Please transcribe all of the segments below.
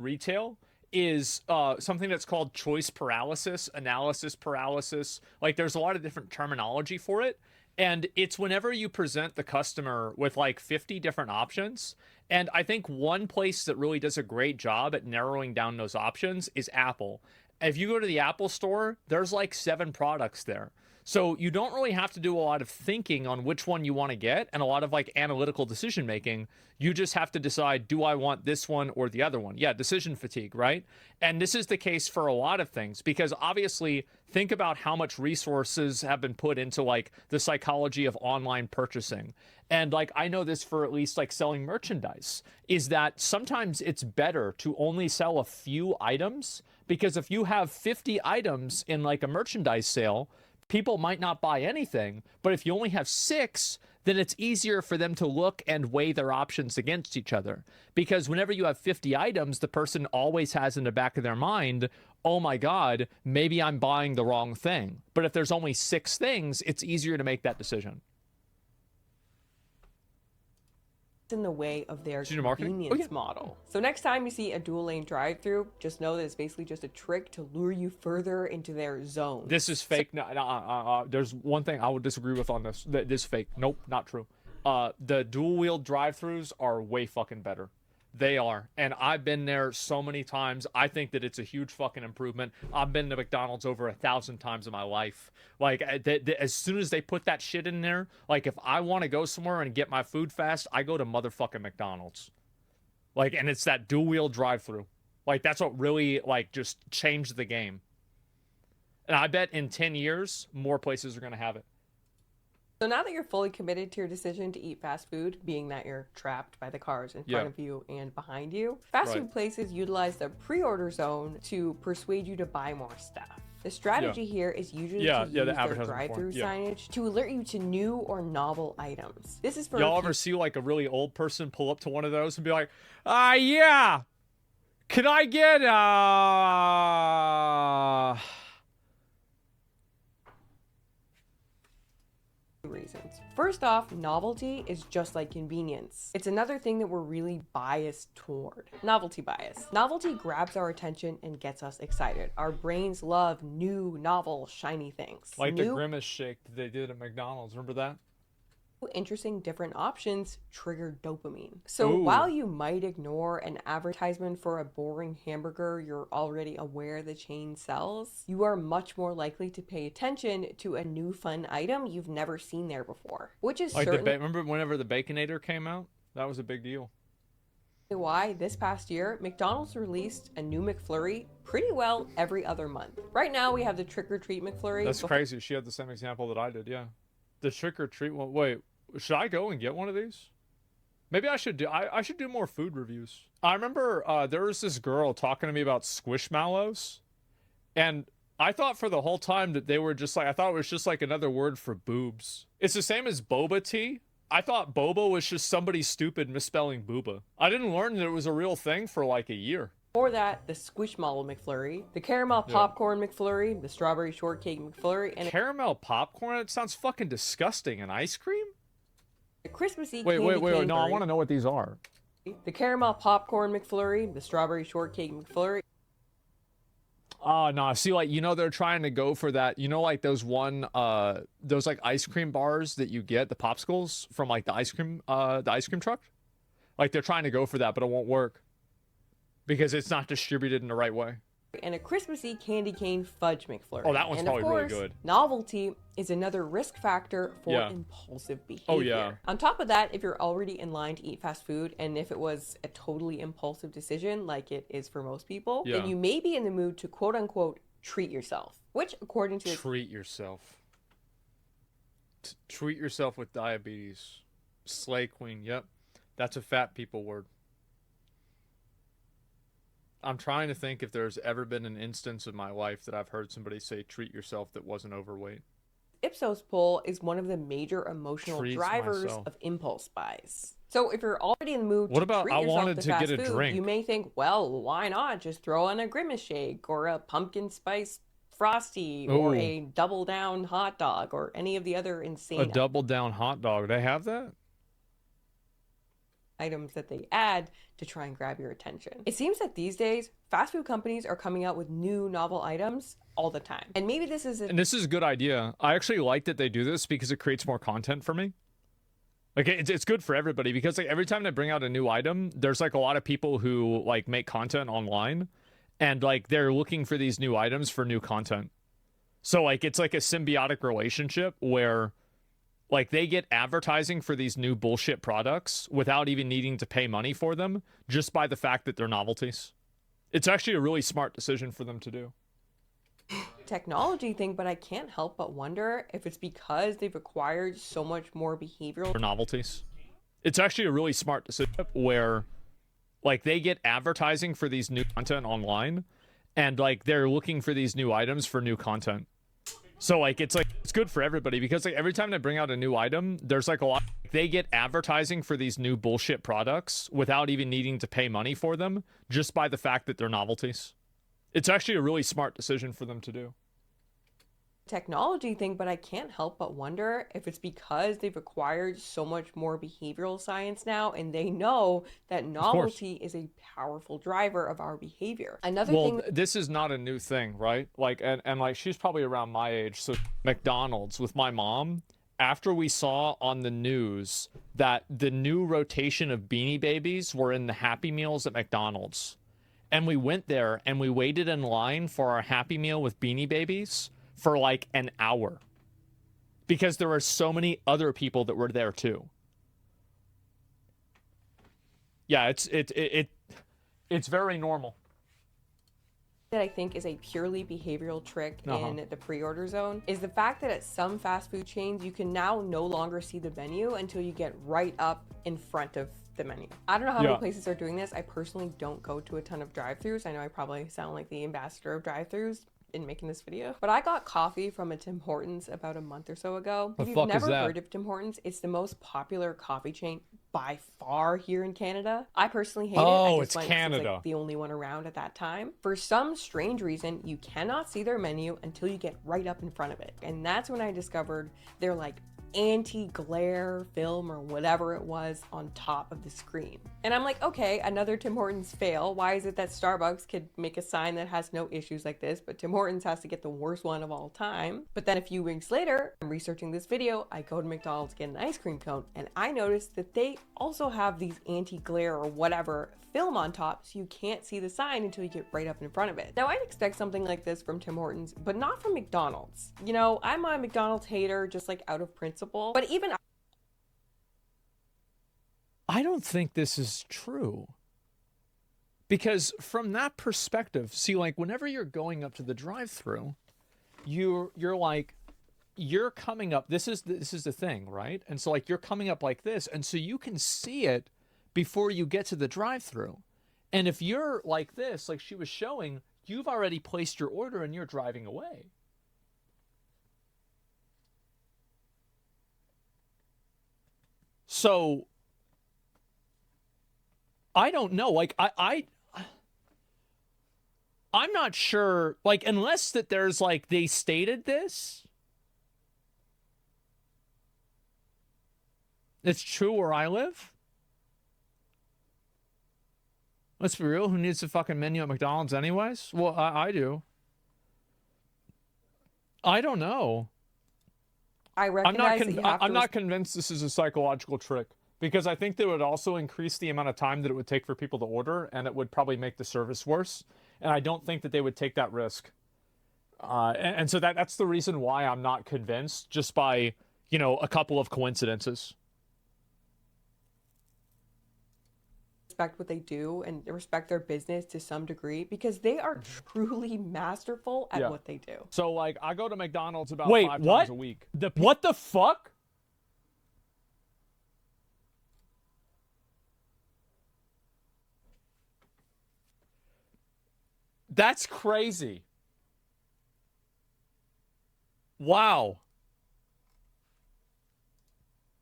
retail is something that's called choice paralysis, analysis paralysis. Like there's a lot of different terminology for it. And it's whenever you present the customer with like 50 different options. And I think one place that really does a great job at narrowing down those options is Apple. If you go to the Apple store, there's like 7 products there. So you don't really have to do a lot of thinking on which one you want to get and a lot of like analytical decision making. You just have to decide, do I want this one or the other one? Yeah, decision fatigue, right? And this is the case for a lot of things because obviously think about how much resources have been put into like the psychology of online purchasing. And like I know this for at least like selling merchandise is that sometimes it's better to only sell a few items because if you have 50 items in like a merchandise sale, people might not buy anything, but if you only have 6, then it's easier for them to look and weigh their options against each other. Because whenever you have 50 items, the person always has in the back of their mind, oh my God, maybe I'm buying the wrong thing. But if there's only 6 things, it's easier to make that decision. In the way of their convenience model. So next time you see a dual lane drive-through, just know that it's basically just a trick to lure you further into their zone. This is fake. There's one thing I would disagree with on this. This is fake. Nope, not true. The dual wheel drive-throughs are way fucking better. They are. And I've been there so many times. I think that it's a huge fucking improvement. I've been to McDonald's over 1,000 times in my life. Like, as soon as they put that shit in there, like, if I want to go somewhere and get my food fast, I go to motherfucking McDonald's. Like, and it's that dual-wheel drive-through. Like, that's what really, like, just changed the game. And I bet in 10 years, more places are going to have it. So now that you're fully committed to your decision to eat fast food, being that you're trapped by the cars in front of you and behind you, fast food places utilize the pre-order zone to persuade you to buy more stuff. The strategy here is usually to use their drive-through signage to alert you to new or novel items. This is for y'all ever see like a really old person pull up to one of those and be like, yeah, can I get reasons. First off, novelty is just like convenience. It's another thing that we're really biased toward. Novelty bias. Novelty grabs our attention and gets us excited. Our brains love new, novel, shiny things. Like the Grimace shake that they did at McDonald's. Remember that? Interesting different options trigger dopamine. So while you might ignore an advertisement for a boring hamburger you're already aware the chain sells, you are much more likely to pay attention to a new fun item you've never seen there before. Which is like remember whenever the Baconator came out? That was a big deal. Why this past year, McDonald's released a new McFlurry pretty well every other month. Right now we have the Trick or Treat McFlurry. That's crazy. She had the same example that I did, yeah. The Trick or Treat one. Wait, should I go and get one of these? Maybe I should do. I should do more food reviews. I remember there was this girl talking to me about squishmallows, and I thought for the whole time that they were just like, I thought it was just like another word for boobs. It's the same as boba tea. I thought boba was just somebody stupid misspelling booba. I didn't learn that it was a real thing for like a year. For that, the Squishmallow McFlurry, the Caramel Popcorn McFlurry, the Strawberry Shortcake McFlurry, and Caramel Popcorn? It sounds fucking disgusting. And ice cream? The Christmassy wait, no, I want to know what these are. The Caramel Popcorn McFlurry, the Strawberry Shortcake McFlurry. Oh, no, see, like, you know, they're trying to go for that, you know, like those those like ice cream bars that you get, the popsicles from like the ice cream truck? Like they're trying to go for that, but it won't work because it's not distributed in the right way. And a Christmassy candy cane fudge McFlurry. Oh, that one's probably really good. Novelty is another risk factor for impulsive behavior. Oh, yeah. On top of that, if you're already in line to eat fast food, and if it was a totally impulsive decision, like it is for most people, then you may be in the mood to quote-unquote treat yourself, which according to... Treat yourself. Treat yourself with diabetes. Slay queen, yep. That's a fat people word. I'm trying to think if there's ever been an instance in my life that I've heard somebody say treat yourself that wasn't overweight. Ipsos poll is one of the major emotional drivers of impulse buys. So if you're already in the mood to treat yourself to fast food, you may think, well, why not just throw on a Grimace shake or a pumpkin spice frosty or a double down hot dog or any of the other insane... A double down hot dog. They have that? items that they add to try and grab your attention. It seems that these days, fast food companies are coming out with new novel items all the time. And maybe this is And this is a good idea. I actually like that they do this because it creates more content for me. Like, it's good for everybody because, like, every time they bring out a new item, there's, like, a lot of people who, like, make content online. And, like, they're looking for these new items for new content. So, like, it's like a symbiotic relationship where, like, they get advertising for these new bullshit products without even needing to pay money for them just by the fact that they're novelties. It's actually a really smart decision for them to do. Technology thing, but I can't help but wonder if it's because they've acquired so much more behavioral novelties. It's actually a really smart decision where, like, they get advertising for these new content online and, like, they're looking for these new items for new content. So, like, it's good for everybody because, like, every time they bring out a new item, there's, like, a lot. They get advertising for these new bullshit products without even needing to pay money for them just by the fact that they're novelties. It's actually a really smart decision for them to do. Technology thing, but I can't help but wonder if it's because they've acquired so much more behavioral science now and they know that novelty is a powerful driver of our behavior. Another thing, this is not a new thing, right? Like, and like, she's probably around my age. So McDonald's with my mom, after we saw on the news that the new rotation of Beanie Babies were in the Happy Meals at McDonald's, and we went there and we waited in line for our Happy Meal with Beanie Babies for like an hour because there were so many other people that were there too. Yeah, it's very normal. That I think is a purely behavioral trick in the pre-order zone is the fact that at some fast food chains you can now no longer see the menu until you get right up in front of the menu. I don't know how many places are doing this. I personally don't go to a ton of drive-thrus. I know I probably sound like the ambassador of drive-thrus in making this video, but I got coffee from a Tim Hortons about a month or so ago. If you've never heard of Tim Hortons, it's the most popular coffee chain by far here in Canada. I personally hate it. I just it's Canada. It's like the only one around at that time. For some strange reason, you cannot see their menu until you get right up in front of it. And that's when I discovered they're like anti-glare film or whatever it was on top of the screen. And I'm like, okay, another Tim Hortons fail. Why is it that Starbucks could make a sign that has no issues like this, but Tim Hortons has to get the worst one of all time? But then a few weeks later, I'm researching this video, I go to McDonald's to get an ice cream cone, and I noticed that they also have these anti-glare or whatever film on top, so you can't see the sign until you get right up in front of it. Now, I'd expect something like this from Tim Hortons, but not from McDonald's. You know, I'm a McDonald's hater, just like out of principle, but even I don't think this is true. Because from that perspective, see, like, whenever you're going up to the drive-thru, you're like, you're coming up, this is the thing, right? And so, like, you're coming up like this, and so you can see it before you get to the drive-thru. And if you're like this, like she was showing, you've already placed your order and you're driving away. So I don't know, like I'm not sure, like, unless that there's like they stated this. It's true where I live. Let's be real, who needs a fucking menu at McDonald's anyways? Well, I do. I don't know. I recognize I'm not convinced this is a psychological trick because I think that it would also increase the amount of time that it would take for people to order, and it would probably make the service worse. And I don't think that they would take that risk. And so that's the reason why I'm not convinced, just by, you know, a couple of coincidences. Respect what they do and respect their business to some degree because they are truly masterful at what they do. So, like, I go to McDonald's about 5 times a week. What the fuck? That's crazy. Wow.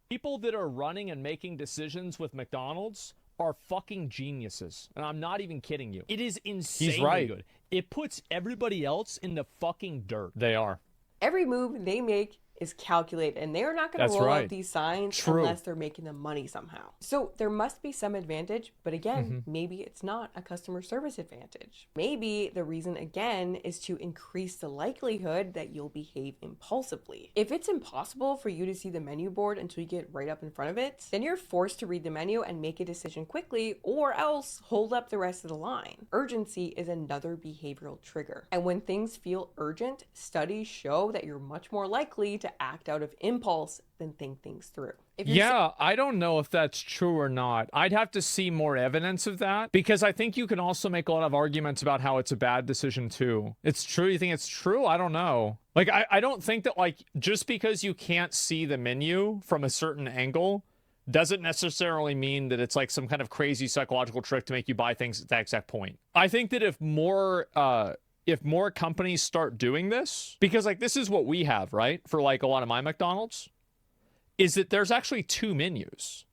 People that are running and making decisions with McDonald's are fucking geniuses. And I'm not even kidding you. It is insanely good. It puts everybody else in the fucking dirt. They are. Every move they make is calculated, and they're not going to roll out these signs unless they're making them money somehow. So there must be some advantage, but again, maybe it's not a customer service advantage. Maybe the reason again is to increase the likelihood that you'll behave impulsively. If it's impossible for you to see the menu board until you get right up in front of it, then you're forced to read the menu and make a decision quickly, or else hold up the rest of the line. Urgency is another behavioral trigger. And when things feel urgent, studies show that you're much more likely to act out of impulse than think things through. Yeah, I don't know if that's true or not. I'd have to see more evidence of that, because I think you can also make a lot of arguments about how it's a bad decision too. It's true? You think it's true? I don't know. Like, I don't think that, like, just because you can't see the menu from a certain angle doesn't necessarily mean that it's like some kind of crazy psychological trick to make you buy things at that exact point. I think that if more companies start doing this, because like this is what we have, right? For like a lot of my McDonald's, is that there's actually two menus.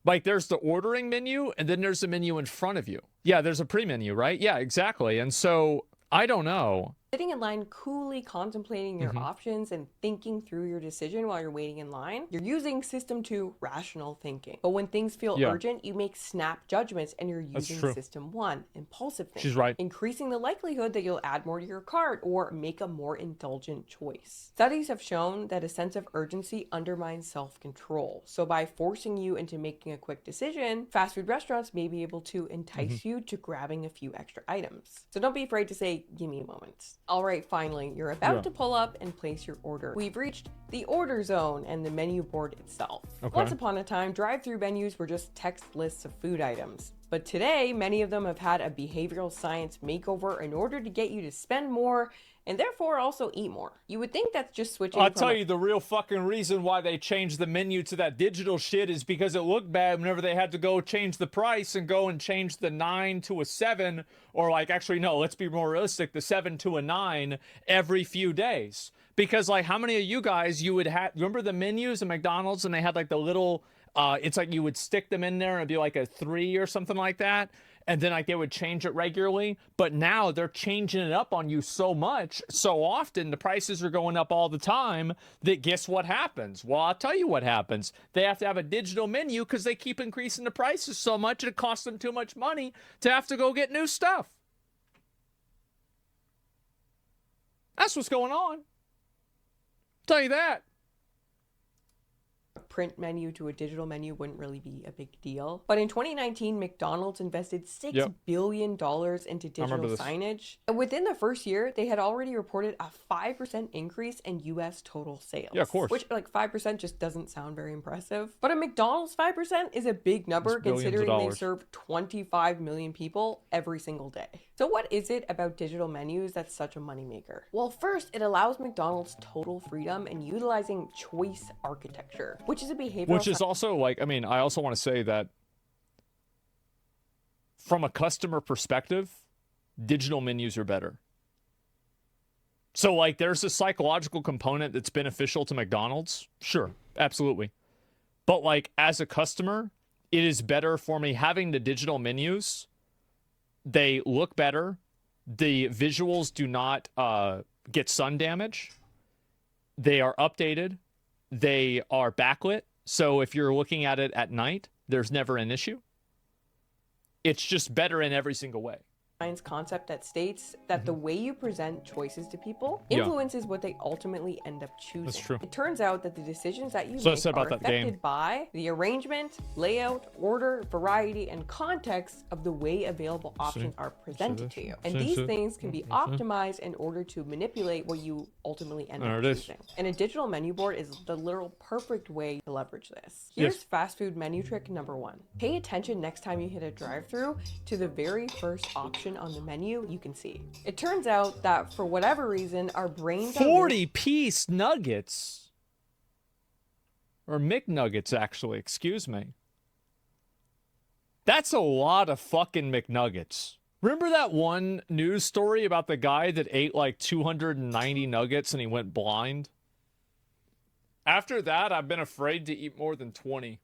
Like there's the ordering menu and then there's the menu in front of you. Yeah, there's a pre-menu, right? Yeah, exactly. And so I don't know. Sitting in line, coolly contemplating your options and thinking through your decision while you're waiting in line, you're using system 2 rational thinking. But when things feel urgent, you make snap judgments and you're using system 1 impulsive thinking. She's right. Increasing the likelihood that you'll add more to your cart or make a more indulgent choice. Studies have shown that a sense of urgency undermines self-control. So by forcing you into making a quick decision, fast food restaurants may be able to entice you to grabbing a few extra items. So don't be afraid to say, give me a moment. All right, finally, you're about to pull up and place your order. We've reached the order zone and the menu board itself. Once upon a time, drive-through menus were just text lists of food items. But today, many of them have had a behavioral science makeover in order to get you to spend more and therefore also eat more. You would think that's just switching I'll tell you the real fucking reason why they changed the menu to that digital shit is because it looked bad whenever they had to go change the price and go and change the 9 to a 7, or like, actually, no, let's be more realistic, the 7 to a 9 every few days. Because like, how many of you guys, you would have, remember the menus at McDonald's and they had like the little, it's like you would stick them in there and it'd be like a 3 or something like that. And then like they would change it regularly, but now they're changing it up on you so much, so often, the prices are going up all the time, that guess what happens? Well, I'll tell you what happens. They have to have a digital menu because they keep increasing the prices so much, it costs them too much money to have to go get new stuff. That's what's going on. I'll tell you that. Print menu to a digital menu wouldn't really be a big deal. But in 2019, McDonald's invested $6 billion into digital signage. And within the first year, they had already reported a 5% increase in US total sales. Yeah, of course. Which, like, 5% just doesn't sound very impressive. But a McDonald's 5% is a big number considering they serve 25 million people every single day. So what is it about digital menus that's such a moneymaker? Well, first, it allows McDonald's total freedom in utilizing choice architecture, which is a behavioral... Which is also, like, I mean, I also want to say that from a customer perspective, digital menus are better. So, like, there's a psychological component that's beneficial to McDonald's. Sure, absolutely. But, like, as a customer, it is better for me having the digital menus. They look better. The visuals do not get sun damage. They are updated. They are backlit. So if you're looking at it at night, there's never an issue. It's just better in every single way. Science concept that states that the way you present choices to people influences what they ultimately end up choosing. That's true. It turns out that the decisions that you make are affected by the arrangement, layout, order, variety, and context of the way available options are presented to you. And these things can be optimized in order to manipulate what you ultimately end up choosing. And a digital menu board is the literal perfect way to leverage this. Here's fast food menu trick number 1. Pay attention next time you hit a drive-thru to the very first option on the menu you can see. It turns out that for whatever reason, our brains 40-piece nuggets. Or McNuggets, actually, excuse me. That's a lot of fucking McNuggets. Remember that one news story about the guy that ate like 290 nuggets and he went blind? After that, I've been afraid to eat more than 20.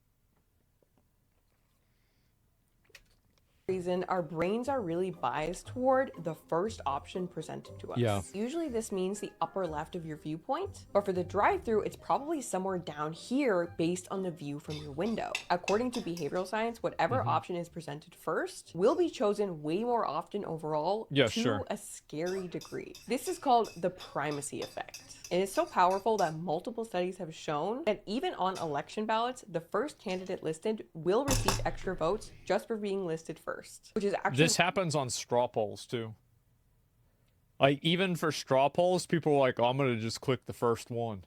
reason, our brains are really biased toward the first option presented to us. Yeah. Usually this means the upper left of your viewpoint, but for the drive-thru, it's probably somewhere down here based on the view from your window. According to behavioral science, whatever option is presented first will be chosen way more often overall to a scary degree. This is called the primacy effect. And it's so powerful that multiple studies have shown that even on election ballots, the first candidate listed will receive extra votes just for being listed first, which is actually... This happens on straw polls too. Like, even for straw polls, people are like, oh, I'm going to just click the first one.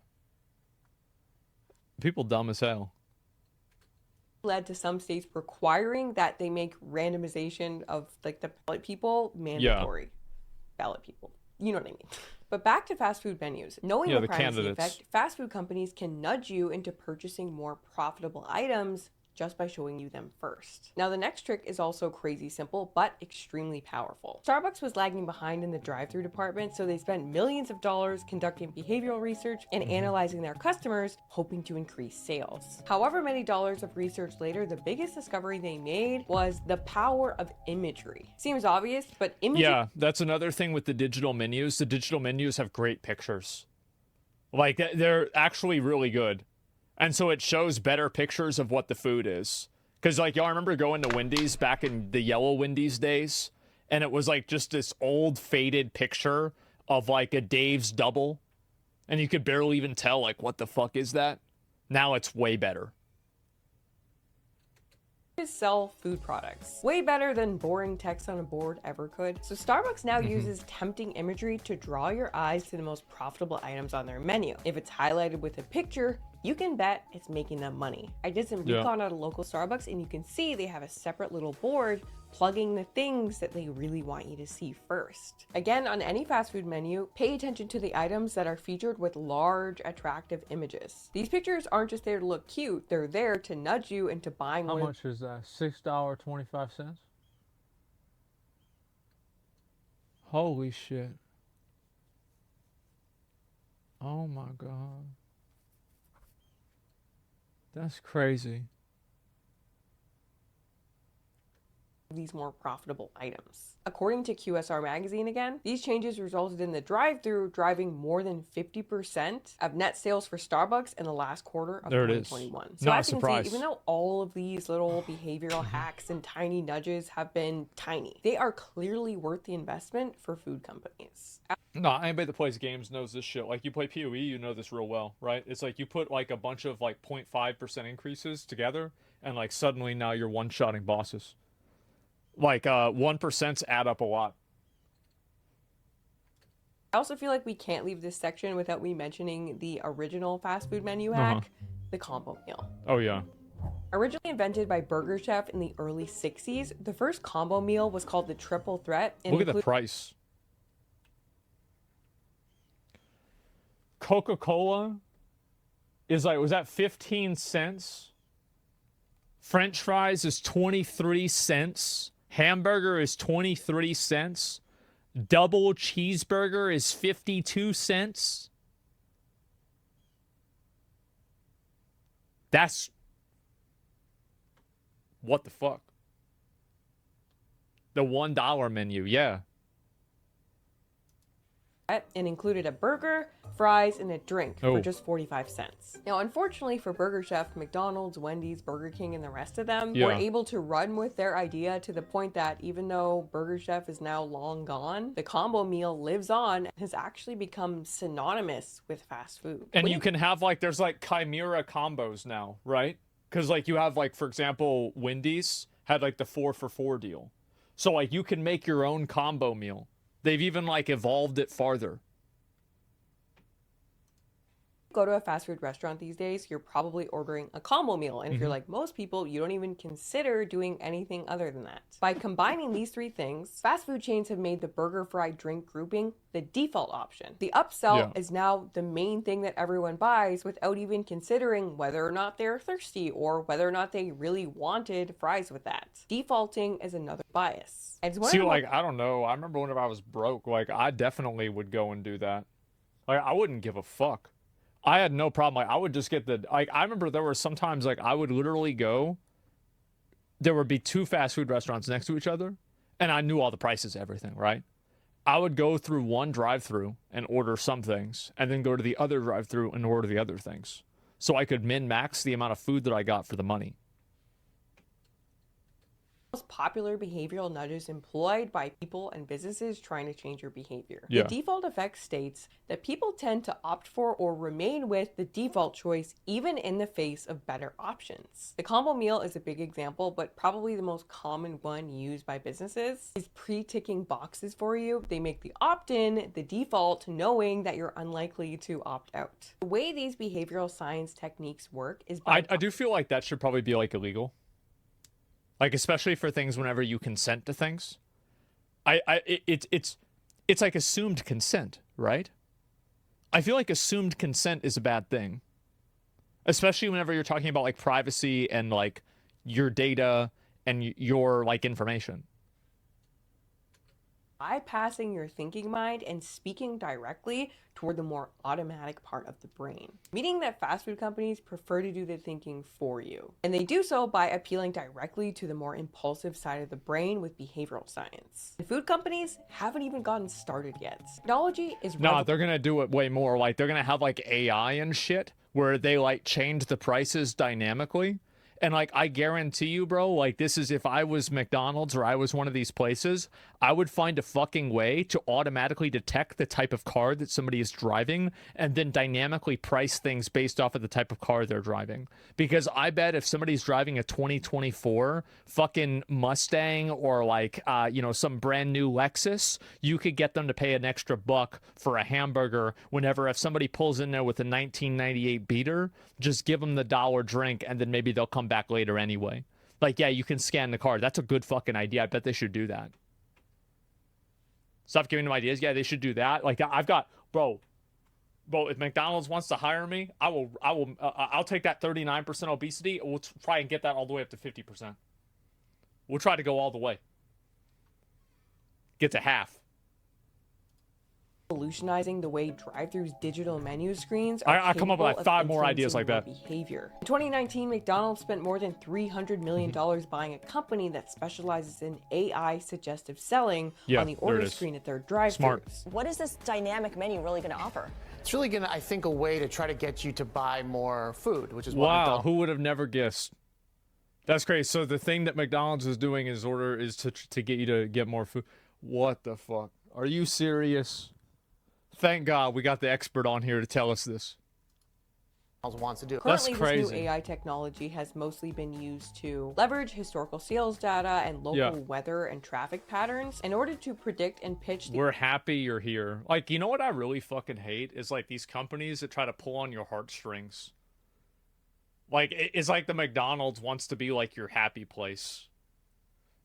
People dumb as hell. Led to some states requiring that they make randomization of like the ballot people mandatory. Ballot people. You know what I mean. But back to fast food menus. Knowing the primacy effect, fast food companies can nudge you into purchasing more profitable items just by showing you them first. Now, the next trick is also crazy simple, but extremely powerful. Starbucks was lagging behind in the drive-thru department, so they spent millions of dollars conducting behavioral research and analyzing their customers, hoping to increase sales. However many dollars of research later, the biggest discovery they made was the power of imagery. Seems obvious, but imagery... Yeah, that's another thing with the digital menus. The digital menus have great pictures. Like, they're actually really good. And so it shows better pictures of what the food is. Because, like, y'all remember going to Wendy's back in the yellow Wendy's days? And it was, like, just this old faded picture of, like, a Dave's double. And you could barely even tell, like, what the fuck is that? Now it's way better. Sell food products. Way better than boring text on a board ever could. So Starbucks now uses tempting imagery to draw your eyes to the most profitable items on their menu. If it's highlighted with a picture, you can bet it's making them money. I did some recon at a local Starbucks and you can see they have a separate little board plugging the things that they really want you to see first. Again, on any fast food menu, pay attention to the items that are featured with large, attractive images. These pictures aren't just there to look cute, they're there to nudge you into buying one. How much is that? $6.25? Holy shit. Oh my god. That's crazy. These more profitable items. According to QSR magazine again, these changes resulted in the drive-thru driving more than 50% of net sales for Starbucks in the last quarter of 2021. So as you can see, even though all of these little behavioral hacks and tiny nudges have been tiny, they are clearly worth the investment for food companies. No, anybody that plays games knows this shit. Like, you play PoE, you know this real well, right? It's like you put like a bunch of like 0.5% increases together and like suddenly now you're one-shotting bosses. Like, 1%'s add up a lot. I also feel like we can't leave this section without me mentioning the original fast food menu hack, the combo meal. Oh, yeah. Originally invented by Burger Chef in the early 60s, the first combo meal was called the Triple Threat. Look at the price. Coca-Cola is like, was that 15 cents? French fries is 23 cents. Hamburger is 23 cents. Double cheeseburger is 52 cents. That's... what the fuck? The $1 menu, yeah. And included a burger, fries, and a drink for just 45 cents. Now, unfortunately for Burger Chef, McDonald's, Wendy's, Burger King, and the rest of them were able to run with their idea to the point that even though Burger Chef is now long gone, the combo meal lives on and has actually become synonymous with fast food. And you can have like, there's like chimera combos now, right? Because like you have like, for example, Wendy's had like the 4 for $4 deal. So like you can make your own combo meal. They've even like evolved it farther. Go to a fast food restaurant these days, you're probably ordering a combo meal. And if you're like most people, you don't even consider doing anything other than that. By combining these three things, fast food chains have made the burger, fry, drink grouping the default option. The upsell is now the main thing that everyone buys without even considering whether or not they're thirsty or whether or not they really wanted fries with that. Defaulting is another bias. See, like, I don't know. I remember whenever I was broke, like, I definitely would go and do that. Like, I wouldn't give a fuck. I had no problem. Like, I would just get the, like, I remember there were sometimes, like, I would literally go there would be two fast food restaurants next to each other, and I knew all the prices, everything, right? I would go through one drive-through and order some things, and then go to the other drive-through and order the other things, so I could min-max the amount of food that I got for the money. Most popular behavioral nudges employed by people and businesses trying to change your behavior. Yeah. The default effect states that people tend to opt for or remain with the default choice even in the face of better options. The combo meal is a big example, but probably the most common one used by businesses is pre-ticking boxes for you. They make the opt-in the default, knowing that you're unlikely to opt out. The way these behavioral science techniques work is by I do feel like that should probably be like illegal. Like, especially for things whenever you consent to things. It's like assumed consent, right? I feel like assumed consent is a bad thing. Especially whenever you're talking about like privacy and like your data and your like information. Bypassing your thinking mind and speaking directly toward the more automatic part of the brain. Meaning that fast food companies prefer to do the thinking for you. And they do so by appealing directly to the more impulsive side of the brain with behavioral science. And food companies haven't even gotten started yet. Technology is No, they're gonna do it way more. Like, they're gonna have like AI and shit where they like change the prices dynamically. And like, I guarantee you, bro, like, this is, if I was McDonald's or I was one of these places, I would find a fucking way to automatically detect the type of car that somebody is driving and then dynamically price things based off of the type of car they're driving. Because I bet if somebody's driving a 2024 fucking Mustang or like, you know, some brand new Lexus, you could get them to pay an extra buck for a hamburger whenever if somebody pulls in there with a 1998 beater, just give them the dollar drink and then maybe they'll come back later anyway. Like, yeah, you can scan the card. That's a good fucking idea. I bet they should do that. Stop giving them ideas. Yeah, they should do that. Like, I've got, bro, if McDonald's wants to hire me, I'll take that 39% obesity. We'll try and get that all the way up to 50%. We'll try to go all the way. Get to half. Revolutionizing the way drive-throughs digital menu screens I come up with like 5 more ideas like that. Behavior. In 2019, McDonald's spent more than $300 million buying a company that specializes in AI suggestive selling on the order screen at their drive-thrus. What is this dynamic menu really going to offer? It's really going to, I think, a way to try to get you to buy more food, which is what wow, who would have never guessed? That's crazy. So the thing that McDonald's is doing is to get you to get more food. What the fuck? Are you serious? Thank God we got the expert on here to tell us this. Wants to do. Currently, this new AI technology has mostly been used to leverage historical sales data and local weather and traffic patterns in order to predict and pitch. We're happy you're here. Like, you know what I really fucking hate is like these companies that try to pull on your heartstrings. Like, it's like the McDonald's wants to be like your happy place.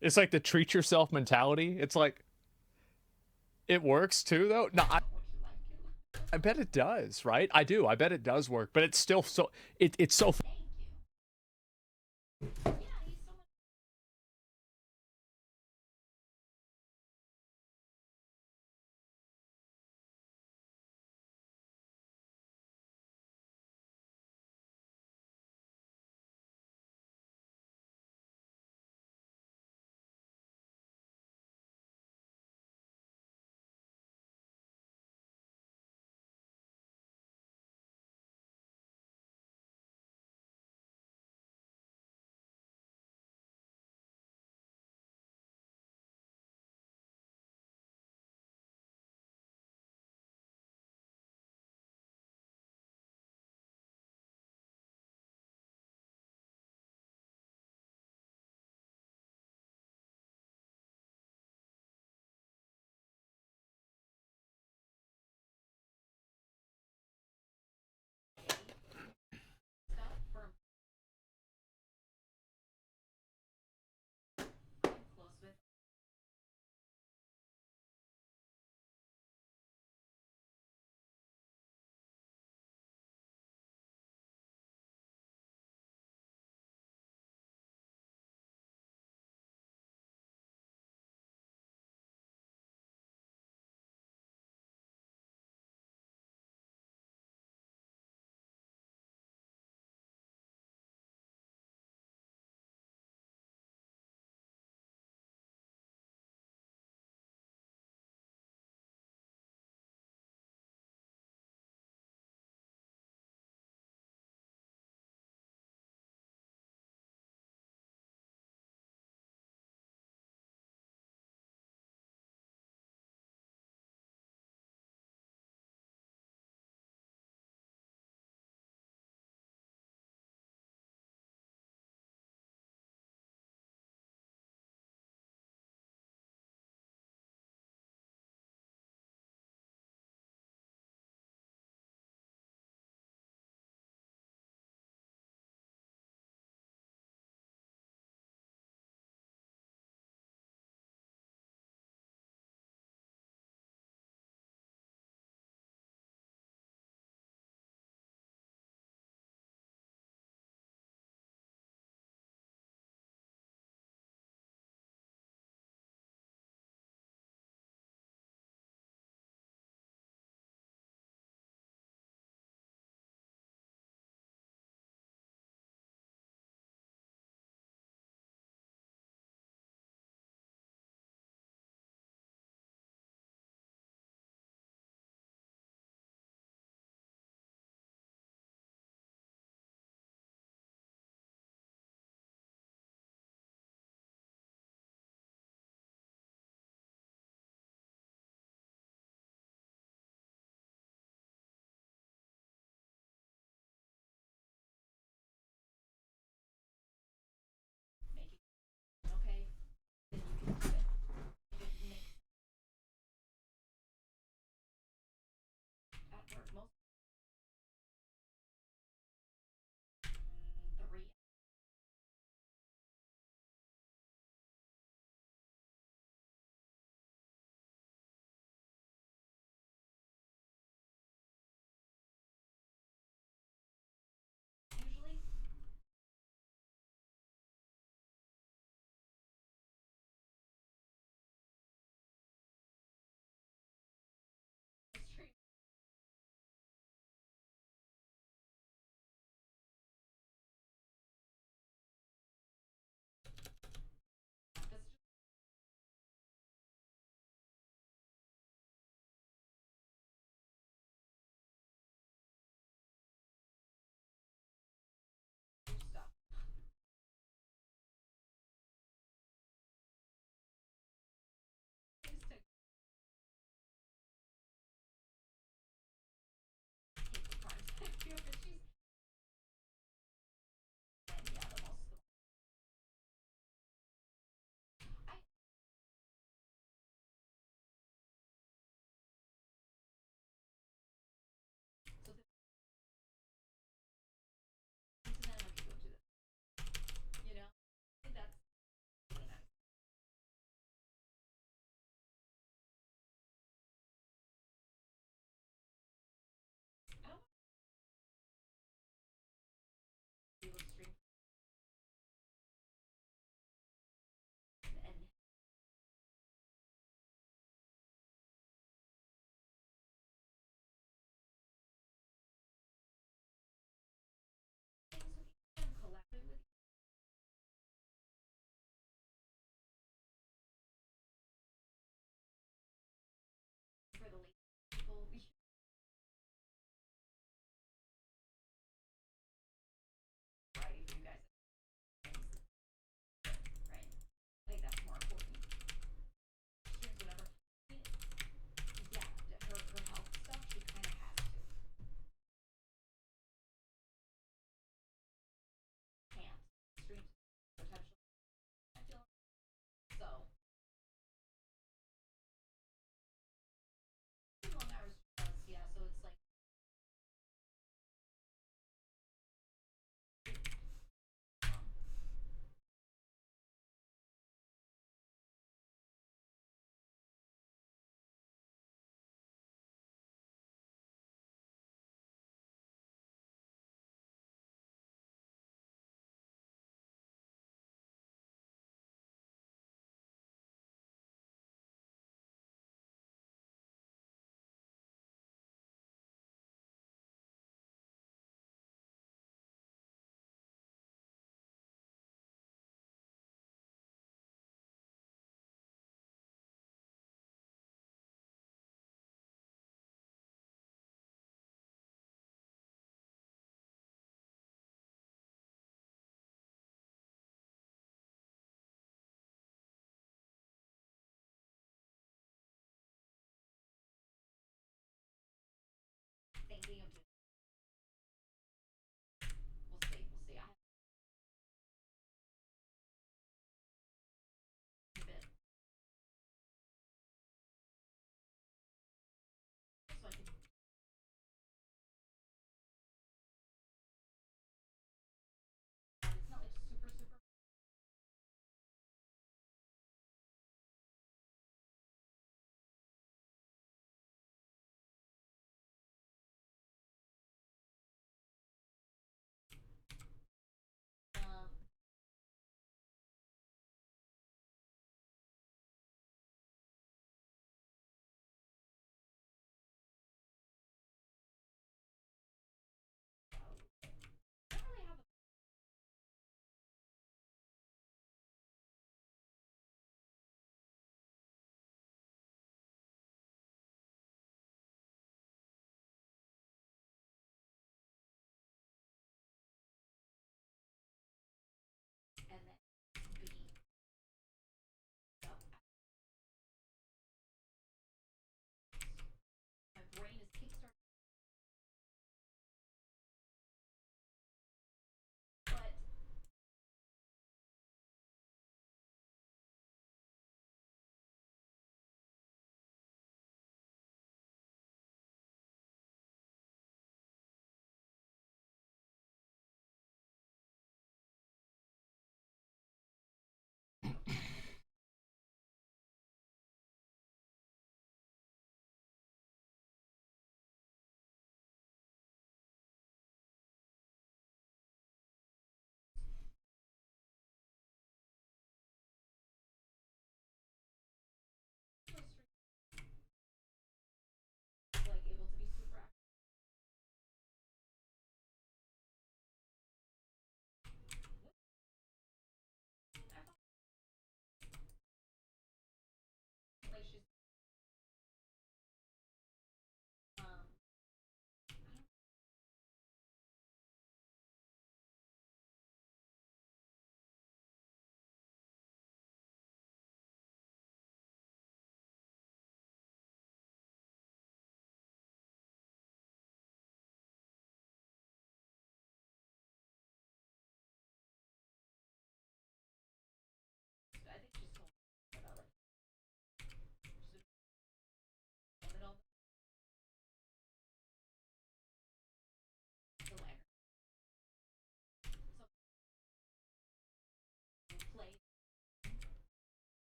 It's like the treat yourself mentality. It's like, it works too though. No, I bet it does, right? I do. I bet it does work, but it's still so it's so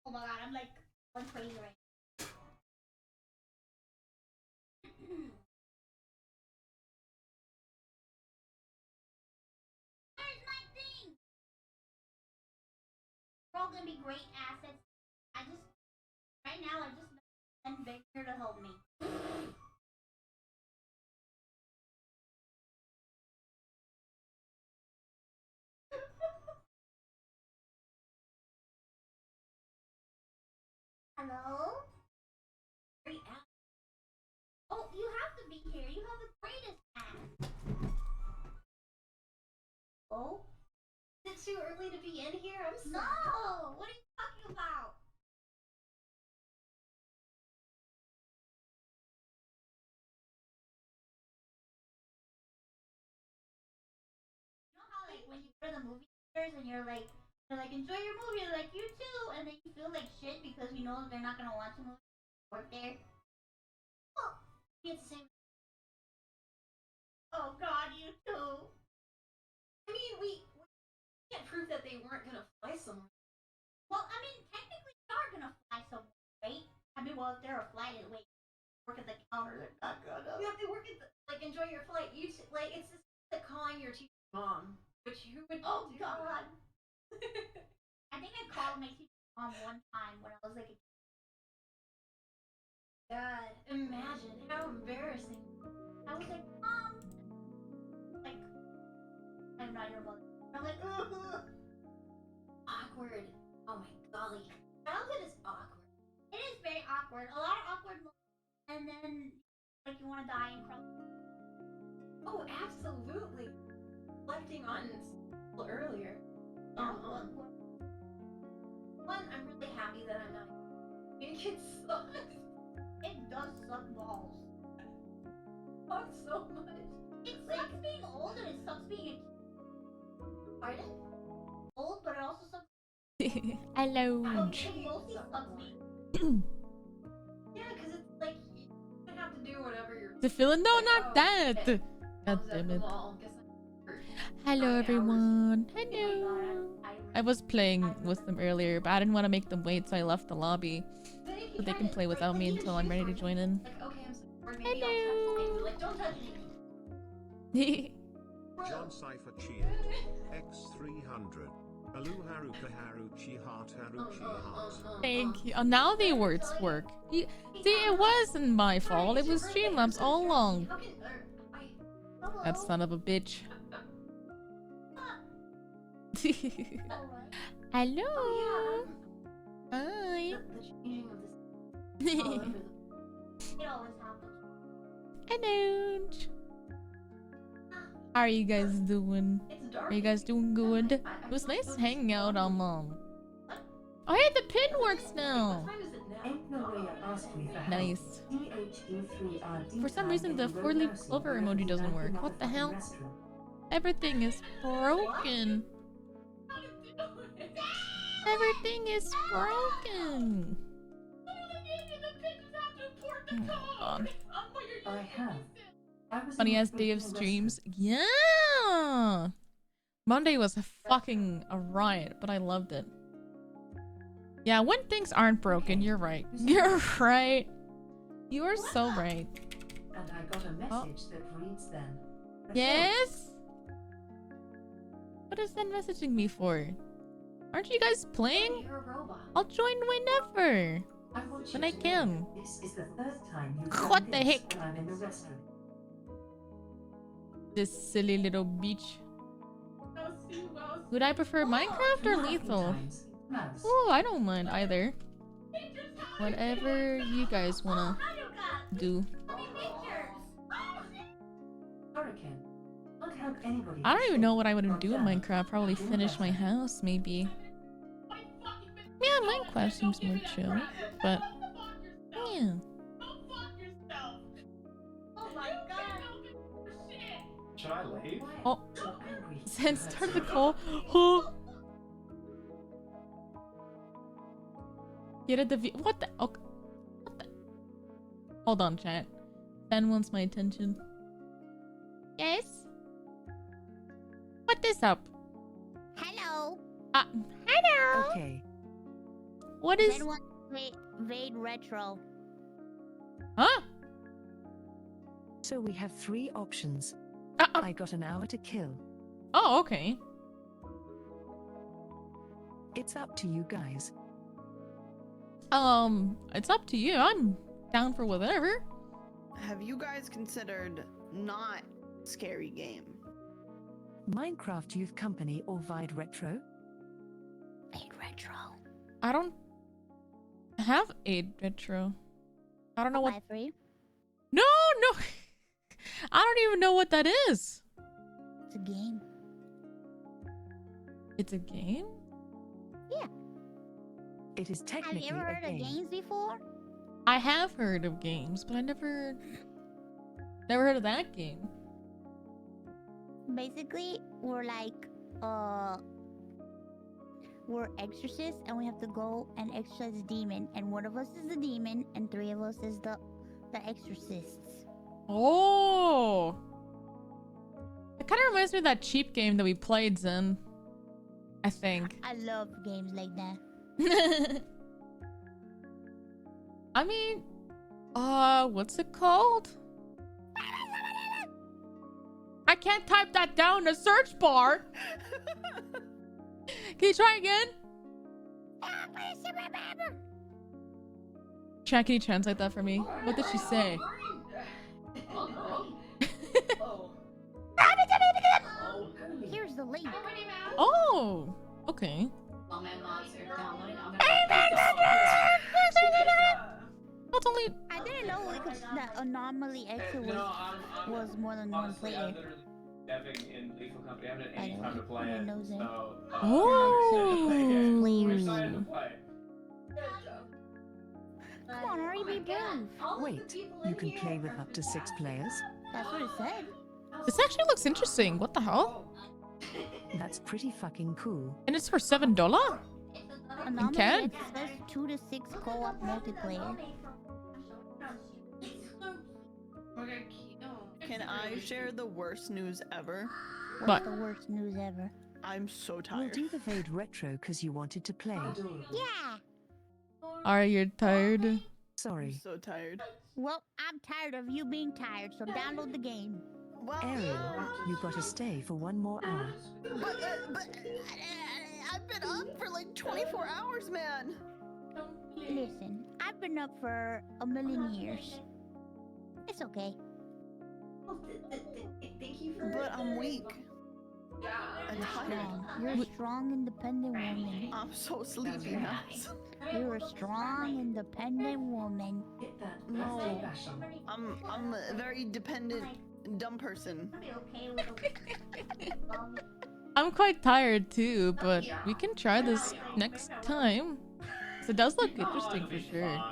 Oh my god, I'm like going crazy right now. Where's my thing? We're all gonna be great assets. Right now, I just send Big here to help me. Hello? Great ass. Oh, you have to be here. You have the greatest ass. Oh? Is it too early to be in here? I'm sorry. No! What are you talking about? You know how like when you go to the movie theaters and they're like enjoy your movie, they're like you too, and then you feel like shit because you know they're not gonna watch a movie. Work there. Oh, it's the same. Oh God, you too. I mean, we can't prove that they weren't gonna fly somewhere. Well, I mean, technically they are gonna fly somewhere, right? I mean, well, if they're a flight, wait, work at the counter, they're not gonna. You have to work at the like enjoy your flight. Like it's just like calling your teacher mom, which you would. Oh do. God. I think I called my teacher mom one time when I was like a kid. God, imagine how embarrassing. I was like, Mom, like, I'm not your mother. I'm like, ugh. Awkward. Oh my golly. Childhood is awkward. It is very awkward. A lot of awkward moments, and then, like, you want to die and crawl. Oh, absolutely. Reflecting on earlier. One, I'm really happy that I'm not. It sucks. It does suck balls. Sucks so much. It sucks being old and it sucks being a kid. Pardon? Old, but it also sucks. Hello. Okay, it mostly sucks being. Yeah, because it's like you have to do whatever you're. The feeling? No, not that. Okay. God damn it. Hello, everyone. Hello. I was playing with them earlier, but I didn't want to make them wait, so I left the lobby so they can play without me until I'm ready to join in. Like, okay, I'm sorry. Maybe I'll touch you. Like, don't touch me. John Cypher cheered. X300. Alu Haruka Haruchi Heart Haruchi Heart. Thank you. Oh, now the words work. See, it wasn't my fault. It was Streamlabs all along. That son of a bitch. Hello. Hi. Hello. How are you guys doing? Are you guys doing good? It was nice hanging out on Oh, hey, the pin works now. Nice. For some reason, the four-leaf clover emoji doesn't work. What the hell? Everything is broken. Everything is broken. Oh, God. Funny ass day of streams. Yeah. Monday was a riot, but I loved it. Yeah, when things aren't broken, you're right. You're right. You are so right. And I got a message that reads then. Yes? What is that messaging me for? Aren't you guys playing? I'll join whenever. When I can. This is the third time What the heck? I'm in the restroom. This silly little beach. Would I prefer Minecraft or Lethal? Oh, I don't mind either. Whatever you guys wanna do. I don't even know what I would do in Minecraft. Probably finish my house, maybe. Yeah, Minecraft seems more chill, but yeah. Should I leave? Oh, Zen started the call. Oh. Get at the what the? Oh, what the? Hold on, chat. Zen wants my attention. Yes. What is up? Hello. Hello. Okay. What is? Then what? Vade Retro. Huh? So we have 3 options. I got an hour to kill. Oh, okay. It's up to you guys. It's up to you. I'm down for whatever. Have you guys considered not scary game? Minecraft Youth Company or Vide Retro? Vade Retro. I don't have a retro. I don't know what. For you. No, no. I don't even know what that is. It's a game. It's a game? Yeah. It is technically Have you ever heard a of game. games before? I have heard of games, but I never heard of that game. Basically, we're like, we're exorcists, and we have to go and exorcise a demon, and one of us is the demon, and 3 of us is the exorcists. Oh. It kind of reminds me of that cheap game that we played, Zen. I think. I love games like that. I mean, what's it called? I can't type that down in the search bar. Can you try again? Chat, can you translate that for me? What did she say? Here's the link. Oh, okay. That's only. I didn't know that Anomaly Extra was more than one player. Deving in Lethal Company. I haven't had any time to play it. So, Oh. we're excited to play. Come on, hurry, be brave. Wait, you can play with up to 6 players? That's what it said. This actually looks interesting. What the hell? That's pretty fucking cool. And it's for $7? Anomaly can? Extra says 2 to 6 co-op multiplayer. Can I share the worst news ever? What's the worst news ever? I'm so We'll tired. do the Vade Retro because you wanted to play. Yeah. Are you tired? I'm Sorry. so tired. Well, I'm tired of you being tired, so download the game. Well, Ariel, you gotta stay for 1 more hour. but I've been up for like 24 hours, man. Listen, I've been up for a million years. It's okay. But I'm weak. I'm tired. Strong. You're a strong, independent woman. I'm so sleepy now. You're a strong, independent woman. Hit that No, I'm a very dependent, dumb person. I'm quite tired too, but we can try this next time. So it does look interesting for sure.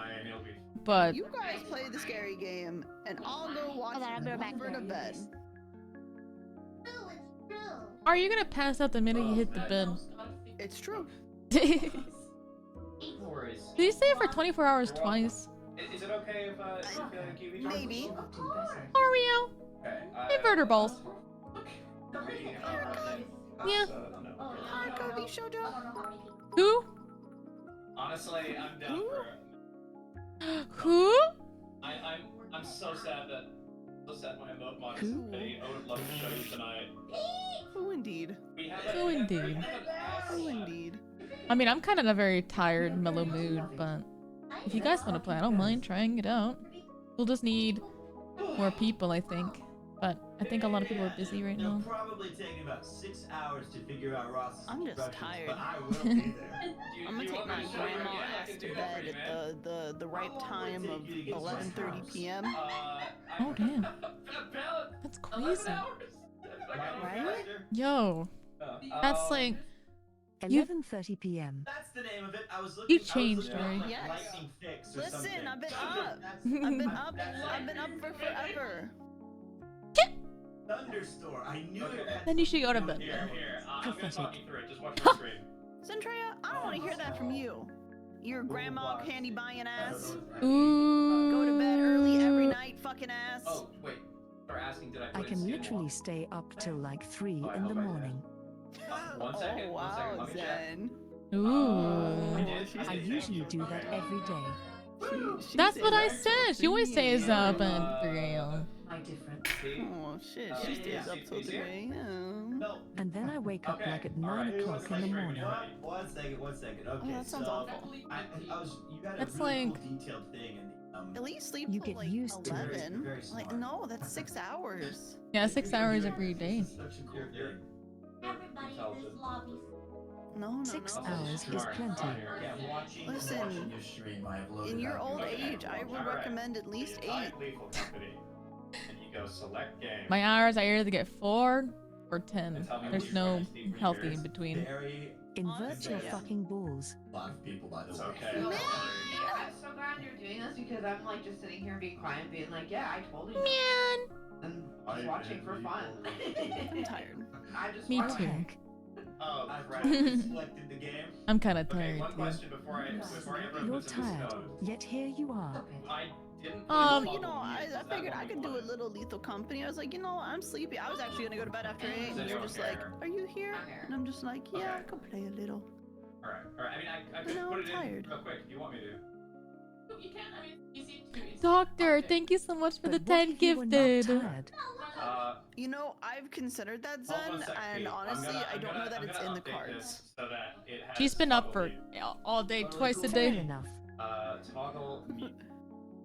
But You guys play the scary game, and I'll go watch I'll be right back. over to bed. are you gonna pass out the minute you hit the bed? It's true. Did No worries. you say it for 24 hours twice? Is it okay if keep each other? Maybe. Oreo? Okay. Inverter balls. Yeah. Kobe Shoujo. Who? Honestly, I'm down for. Who? I'm so sad that. So sad my emote mod is ready. I would love to show you tonight. Who indeed? We have Who indeed? Who indeed? I mean, I'm kind of in a very tired, mellow mood, but if you guys want to play, I don't mind trying it out. We'll just need more people, I think. But I think a lot of people are busy right now. It'll probably take about 6 hours to figure out Ross's I'm just instructions, tired. but I will be there. I'm gonna take my grandma ass to bed at the right time of 11:30 p.m. Oh, damn. That's crazy. Right? Yo. That's like... 11:30 p.m. That's the name of it. I was looking. You changed, right? right? Yes. Lightning fix or something. Listen, I've been up. I've been up for forever. Thunderstore. I knew it had. Then you should go to bed. Here. I'm gonna Pathetic. talk you through it. Just watch my screen. Centrea, I don't want to hear that from you. Your grandma candy buying ass. Ooh. Go to bed early every night, fucking ass. Oh wait. Start asking, did I I put can skin literally wall? stay up till like 3 Oh, I in the hope I did. morning. One second. Oh One second. wow, Let me check. Zen. Ooh. I usually do that every day. That's what I said. She always stays up at 3 a.m. My difference. Oh shit, she stays up till 3 a.m. And then I wake up like at 9 o'clock in the morning. One second. Okay, Oh, that sounds awful. I was. You had a That's really like- cool detailed thing in the. At least sleep You till get like used to it. 11. Very Like smart. no, that's 6 hours. Yeah, 6 hours every day. Such a cool thing. Everybody in this lobby. No. 6 hours is plenty. Yeah, watching your stream, I have loaded In your up old your age, I would recommend at least 8. Lethal Company. And you go select game. My hours, I either get 4 or 10. Tell me There's which no one is the healthy greatest. in between. Very Invert your fucking balls. a lot of people, by the way. Okay. I'm so glad you're doing this because I'm like just sitting here being quiet and being like, yeah, I totally know. Man. And I was watching for fun. I'm tired. I just Me watched. too. Oh, I've crap. selected the game. I'm kind of Okay, tired one too. question before everyone You're moves into tired, stone. yet here you are. I didn't. Um, You know, I figured I could do a little Lethal Company. I was like, you know, I'm sleepy. I was actually gonna go to bed after 8, and you're just like, are you here? And I'm just like, yeah, I can play a little. Alright. I mean, I But could now put I'm it tired. in real quick if you want me to. You can. I mean, it's easy to. Doctor, thank you so much for the But what 10 if you were not gifted. tired? You know, I've considered that, Hold on Zen, a sec, and Pete. honestly, I don't know that I'm it's gonna in the update cards. this so that it has She's been up for toggle all day, twice a Fair day. enough. mute. Toggle mute.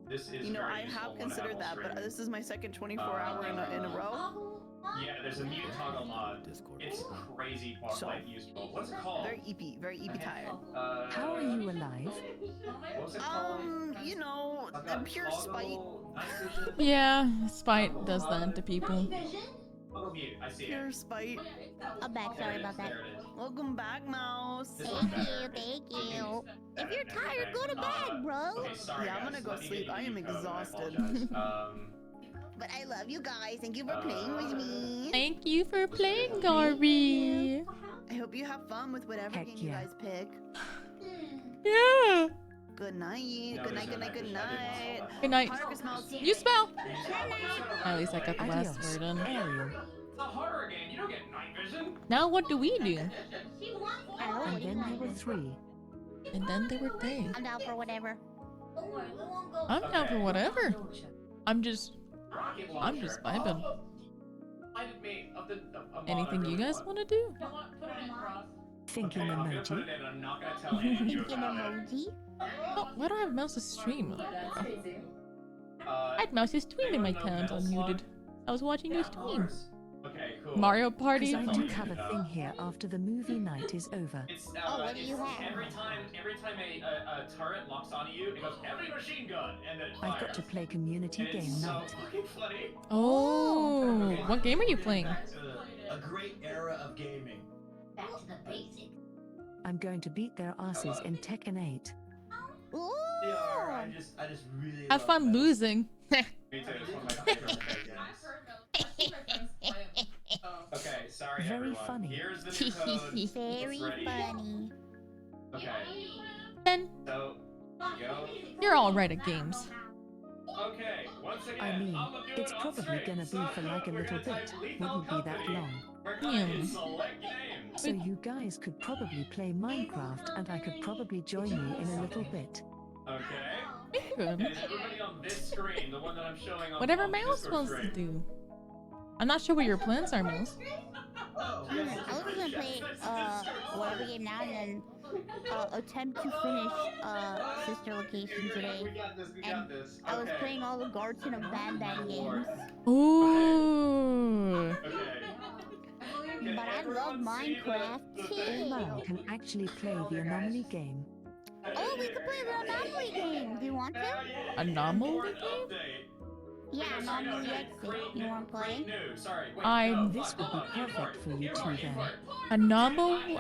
This is You know, very I useful have when considered on that, but stream. this is my second 24-hour in a row. Yeah, there's a mute toggle mod. It's crazy, like useful. What's it called? Very EP tired. How are you alive? What's it called? You know, I've got pure spite. toggle night vision. Yeah, spite does that to people. Toggle mute. I see it. Pure spite. I'm back. Sorry about that. There it is. Welcome back, Mouse. This one's better. Thank you. If Better you're than tired, everything. go to bed, bro. Okay, sorry, Yeah, I'm guys. gonna go Let me sleep. get I you am code. I exhausted. apologize. But I love you guys. Thank you for playing with me. Thank you for playing, Garby. I hope you have fun with whatever Heck game you yeah. guys pick. Yeah. Good night. No, Good there's night. no Good night. Good night vision. I didn't night. want all that. Good night. Marcus Mouse. You spell. At least I got the last Adios, word in. Ariel. It's a horror game. You don't get night vision. Now what do we do? And then there were 3. And then there were they. I'm down for whatever. I'm down for whatever. I'm just Rocket I'm launcher. just vibing. Oh, reminded me of a Anything you guys want to do? You know what? Put it in, Ross. Thinking Okay, I'm gonna put emoji. it in. I'm not gonna tell any of you Thinking about it. emoji. Oh, why do I have Mouse's stream? I had Mouse's stream in my anyone know tabs Metal Slug? unmuted. I was watching your stream. Okay, cool. Mario Party. Because I do have a thing here after the movie night is over. It's, what do you it's have? every time a turret locks onto you, it goes every machine gun, and then it fires. I've got to play community And it's game so night. fucking funny. Oh, what game are you playing? A great era of gaming. Back to the basics. I'm going to beat their asses in Tekken 8. Ooh. They are. I just really Have love fun Metal losing. Me too. It's one of my favorite games. I've heard those. I see my friends play it. Oh. Okay, sorry Very everyone. funny. Here's the new code. Very It's ready. funny. Okay, Then so here you go. you're all right at games. Okay, once again, I mean, I'm gonna do it's it on probably stream. gonna be So, for like a we're little gonna bit. type Lethal Wouldn't be that Company. long. We're gonna Yeah. hit select game. So you guys could probably play Minecraft and I could probably join you in a little bit. Okay. Good. And everybody on this screen, the one that I'm showing on Whatever on the Mouse Discord wants to screen. do. I'm not sure what your plans are, Mouse. Oh, I was just gonna play whatever game now and then attempt to finish Sister Location today. We got this. We got And this. I was Okay. playing all the Garten of Banban games. Ooh. Okay. Can But I love everyone see Minecraft the too. thing? Man can actually play the anomaly game. Oh, we could play the Anomaly game. Do you want to? Hell yeah. Anomaly Import game? update. Yeah, Okay, sorry, no, Anomaly no, Exit. great You new- want to play? great new. Sorry, wait, I'm- no, This would be hold on, perfect for you two then. Anomaly?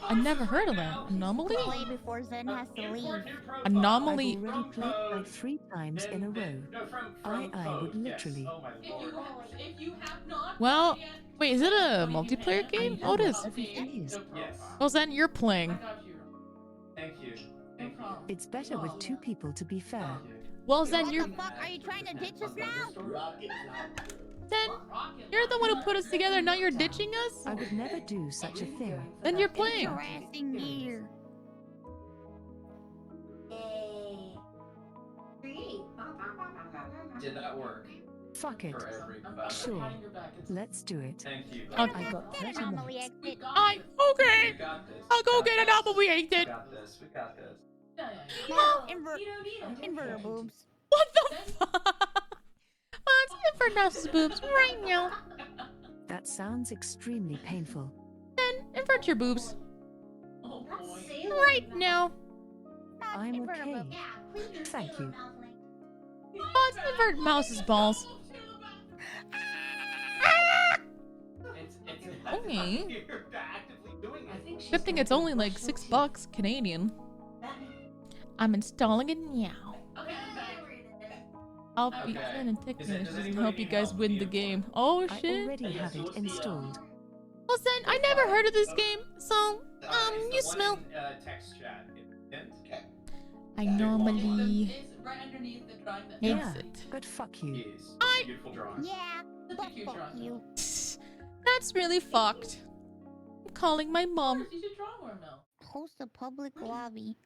I never heard of that. Anomaly? Play before Zen has to leave. Anomaly. I've already played like 3 times in a row. No, from I would code, literally. Yes. Oh my lord. If you have not. Well, wait, is it a multiplayer game? Oh, it is. Everything is. Yes. Well, then you're playing. I got you. Thank you. Thank you. It's better with 2 people to be fair. Well, then What you're the fuck? Are you trying to ditch us now? Then you're the one who put us together. Now you're ditching us. I would never do such a thing. Then you're playing. Interesting gear. Yay. Create. Did that work? Fuck it. For everybody. Sure. Let's do it. Thank you. I got 30 Anomaly minutes. exit. Okay. We got this. I'll go get an apple we ate We it. got this. We got this. Inverter boobs. What the fuck? Let's invert Mouse's boobs right now. That sounds extremely painful. Then invert your boobs Let's see. right now. I'm okay. Yeah, please just Thank say you. mouth link. Let's invert Mouse's balls. It's Okay. You're actively doing it. Good thing it's only like $6 Canadian. I'm installing it now. I'll be Okay. sending text Does messages and anybody help you need guys help win the with game. Oh I shit. already have it installed. Well, Zen, I never heard of this game, so It's you the one smell. in, text chat. Okay. I normally It's right underneath the drawing that Yeah, exit. but fuck you. Yes. I- Beautiful drawing. Yeah, but cute fuck drawing. you. That's really fucked. I'm calling my mom. You should draw more, Mel. Host a public lobby.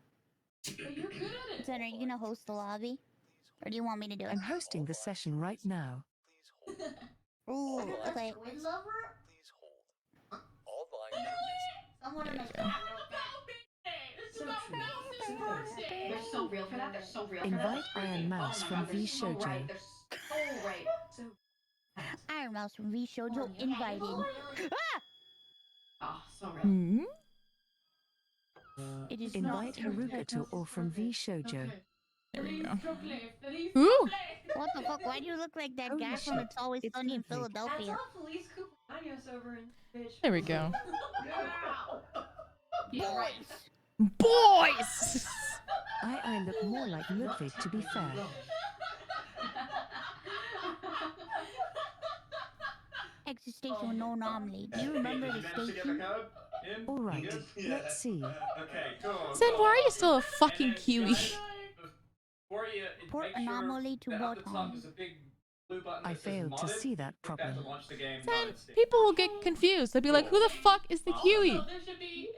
But you're good at it. Zen, are you gonna host the lobby? Or do you want me to do it? I'm hosting the session right now. Ooh, okay. Please hold. All volume Someone in There the you chat go. wrote that. It's about birthday. They're so real for that. They're so real. Invite for that. Iron Mouse Oh my from God, they're V so Shoujo. right. They're so right. So. Iron Mouse from V Shoujo inviting. Oh, so real. Hmm? It is Invite not Haruka to or from V Shoujo. There we go. Feliz Ooh. What the fuck? Why do you look like that Holy guy from shit, It's Always it's Sunny in lovely. That's Philadelphia? all Feliz Cumpleaños over in bitch. There we go. Yeah, right. Boys! I look more like Ludwig, to be fair. Exit station with no anomaly. Do you remember the station? All right, let's see. Okay, cool. Zen, why are you still a fucking Kiwi? Before you Port make sure anomaly to that up the top bottom. there's a big blue button I that says failed to modded. see that Click that problem. to launch the game. Zen, modded state. people will get confused. They'll be like, who the fuck is the Kiwi? Also, there should be.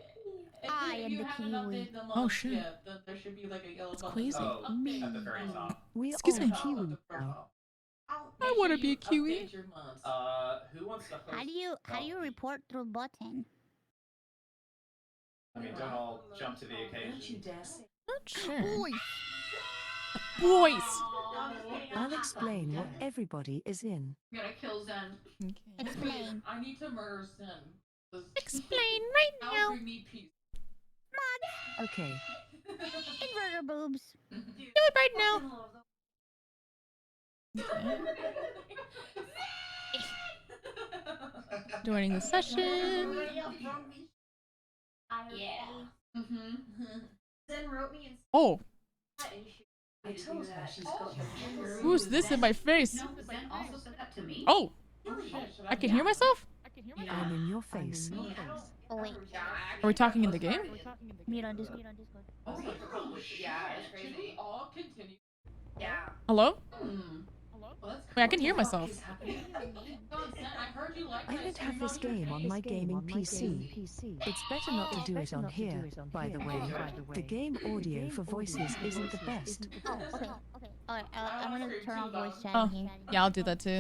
I If am you the haven't Kiwi. updated the Oh, mod shit. yet, then there should be like a yellow That's button. crazy. Oh, Me. at the very top. We Excuse are me. Kiwi now. I want to be a Kiwi. Update your mods. Who wants to host? How do you report through button? I mean, don't all jump to the occasion. Not sure. Boy, Boys! I'll explain what everybody is in. I'm gonna kill Zen. Okay. explain. I need to murder Zen. Explain right I'll now. bring me peace. Okay, Inverter boobs. Do it right now. Okay. Joining the session. Yeah. Zen wrote me and Oh, said and she I told her she's got who's this in my face? No, Zen also said that to me. Oh, Really? I can hear myself? I'm in your face. Oh wait, Are we talking in the game? mute on Discord. Oh, really? Yeah, it's Should we crazy. all continue? Yeah. Hello? Well, that's Wait, I can hear myself. God, Zen, I heard you like I that don't have stream this on your game on face. my gaming PC. It's better not to do it on here, by the way. The game audio for voices isn't the best. Oh, okay. Alright, I'm gonna turn on voice chat Oh, here. yeah, I'll do that too. I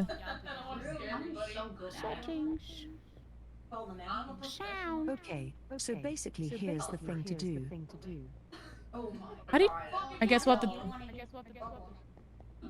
don't want to scare I'm everybody. so good at it. Settings. Call them out. Sound. Okay, so basically here's the thing to do. Oh my. How do you... God. I guess we'll have to... You wanna get the bubble.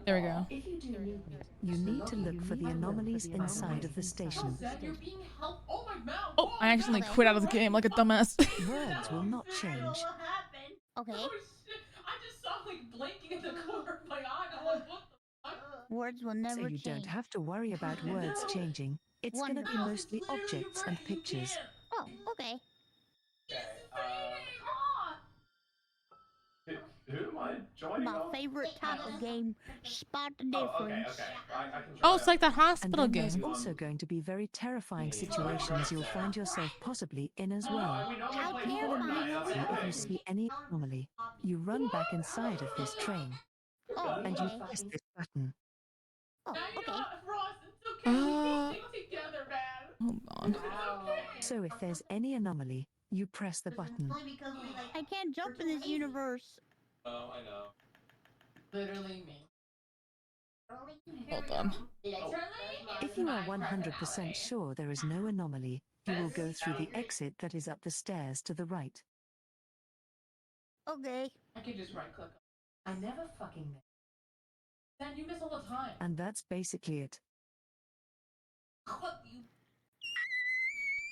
There we go. If you do need me, You need to look for the anomalies inside of the station. Zen, you're being helped. Oh my mouth. Oh, I accidentally quit out of the game like a dumbass. Words will not change. What happened? Okay. Oh shit! I just saw like blinking in the corner of my eye. I'm like, what the fuck? Words will never So you change. don't have to worry about words changing. It's gonna be mostly objects and pictures. Oh, okay. Okay, God. who am I joining My on? favorite type of game. Spot the Oh, okay, difference. okay. I can Oh, join it's like the And hospital then there's game. also going to be very terrifying situations you'll find yourself possibly in as well. We normally How play terrifying. Fortnite, that's If okay. you see any anomaly, you run back inside of this train, Oh, and you okay. press this button. Oh, Now you know okay. Ross, it's Stick together, man. Hold on. So if there's any anomaly, you press the button. Only because we like. I can't jump in this universe. Oh, I know. Literally me. Hold on. If you are 100% sure there is no anomaly, you will go through the exit that is up the stairs to the right. Okay. I can just right click. I never fucking miss. Then you miss all the time. And that's basically it. What you?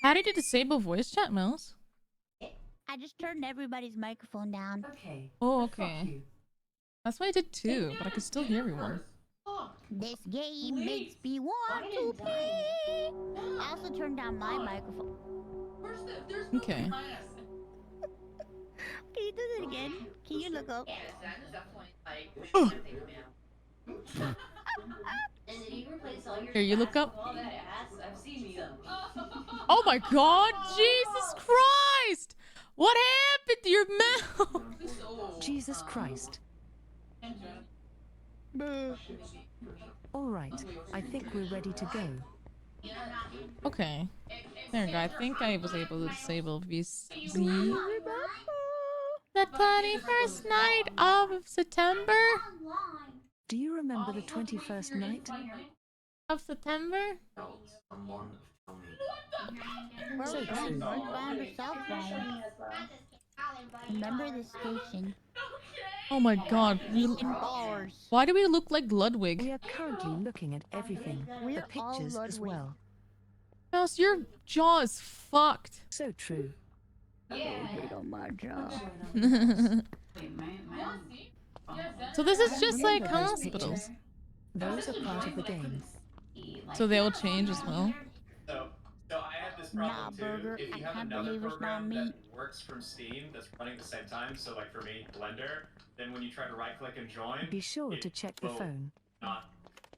How did you disable voice chat, Mouse? I just turned everybody's microphone down. Okay. Oh, okay. That's what I did too, but I could still hear everyone. This game makes me want to pee. I also turned down my microphone. Okay. Can you do that again? Can you look up? Here, you look up. All that ass, I've seen these. Oh my god, Jesus Christ! What happened to your mouth? Jesus Christ. Alright, I think we're ready to go. Okay. There we go. I think I was able to disable VZ. The 21st night of September? Do you remember the 21st night? Of September? So true. Found a cell phone. Remember the station. Oh my god. In bars. Why do we look like Ludwig? We are currently looking at everything, the pictures as well. Mouse, your jaw is fucked. So true. So this is just like Remember those hospitals. pictures? Those are part of the game. So they will change as well. So I had this problem too. Burger, If you I have can't another believe it's not program me. that works from Steam that's running at the same time, so like for me, Blender, then when you try to right click and join, Be sure to it check the will phone. not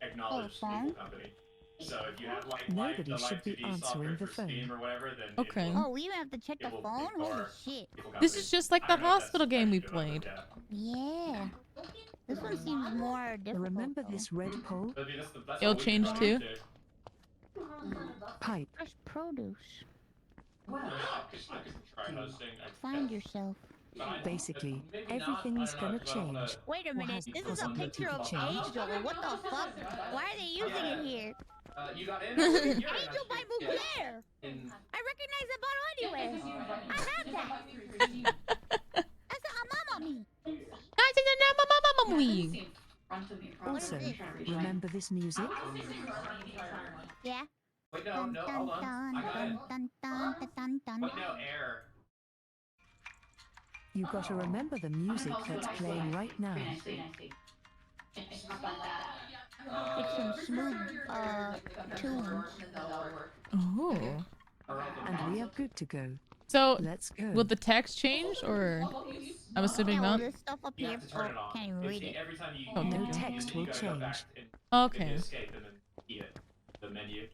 acknowledge the phone? company. So if you have like Nobody the should be 2D answering software the for phone. Steam or whatever, then Okay. Oh, we even have to check the phone? Holy shit. This is just like that hospital game we played. Yeah. This one seems more difficult. Remember this red pole? It'll change too. Pipe. Fresh produce. I could try hosting. Find yourself. Basically, everything's gonna change. Wait a Or minute, has the this is a possibility picture to of change. Angel. What the fuck? Why are they using it here? You got in? Angel by Mugler! I recognize that bottle anywhere. I have that. That's a mama me. Also, remember this music? Yeah. Wait, no, hold on. I got it. Wait, no, air. You gotta remember the music that's playing right now. It's some smooth, tunes. Oh. And we are good to go. So, let's go. will the text change or? I'm assuming Yeah, not. well, this stuff up here, can't even read it. Every time you Oh, no thank you. text will change. Okay. Escape and then eat it. The menu.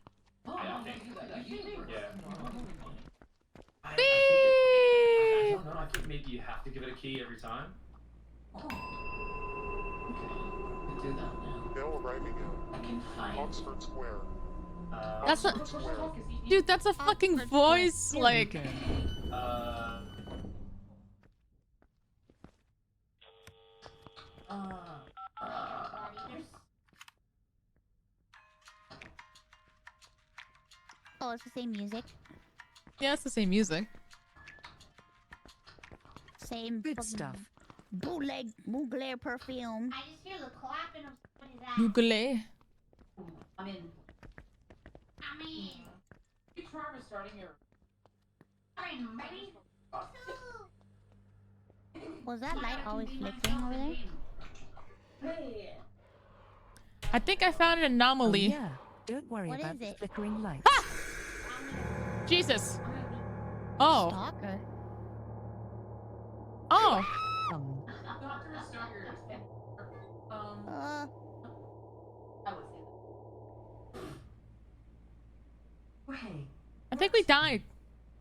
I think. Yeah. I don't know. I think maybe you have to give it a key every time. Okay. Do that now. Now arriving I can at find. Oxford Square. That's a dude. That's a fucking voice. Like. Oh, it's the same music. Yeah, it's the same music. Same Good fucking stuff. bootleg Mugler perfume. I just hear the clapping of somebody's ass. Google. I'm in. I mean, You try restarting your. sorry, baby. Was that light always flickering over there? Hey. I think I found an Oh, anomaly. yeah, don't worry What about is the it? flickering light. Jesus. Oh. Stalker. Oh. Doctor, restart your. Uh, I would say that. Hey, I think we died.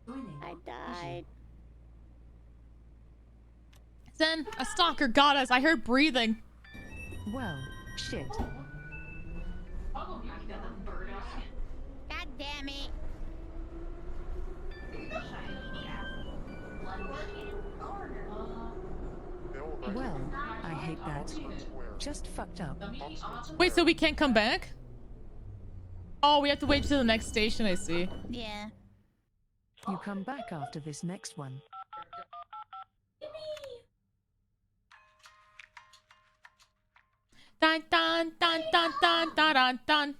I died. Zen, a stalker got us. I heard breathing. Well, shit. Damn it. Well, I hate that. Just fucked up. Wait, so we can't come back? Oh, we have to wait till the next station, I see. Yeah. You come back after this next one. Dun dun dun dun dun dun dun dun.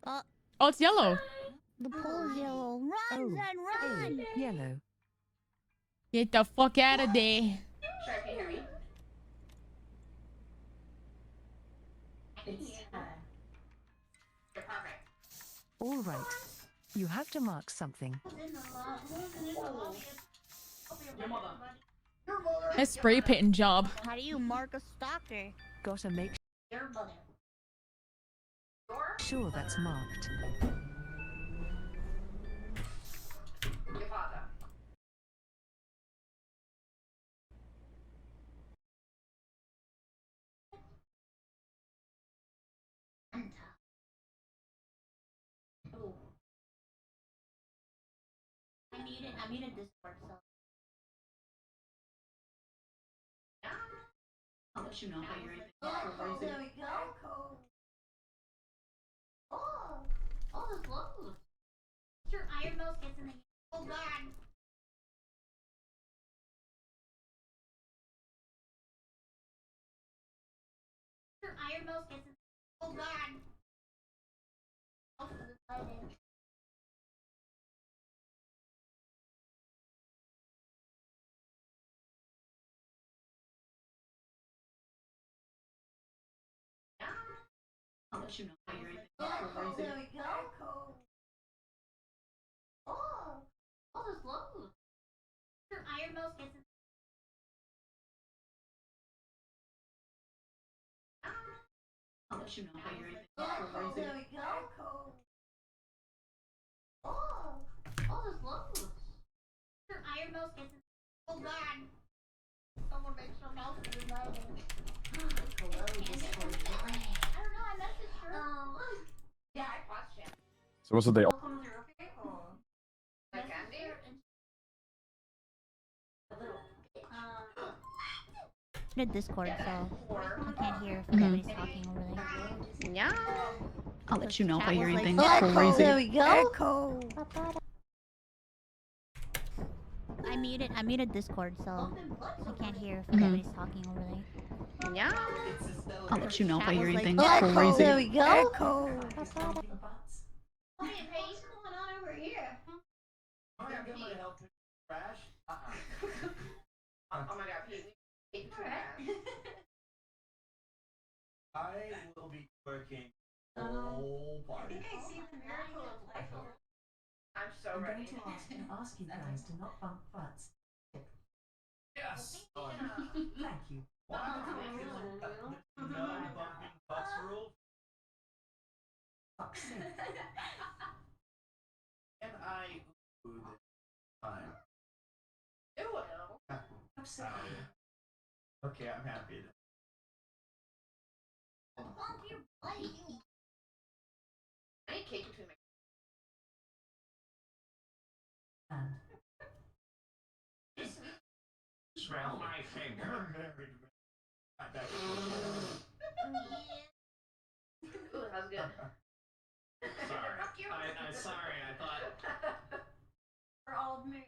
Oh, it's yellow. The pool's yellow. Run, run, run! Yellow. Get the fuck out of there. Sure, can you hear me? You're perfect. All right. You have to mark something. Your mother. Nice spray painting job. How do you mark a stalker? Gotta make Your mother. sure that's marked. Your father. Ooh. I muted Discord, so. I'll let you know how you're in. Oh, there we go. Cool. Oh, this looks. Your iron mouse gets in the. Oh god. Your iron mouse gets in. Oh god. Mouse is excited. I'll let you know how you're in. Oh, there we go. Cool. Oh, this looks. Your iron mouse gets in. I'll let you know how you're in. Oh, there we go. Cool. Oh, this looks. Your iron mouse gets in. Oh god. Someone makes your mouse is excited. Hello, Discord. I don't know, I messaged her. Yeah, I paused you. So what's the day? Come through, okay? Like Andy? A little. The Discord, so I can't hear if Mhm. anybody's talking over there. Yeah. I'll let you know how Chat you're was in like, things. "Echo, Crazy. there we go. Echo. I muted Discord, so I can't hear if anybody's talking over there. Yeah. I'll let you know how Chat you're was in like, things. "Echo, Crazy. there we go. Echo. Hey, what's going on over here? I'm gonna help pick trash. Oh my god, Pete. We ate too fast. I will be working the whole party. I see the miracle of life. I'm so I'm ready. going to ask you guys to not bump butts. Yes. Thank you. Wow. The no bumping butts rule. Fuck's sake. And I ooh this time. Ew. Okay, I'm happy. Bump your butt. I need cake between my. Smell my finger. Ooh, that was good. Sorry. Fuck you. I sorry, I thought. We're all married.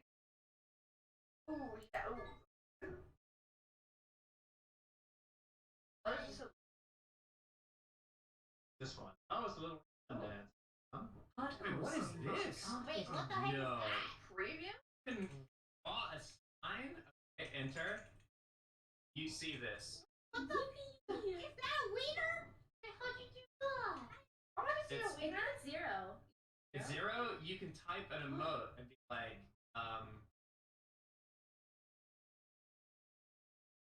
Ooh, yeah, ooh. What is this? This one. Oh, it's a little dance. Huh? Wait, what is this? Wait, what the heck is Yo. that? Preview? You can draw a sign. Okay, enter. You see this. What the? Is that a wiener? How'd you do that? I want to see It's- a wiener. Zero. It's 0, you can type an emote and be like,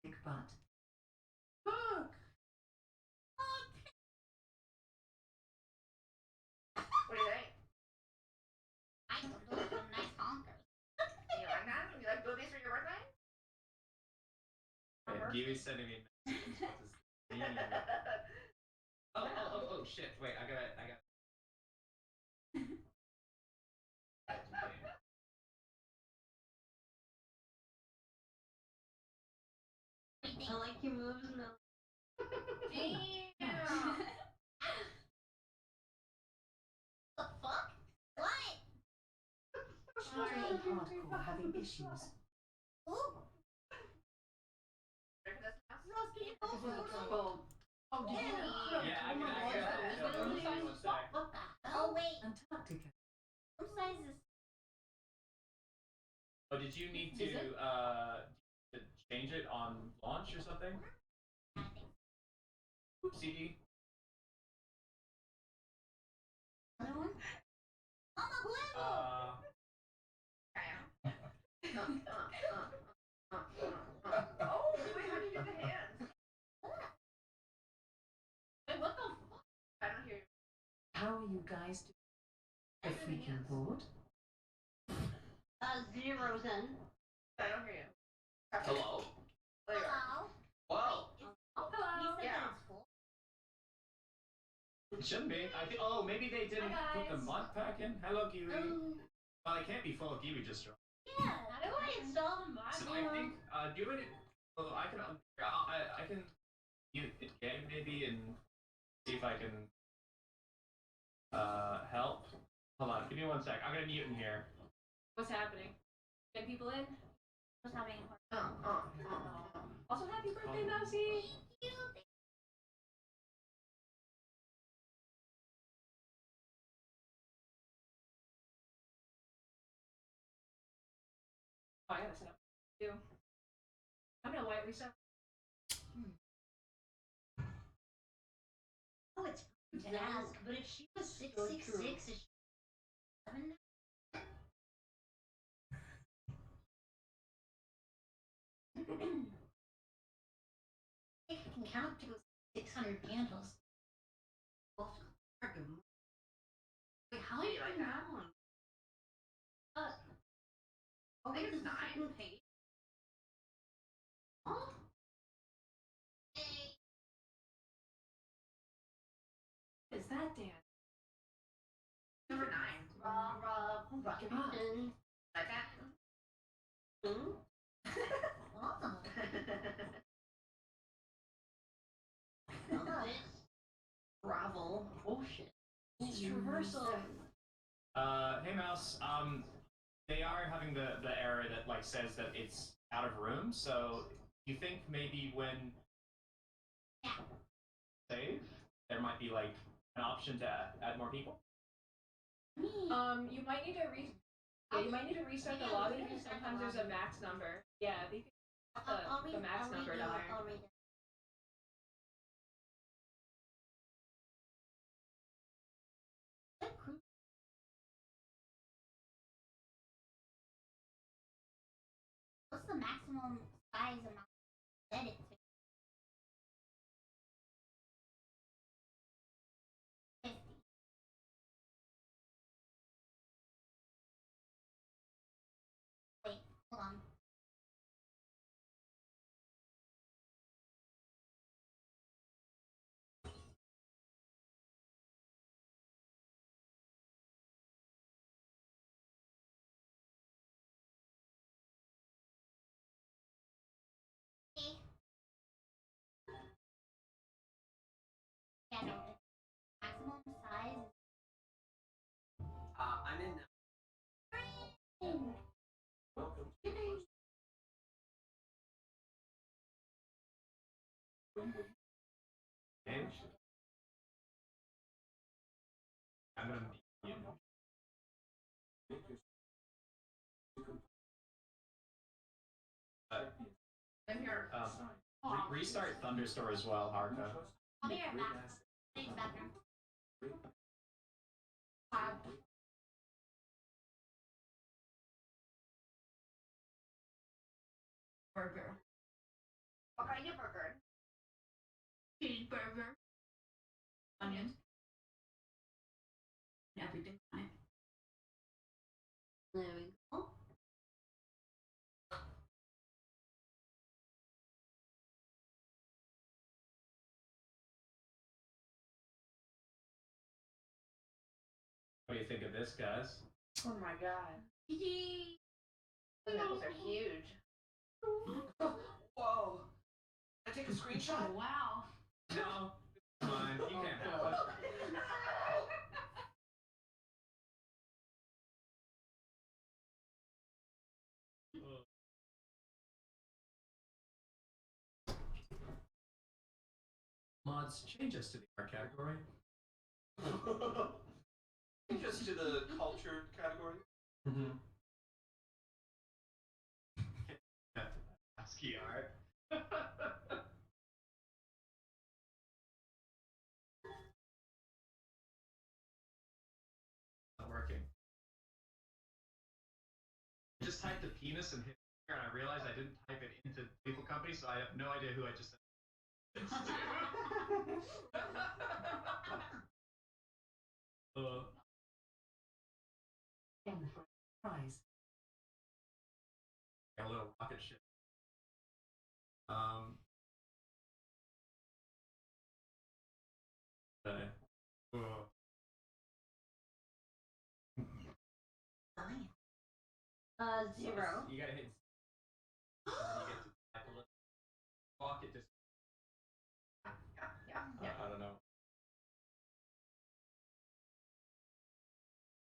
Big butt. Look. What do you think? I think those are some nice honkers. You like that? You like boobies for your birthday? wait, Givi's sending me messages. What is oh, shit. Wait, I gotta I like your moves, Mel. Damn. The fuck? What? Sorry, hardcore having issues. Ooh. Oh, did you? Yeah, I can What the hell? Oh, wait. Antarctica. What size is... Oh, did you need to change it on launch or something? CD? Another one? Mama, huevo! Oh, wait, how do you do the hands? Wait, what the fuck? I don't hear you. How are you guys doing? A freaking board? Zeros in. I don't hear you. Hello? There you are. Hello? Whoa! Hello. He said Yeah. that it's full. It shouldn't be. I think. Oh, maybe they didn't Hi, put the guys. mod pack in. Hello, Kiwi. Well, it can't be full of Kiwi just dropped. Yeah, how do I install the mod? So I think. Do it. Well, I can. I can mute it game maybe and see if I can. Help. Hold on. Give me 1 sec. I'm gonna mute in here. What's happening? Get people in? What's happening? Also, happy birthday, Mousy! Oh, I gotta set up. Too. I'm gonna white reset. Oh, it's rude to ask, but if she was 666, is she 7 now? I think I can count to 600 candles. Wait, how Do are you like that? wrong? I think it's 9. Huh? Is that Dan? Number 9. Rocketman. Like that? Hmm? Oh. Gravel. Bullshit. It's traversal. Hey Mouse. They are having the error that like says that it's out of room. So you think maybe when save, there might be like an option to add more people? You might need to you might need to restart the lobby because sometimes there's a max number. Yeah, they can put the max number down there. I'll read it. What's the maximum size amount of edit? 50. Wait, hold on. Yeah, no, maximum size. I'm in. Welcome. I'm gonna be. I'm here. Restart Thunderstore as well, Harka. I'll be right back. Thanks, bathroom. Burger. What kind of burger? Cheeseburger. Onions. Everything on it. There we go. What do you think of this, guys? Oh my god. The nipples are huge. Whoa. shot. Wow. No, it's mine. You can't have it. Mods, change us to the art category. Change us to the culture category. Mm-hmm. ASCII art. Not working. I just typed a penis and hit enter, and I realized I didn't type it into Lethal Company, so I have no idea who I just sent this to. Prize. A little rocket ship. Okay. Whoa. Zero. You gotta hit. And then you get to type a little. Clock it just. I don't know.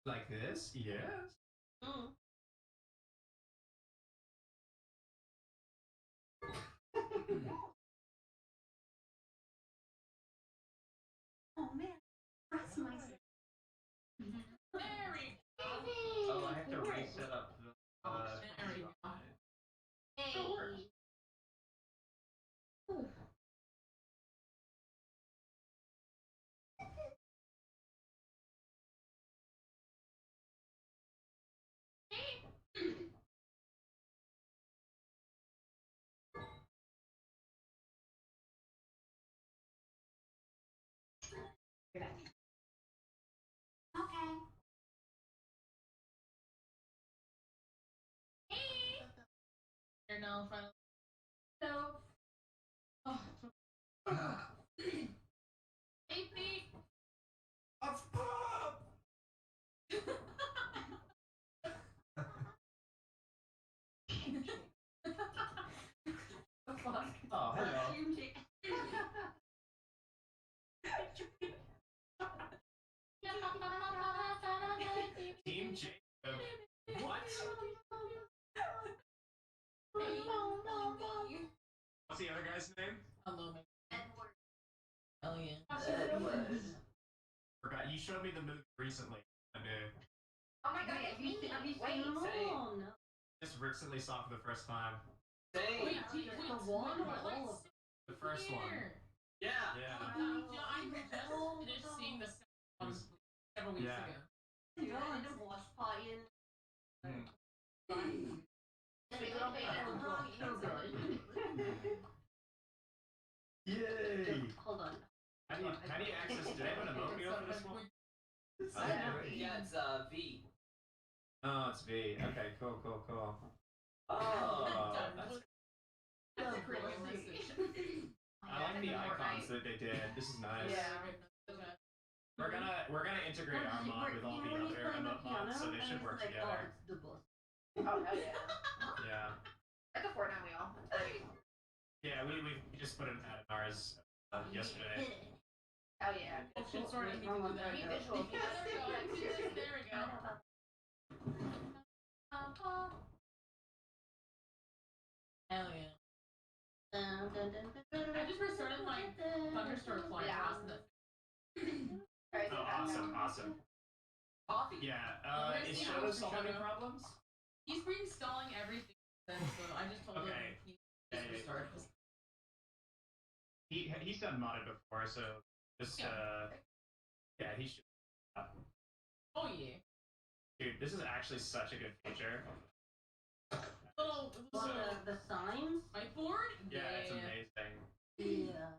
Like this? Yes. Mm. Oh man, that's my. There we go. Oh, I have to reset up the. There we go. Hey. Ooh. Okay. Hey. Here now, finally. So. Oh. Hey, Pete. The fuck? Oh, hello. Team Jacob. What? What's the other guy's name? Hello, man. Edward. Hell yeah. Forgot. You showed me the movie recently. I did. Oh my god, have you seen them all? No. Just recently saw for the first time. Wait, The one or all of them? The first one. Yeah. Yeah. I just finished seeing the second one several weeks ago. Yeah, I did a watch party and. Hmm. Yay! Hold on. How do you access? Do they have an emote for this one? Yeah, it's V. Oh, it's V. Okay, cool. Oh, That's a pretty good message. I like the icons that they did. This is nice. Yeah. We're gonna integrate our mod with all the other emote mods, so they should work together. Oh hell yeah. Yeah. At the Fortnite wheel. Yeah, we just put an ad in ours yesterday. Oh yeah. Oh shit, sorry, I need to do that. Need visuals. There we go. Hell yeah. I just restarted my Thunderstorm client last night. Oh, awesome. Coffee. Yeah, is Shoto solving problems? He's reinstalling everything, so I just told him he just Yeah. restarted. He's done modded before, so just yeah, he should. Oh yeah. Dude, this is actually such a good feature. The signs? Whiteboard? Yeah, it's amazing. Yeah.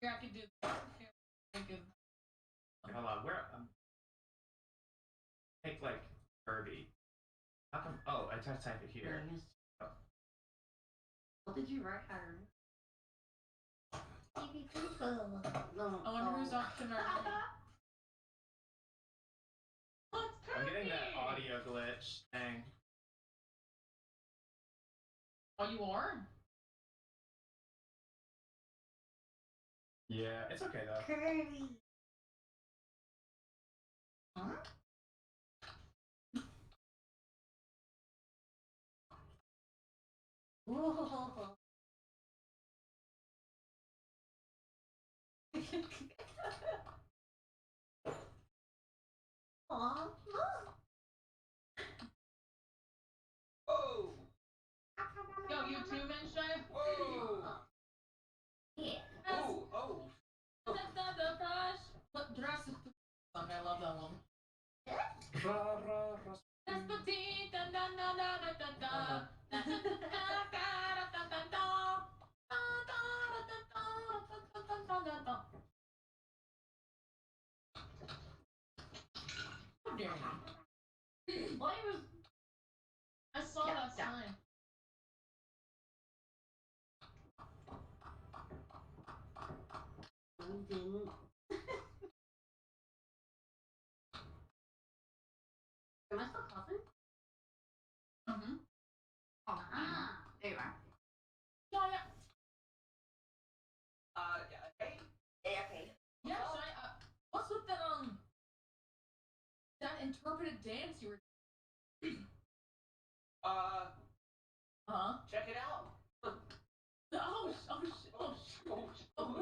Here, I could do that. Here, I could. Hold on, where take like Kirby. How come? Oh, I tried to type it here. Oh. What did you write, Hatter? I wonder who's off tonight. I'm getting that audio glitch thing. Oh, you are? Yeah, it's okay though. Curly. Huh? Whoa. Aw, look. Whoa! Yo, you too, Menshai? Whoa! Yeah. Oh, oh. Okay, I love that one. Well, it was. I saw that sign. Am I still coughing? Mm-hmm. Oh, there you are. Yeah, yeah. Hey. Okay. Yeah, what's with that interpreted dance you were Check it out.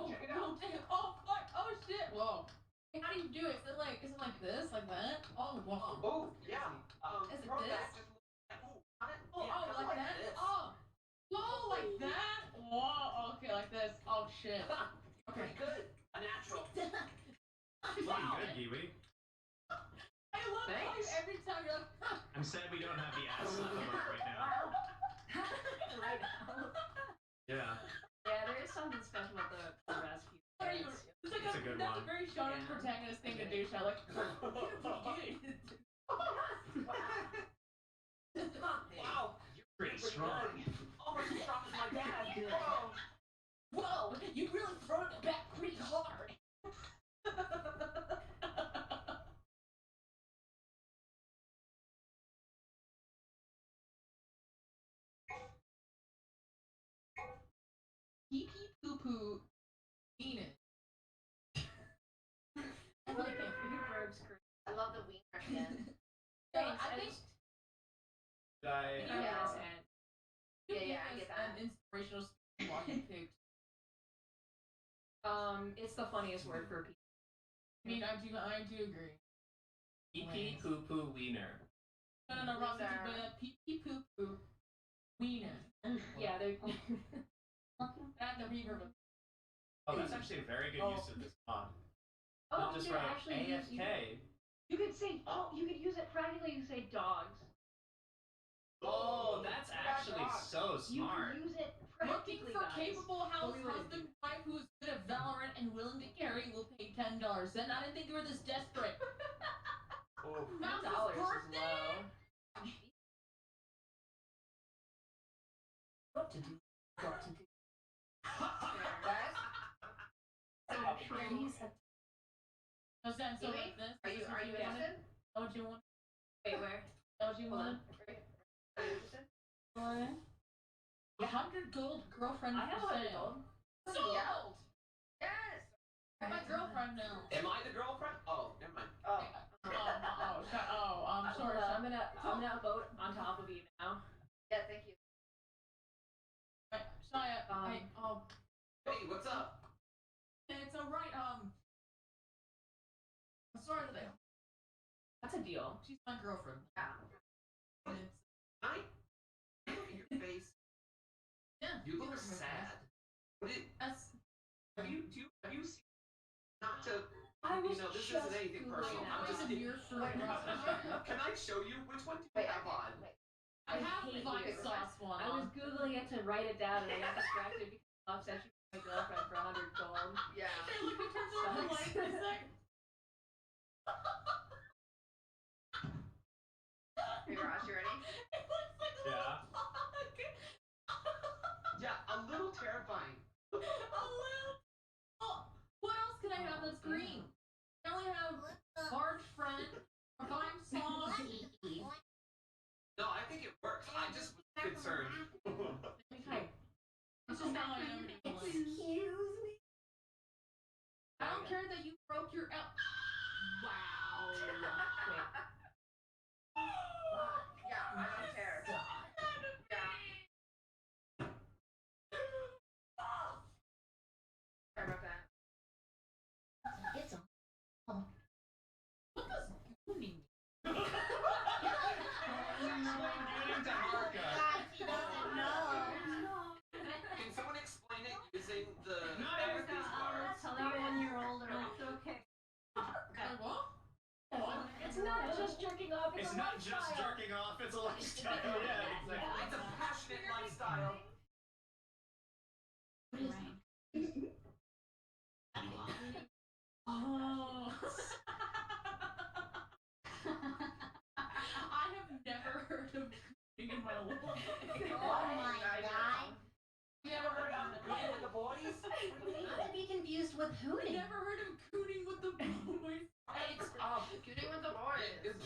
Check it out. Damn. Oh, fuck. Oh, shit. Whoa. Hey, how do you do it? Is it like this? Like that? Oh, whoa. Oh, yeah. Is it throw this? that just on it. Oh, Yeah, oh, kinda like that? this. Oh. Oh, like that? Whoa. Okay, like this. Oh, shit. Okay. Pretty good. A natural. Looking good, Kiwi. I love how you Thanks. every time you're like, huh. I'm sad we don't have the ass slap emote right now. Right now. Yeah. Yeah, there is something special about the rescue. What are you? dance. It's a good that's one. a very shonen Yeah. protagonist thing to do, Shai. Like, Wow. You're pretty strong. Almost as strong as my dad. Whoa. whoa, you really thrown it back pretty hard. Pee pee poo poo, Venus. I like it. Verbs correct. I love the wiener again. Yeah, Thanks, I think Did I? Yeah. Yeah, I get that. An inspirational speech walking pig. It's the funniest word for people. I mean, I do agree. Pee pee poo poo wiener. No, Rob, Loser. pee pee poo poo, wiener. Yeah, they're. Add the reverb. Oh, that's actually a very good use of this mod. Oh, Not just you for could actually use. AFK. You could say. Oh, you could use it practically. You say dogs. Oh, that's actually so You smart. can use it Looking practically, for guys. capable house we wouldn't husband wife who's good at Valorant and willing to carry will pay $10. Then I didn't think you were this desperate. Oh. Mouse's $10 is birthday. low. What to do? What to do? No sense. So Kiwi, like this. Are you interested? That what you want? Wait, where? That what you Hold wanted? Are you interested? 100 gold girlfriend. I have for 100 sale. gold. Sold. Yes. I'm my girlfriend now. Am I the girlfriend? Oh, never mind. Oh. I'm sorry. Hold on, I'm gonna vote on top of you now. Yeah, thank you. Shia, Hey, what's up? it's alright. I'm sorry that That's a deal. she's my girlfriend. Yeah. And it's, Hi. Look at your face. yeah. You look look at my sad. face. What did, That's. have you seen? Not to. I was this just isn't anything Googling personal. that. I'm just. Wait, you're for Can I show you which one do you Wait, have on? wait. I have hate the you. sauce one. I was googling it to write it down, and I got distracted because Bob said she was my girlfriend for 100 gold. Yeah. Hey, look at turns on the light for a sec. Hey, Ross, you ready? It looks like a Yeah. little dog. Yeah, a little terrifying. A little. Oh, what else can I have that's green? I only have large friend, rhyme song. No, I think it works. I just was concerned. Okay. This is how I am. Excuse me. care that you broke your L. Wow. Wait. Yeah, I don't care. Yeah. Sorry about that. It's on. What does gooning mean? She doesn't know. Can someone explain it using the Not these words? tell you when you're older. It's okay. Wait, what? It's not just jerking off. It's not just jerking off, it's a lifestyle. Yeah, exactly. It's a passionate lifestyle. Oh. I have never heard of gooning in my life. Oh my god. You never heard of Gooning with the boys? Not to be confused with hooting. Never heard of gooning with the boys. It's gooning with the boys.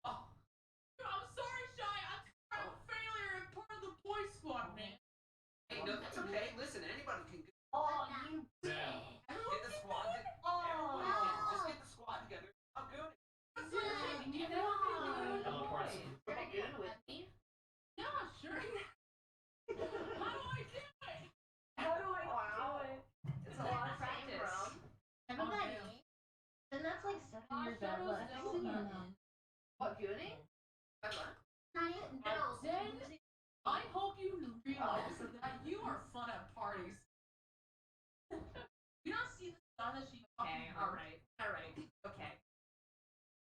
Oh. I'm sorry, Shy. I'm a failure and part of the boy squad, man. Hey, no, that's okay. Listen, anybody can go. Oh, you did. Get the squad. Oh. Just get the squad together. I'm good. Teleports. Gonna goon with me? Yeah, sure. How do I do it? How do I do it? It's a lot of practice. Remember that game? Then that's like 7 years back. What, gooning? What? Not it. No. Then I hope you realize that you are fun at parties. You don't see the stuff that she Okay, alright. Alright. Okay.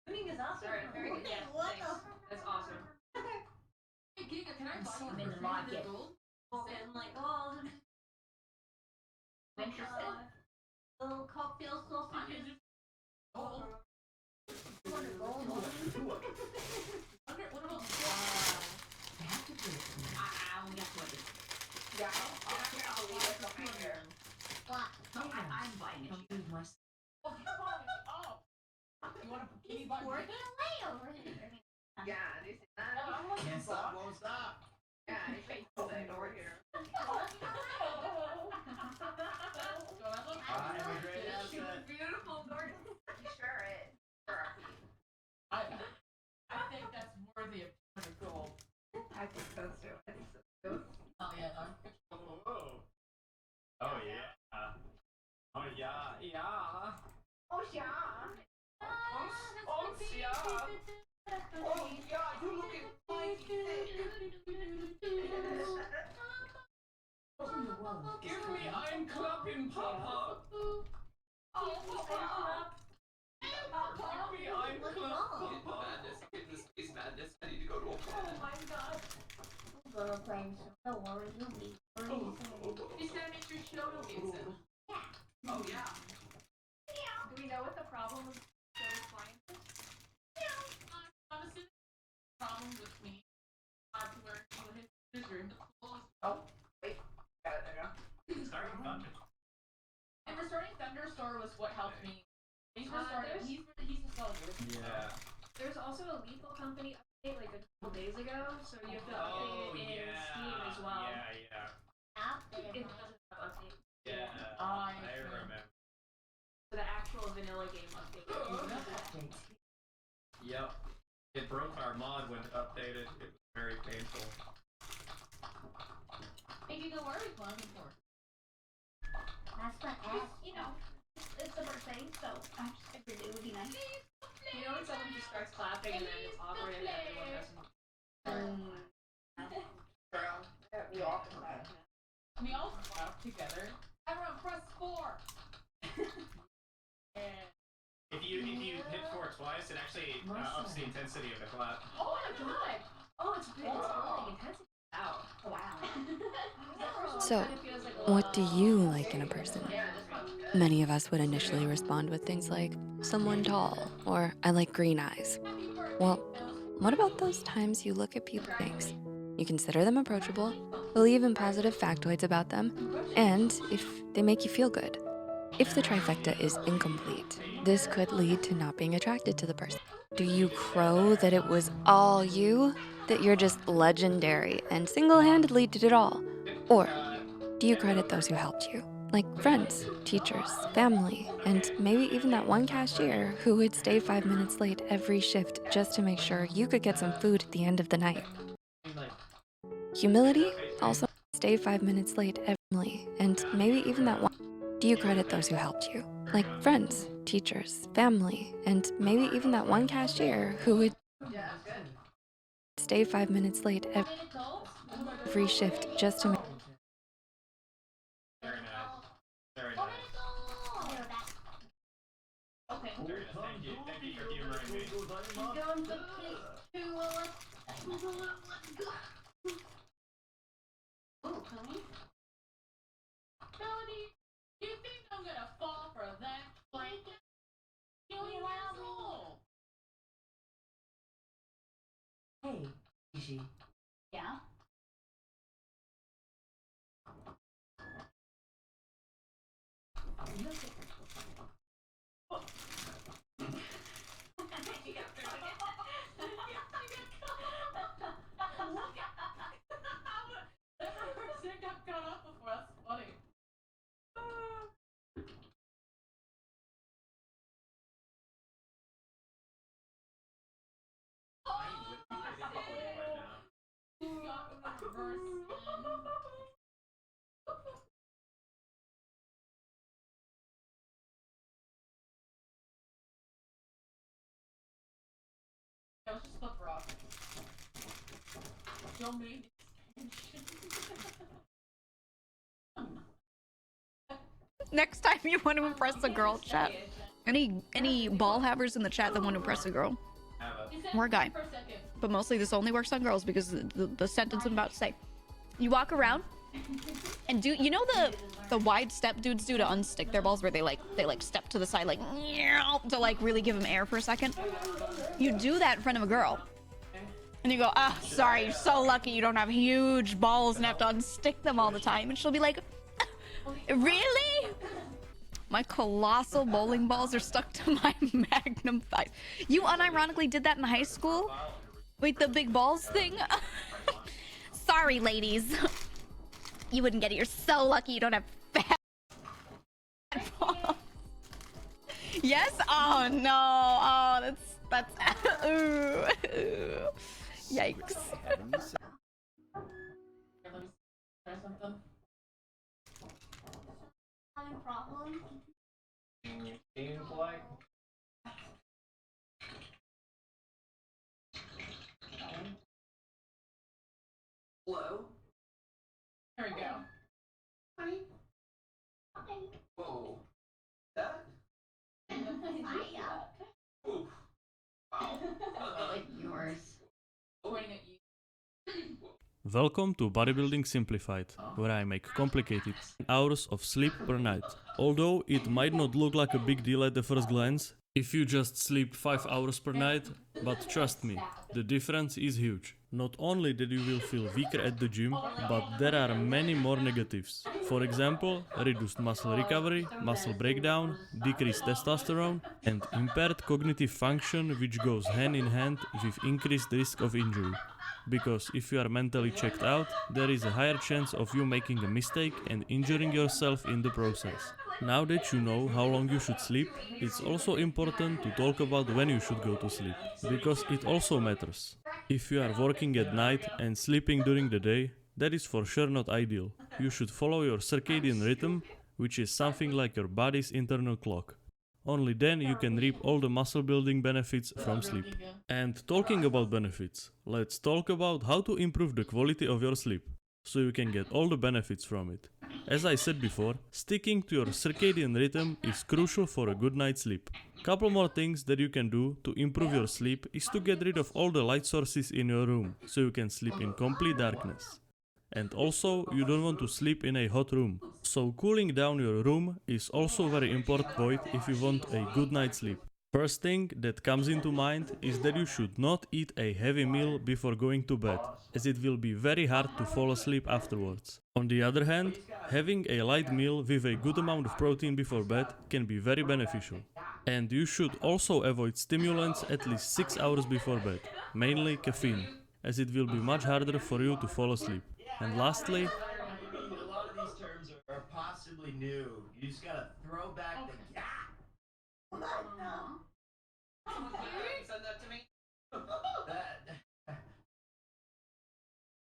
Gooning is awesome. Alright, very good. Yeah, What thanks. That's awesome. Hey, Giga, can I buy you assuming for like $300 it. gold? And like, oh, Interested? little cocktail I sausages. can just gold. What a gold one. What about I only got 20. Yeah, I'll leave it behind here. What? I'm buying it. Oh, you want a bikini bottom? Working away over here. Yeah, do you see that? Can't stop, won't stop. Yeah, you should hold it over here. I'm a great asset. Beautiful, Gordon. Sure is. I think that's worthy of 200 gold. I think so too. I think so too. Oh yeah, no. Whoa. Oh yeah. Oh yeah, yeah. Oh yeah. Oh yeah. Oh yeah, you looking mighty Give me ein Klappen, Papa. Oh, Papa. Give me ein Klappen, Papa. Madness. I'm getting this space madness. I need to go to a planet. Oh my god. We'll go to plane soon. Don't worry, you'll be free soon. She's gonna make sure Shoto gets in. Oh yeah. Do we know what the problem with Shoto's flying is? Honestly, problem with me. To where he would hit his room. Oh, wait. Got it, there you go. Starting Thunder. And restarting Thunderstorm was what helped me. He's there's- installed it. Yeah. There's also a Lethal Company update like a couple days ago, so you have to update it in Steam as well. It doesn't have update. Yeah. I remember. So the actual vanilla game update. Yep. It broke our mod when it updated. It was very painful. Hey, Giga, what are we planning for? That's the S. You know, it's the birthday, so I just figured it would be nice. You know when someone just starts clapping and then it's awkward and everyone doesn't. Girl, we all can laugh. We all clap together. Everyone press 4! And If you hit 4 twice, it actually ups the intensity of the clap. Oh my god! Oh, it's really intense. Wow. Wow. So, what do you like in a person? Many of us would initially respond with things like, someone tall, or I like green eyes. Well, what about those times you look at people things? You consider them approachable, believe in positive factoids about them, and if they make you feel good. If the trifecta is incomplete, this could lead to not being attracted to the person. Do you crow that it was all you? That you're just legendary and single-handedly did it all? Or do you credit those who helped you? Like friends, teachers, family, and maybe even that one cashier who would stay 5 minutes late every shift just to make sure you could get some food at the end of the night. Humility also stay 5 minutes late every and maybe even that one. Do you credit those who helped you? Like friends, teachers, family, and maybe even that one cashier who would stay 5 minutes late every shift just to make. Very nice. Very nice. Okay. Very nice. Thank you. Thank you for humoring me. He's going to oh, Connie? Melody, you think I'm gonna fall for that blanket? You asshole! Hey, Gigi. Yeah? Never person got caught up before. That's funny. Let's just flip her off. Domain Next time you want to impress a girl, chat. Any ball havers in the chat that want to impress a girl, or a guy, but mostly this only works on girls because the sentence I'm about to say. You walk around and do you know the wide step dudes do to unstick their balls where they like step to the side like to like really give them air for a second. You do that in front of a girl. And you go, ah, oh, sorry, you're so lucky you don't have huge balls and have to unstick them all the time. And she'll be like, really? My colossal bowling balls are stuck to my magnum thighs. You unironically did that in high school? Wait, the big balls thing? Sorry, ladies. You wouldn't get it. You're so lucky you don't have fat balls. Yes? Oh, no. Oh, that's... Yikes. Having problems? Seems like. Hello? There we go. Hi. Hi. Whoa. That? Hiya. Oof. Wow. Like yours. Pointing at you. Welcome to Bodybuilding Simplified, where I make complicated hours of sleep per night. Although it might not look like a big deal at the first glance, if you just sleep 5 hours per night, but trust me, the difference is huge. Not only that you will feel weaker at the gym, but there are many more negatives. For example, reduced muscle recovery, muscle breakdown, decreased testosterone, and impaired cognitive function, which goes hand in hand with increased risk of injury. Because if you are mentally checked out, there is a higher chance of you making a mistake and injuring yourself in the process. Now that you know how long you should sleep, it's also important to talk about when you should go to sleep, because it also matters. If you are working at night and sleeping during the day, that is for sure not ideal. You should follow your circadian rhythm, which is something like your body's internal clock. Only then you can reap all the muscle building benefits from sleep. And talking about benefits, let's talk about how to improve the quality of your sleep, so you can get all the benefits from it. As I said before, sticking to your circadian rhythm is crucial for a good night's sleep. Couple more things that you can do to improve your sleep is to get rid of all the light sources in your room, so you can sleep in complete darkness. And also, you don't want to sleep in a hot room. So cooling down your room is also a very important point if you want a good night's sleep. First thing that comes into mind is that you should not eat a heavy meal before going to bed, as it will be very hard to fall asleep afterwards. On the other hand, having a light meal with a good amount of protein before bed can be very beneficial. And you should also avoid stimulants at least 6 hours before bed, mainly caffeine, as it will be much harder for you to fall asleep. And lastly, A lot of these terms are or possibly new. You just gotta throw back the yeah. What? No. Send that to me.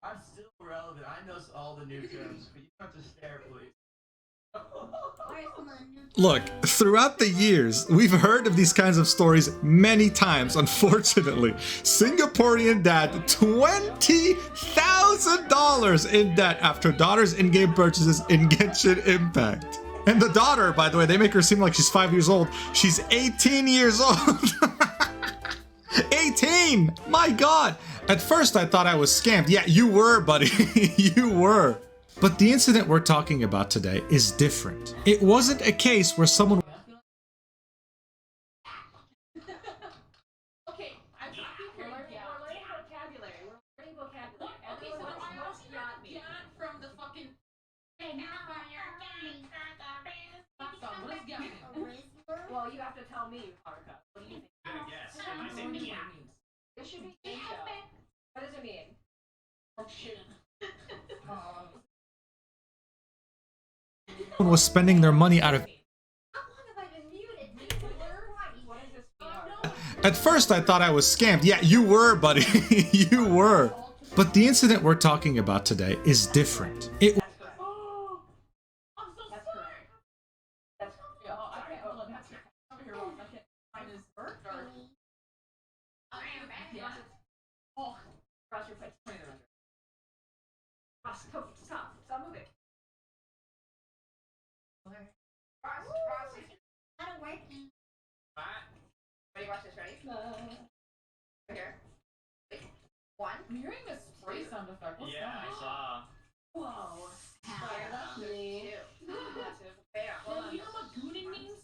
I'm still relevant. I know all the new terms, but you don't have to stare, please. Look, throughout the years, we've heard of these kinds of stories many times, unfortunately. Singaporean dad, $20,000 in debt after daughter's in-game purchases in Genshin Impact. And the daughter, by the way, they make her seem like she's 5 years old. She's 18 years old. 18! My god! At first I thought I was scammed. Yeah, you were, buddy. You were. But the incident we're talking about today is different. It wasn't a case where someone... Okay, I'm we're learning vocabulary. We're learning vocabulary. Okay, so what's yacht mean? Yacht from the fucking... What does yacht mean? Well, you have to tell me, Haruka. What do you think? I'm gonna guess. If I say yeah. This should be game show. What does it mean? Oh shit. was spending their money out of... At first I thought I was scammed. Yeah, you were, buddy. You were. But the incident we're talking about today is different. It... I'm so sorry. That's correct. Oh, I can't hold on. That's over here. I can't. Mine is dark. Yeah. Oh, cross your face. Stop moving. Not working. Ready? Watch this. Ready? Right here. Wait. One. I'm hearing a spray sound effect. What's that? I saw. Whoa. Sorry, that's me. Bam. You know what gooning means?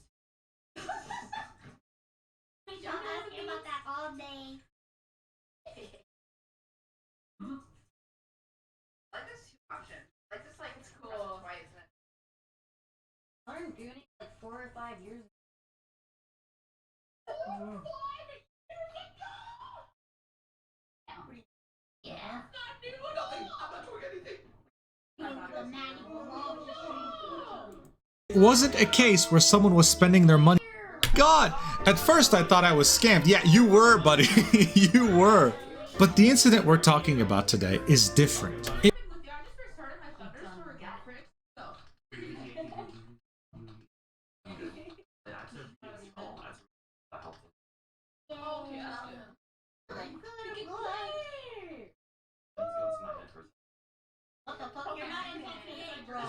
We shall ask you about that all day. I like this option. Like this, like it's cool. Why isn't it? I learned gooning like 4 or 5 years ago. Yeah. I'm not doing anything. It wasn't a case where someone was spending their money... God! At first I thought I was scammed. Yeah, you were, buddy. You were. But the incident we're talking about today is different. I just restarted my thunderstorm again. Okay, that's good. What the fuck? You're not in GTA, bro.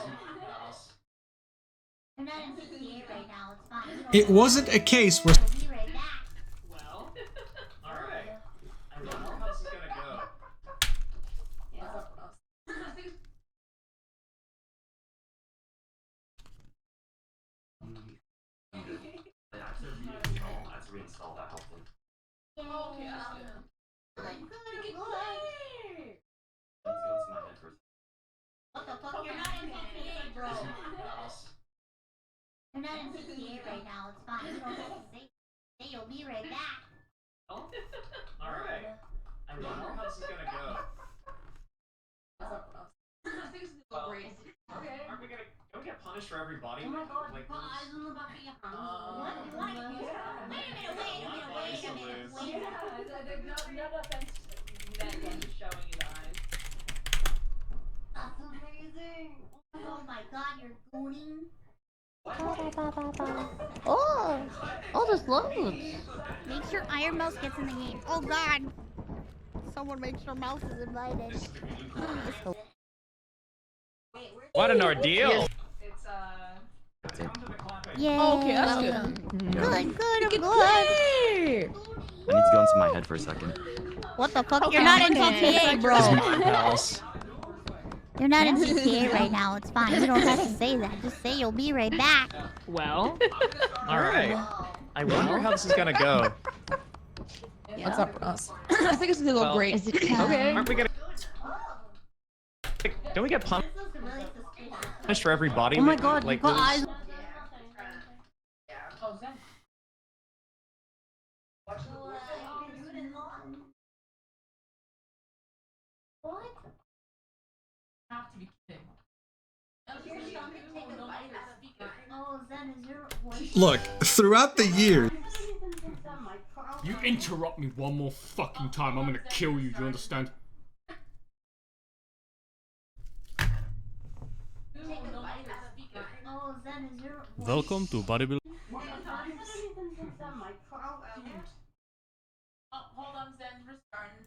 You're not in GTA right now. It's fine. It wasn't a case where... We'll be right back. Well, alright. I wonder how this is gonna go. I have to reinstall that hopefully. Okay, that's good. Let's go into my head first. What the fuck? You're not in GTA, bro. You're not in GTA right now. It's fine. You don't have to say. Hey, you'll be right back. Oh? Alright. I wonder how this is gonna go. I think it's gonna go great. Okay. Aren't we gonna... Don't we get punished for every body? Oh my god, like my eyes on the back of your hand. What? You wanna get used to it? Wait a minute. No offense meant. I'm just showing you the eyes. That's amazing. Oh my god, you're gooning. Oh, there's loads. Make sure Iron Mouse gets in the game. Oh god. Someone make sure Mouse is invited. What an ordeal! It's Yeah. Oh, okay, that's good. Good, I'm good. I need to go into my head for a second. What the fuck? You're not in GTA, bro. You're not in GTA right now. It's fine. You don't have to say that. Just say you'll be right back. Well, alright. I wonder how this is gonna go. What's up, Ross? I think it's gonna go great. Is it Okay. Aren't we gonna... Don't we get punished for every body? Oh my god, like, you got eyes. Oh, Zen. What? Have to be kidding. Oh, Zen, is your voice? Look, throughout the years... You interrupt me one more fucking time, I'm gonna kill you, do you understand? Oh, Zen, is your voice? Welcome to bodybuilding. Oh, hold on, Zen, we're starting.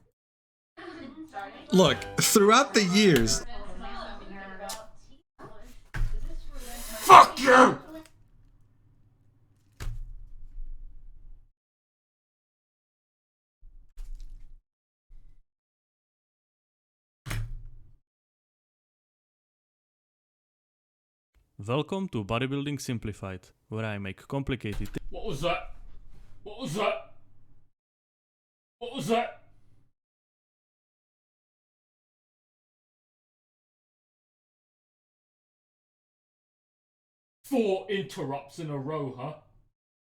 Look, throughout the years... Fuck you! Welcome to Bodybuilding Simplified, where I make complicated things. What was that? What was that? What was that? Four interrupts in a row, huh?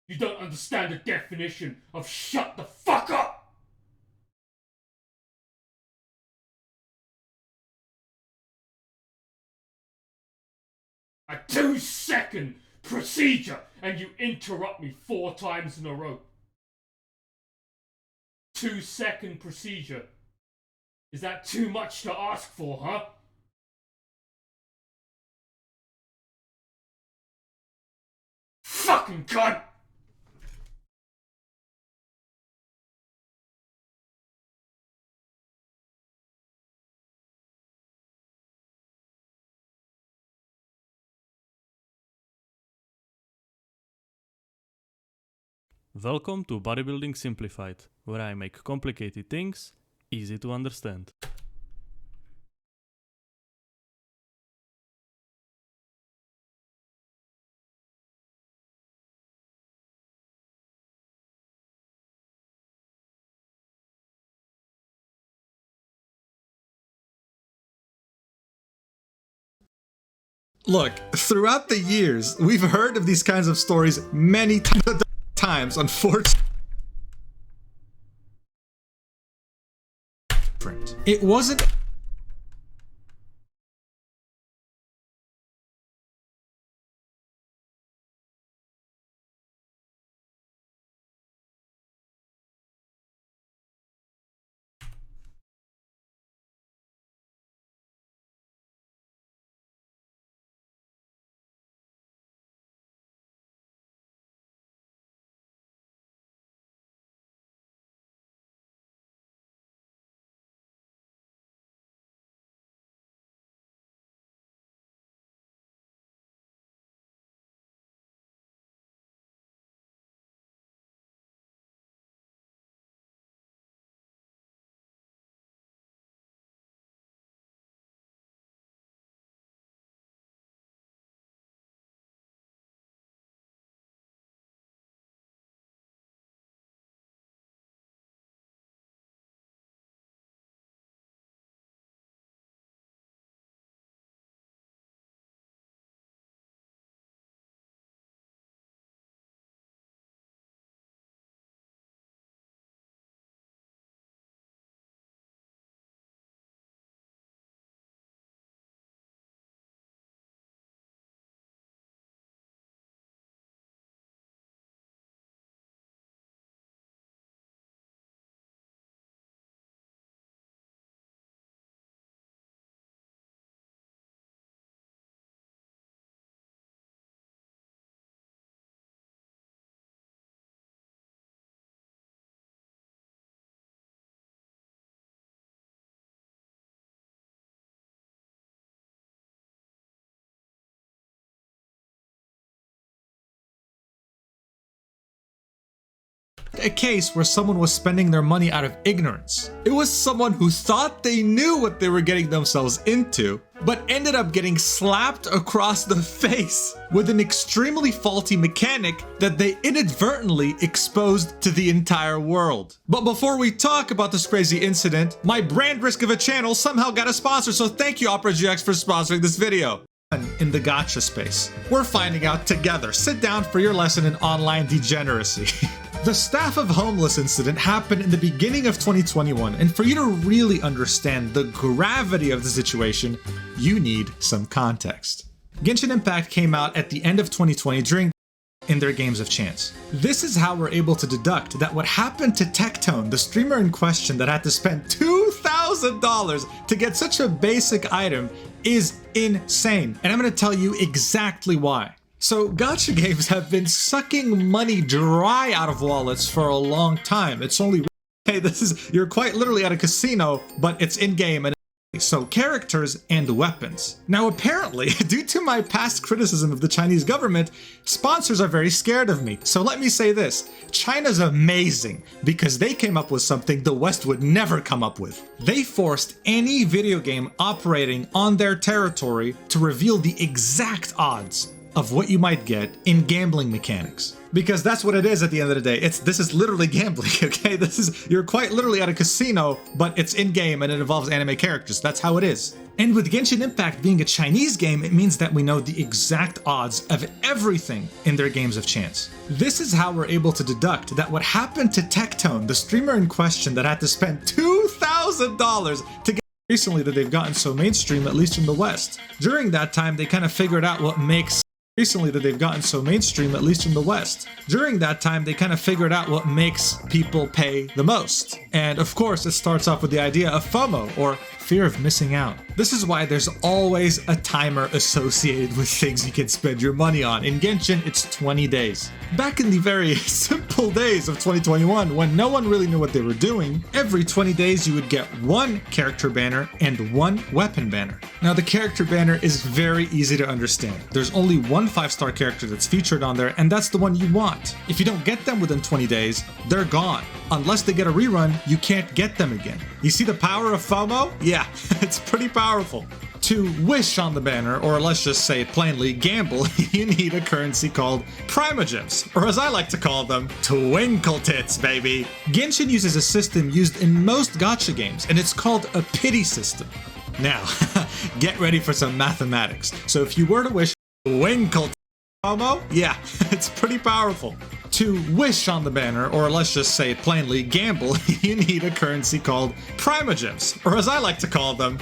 You don't understand the definition of shut the fuck up! A 2-second procedure and you interrupt me 4 times in a row. 2-second procedure. Is that too much to ask for, huh? Fucking cunt! Welcome to Bodybuilding Simplified, where I make complicated things easy to understand. Look, throughout the years, we've heard of these kinds of stories many times, unfortunately. It wasn't... a case where someone was spending their money out of ignorance. It was someone who thought they knew what they were getting themselves into, but ended up getting slapped across the face with an extremely faulty mechanic that they inadvertently exposed to the entire world. But before we talk about this crazy incident, my brand risk of a channel somehow got a sponsor, so thank you Opera GX for sponsoring this video. In the gacha space, we're finding out together. Sit down for your lesson in online degeneracy. The Staff of Homeless incident happened in the beginning of 2021, and for you to really understand the gravity of the situation, you need some context. Genshin Impact came out at the end of 2020 during in their games of chance. This is how we're able to deduct that what happened to Tectone, the streamer in question that had to spend $2,000 to get such a basic item, is insane. And I'm going to tell you exactly why. So gacha games have been sucking money dry out of wallets for a long time. It's only, hey, you're quite literally at a casino, but it's in-game and so characters and weapons. Now apparently, due to my past criticism of the Chinese government, sponsors are very scared of me. So let me say this, China's amazing because they came up with something the West would never come up with. They forced any video game operating on their territory to reveal the exact odds of what you might get in gambling mechanics. Because that's what it is at the end of the day. This is literally gambling, okay? You're quite literally at a casino, but it's in-game and it involves anime characters. That's how it is. And with Genshin Impact being a Chinese game, it means that we know the exact odds of everything in their games of chance. This is how we're able to deduct that what happened to Tectone, the streamer in question that had to spend $2,000 to get recently that they've gotten so mainstream, at least in the West. During that time, they kind of figured out what makes recently that they've gotten so mainstream, at least in the West. During that time, they kind of figured out what makes people pay the most. And of course, it starts off with the idea of FOMO, or fear of missing out. This is why there's always a timer associated with things you can spend your money on. In Genshin, it's 20 days. Back in the very simple days of 2021, when no one really knew what they were doing, every 20 days you would get one character banner and one weapon banner. Now the character banner is very easy to understand. There's only one 5-star character that's featured on there, and that's the one you want. If you don't get them within 20 days, they're gone. Unless they get a rerun, you can't get them again. You see the power of FOMO? Yeah, it's pretty powerful. To wish on the banner, or let's just say plainly gamble, you need a currency called Primogems, or as I like to call them, Twinkle Tits, baby. Genshin uses a system used in most gacha games, and it's called a pity system. Now, get ready for some mathematics. So if you were to wish Twinkle FOMO, yeah, it's pretty powerful. To wish on the banner, or let's just say plainly gamble, you need a currency called Primogems, or as I like to call them,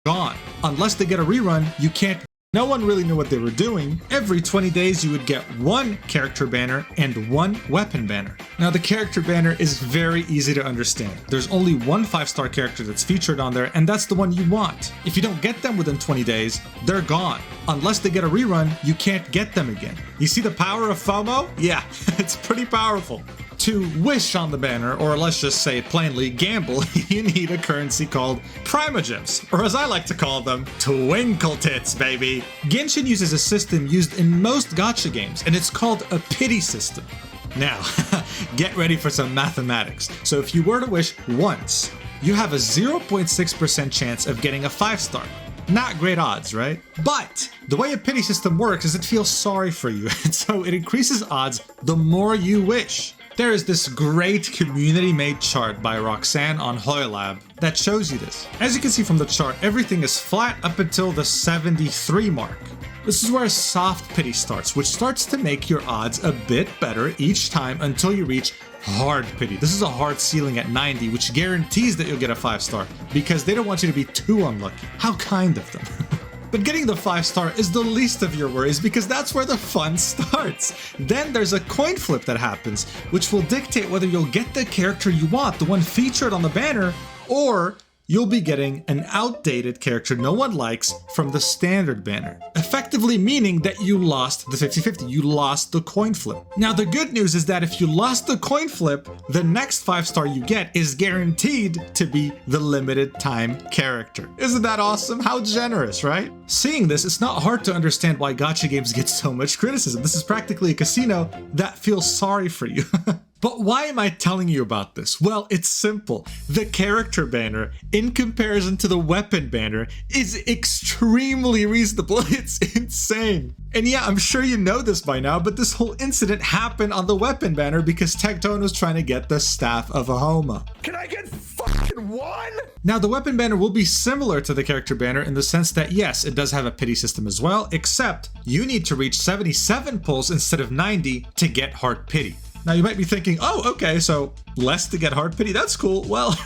gone. Unless they get a rerun, you can't. No one really knew what they were doing. Every 20 days you would get one character banner and one weapon banner. Now the character banner is very easy to understand. There's only one 5-star character that's featured on there, and that's the one you want. If you don't get them within 20 days, they're gone. Unless they get a rerun, you can't get them again. You see the power of FOMO? Yeah, it's pretty powerful. To wish on the banner, or let's just say plainly gamble, you need a currency called Primogems, or as I like to call them, Twinkle Tits, baby. Genshin uses a system used in most gacha games, and it's called a pity system. Now, get ready for some mathematics. So if you were to wish once, you have a 0.6% chance of getting a 5-star. Not great odds, right? But the way a pity system works is it feels sorry for you, and so it increases odds the more you wish. There is this great community-made chart by Roxanne on HoYoLab that shows you this. As you can see from the chart, everything is flat up until the 73 mark. This is where soft pity starts, which starts to make your odds a bit better each time until you reach hard pity. This is a hard ceiling at 90, which guarantees that you'll get a 5-star because they don't want you to be too unlucky. How kind of them. But getting the 5-star is the least of your worries because that's where the fun starts. Then there's a coin flip that happens, which will dictate whether you'll get the character you want, the one featured on the banner, or you'll be getting an outdated character no one likes from the standard banner. Effectively meaning that you lost the 50-50, you lost the coin flip. Now the good news is that if you lost the coin flip, the next 5-star you get is guaranteed to be the limited time character. Isn't that awesome? How generous, right? Seeing this, it's not hard to understand why gacha games get so much criticism. This is practically a casino that feels sorry for you. But why am I telling you about this? Well, it's simple. The character banner, in comparison to the weapon banner, is extremely reasonable. It's insane. And yeah, I'm sure you know this by now, but this whole incident happened on the weapon banner because Tectone was trying to get the staff of a Homa. Can I get fucking one? Now, the weapon banner will be similar to the character banner in the sense that yes, it does have a pity system as well, except you need to reach 77 pulls instead of 90 to get heart pity. Now you might be thinking, oh, okay, so less to get hard pity, that's cool. Well,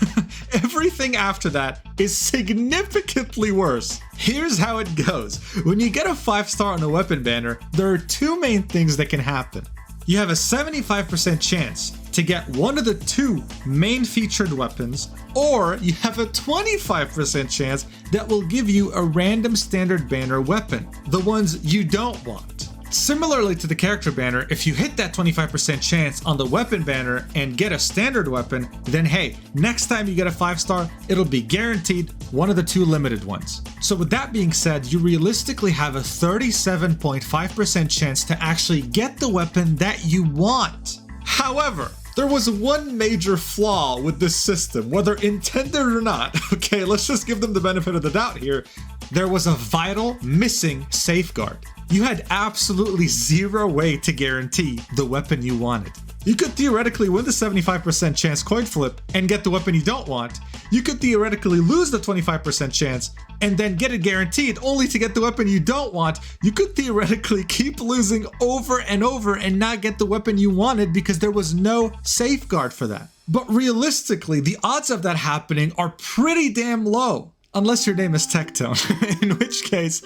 everything after that is significantly worse. Here's how it goes. When you get a 5-star on a weapon banner, there are two main things that can happen. You have a 75% chance to get one of the two main featured weapons, or you have a 25% chance that will give you a random standard banner weapon, the ones you don't want. Similarly to the character banner, if you hit that 25% chance on the weapon banner and get a standard weapon, then hey, next time you get a 5-star, it'll be guaranteed one of the two limited ones. So with that being said, you realistically have a 37.5% chance to actually get the weapon that you want. However, there was one major flaw with this system, whether intended or not. Okay, let's just give them the benefit of the doubt here. There was a vital missing safeguard. You had absolutely zero way to guarantee the weapon you wanted. You could theoretically win the 75% chance coin flip and get the weapon you don't want. You could theoretically lose the 25% chance and then get it guaranteed only to get the weapon you don't want. You could theoretically keep losing over and over and not get the weapon you wanted because there was no safeguard for that. But realistically, the odds of that happening are pretty damn low. Unless your name is Tectone, in which case,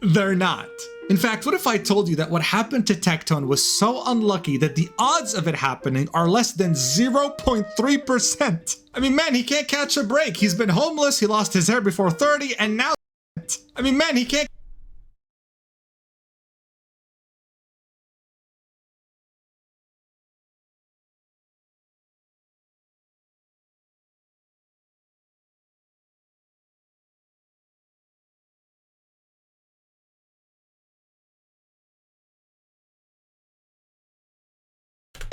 they're not. In fact, what if I told you that what happened to Tectone was so unlucky that the odds of it happening are less than 0.3%? I mean, man, he can't catch a break. He's been homeless, he lost his hair before 30, and now I mean, man, he can't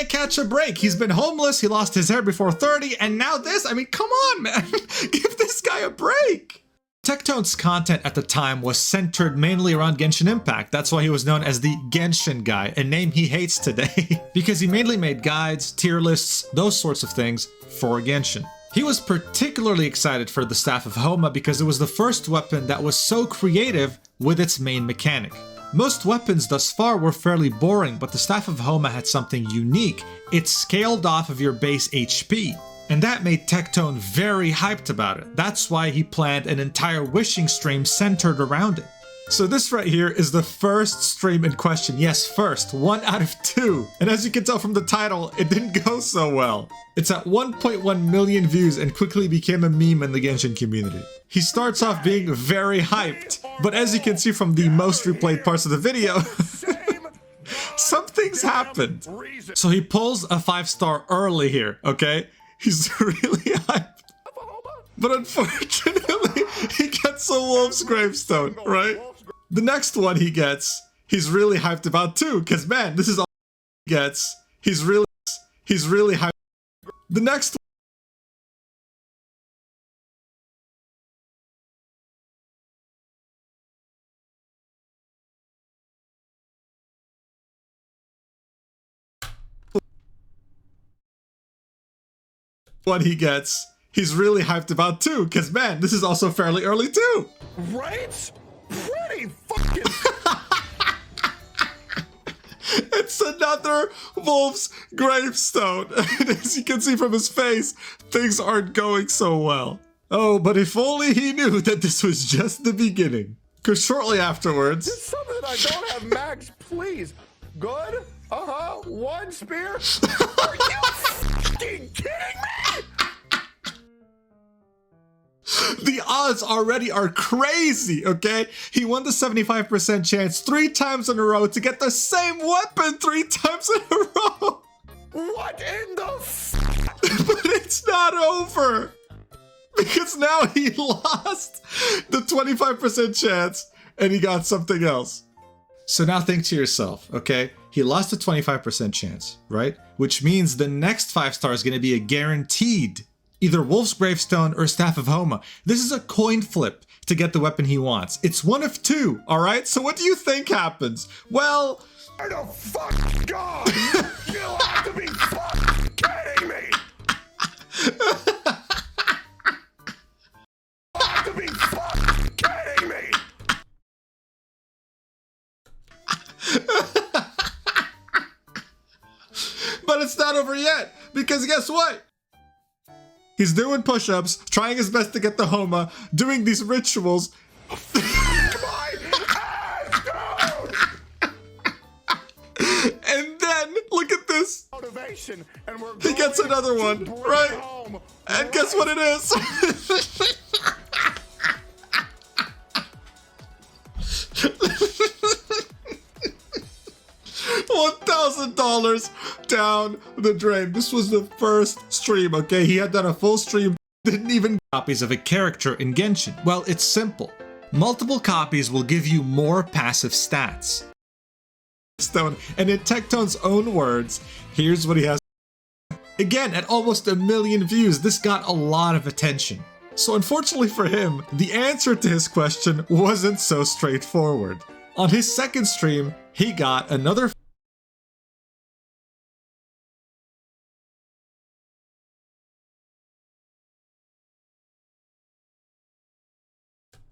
catch a break. He's been homeless, he lost his hair before 30, and now this? I mean, come on, man. Give this guy a break. Tectone's content at the time was centered mainly around Genshin Impact. That's why he was known as the Genshin guy, a name he hates today, because he mainly made guides, tier lists, those sorts of things for Genshin. He was particularly excited for the Staff of Homa because it was the first weapon that was so creative with its main mechanic. Most weapons thus far were fairly boring, but the Staff of Homa had something unique. It scaled off of your base HP, and that made Tectone very hyped about it. That's why he planned an entire wishing stream centered around it. So this right here is the first stream in question. Yes, first, 1 out of 2. And as you can tell from the title, it didn't go so well. It's at 1.1 million views and quickly became a meme in the Genshin community. He starts off being very hyped, but as you can see from the most replayed parts of the video, some things happened. So he pulls a 5-star early here, okay? He's really hyped. But unfortunately, he gets a wolf's gravestone, right? The next one he gets, he's really hyped about too, because man, this is all he gets. He's really hyped. The next one he gets, he's really hyped about too, because man, this is also fairly early too. Right? Pretty fucking... It's another wolf's gravestone. And as you can see from his face, things aren't going so well. Oh, but if only he knew that this was just the beginning. Because shortly afterwards... Just something that I don't have, Max, please. Good? Uh-huh. 1 spear? Are you fucking kidding me? The odds already are crazy, okay? He won the 75% chance 3 times in a row to get the same weapon 3 times in a row. What in the But it's not over. Because now he lost the 25% chance and he got something else. So now think to yourself, okay? He lost a 25% chance, right? Which means the next 5-star is going to be a guaranteed either Wolf's Gravestone or Staff of Homa. This is a coin flip to get the weapon he wants. It's one of 2, all right? So what do you think happens? Well... Oh the fuck God! You have to be fucking kidding me! You have to be fucking kidding me! But But it's not over yet, because guess what? He's doing push-ups, trying his best to get the Homa, doing these rituals. And then, look at this. Motivation, and we're He gets another one, right? And guess what it is? $1,000 down the drain. This was the first stream, okay? He had done a full stream, didn't even copies of a character in Genshin. Well, it's simple. Multiple copies will give you more passive stats. And in Tectone's own words, here's what he has. Again, at almost 1 million views, this got a lot of attention. So unfortunately for him, the answer to his question wasn't so straightforward. On his second stream, he got another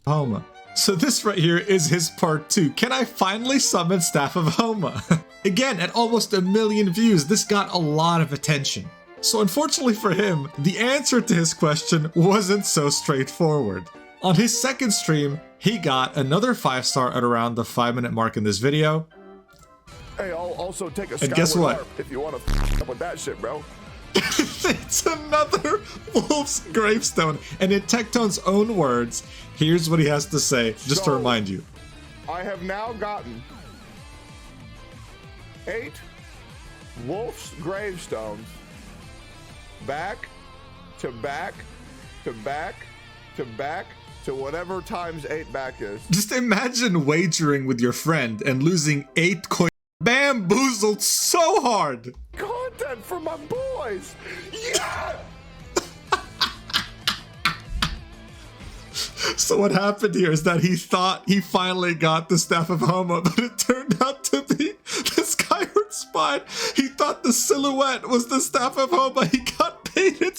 Homa. So this right here is his part 2. Can I finally summon Staff of Homa? Again, at almost 1 million views, this got a lot of attention. So unfortunately for him, the answer to his question wasn't so straightforward. On his second stream, he got another 5-star at around the 5-minute mark in this video. Hey, I'll also take a And guess what? harp if you want to up with that shit, bro. It's another Wolf's Gravestone. And in Tectone's own words, here's what he has to say, just to remind you. I have now gotten 8 Wolf's Gravestones back to back to back to back to whatever times 8 back is. Just imagine wagering with your friend and losing 8 coins. Bamboozled so hard. Content for my boys. Yeah. So what happened here is that he thought he finally got the Staff of Homa, but it turned out to be the Skyward Spine. He thought the silhouette was the Staff of Homa. He got painted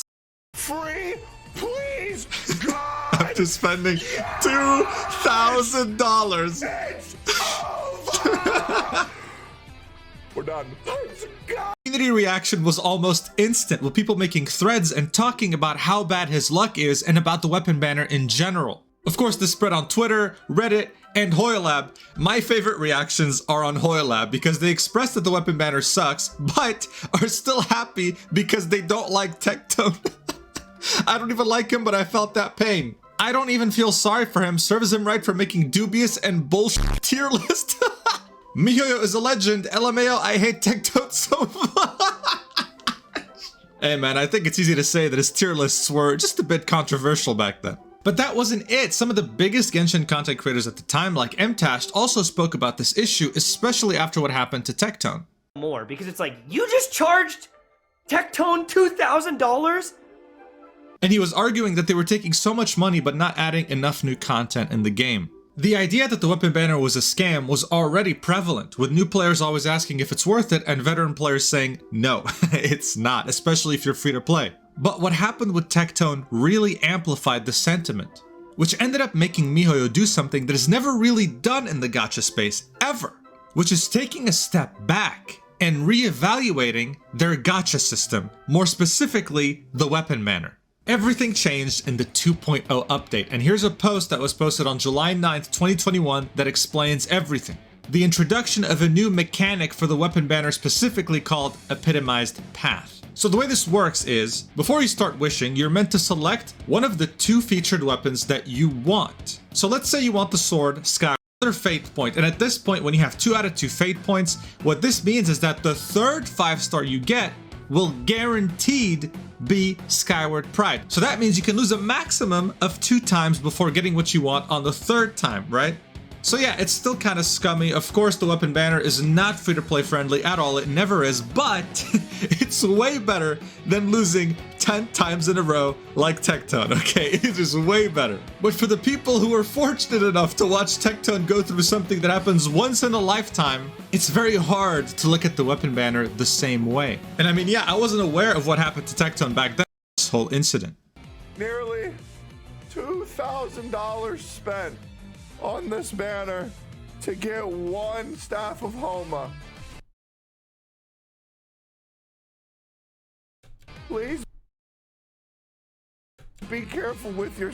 free, please, God. After spending $2,000. It's over. We're done. Community reaction was almost instant, with people making threads and talking about how bad his luck is and about the weapon banner in general. Of course, this spread on Twitter, Reddit, and Hoylab. My favorite reactions are on Hoylab because they express that the weapon banner sucks, but are still happy because they don't like Tectone. I don't even like him, but I felt that pain. I don't even feel sorry for him. Serves him right for making dubious and bullshit tier list. MiHoYo is a legend. LMAO, I hate Tectone so much. Hey man, I think it's easy to say that his tier lists were just a bit controversial back then. But that wasn't it. Some of the biggest Genshin content creators at the time, like Mtashed, also spoke about this issue, especially after what happened to Tectone. More, because it's like, you just charged Tectone $2,000? And he was arguing that they were taking so much money but not adding enough new content in the game. The idea that the weapon banner was a scam was already prevalent, with new players always asking if it's worth it and veteran players saying, no, it's not, especially if you're free to play. But what happened with Tectone really amplified the sentiment, which ended up making MiHoYo do something that is never really done in the gacha space, ever, which is taking a step back and re-evaluating their gacha system, more specifically, the weapon banner. Everything changed in the 2.0 update, and here's a post that was posted on July 9th, 2021 that explains everything. The introduction of a new mechanic for the weapon banner, specifically called Epitomized Path. So the way this works is, before you start wishing, you're meant to select one of the 2 featured weapons that you want. So let's say you want the sword, Sky, or Fate Point, and at this point when you have 2 out of 2 Fate Points, what this means is that the third 5-star you get will guaranteed be Skyward Pride. So that means you can lose a maximum of 2 times before getting what you want on the 3rd time, right? So yeah, it's still kind of scummy. Of course, the weapon banner is not free-to-play friendly at all. It never is, but it's way better than losing 10 times in a row like Tectone, okay? It is way better. But for the people who are fortunate enough to watch Tectone go through something that happens once in a lifetime, it's very hard to look at the weapon banner the same way. And I mean, yeah, I wasn't aware of what happened to Tectone back then, this whole incident. Nearly $2,000 spent on this banner to get 1 Staff of Homa. Please be careful with your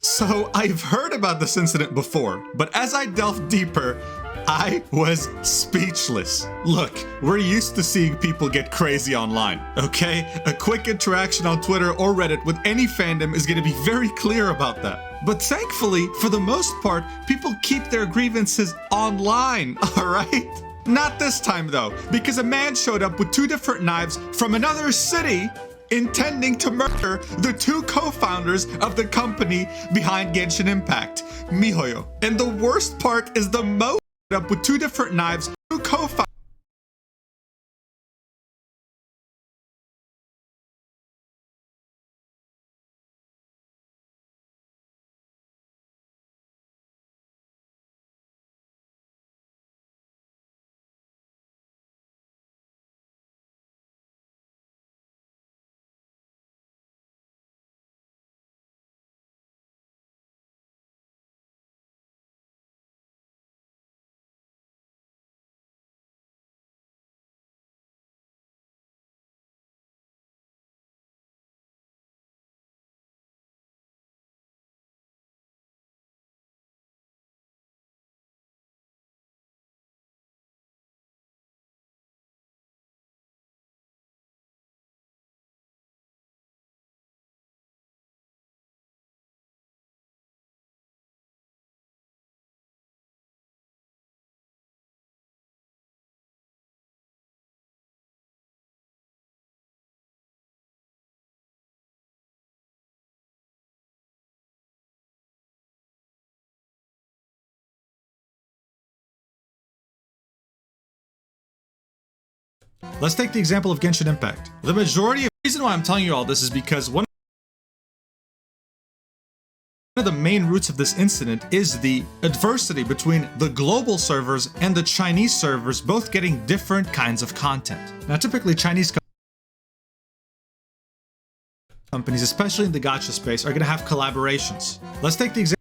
So I've heard about this incident before, but as I delved deeper, I was speechless. Look, we're used to seeing people get crazy online, okay? A quick interaction on Twitter or Reddit with any fandom is gonna be very clear about that. But thankfully, for the most part, people keep their grievances online, alright? Not this time though, because a man showed up with 2 different knives from another city intending to murder the 2 co-founders of the company behind Genshin Impact, MiHoYo. And the worst part is the most up with 2 different knives, 2 co-founders. Let's take the example of Genshin Impact. The reason why I'm telling you all this is because one of the main roots of this incident is the adversity between the global servers and the Chinese servers both getting different kinds of content. Now typically Chinese companies, especially in the gacha space, are going to have collaborations. Let's take the example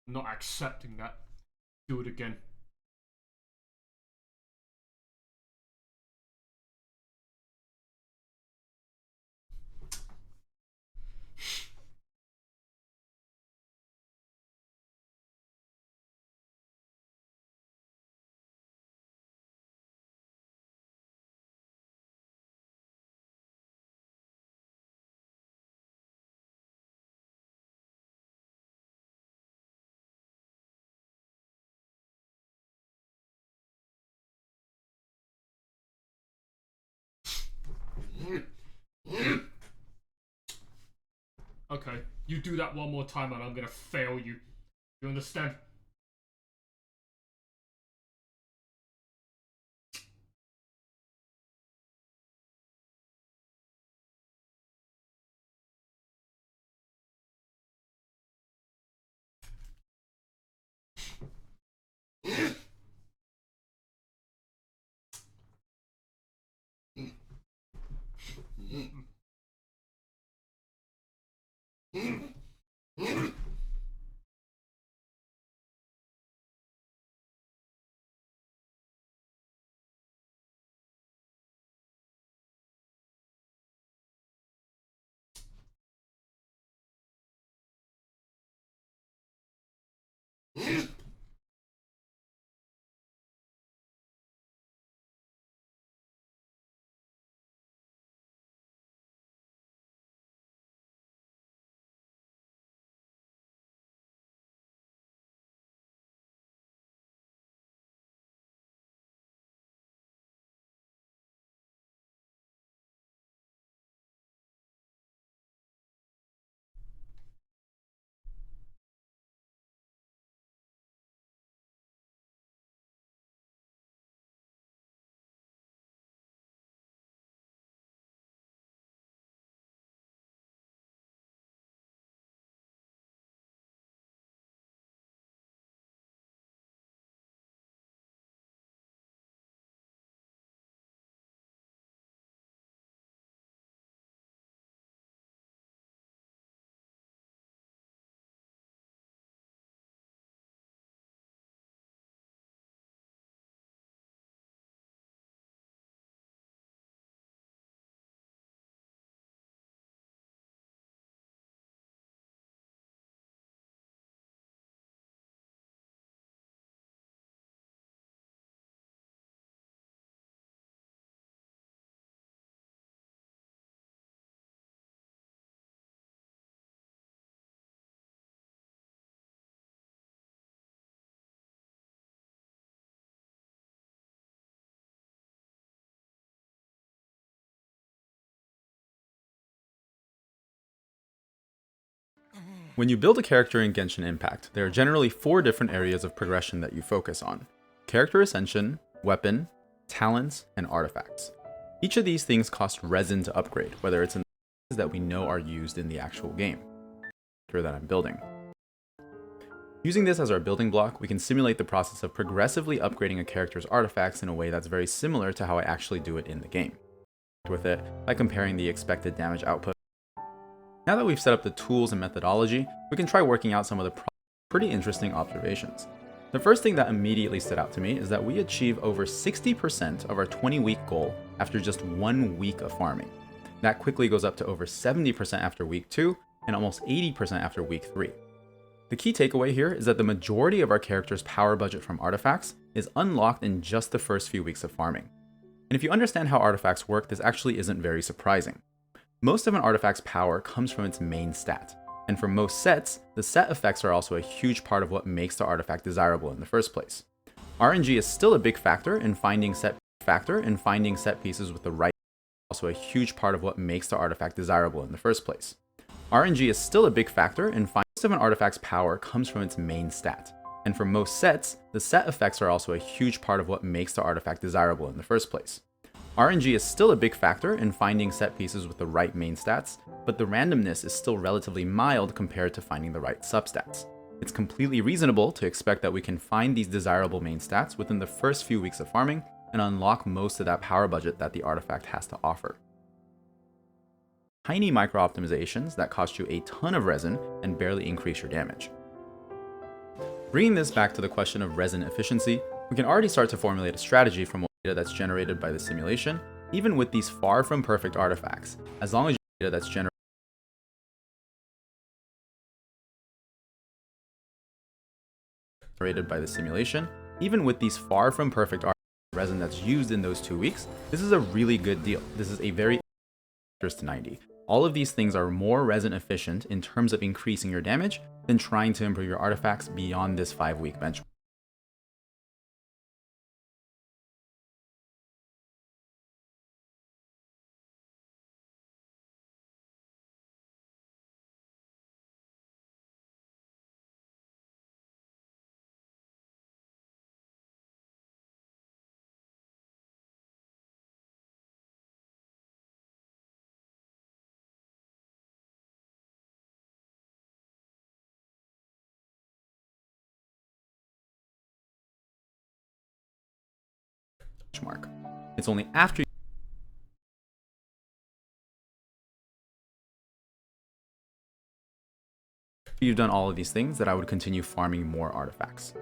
Not accepting that. Do it again. Okay, you do that one more time and I'm gonna fail you. You understand? When you build a character in Genshin Impact, there are generally 4 different areas of progression that you focus on: character ascension, weapon, talents, and artifacts. Each of these things cost resin to upgrade, whether it's in the that we know are used in the actual game that I'm building. Using this as our building block, we can simulate the process of progressively upgrading a character's artifacts in a way that's very similar to how I actually do it in the game. With it by comparing the expected damage output. Now that we've set up the tools and methodology, we can try working out some of the pretty interesting observations. The first thing that immediately stood out to me is that we achieve over 60% of our 20-week goal after just 1 week of farming. That quickly goes up to over 70% after week 2 and almost 80% after week 3. The key takeaway here is that the majority of our character's power budget from artifacts is unlocked in just the first few weeks of farming. And if you understand how artifacts work, this actually isn't very surprising. Most of an artifact's power comes from its main stat, and for most sets, the set effects are also a huge part of what makes the artifact desirable in the first place. RNG is still a big factor in finding set pieces with the right, also a huge part of what makes the artifact desirable in the first place. RNG is still a big factor in finding most of an artifact's power comes from its main stat, and for most sets, the set effects are also a huge part of what makes the artifact desirable in the first place. RNG is still a big factor in finding set pieces with the right main stats, but the randomness is still relatively mild compared to finding the right substats. It's completely reasonable to expect that we can find these desirable main stats within the first few weeks of farming and unlock most of that power budget that the artifact has to offer. tiny micro optimizations that cost you a ton of resin and barely increase your damage. Bringing this back to the question of resin efficiency, we can already start to formulate a strategy from data that's generated by the simulation, even with these far from perfect artifacts, as long as your data that's generated by the simulation, even with these far from perfect resin that's used in those 2 weeks, this is a really good deal. This is a very to 90. All of these things are more resin efficient in terms of increasing your damage than trying to improve your artifacts beyond this 5-week benchmark. It's only after you've done all of these things that I would continue farming more artifacts.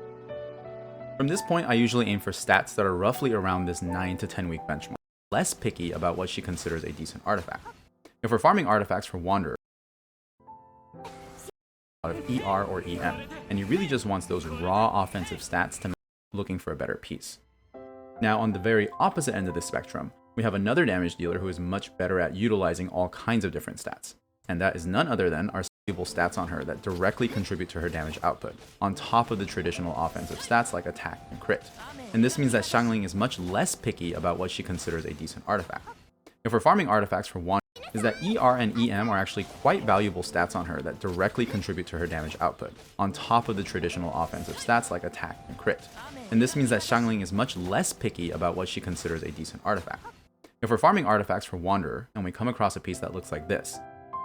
From this point, I usually aim for stats that are roughly around this 9 to 10 week benchmark, less picky about what she considers a decent artifact. If we're farming artifacts for Wanderer, out of ER or EM, and he really just wants those raw offensive stats to make looking for a better piece. Now, on the very opposite end of the spectrum, we have another damage dealer who is much better at utilizing all kinds of different stats, and that is none other than our stable stats on her that directly contribute to her damage output, on top of the traditional offensive stats like attack and crit. And this means that Xiangling is much less picky about what she considers a decent artifact. If we're farming artifacts for one, is that ER and EM are actually quite valuable stats on her that directly contribute to her damage output, on top of the traditional offensive stats like attack and crit. And this means that Xiangling is much less picky about what she considers a decent artifact. If we're farming artifacts for Wanderer, and we come across a piece that looks like this,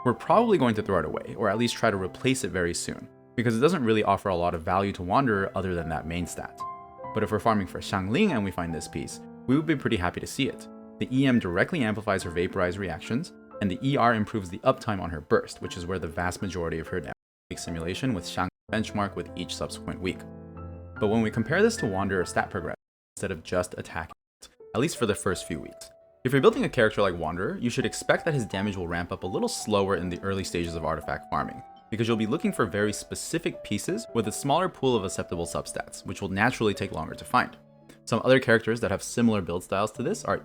we're probably going to throw it away, or at least try to replace it very soon, because it doesn't really offer a lot of value to Wanderer other than that main stat. But if we're farming for Xiangling and we find this piece, we would be pretty happy to see it. The EM directly amplifies her vaporize reactions, and the ER improves the uptime on her burst, which is where the vast majority of her damage simulation with Xiangling benchmark with each subsequent week. But when we compare this to Wanderer stat progression, instead of just attacking it, at least for the first few weeks, if you're building a character like Wanderer, you should expect that his damage will ramp up a little slower in the early stages of artifact farming, because you'll be looking for very specific pieces with a smaller pool of acceptable substats, which will naturally take longer to find. Some other characters that have similar build styles to this are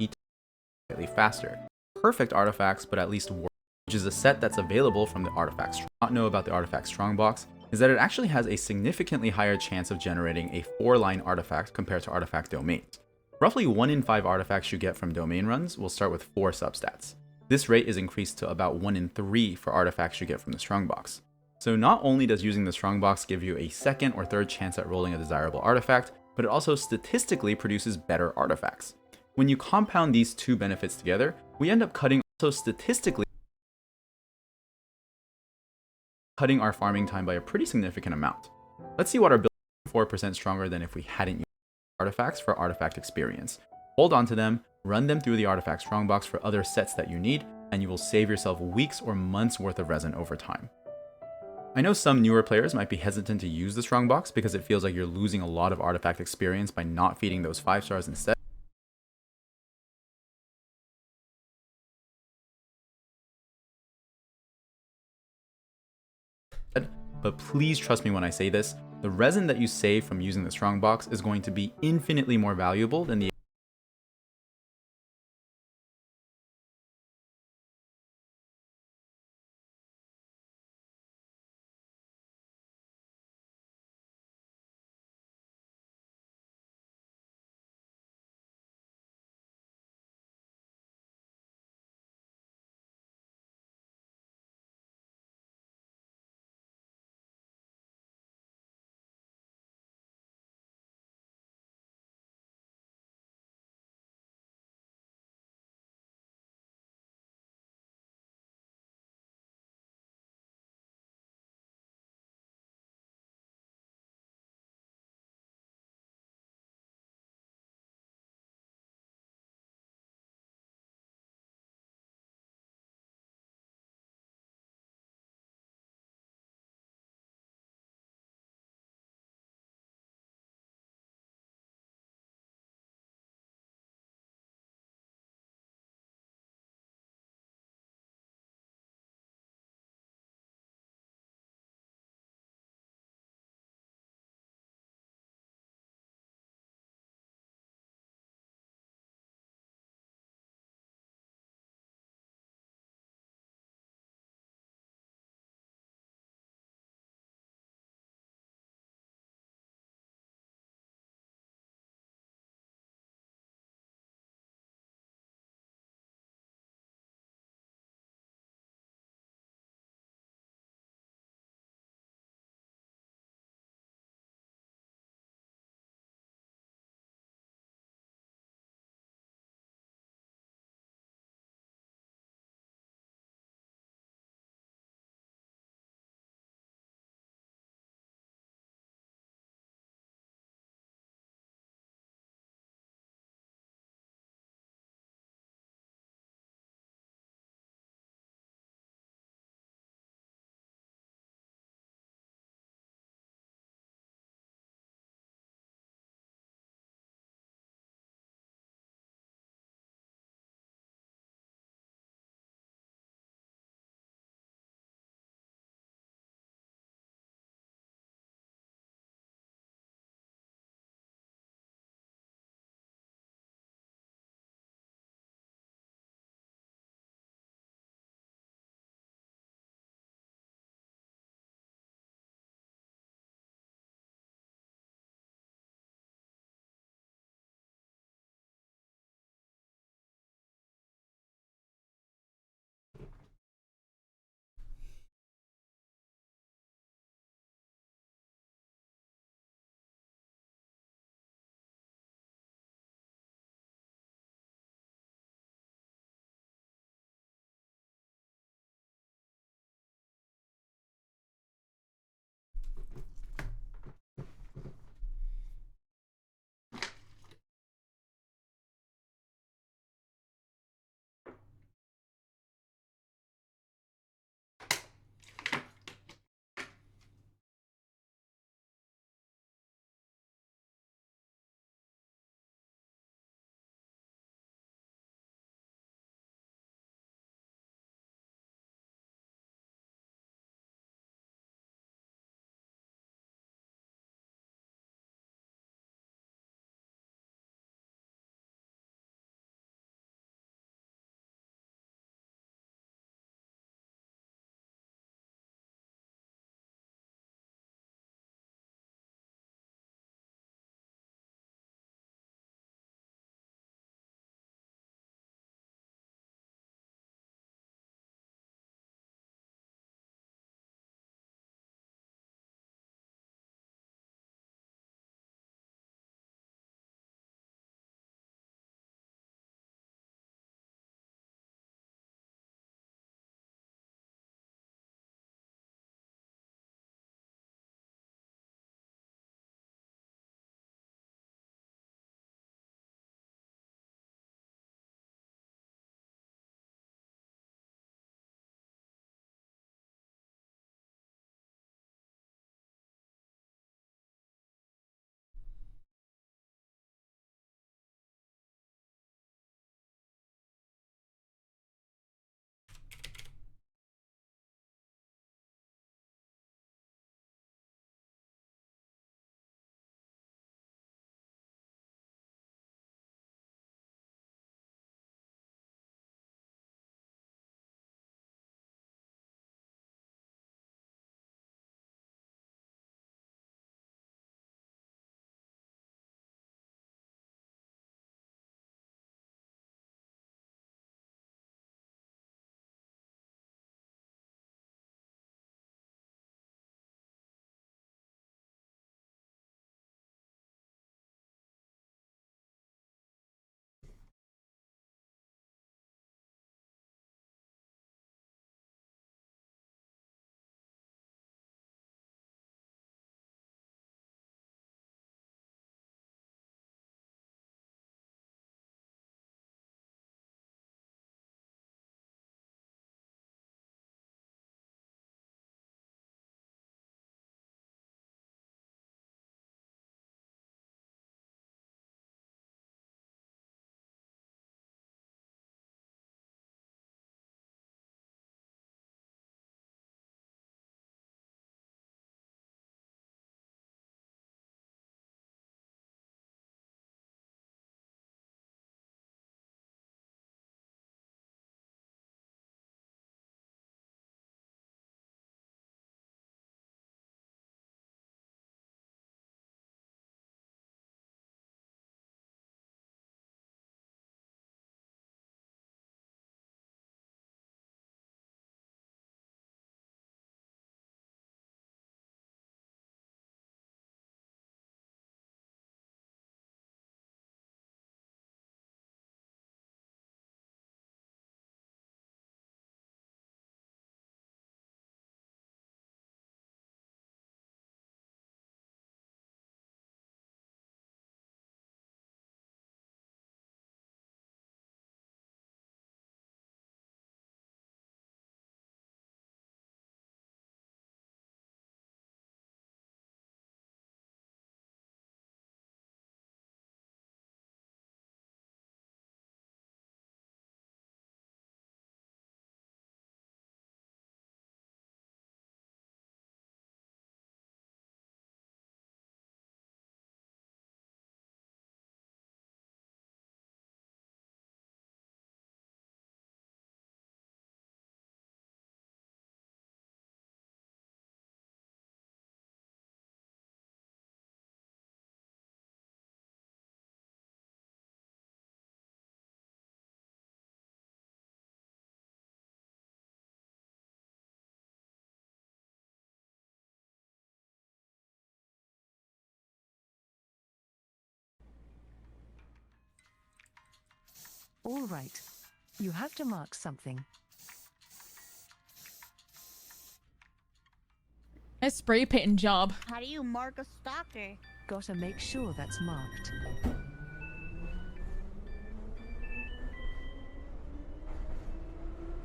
slightly faster. Perfect artifacts, but at least work, which is a set that's available from the Artifact Strong. What I know about the Artifact Strong box is that it actually has a significantly higher chance of generating a 4-line artifact compared to artifact domains. Roughly 1 in 5 artifacts you get from domain runs will start with 4 substats. This rate is increased to about 1 in 3 for artifacts you get from the Strongbox. So not only does using the Strongbox give you a second or third chance at rolling a desirable artifact, but it also statistically produces better artifacts. When you compound these two benefits together, we end up cutting our farming time by a pretty significant amount. Let's see what our build is 4% stronger than if we hadn't used artifacts for artifact experience. Hold on to them, run them through the Artifact Strongbox for other sets that you need, and you will save yourself weeks or months worth of resin over time. I know some newer players might be hesitant to use the Strongbox because it feels like you're losing a lot of artifact experience by not feeding those 5 stars instead. But please trust me when I say this, the resin that you save from using the Strongbox is going to be infinitely more valuable than the All right. You have to mark something. Nice spray painting job. How do you mark a stalker? Gotta make sure that's marked.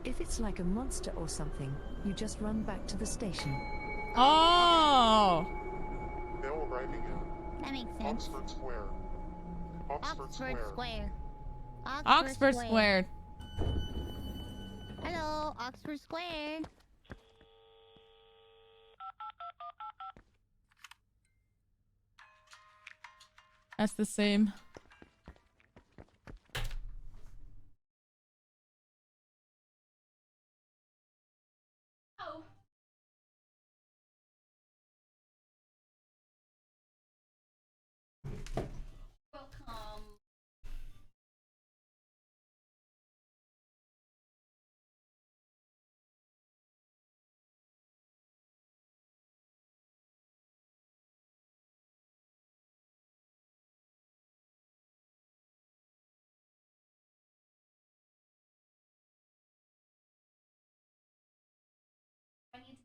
If it's like a monster or something, you just run back to the station. Oh! Bill arriving in That makes sense. Oxford Square. Oxford Square. Oxford Squared. Hello, Oxford Square. That's the same. Oh. Welcome. I need to.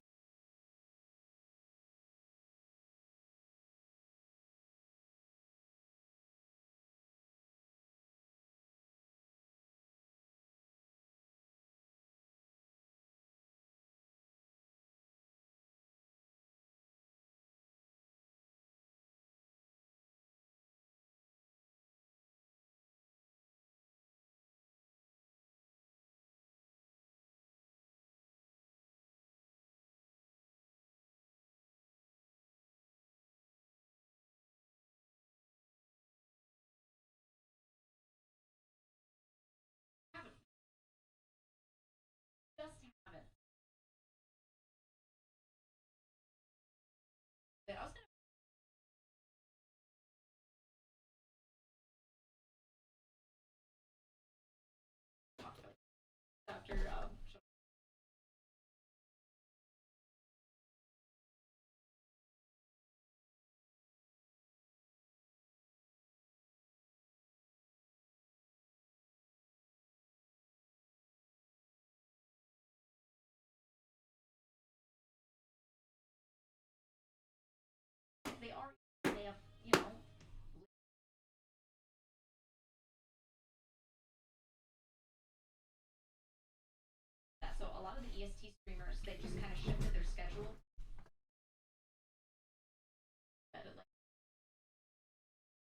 Just have it. But I was gonna. After they have, you know. That. So a lot of the EST streamers, they just kind of shifted their schedule.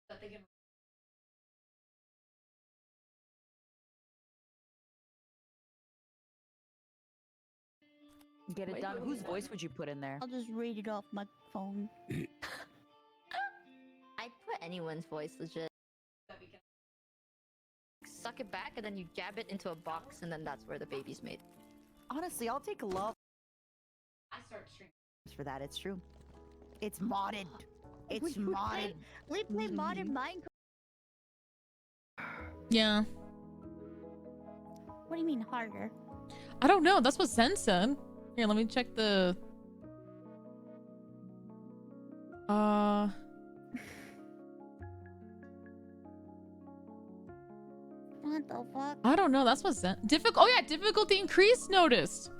That they can. Get it done. Whose voice would you put in there? I'll just read it off my phone. I'd put anyone's voice legit. Suck it back and then you jab it into a box and then that's where the baby's made. Honestly, I'll take a love I start streaming. for that. It's true. It's modded. It's modded. We play modded Minecraft. Yeah. What do you mean harder? I don't know. That's what Zen said. Here, let me check the... What the fuck? I don't know. That's what Zen... Oh yeah, difficulty increase noticed.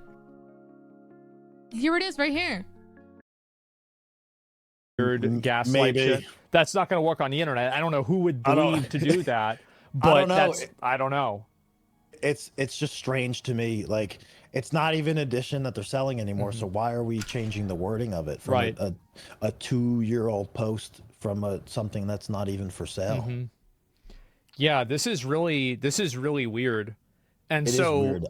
Here it is, right here. Weird gaslight shit. That's not going to work on the internet. I don't know who would believe to do that, but I don't know. It's just strange to me. Like, it's not even an edition that they're selling anymore. So why are we changing the wording of it from a 2-year-old post from something that's not even for sale? Yeah, this is really weird. And It so is weird.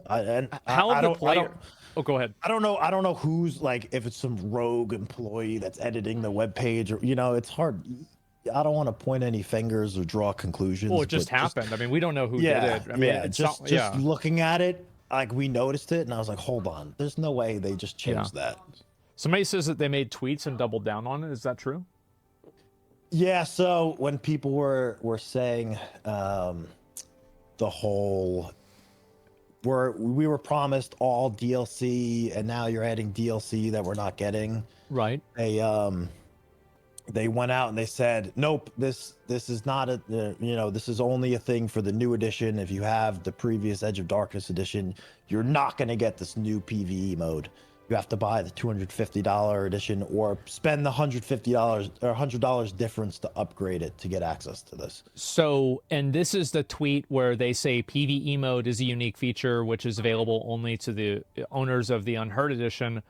how the player? Oh, go ahead. I don't know who's, like, if it's some rogue employee that's editing the web page, or it's hard. I don't want to point any fingers or draw conclusions. Well, it just happened. I mean, we don't know who did it. I mean, it's just looking at it, like, we noticed it, and I was like, hold on, there's no way they just changed that. Somebody says that they made tweets and doubled down on it. Is that true? Yeah. So when people were saying the whole, we were promised all DLC, and now you're adding DLC that we're not getting. Right. they went out and they said, nope, this is not a this is only a thing for the new edition. If you have the previous Edge of Darkness edition, you're not going to get this new PvE mode. You have to buy the $250 edition or spend the $150 or $100 difference to upgrade it to get access to this. So, and this is the tweet where they say PvE mode is a unique feature which is available only to the owners of the Unheard edition.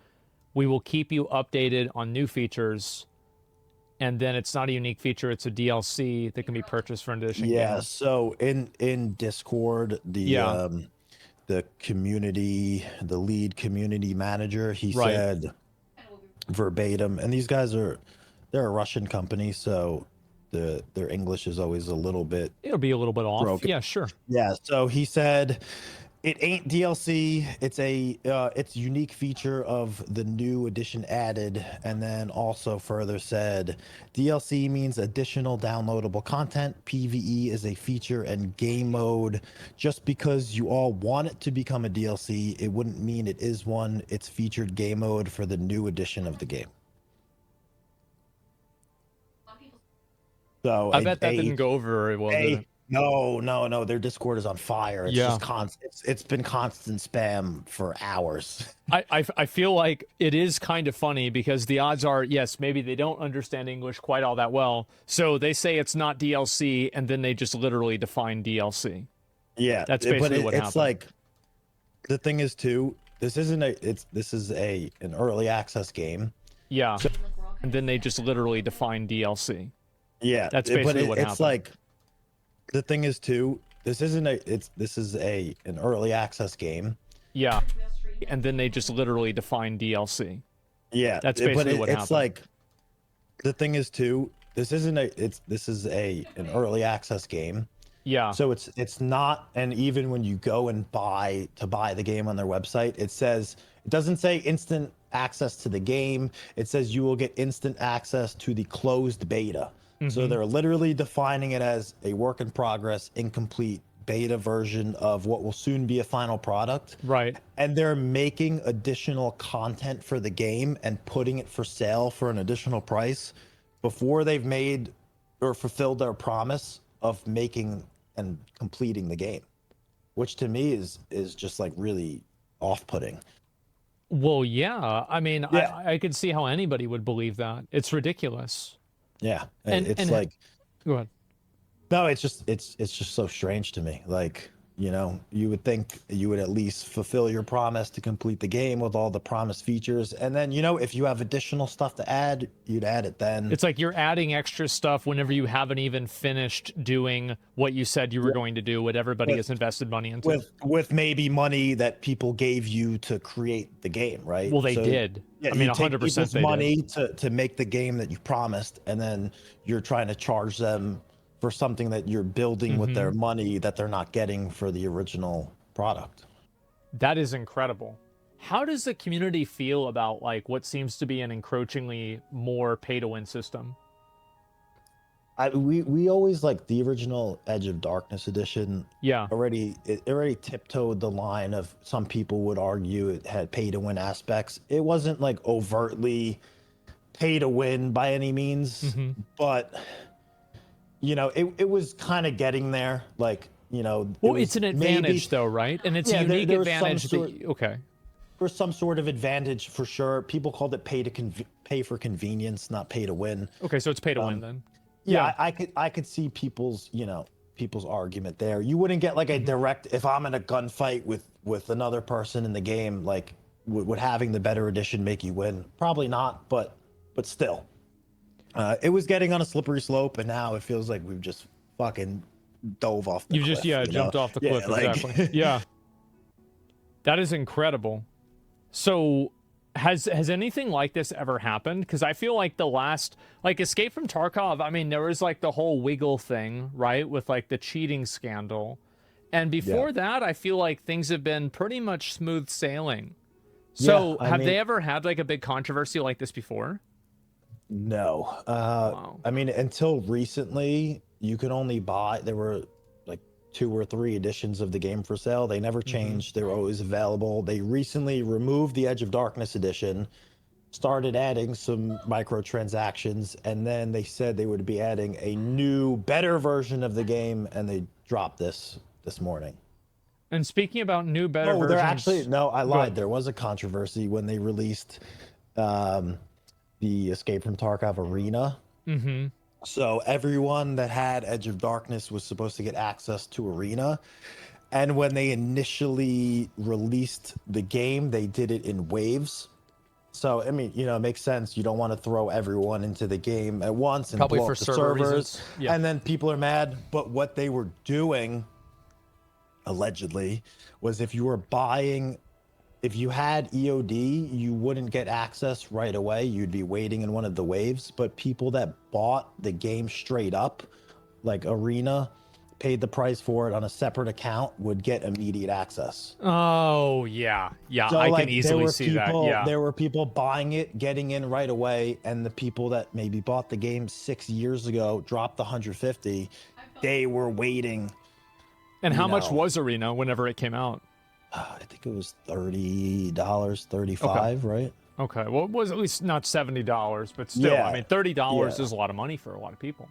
We will keep you updated on new features. And then it's not a unique feature, it's a DLC that can be purchased for an edition. Yeah, gamer. so in Discord, the community, the lead community manager, he said verbatim, and they're a Russian company, so their English is always a little bit, it'll be a little bit off. Broken. Yeah, sure. Yeah, so he said it ain't DLC, it's unique feature of the new edition added, and then also further said DLC means additional downloadable content. PvE is a feature and game mode. Just because you all want it to become a DLC, it wouldn't mean it is one. It's featured game mode for the new edition of the game. So I bet that didn't go over very well, did it? No. Their Discord is on fire. It's just constant. It's been constant spam for hours. I feel like it is kind of funny because the odds are, yes, maybe they don't understand English quite all that well. So they say it's not DLC, and then they just literally define DLC. Yeah, that's basically what happened. It's like the thing is too. This is an early access game. Yeah, and then they just literally define DLC. Yeah, that's basically what happened. It's like. The thing is too, this is an early access game. Yeah, and then they just literally define DLC. Yeah, that's basically what happened. It's like the thing is too, this is an early access game. Yeah. So it's not, and even when you go and buy the game on their website, it doesn't say instant access to the game. It says you will get instant access to the closed beta. So they're literally defining it as a work in progress, incomplete beta version of what will soon be a final product. Right. And they're making additional content for the game and putting it for sale for an additional price before they've made or fulfilled their promise of making and completing the game, which to me is just like really off-putting. Well, yeah. I mean, Yeah. I could see how anybody would believe that. It's ridiculous. Yeah, And like, go ahead. No, it's just so strange to me. Like, you would think you would at least fulfill your promise to complete the game with all the promised features, and then if you have additional stuff to add, you'd add it then. It's like you're adding extra stuff whenever you haven't even finished doing what you said you were going to do, what everybody has invested money into. With maybe money that people gave you to create the game, right? Well, they did. Yeah, I mean, you take 100% people's they money did. to make the game that you promised, and then you're trying to charge them for something that you're building with their money that they're not getting for the original product. That is incredible. How does the community feel about like what seems to be an encroachingly more pay-to-win system? We always like the original Edge of Darkness edition. Yeah. It already tiptoed the line of, some people would argue it had pay-to-win aspects. It wasn't like overtly pay-to-win by any means, but it was kind of getting there. Like, well, it's an advantage though, right? And it's a unique advantage okay. There's some sort of advantage for sure. People called it pay for convenience, not pay to win. Okay, so it's pay to win then. Yeah, I could see people's argument there. You wouldn't get like a direct, if I'm in a gunfight with another person in the game, like would having the better edition make you win? Probably not, but still. It was getting on a slippery slope, and now it feels like we've just fucking dove off the cliff. Jumped off the cliff, exactly. Yeah. That is incredible. So has anything like this ever happened? Because I feel like the last, like Escape from Tarkov, I mean, there was like the whole Wiggle thing, right? With like the cheating scandal. And before that, I feel like things have been pretty much smooth sailing. So have they ever had like a big controversy like this before? No. I mean, until recently, you could only buy, there were like 2 or 3 editions of the game for sale. They never changed. They were always available. They recently removed the Edge of Darkness edition, started adding some microtransactions, and then they said they would be adding a new, better version of the game, and they dropped this morning. And speaking about new, better versions... they're actually... No, I lied. Good. There was a controversy when they released the Escape from Tarkov Arena. Mm-hmm. So everyone that had Edge of Darkness was supposed to get access to Arena. And when they initially released the game, they did it in waves. So, I mean, it makes sense. You don't want to throw everyone into the game at once and Probably blow for up the server servers. reasons. Yeah. And then people are mad. But what they were doing, allegedly, was if you had EOD, you wouldn't get access right away. You'd be waiting in one of the waves. But people that bought the game straight up, like Arena, paid the price for it on a separate account, would get immediate access. Oh, yeah. Yeah, So, I like, can easily see that. Yeah. There were people buying it, getting in right away, and the people that maybe bought the game 6 years ago, dropped the 150, they were waiting. And how much was Arena whenever it came out? I think it was $30, $35, right? Okay, well, it was at least not $70, but still, Yeah. I mean, $30 Yeah. is a lot of money for a lot of people.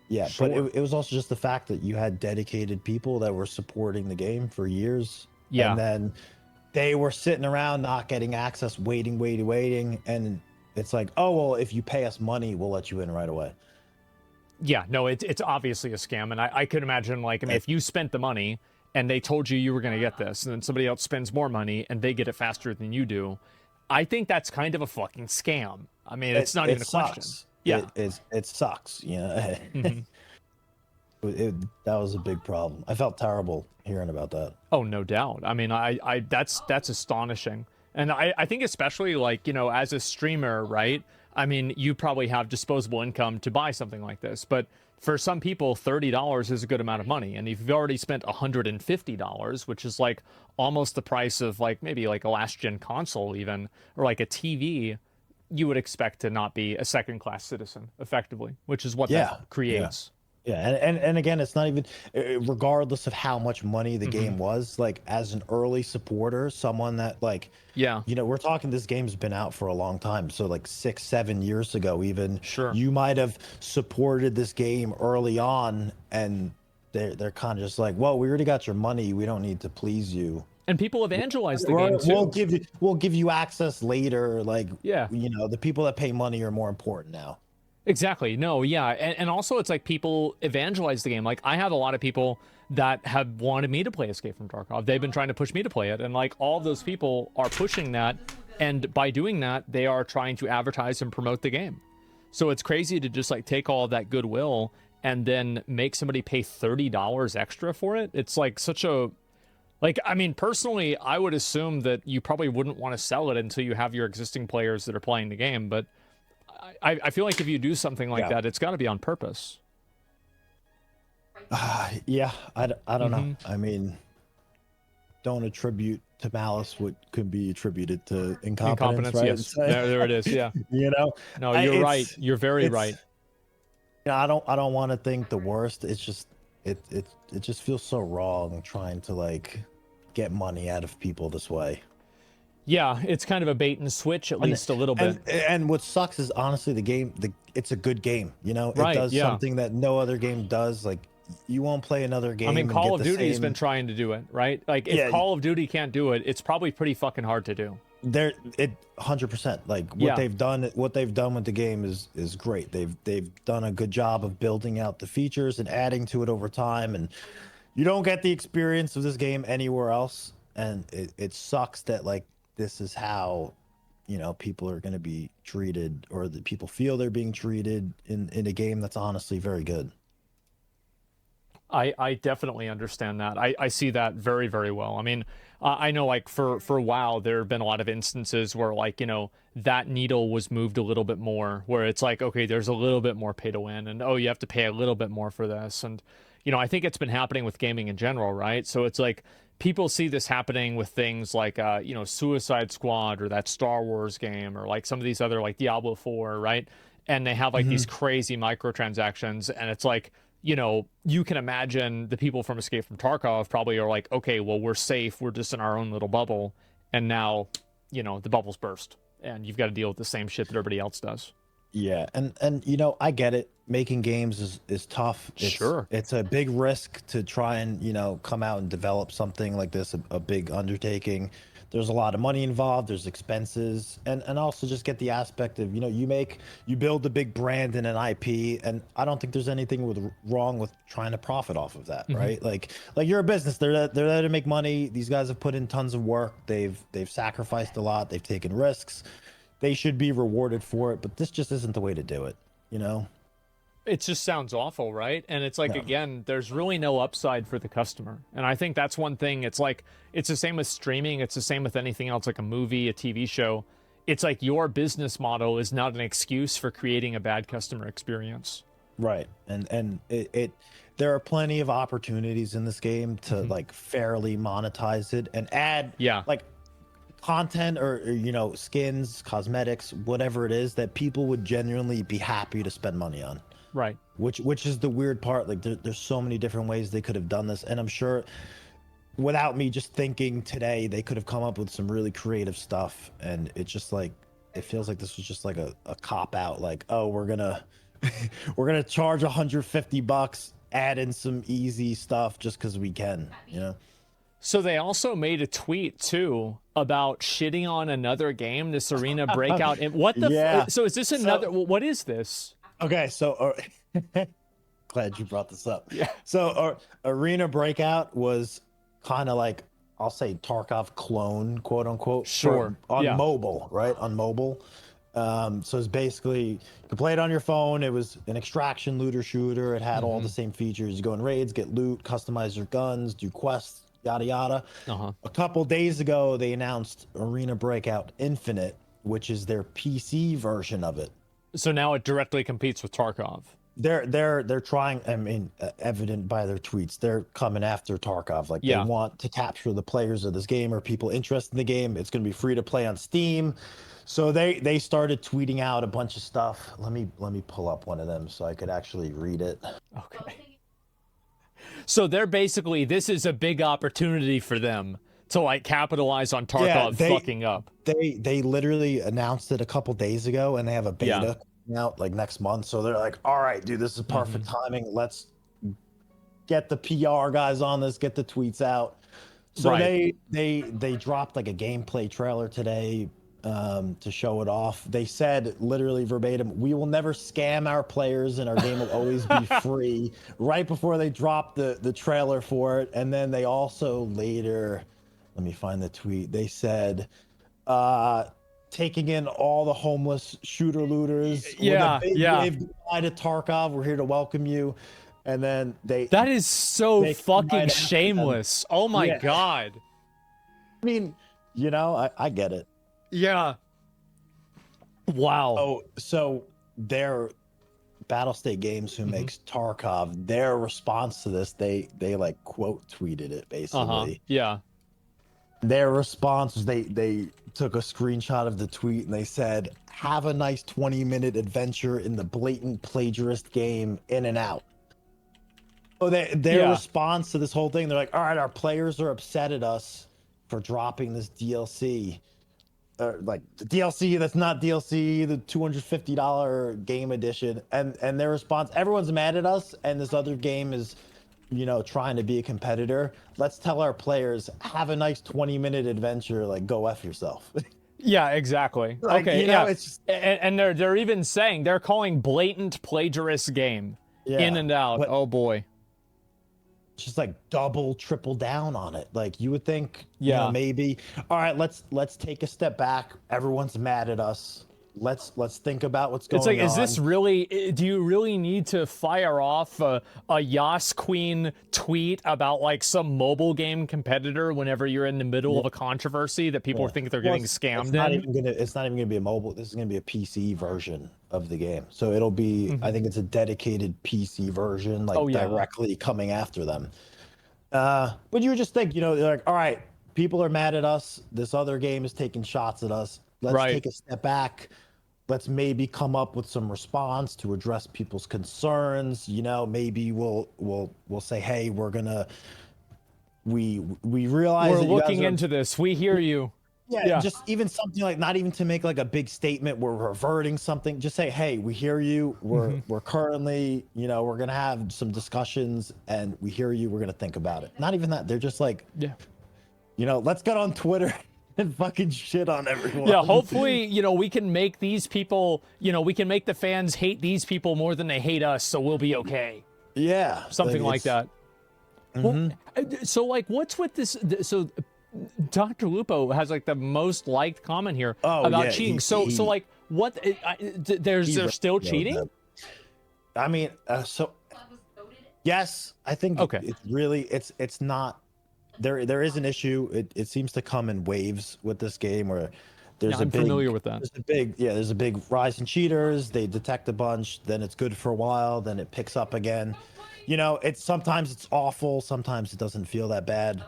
Yeah, Sure. but it was also just the fact that you had dedicated people that were supporting the game for years. Yeah. And then they were sitting around not getting access, waiting. And it's like, oh, well, if you pay us money, we'll let you in right away. Yeah, no, it's obviously a scam. And I could imagine, like, I mean, if you spent the money and they told you were going to get this, and then somebody else spends more money and they get it faster than you do, I think that's kind of a fucking scam. I mean, it's not even a question. Yeah, it sucks. Mhm. That was a big problem. I felt terrible hearing about that. Oh, no doubt. I mean, I that's astonishing. And I think especially, like, as a streamer, right? I mean, you probably have disposable income to buy something like this, but for some people, $30 is a good amount of money. And if you've already spent $150, which is like almost the price of like maybe like a last gen console even, or like a TV, you would expect to not be a second-class citizen, effectively, which is what that creates. Yeah, and again, it's not even regardless of how much money the game was. Like, as an early supporter, someone that like, we're talking, this game's been out for a long time, so like 6-7 years ago, even. Sure. You might have supported this game early on, and they're kind of just like, well, we already got your money, we don't need to please you. And people evangelize the game too. We'll give you access later. Like, the people that pay money are more important now. Exactly. No, yeah. And also it's like people evangelize the game. Like, I have a lot of people that have wanted me to play Escape from Tarkov. They've been trying to push me to play it. And like, all of those people are pushing that. And by doing that, they are trying to advertise and promote the game. So it's crazy to just like take all of that goodwill and then make somebody pay $30 extra for it. It's like such a... Like, I mean, personally, I would assume that you probably wouldn't want to sell it until you have your existing players that are playing the game. But I feel like if you do something like that, it's got to be on purpose. I don't know. I mean, don't attribute to malice what could be attributed to incompetence, right? Yes. There it is. Yeah. No, you're right. You're very right. I don't want to think the worst. It's just it just feels so wrong trying to like get money out of people this way. Yeah, it's kind of a bait and switch, at least a little bit. And what sucks is, honestly, the game, it's a good game. It does something that no other game does. Like, you won't play another game. I mean, Call of Duty's been trying to do it, right? Like, if Call of Duty can't do it, it's probably pretty fucking hard to do. 100%. Like, what they've done with the game is great. They've done a good job of building out the features and adding to it over time. And you don't get the experience of this game anywhere else. And it sucks that, like, this is how, people are going to be treated, or that people feel they're being treated in a game that's honestly very good. I definitely understand that. I see that very, very well. I mean, I know, like, for a while, there have been a lot of instances where, like, that needle was moved a little bit more, where it's like, okay, there's a little bit more pay to win, and, oh, you have to pay a little bit more for this. And, I think it's been happening with gaming in general, right? So it's like, people see this happening with things like, Suicide Squad, or that Star Wars game, or like some of these other, like Diablo 4, right? And they have like these crazy microtransactions, and it's like, you can imagine the people from Escape from Tarkov probably are like, okay, well, we're safe, we're just in our own little bubble, and now, the bubbles burst, and you've got to deal with the same shit that everybody else does. Yeah, and you know, I get it. Making games is tough. Sure. It's a big risk to try and, you know, come out and develop something like this, a big undertaking. There's a lot of money involved, there's expenses, and also just get the aspect of, you know, you build a big brand and an IP, and I don't think there's anything wrong with trying to profit off of that, right? Like you're a business, they're there to make money. These guys have put in tons of work. They've sacrificed a lot, they've taken risks. They should be rewarded for it, but this just isn't the way to do it, you know? It just sounds awful, right? And it's like, again, there's really no upside for the customer. And I think that's one thing. It's like, it's the same with streaming. It's the same with anything else, like a movie, a TV show. It's like your business model is not an excuse for creating a bad customer experience. Right. And there are plenty of opportunities in this game to like fairly monetize it and add like content or, you know, skins, cosmetics, whatever it is that people would genuinely be happy to spend money on. Right. Which is the weird part. Like there's so many different ways they could have done this, and I'm sure without me just thinking today, they could have come up with some really creative stuff. And it's just like, it feels like this was just like a cop out. Like, oh, we're gonna charge $150, add in some easy stuff just because we can, you know. So they also made a tweet too about shitting on another game, this Arena Breakout. And what the? So is this another? What is this? Okay, so glad you brought this up. Yeah. So Arena Breakout was kind of like, I'll say Tarkov clone, quote unquote. Sure. On mobile, right? On mobile. So it's basically, you could play it on your phone. It was an extraction looter shooter. It had all the same features. You go in raids, get loot, customize your guns, do quests, yada yada. A couple days ago, they announced Arena Breakout Infinite, which is their PC version of it. So now it directly competes with Tarkov. They're trying. I mean, evident by their tweets, they're coming after Tarkov. Like they want to capture the players of this game or people interested in the game. It's going to be free to play on Steam. So they started tweeting out a bunch of stuff. Let me pull up one of them so I could actually read it. Okay. So they're basically, this is a big opportunity for them to like capitalize on Tarkov fucking up. They literally announced it a couple days ago, and they have a beta coming out like next month. So they're like, all right, dude, this is perfect timing. Let's get the PR guys on this, get the tweets out. So they dropped like a gameplay trailer today to show it off. They said literally verbatim, we will never scam our players and our game will always be free, right before they dropped the trailer for it. And then they also later, let me find the tweet, they said taking in all the homeless shooter looters with a big wave goodbye to Tarkov, we're here to welcome you. And then that is so fucking shameless. Oh my god. I mean, you know, I get it. Yeah. Wow. Oh, so their Battlestate Games, who makes Tarkov, their response to this, they like quote tweeted it basically. Yeah. Their response was they took a screenshot of the tweet and they said, "Have a nice 20-minute adventure in the blatant plagiarist game In and Out." So their response to this whole thing, they're like, "All right, our players are upset at us for dropping this DLC." Like the DLC that's not DLC, the $250 game edition, and their response, everyone's mad at us, and this other game is, you know, trying to be a competitor. Let's tell our players, have a nice 20-minute adventure, like go F yourself. Yeah, exactly. Like, okay, you know, it's just... and they're even saying, they're calling blatant plagiarist game In and Out. Oh boy. Just like double, triple down on it. Like you would think, you know, maybe, all right, let's take a step back. Everyone's mad at us. Let's think about what's going on. It's like, is this really, do you really need to fire off a Yas Queen tweet about like some mobile game competitor whenever you're in the middle of a controversy that people think they're getting scammed It's not even gonna be a mobile. This is gonna be a PC version of the game. So it'll be, I think it's a dedicated PC version, like directly coming after them. But you would just think, you know, they're like, all right, people are mad at us. This other game is taking shots at us. Let's take a step back. Let's maybe come up with some response to address people's concerns. You know, maybe we'll say, hey, we realize we're looking into this. We hear you. Yeah, just even something like not even to make like a big statement. We're reverting something. Just say, hey, we hear you. We're currently, you know, we're gonna have some discussions, and we hear you. We're gonna think about it. Not even that. They're just like, you know, let's get on Twitter and fucking shit on everyone. Yeah, hopefully, you know, we can make these people, you know, we can make the fans hate these people more than they hate us, so we'll be okay. Yeah, something like that. Well, so like, what's with this? So, Dr. Lupo has like the most liked comment here about cheating. So like, what? They're still cheating? I mean, so yes, I think it's really it's not. There is an issue. It seems to come in waves with this game where there's I'm familiar with that. There's a big rise in cheaters. They detect a bunch, then it's good for a while, then it picks up again. You know, sometimes it's awful, sometimes it doesn't feel that bad.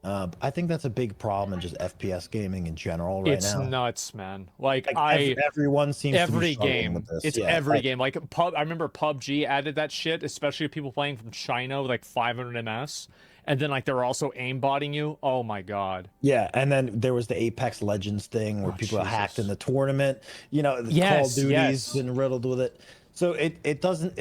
I think that's a big problem in just FPS gaming in general right now. It's nuts, man. Like everyone seems to be struggling game. with this. It's every game. Like I remember PUBG added that shit, especially people playing from China with like 500 ms. And then like they're also aimbotting you. Oh my god. Yeah, and then there was the Apex Legends thing where people hacked in the tournament. You know, the Call of Duty's been riddled with it. So it doesn't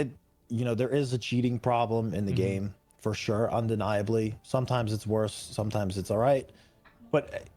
you know, there is a cheating problem in the game for sure, undeniably. Sometimes it's worse, sometimes it's all right. But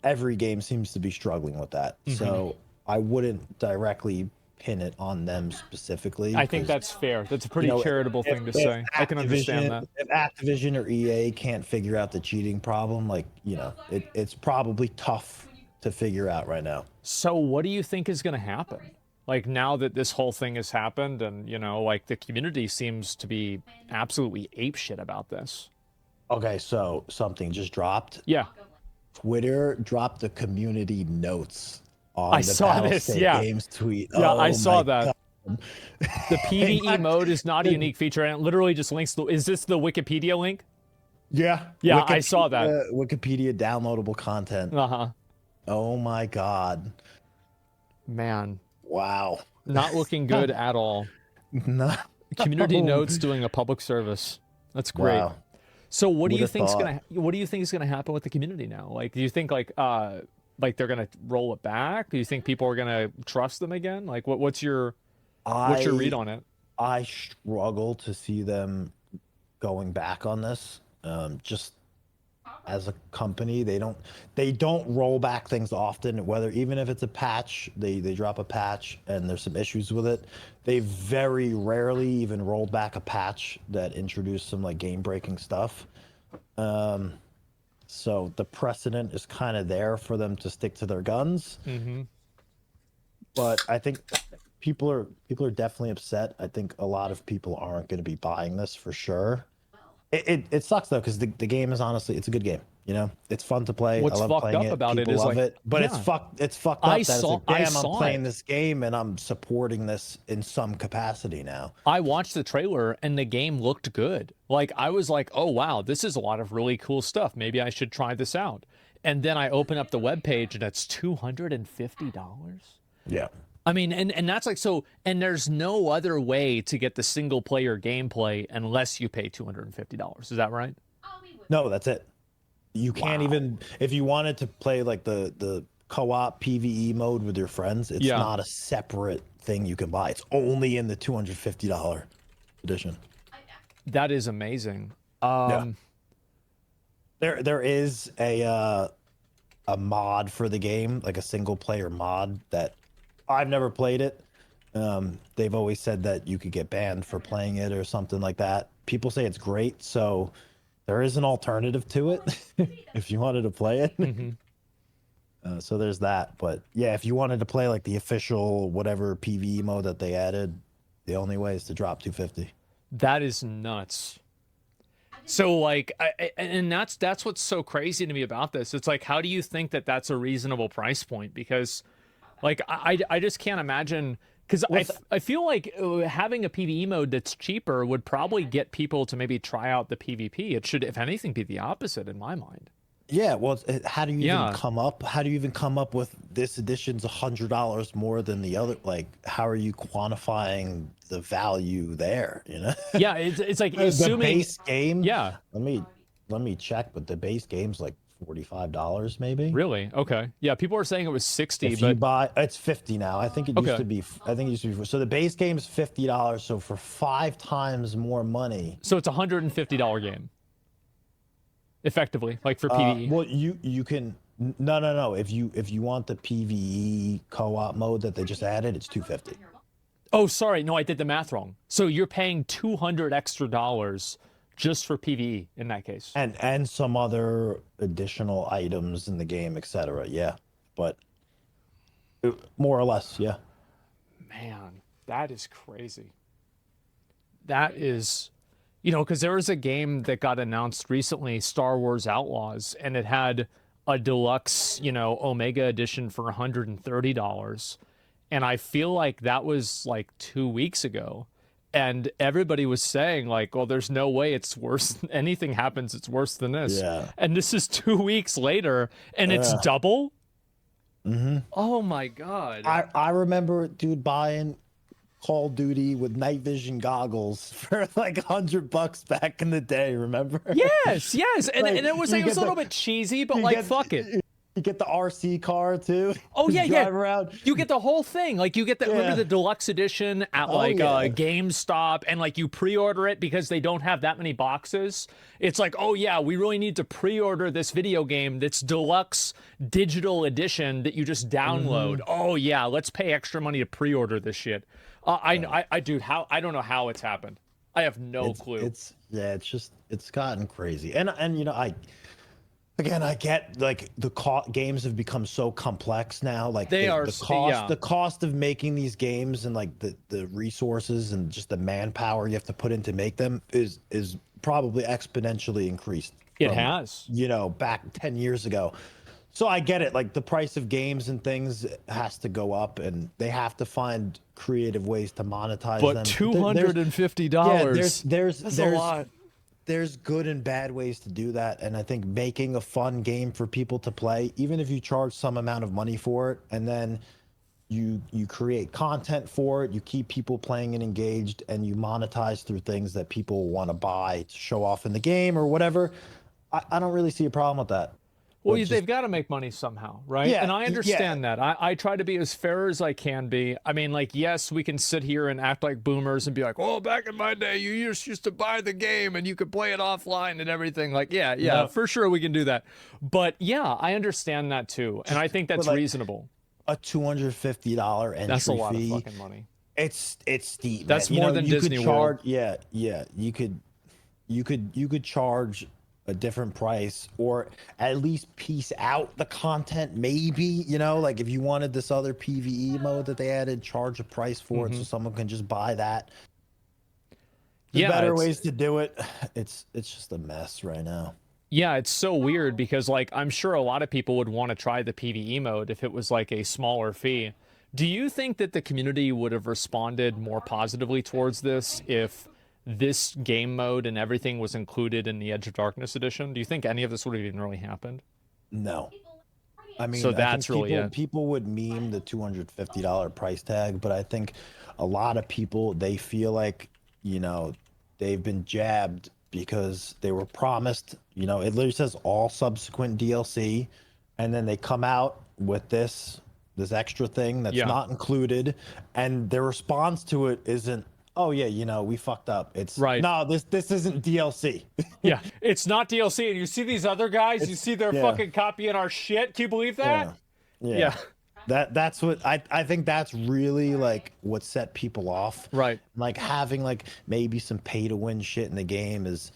every game seems to be struggling with that. So I wouldn't directly pin it on them specifically. I think that's fair. That's a pretty charitable thing to say. I can understand that. If Activision or EA can't figure out the cheating problem, like, you know, it's probably tough to figure out right now. So what do you think is going to happen? Like, now that this whole thing has happened and, you know, like the community seems to be absolutely apeshit about this. Okay, so something just dropped. Yeah. Twitter dropped the community notes on I saw this, Games tweet. Yeah, Oh I saw my that. God. The PvE mode is not a unique feature, and it literally just links to... Is this the Wikipedia link? Yeah. Yeah, I saw that. Wikipedia downloadable content. Oh my god. Man. Wow. Not looking good at all. No. Community notes doing a public service. That's great. Wow. So what do you Would've think's thought. gonna what do you think is gonna happen with the community now? Like, do you think like they're gonna roll it back? Do you think people are gonna trust them again? Like, what's your read on it? I struggle to see them going back on this. Just as a company, they don't roll back things often. Whether even if it's a patch, they drop a patch and there's some issues with it. They very rarely even rolled back a patch that introduced some like game breaking stuff. So the precedent is kind of there for them to stick to their guns. But I think people are definitely upset. I think a lot of people aren't going to be buying this for sure. It sucks though, because the game is honestly, it's a good game. You know, it's fun to play. What's I love fucked playing up it. about it People is love like, it, but it's fucked up that it's like, damn, I'm playing this game and I'm supporting this in some capacity now. I watched the trailer and the game looked good. Like, I was like, oh wow, this is a lot of really cool stuff. Maybe I should try this out. And then I open up the webpage and it's $250. Yeah. I mean, and that's like, so, and there's no other way to get the single player gameplay unless you pay $250. Is that right? No, that's it. You can't even, if you wanted to play like the co-op PvE mode with your friends, it's not a separate thing you can buy. It's only in the $250 edition. That is amazing. There is a mod for the game, like a single player mod that I've never played it. They've always said that you could get banned for playing it or something like that. People say it's great, so there is an alternative to it if you wanted to play it. So there's that. But yeah, if you wanted to play like the official whatever PvE mode that they added, the only way is to drop $250. That is nuts. So like, and that's what's so crazy to me about this. It's like, how do you think that that's a reasonable price point? Because like, I just can't imagine, because I feel like having a PvE mode that's cheaper would probably get people to maybe try out the PvP. It should, if anything, be the opposite in my mind. Yeah, well, how do you even come up? How do you even come up with this edition's $100 more than the other? Like, how are you quantifying the value there? You know? Yeah, it's like the assuming base game. Yeah. Let me check, but the base game's like $45 maybe. Really? Okay. Yeah, people are saying it was 60, If but you buy, it's 50 now. I think it used Okay. to be. I think it used to be. So the base game is $50. So for 5 times more money. so it's a $150 game. Effectively, like for PvE. Well, you can no. If you want the PvE co-op mode that they just added, it's $250. Oh, sorry. No, I did the math wrong. So you're paying $200 extra just for PvE in that case. And some other additional items in the game, etc. Yeah, but more or less, yeah. Man, that is crazy. That is, because there was a game that got announced recently, Star Wars Outlaws, and it had a deluxe, Omega edition for $130. And I feel like that was like 2 weeks ago. And everybody was saying like, well, there's no way it's worse. Anything happens, it's worse than this. Yeah. And this is 2 weeks later and it's double. Mm-hmm. Oh my God. I remember, dude, buying Call of Duty with night vision goggles for like $100 back in the day. Remember? Yes. And, Like, and it was you like, it was get a little the- bit cheesy, but you like, get- fuck it. You get the RC car too. Oh yeah, Drive around. You get the whole thing. Like you get the remember Yeah. the deluxe edition at Oh, like yeah. GameStop, and like you pre-order it because they don't have that many boxes. It's like, oh yeah, we really need to pre-order this video game that's deluxe digital edition that you just download. Oh yeah, let's pay extra money to pre-order this shit. I dude, I don't know how it's happened. I have no clue. It's gotten crazy, and I get like games have become so complex now. Like They are, the cost, yeah. the cost of making these games and like the resources and just the manpower you have to put in to make them is probably exponentially increased. It from, has. Back 10 years ago. So I get it. Like the price of games and things has to go up, and they have to find creative ways to monetize But them. $250. Yeah, That's a lot. There's good and bad ways to do that, and I think making a fun game for people to play, even if you charge some amount of money for it, and then you create content for it, you keep people playing and engaged, and you monetize through things that people want to buy to show off in the game or whatever. I don't really see a problem with that. Well, But they've got to make money somehow, right? Yeah, and I yeah. understand that. I try to be as fair as I can be. I mean, like, yes, we can sit here and act like boomers and be like, oh, back in my day, you just used to buy the game and you could play it offline and everything. Like, yeah, for sure we can do that. But yeah, I understand that too. And I think that's like, reasonable. A $250 entry That's a lot fee. of fucking money. It's steep. That's man. more than you Disney could World. charge, Yeah. You could charge a different price, or at least piece out the content. Maybe like if you wanted this other PVE mode that they added, charge a price for it so someone can just buy that. There's better ways to do it. It's just a mess right now. Yeah, it's so weird because, like, I'm sure a lot of people would want to try the PvE mode if it was like a smaller fee. Do you think that the community would have responded more positively towards this if this game mode and everything was included in the Edge of Darkness edition? Do you think any of this would have even really happened? No. I mean, So that's I think really it. people would meme the $250 price tag, but I think a lot of people, they feel like, they've been jabbed because they were promised, it literally says all subsequent DLC, and then they come out with this extra thing that's not included, and their response to it isn't, oh yeah, we fucked up. It's right. No, this isn't DLC. Yeah, it's not DLC. And you see these other guys, you see they're fucking copying our shit. Can you believe that? Yeah. That's what I think that's really like what set people off. Right. Like having like maybe some pay to win shit in the game is,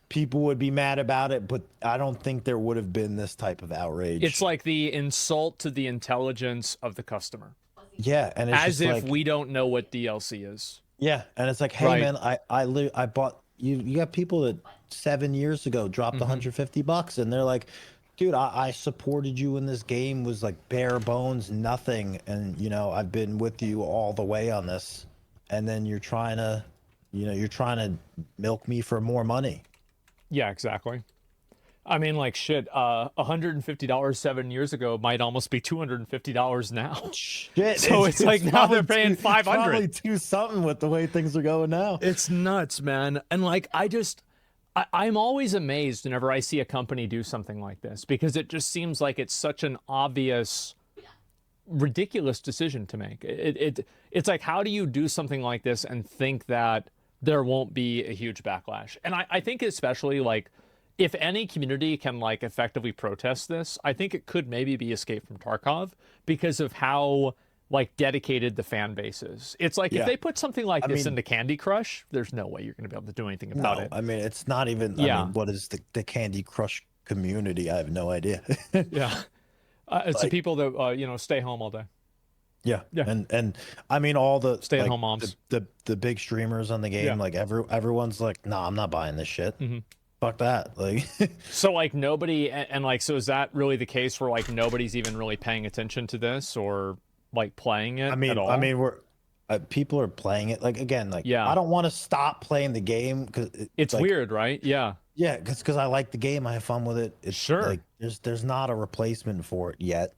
people would be mad about it, but I don't think there would have been this type of outrage. It's like the insult to the intelligence of the customer. Yeah, and it's as just if like, we don't know what DLC is. Yeah, and it's like, hey Right. man, I bought you got people that 7 years ago dropped $150 and they're like, dude, I supported you in this game, was like bare bones, nothing, and I've been with you all the way on this, and then you're trying to milk me for more money. Yeah, exactly. I mean, like, shit, $150 7 years ago might almost be $250 now. Shit. So it's like now they're paying $500. Probably do something with the way things are going now. It's nuts, man. And like, I'm always amazed whenever I see a company do something like this because it just seems like it's such an obvious, ridiculous decision to make. It's like, how do you do something like this and think that there won't be a huge backlash? And I think especially like if any community can like effectively protest this, I think it could maybe be Escape from Tarkov because of how like dedicated the fan base is. It's like if they put something like this into Candy Crush, there's no way you're going to be able to do anything about it. I mean, it's not even. I mean, what is the Candy Crush community? I have no idea. Yeah, it's the people that you know, stay home all day. Yeah, and I mean all the stay-at-home moms, the big streamers on the game. Like everyone's like, nah, I'm not buying this shit. Fuck that. Like, so like nobody and like, so is that really the case where like nobody's even really paying attention to this or like playing it at all? I mean, we're people are playing it. Like again, like I don't want to stop playing the game because it's like, weird, right? Yeah, because I like the game. I have fun with it. It's like there's not a replacement for it yet.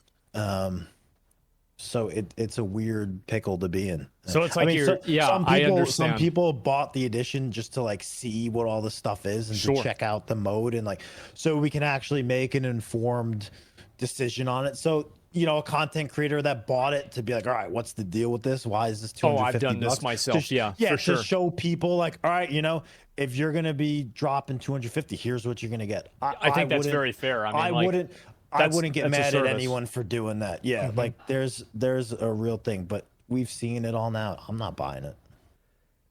So it's a weird pickle to be in. So it's like I understand. Some people bought the edition just to like see what all the stuff is and to check out the mode and like so we can actually make an informed decision on it. So you know, a content creator that bought it to be like, all right, what's the deal with this? Why is this $250? I've done this myself. For sure. To show people like, all right, you know, if you're gonna be dropping 250, here's what you're gonna get. I think that's very fair. I mean, I wouldn't get mad at anyone for doing that. Yeah, like there's a real thing, but we've seen it all now. I'm not buying it.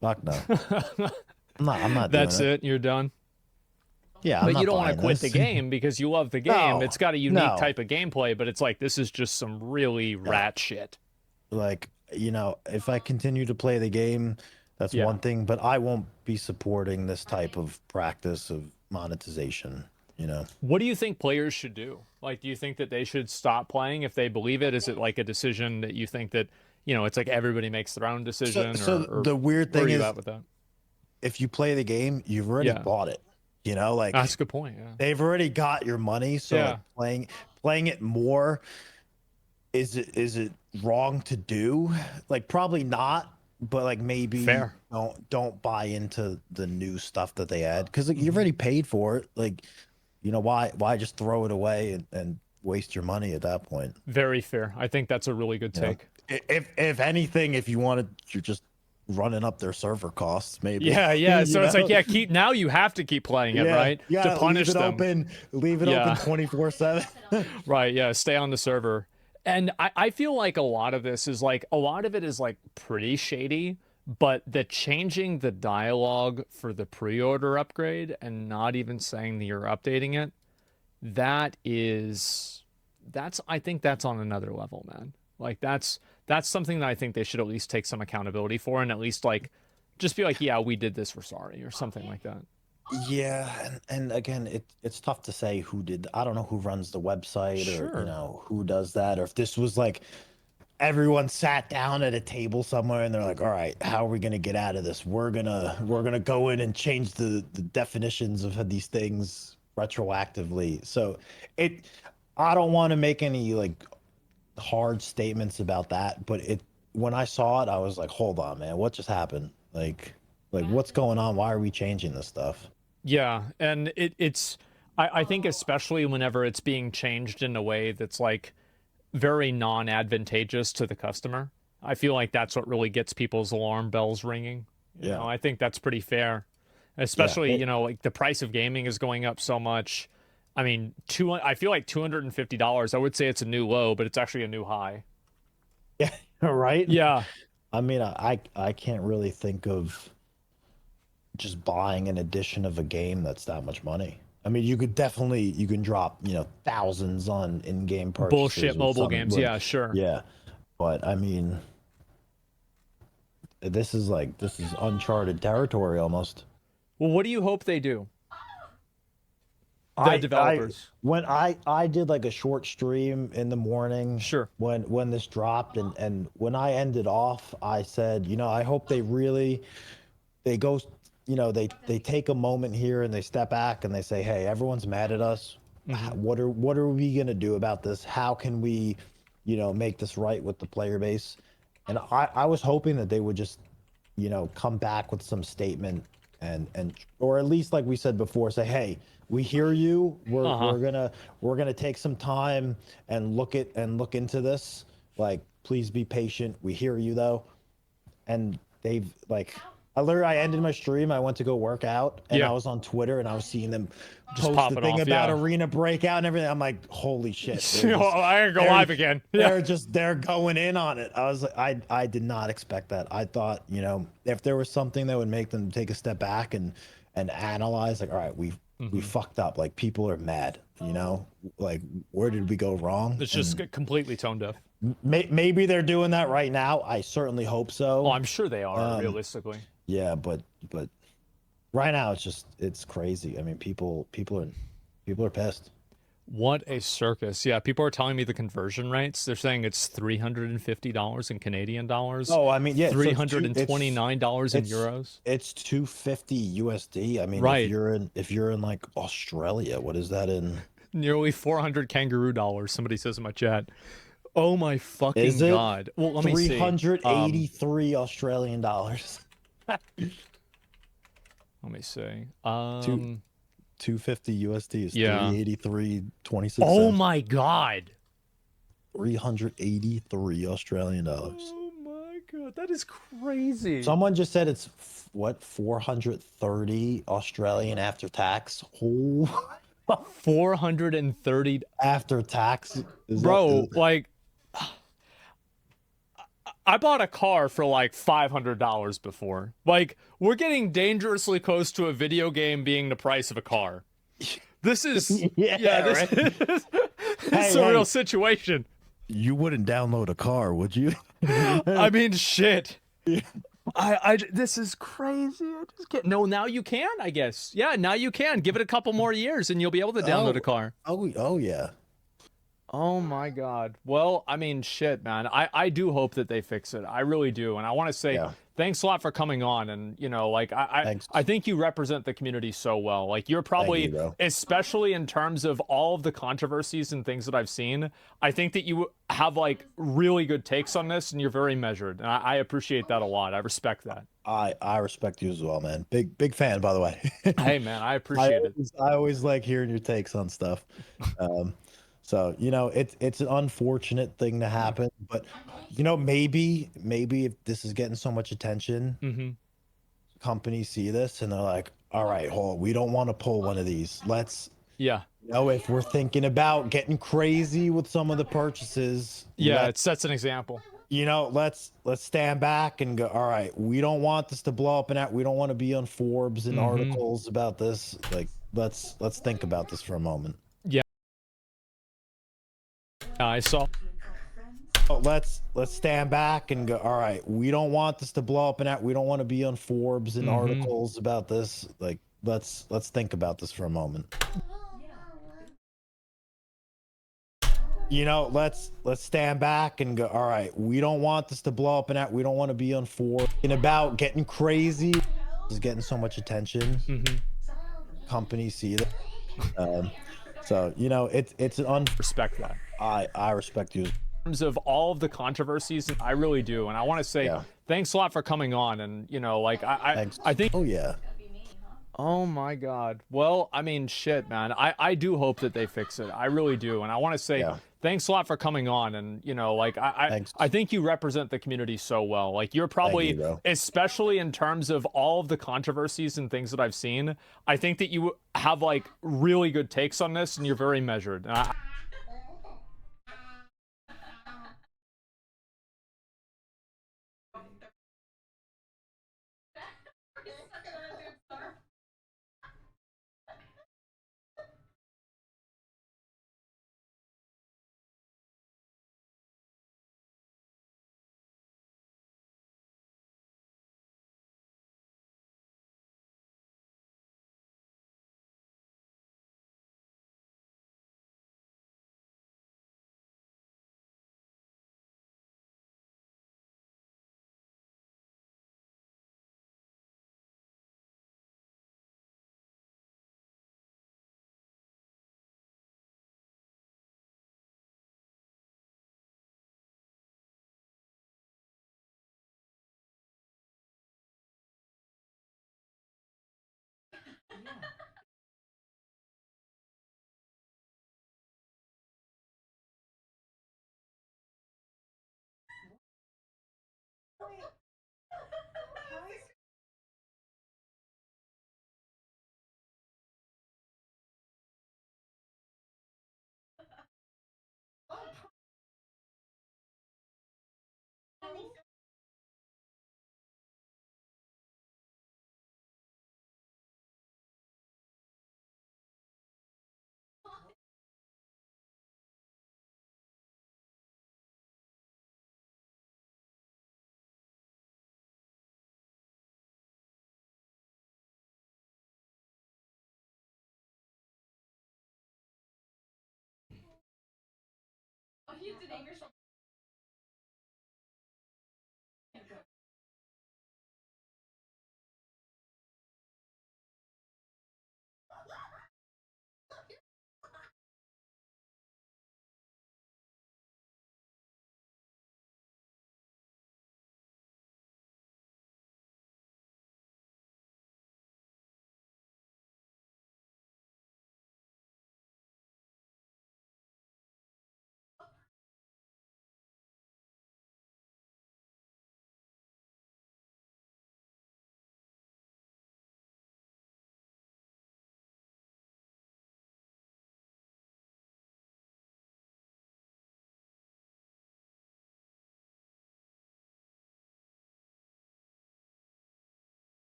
Fuck no. I'm not. That's doing it. You're done. Yeah, but you don't want to quit the game because you love the game. It's got a unique type of gameplay, but it's like this is just some really rat shit. Like, you know, if I continue to play the game, that's one thing, but I won't be supporting this type of practice of monetization. You know, what do you think players should do? Like, do you think that they should stop playing if they believe it? Is it like a decision that you think that, you know, it's like everybody makes their own decision? So the weird thing is, with that? If you play the game, you've already bought it. You know, like that's a good point. Yeah. They've already got your money, so like, playing it more, is it wrong to do? Like probably not, but like maybe don't buy into the new stuff that they add because like, you've already paid for it. Like, you know, why just throw it away and waste your money at that point? Very fair. I think that's a really good take. If anything, if you wanted, you're just running up their server costs, maybe. Yeah. So it's like, now you have to keep playing it, right? Yeah, to punish them. Leave it open 24/7. Right. Yeah. Stay on the server. And I feel like a lot of this is like, a lot of it is like pretty shady, but the changing the dialogue for the pre-order upgrade and not even saying that you're updating it, I think that's on another level, man. Like that's something that I think they should at least take some accountability for and at least like just be like, yeah, we did this, we're sorry, or something like that. Yeah, and again, it's tough to say who did. I don't know who runs the website or you know who does that, or if this was like everyone sat down at a table somewhere and they're like, all right, how are we gonna get out of this? We're gonna go in and change the definitions of these things retroactively. So I don't want to make any like hard statements about that, but when I saw it, I was like, hold on, man, what just happened? Like what's going on? Why are we changing this stuff? Yeah, and I think especially whenever it's being changed in a way that's like very non-advantageous to the customer, I feel like that's what really gets people's alarm bells ringing. You know, I think that's pretty fair, especially you know, like the price of gaming is going up so much. I mean, I feel like $250. I would say it's a new low, but it's actually a new high. Yeah, right. Yeah. I mean, I can't really think of just buying an edition of a game that's that much money. I mean, you can drop, you know, thousands on in-game purchases. Bullshit mobile games, yeah, sure. Yeah, but I mean, this is uncharted territory almost. Well, what do you hope they do? The developers. When I did like a short stream in the morning, when this dropped, and when I ended off, I said, you know, I hope they go, you know, they take a moment here and they step back and they say, hey, everyone's mad at us. What are we gonna do about this? How can we, you know, make this right with the player base? And I was hoping that they would just, you know, come back with some statement and or at least like we said before, say, hey, we hear you. We're gonna take some time and look into this. Like, please be patient. We hear you though. And they've like, I ended my stream. I went to go work out, and I was on Twitter, and I was seeing them Just post the popping thing off, about yeah. arena breakout and everything. I'm like, holy shit! I ain't go live again. Yeah. They're going in on it. I was like, I did not expect that. I thought, you know, if there was something that would make them take a step back and analyze, like, all right, we fucked up. Like, people are mad. You know, like, where did we go wrong? It's just completely tone deaf. Maybe they're doing that right now. I certainly hope so. Oh, I'm sure they are, realistically. Yeah, but right now it's crazy. I mean, people are pissed. What a circus. Yeah, people are telling me the conversion rates. They're saying it's $350 in Canadian dollars. Oh, I mean, yeah, so $329 in euros. It's 250 USD. I mean, Right. if you're in like Australia, what is that in? Nearly 400 kangaroo dollars, somebody says in my chat. Oh my fucking Is it? god. Well, let me see. 383 Australian dollars. Let me see. 250 USD is Yeah. 383.26. Oh my god. 383 Australian dollars. Oh my god, that is crazy. Someone just said it's what, 430 Australian after tax. Oh, 430 after tax. Bro, like I bought a car for like $500 before. Like, we're getting dangerously close to a video game being the price of a car. This is this is a real situation. You wouldn't download a car, would you? I mean, shit. I this is crazy. I just can't. No, now you can, I guess. Yeah, now you can. Give it a couple more years and you'll be able to download a car. Oh yeah. Oh my god. Well, I mean, shit, man. I do hope that they fix it. I really do. And I want to say thanks a lot for coming on. And, you know, like, I think you represent the community so well. Like, you're probably, especially in terms of all of the controversies and things that I've seen, I think that you have, like, really good takes on this, and you're very measured. And I appreciate that a lot. I respect that. I respect you as well, man. Big fan, by the way. Hey, man, I appreciate it. I always like hearing your takes on stuff. So, you know, it's an unfortunate thing to happen, but, you know, maybe if this is getting so much attention, companies see this and they're like, all right, hold on, we don't want to pull one of these. Let's, you know, if we're thinking about getting crazy with some of the purchases, it sets an example. You know, let's stand back and go, all right, we don't want this to blow up, and we don't want to be on Forbes and articles about this. Like, let's think about this for a moment. I saw. Let's stand back and go, all right, we don't want this to blow up, and we don't want to be on Forbes and articles about this. Like, let's think about this for a moment. You know, let's stand back and go, all right, we don't want this to blow up, and we don't want to be on Forbes and about getting crazy. Is getting so much attention. Companies see that. So, you know, it's an respect that. I respect you. In terms of all of the controversies, I really do. And I want to say thanks a lot for coming on. And, you know, like, I think. Oh, yeah. Oh, my God. Well, I mean, shit, man. I do hope that they fix it. I really do. And I want to say thanks a lot for coming on. And, you know, like, I think you represent the community so well. Like, you're probably, especially in terms of all of the controversies and things that I've seen, I think that you have, like, really good takes on this, and you're very measured. And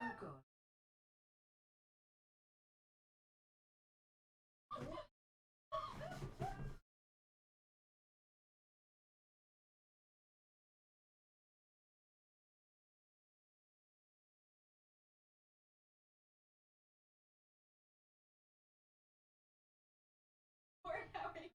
Oh god. We're having.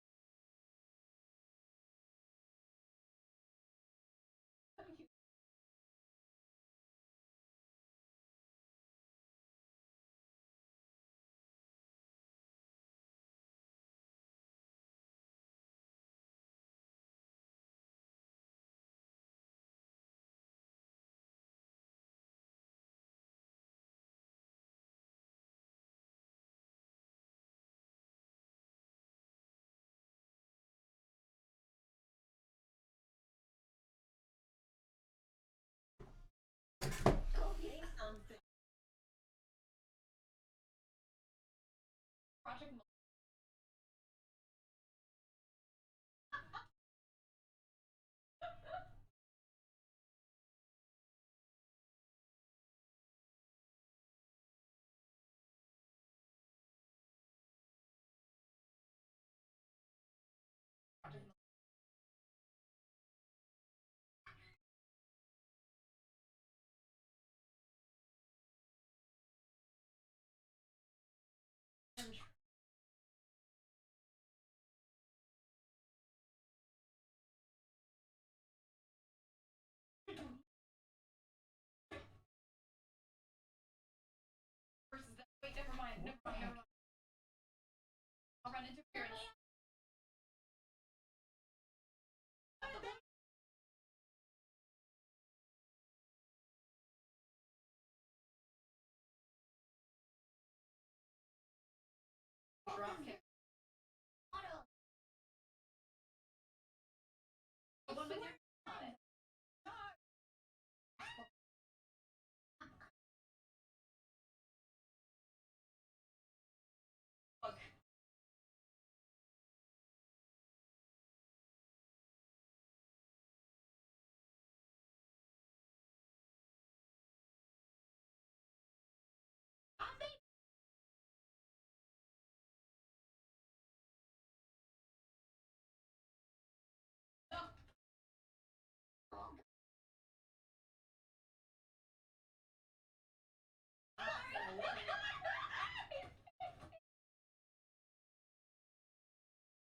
Project. Versus that. Wait, never mind. Never mind. Never mind. I'll run interference. Drop kick. The one with your on it. Look.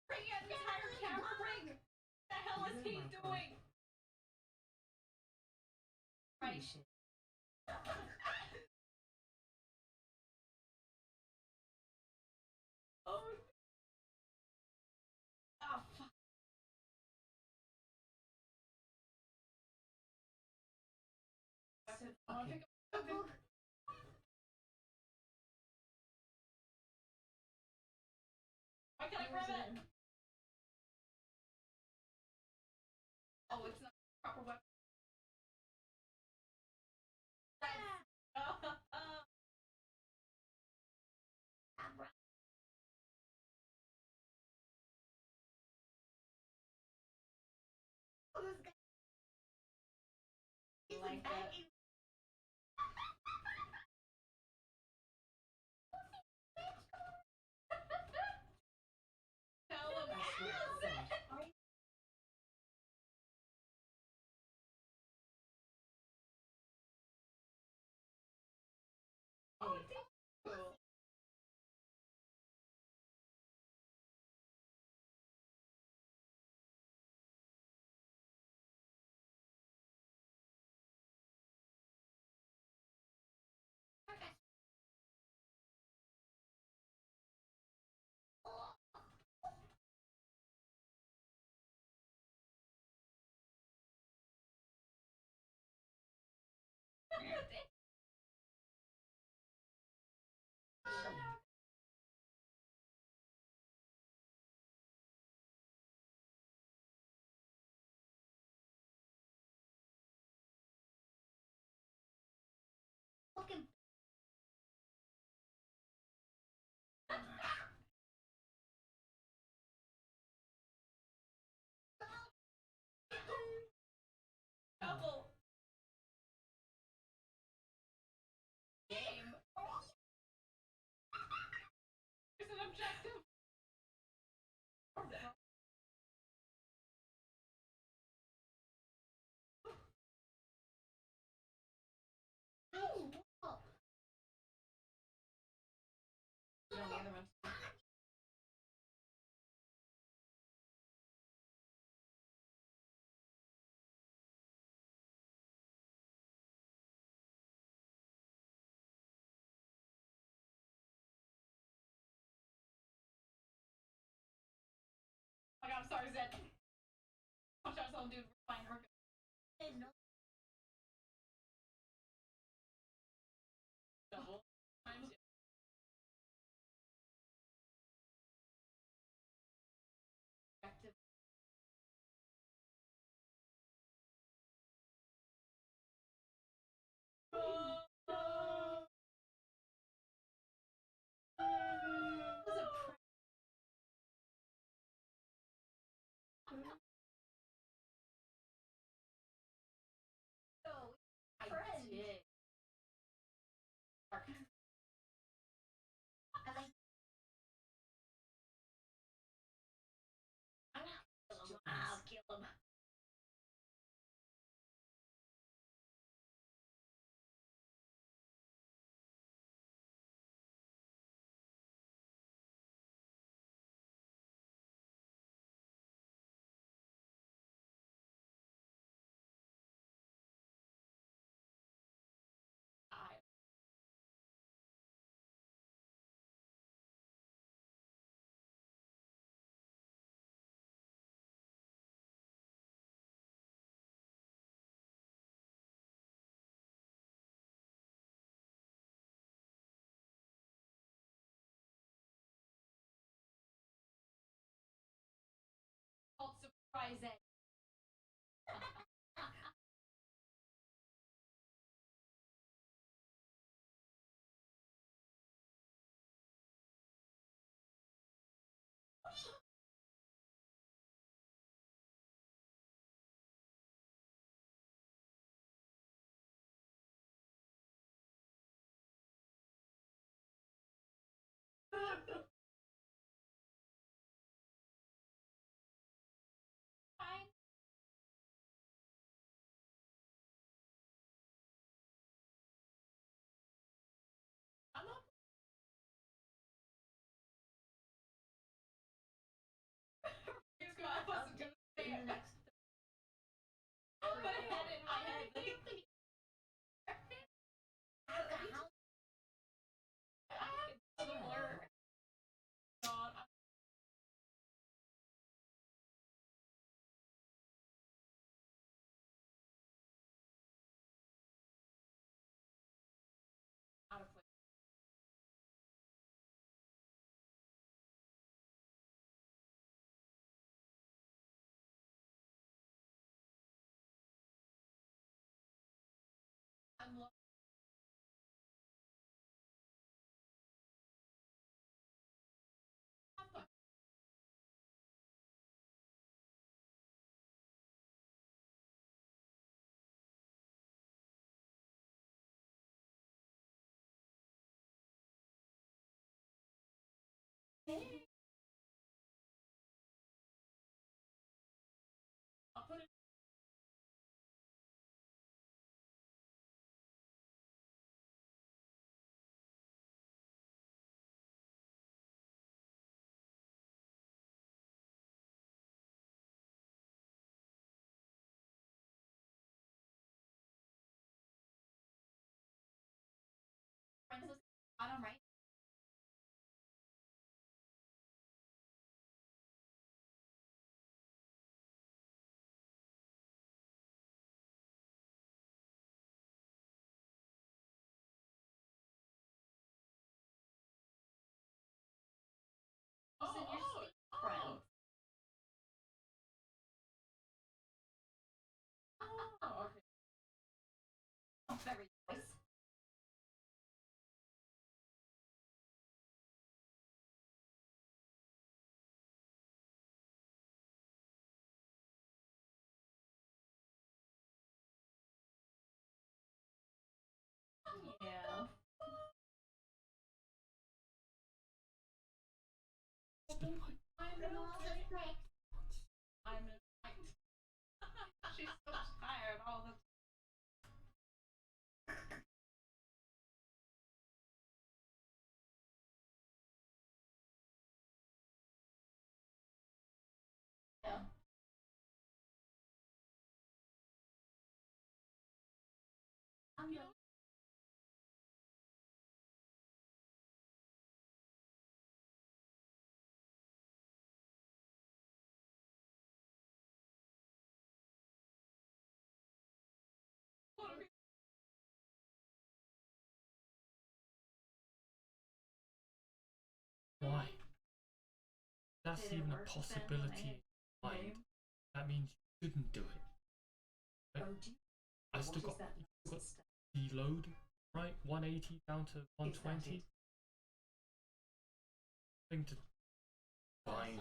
Bring an entire camera ring! What the hell is he doing? Right. Oh. Oh fuck. I wanna pick up something. Why can't I grab it? Oh, it's not a proper weapon. Like that. Tell him. Oh, cool. I'm sorry, Zed. Watch out, some dude. We're fine. We're good. No. Double times. Active. I'll kill him. Surprising. I'm not. I wasn't gonna say it. But I had it in my head. God. Out of place. I'm low. I'll put it. Bottom right. Friend. Oh, okay. Very nice. Yeah. I'm she's so tired all the yeah. I'm good. that's even a possibility in your mind, that means you shouldn't do it. Right? I still got deload, right? 180 down to 120. Thing to fine.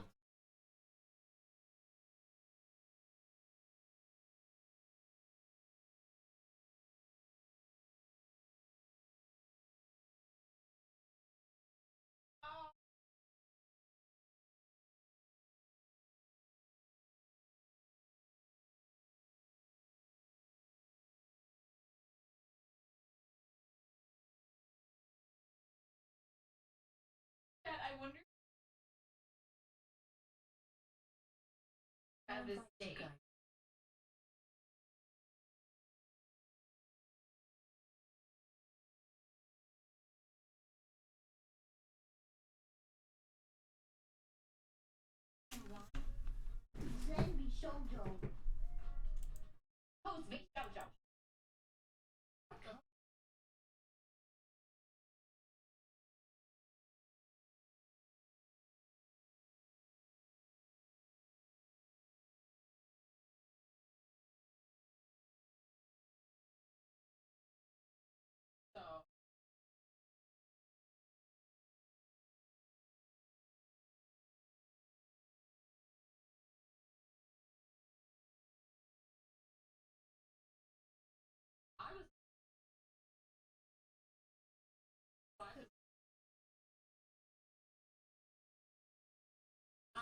I wonder. Have his date. Send me shoujo. Who's me? Jojo. So. I was.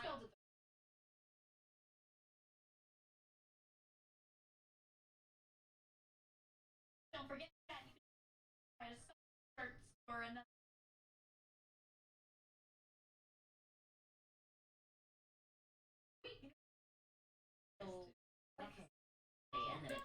Spelled it. Don't forget that you can try to search for another. Okay. And then it's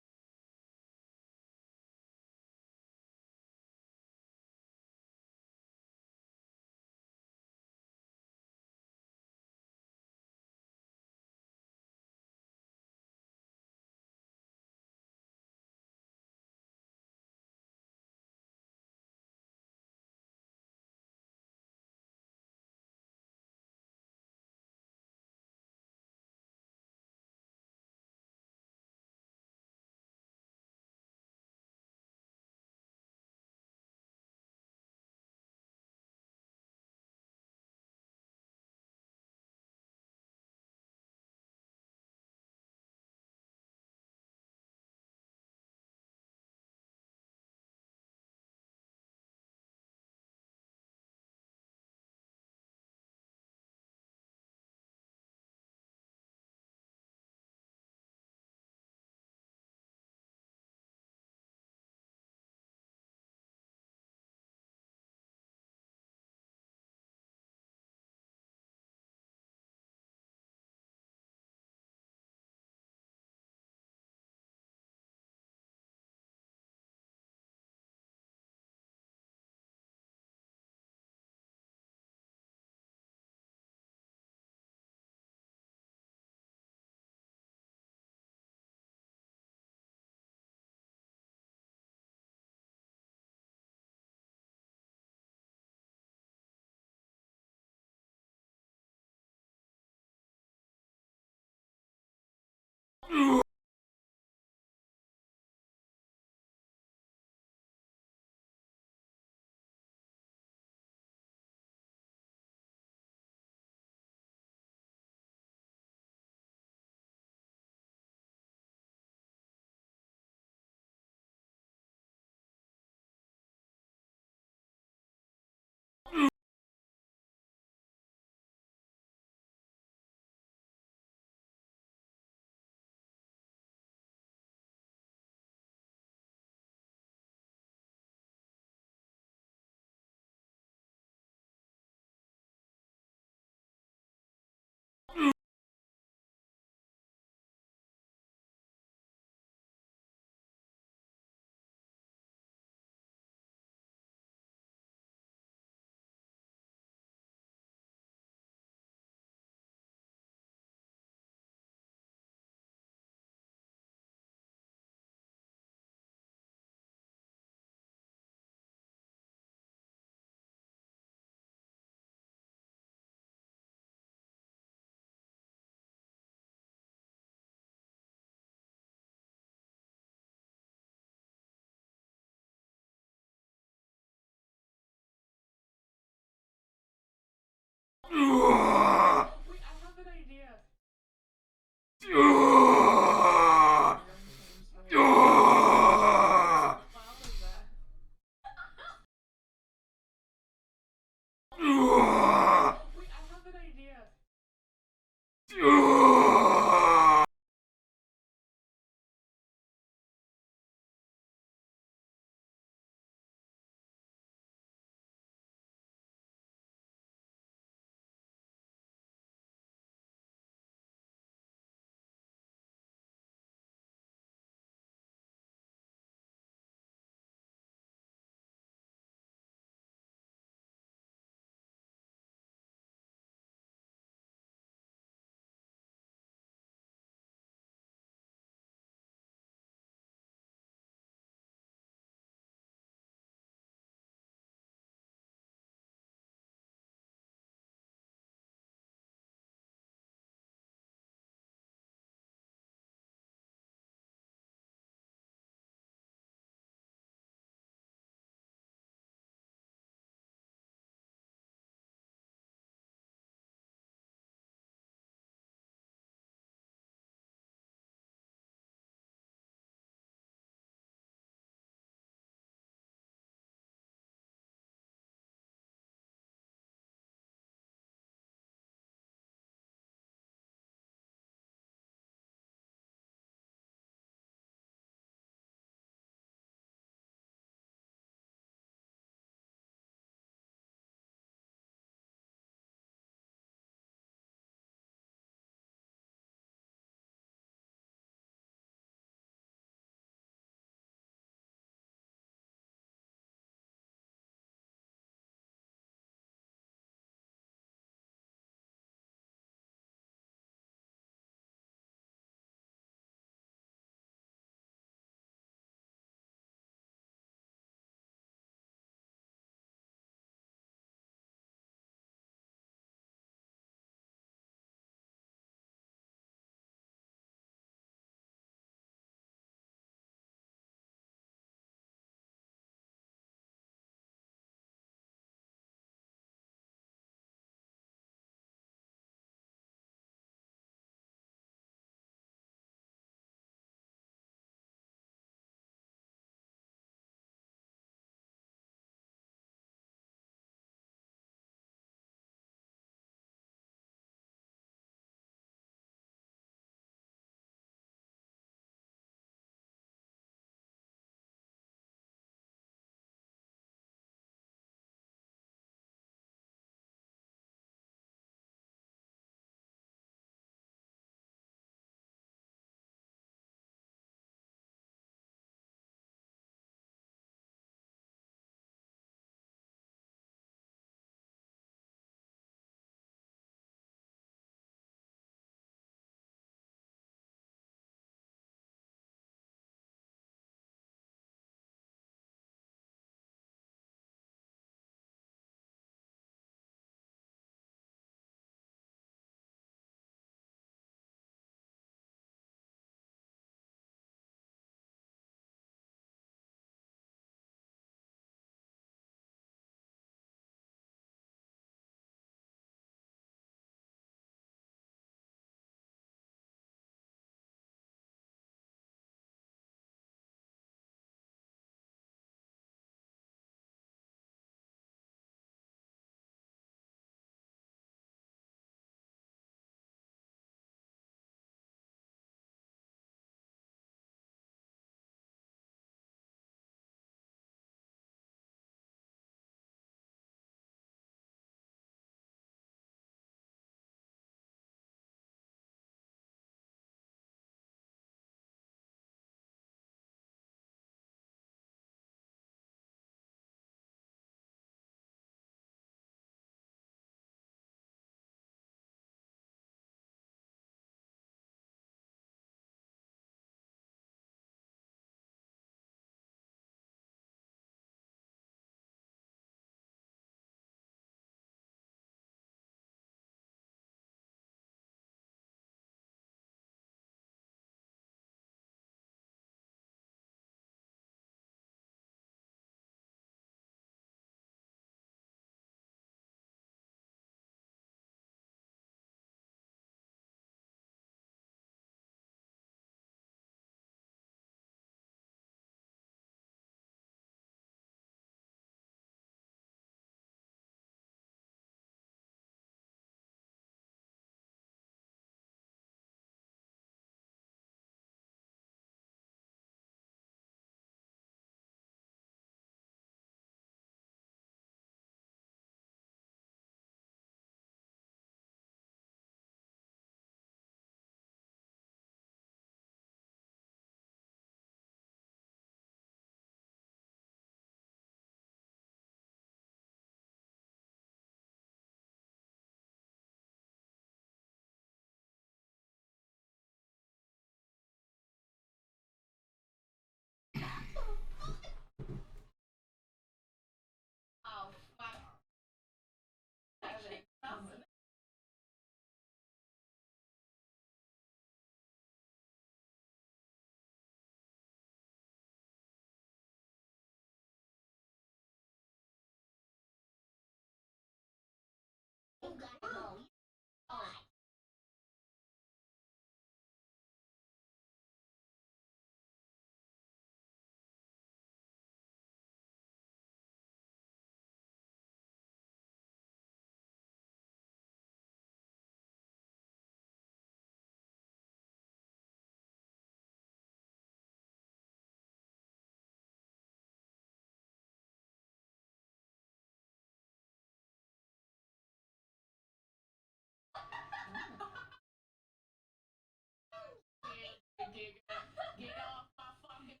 Get off my fucking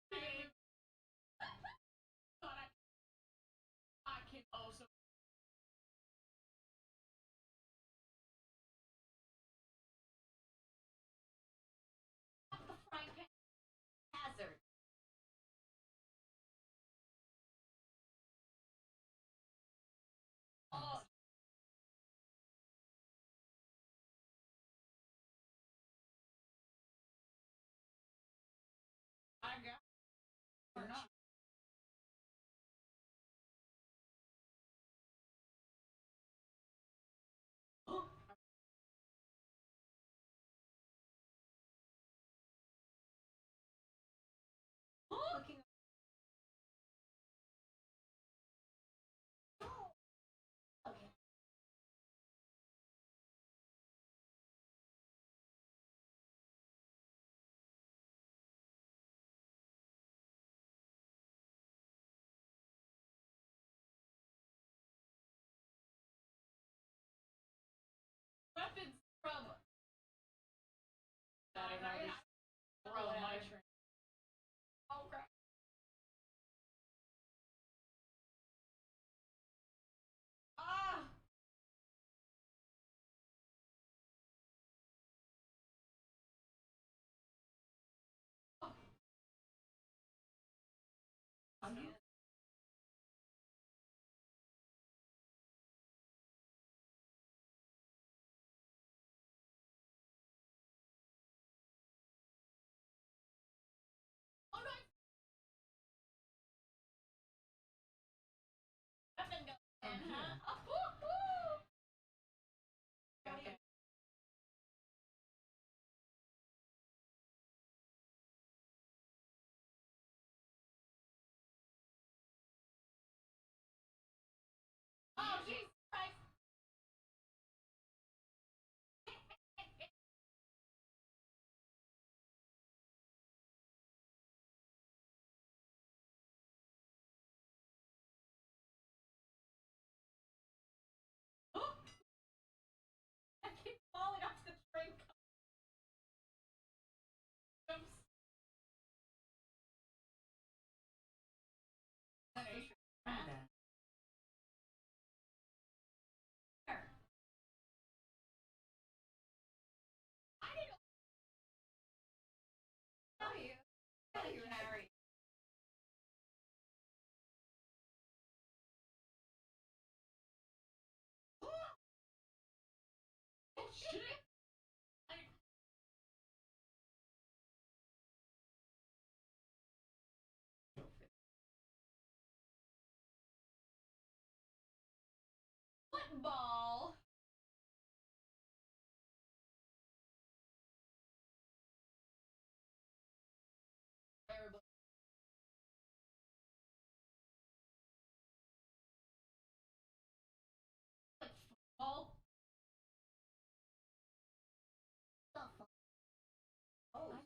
thing. But I can also. The frying pan hazard. Oh. I got. Or not. Looking. Okay. Weapons from. Throw my train. Oh crap. Ah! Oh no! Weapon go in, huh? Oh, woo, woo. Okay. Oh, Jesus Christ! Oh! I keep falling off the train. Oops. I didn't tell you. Tell you, Harry. Oh shit! Football. Terrible. Football. Oh.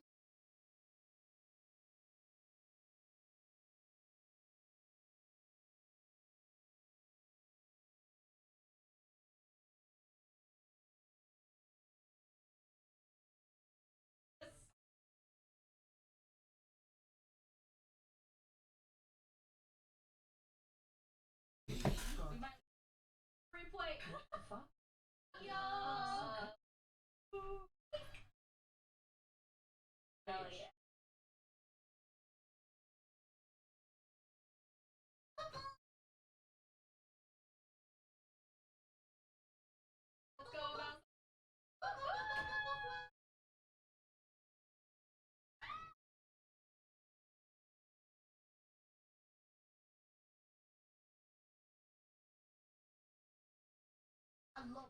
We might replay. What the fuck? Yo. Hell yeah. Let's go about. I love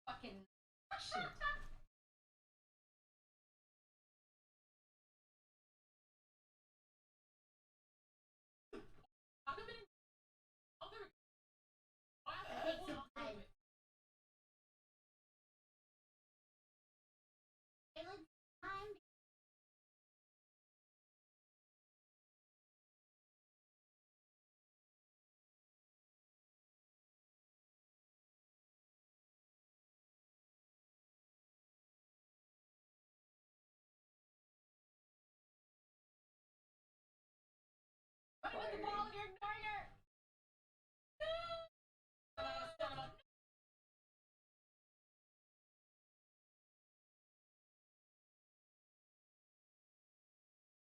Fucking shit. Put the ball, you're ignoring her!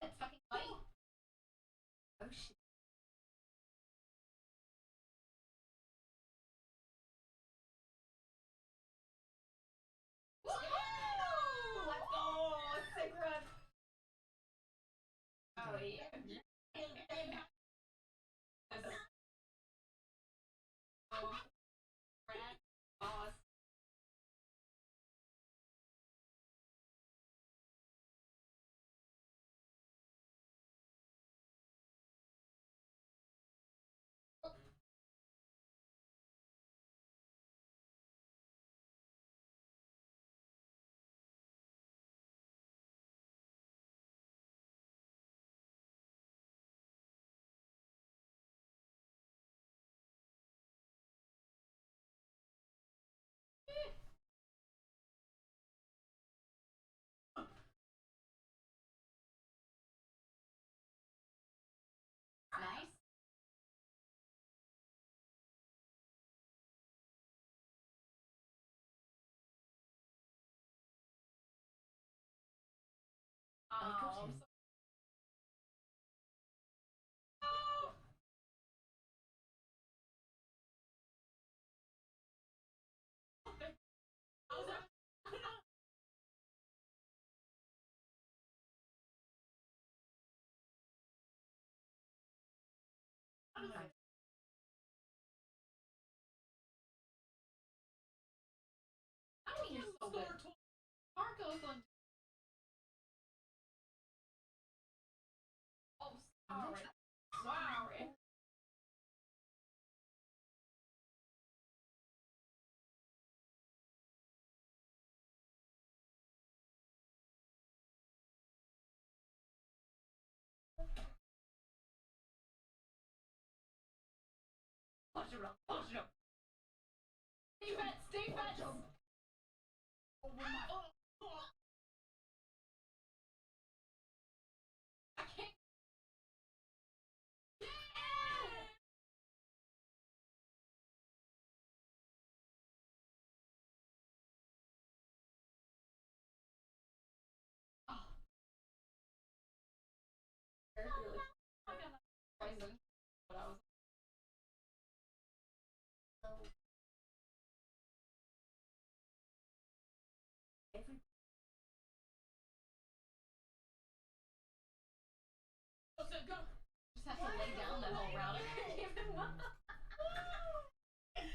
That's fucking light. Oh shit. Woo! Let's go! Sick run! Oh yeah. Nice. Oh, I mean, you're so good. Marco's on. Oh, sorry. Sorry. Push it up, push it up. Defense, defense. Oh my. I can't. Go. Just have to lay down that whole round. I couldn't even walk.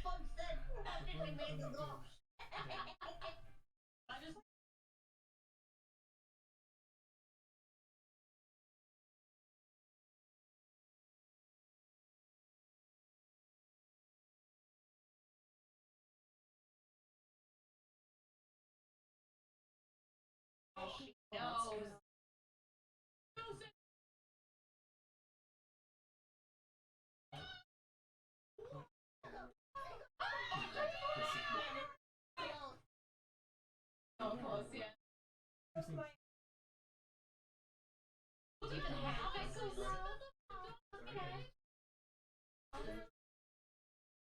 Fuck said, I think we made the goal. I just. She knows. So close, yeah. Don't even have it, so okay.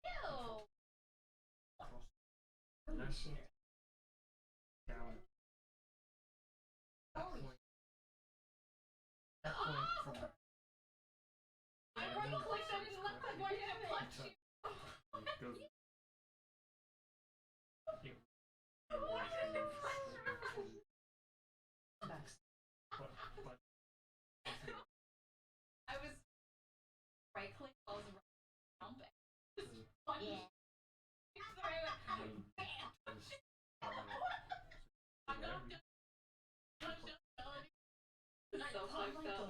Ew. press down. That point. That point from. I right clicked, I didn't look like I didn't punch you. I was right click, I was jumping. Yeah. So fucked up.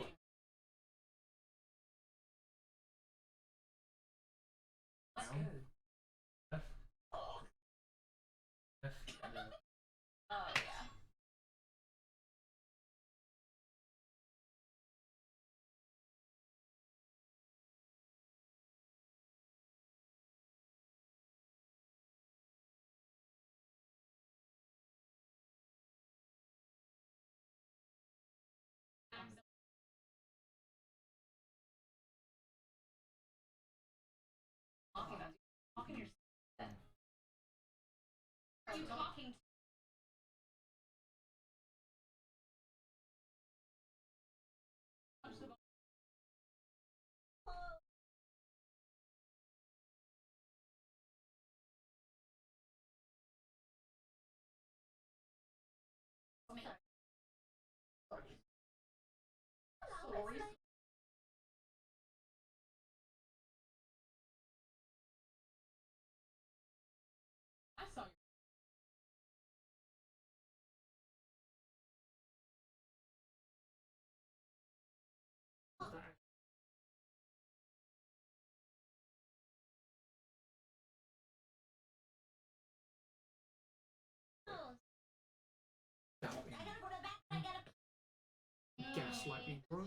That's good. Oh yeah. Talking about talking to yourself. Are you talking to? Sorry. I saw you. Gaslighting, bro.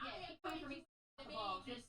Yeah, keep coming for me. Well, just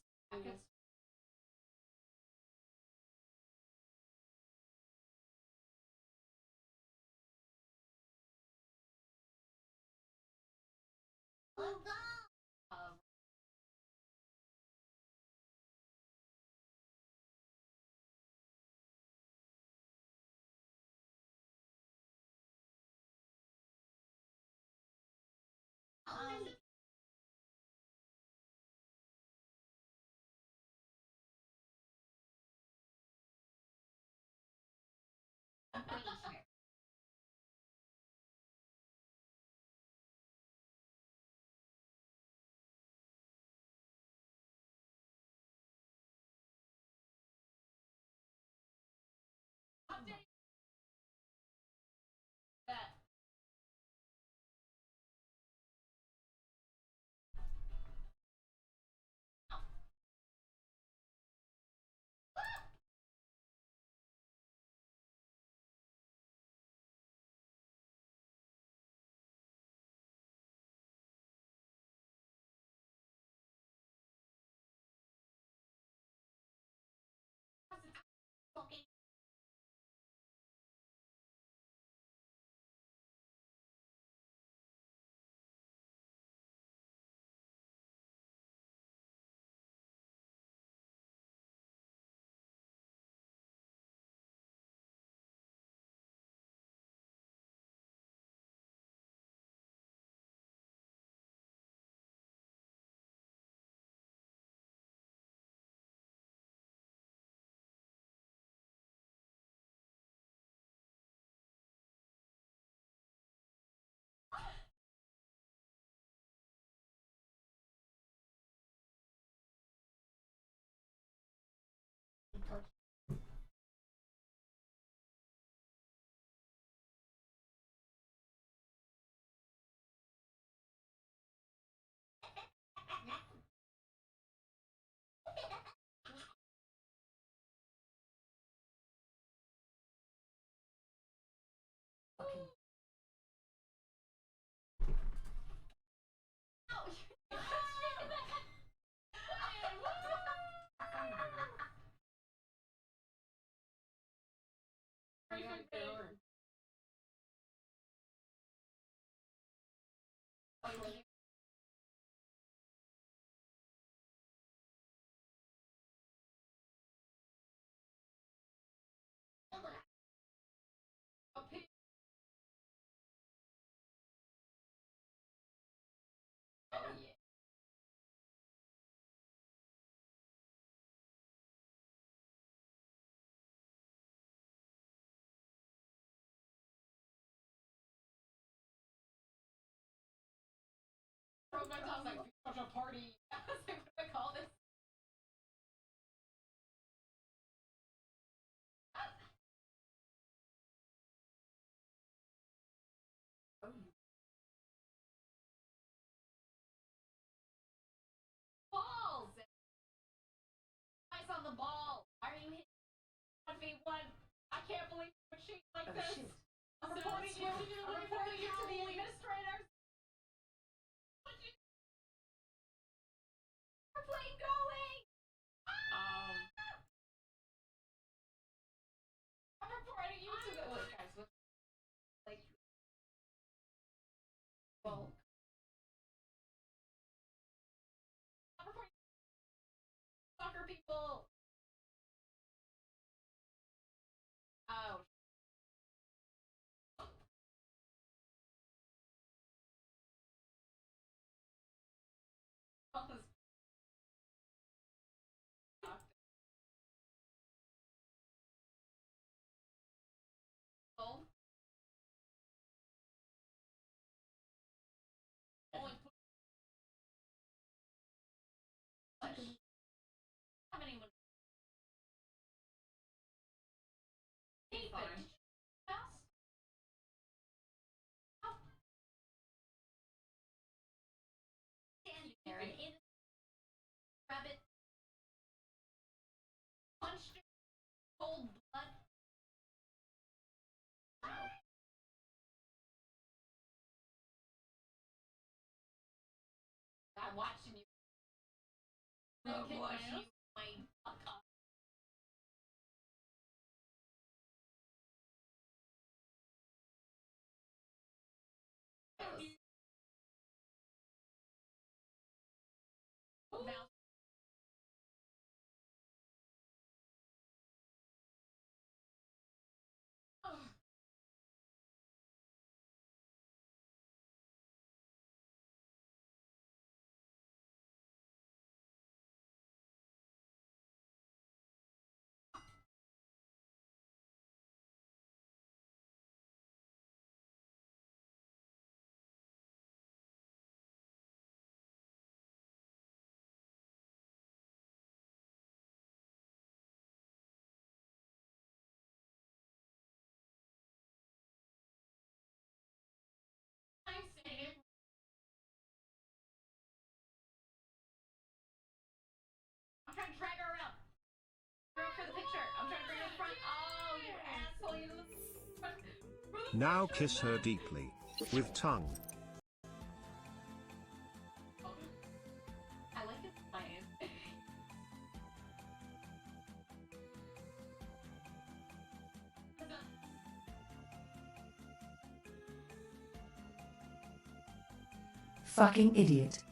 My dog's like, such a party. I was like, what do I call this? Balls! Ice on the ball! Why are you hitting 1v1? I can't believe you would cheat like this! Shit. I'm reporting you! I'm reporting you to the administrators! Our plane going! I'm reporting you to the look, guys. Look, like, well, I'm reporting soccer people. Oh. Have anyone? Fine. Standing there and in rabbit punched cold blood. I'm watching you. I'm watching you, my fuck up. Mouse. I'm trying to drag her around. Her up for the picture. I'm trying to bring her in front. Oh, you asshole! You little. Now kiss her deeply with tongue. I like his eyes. Fucking idiot.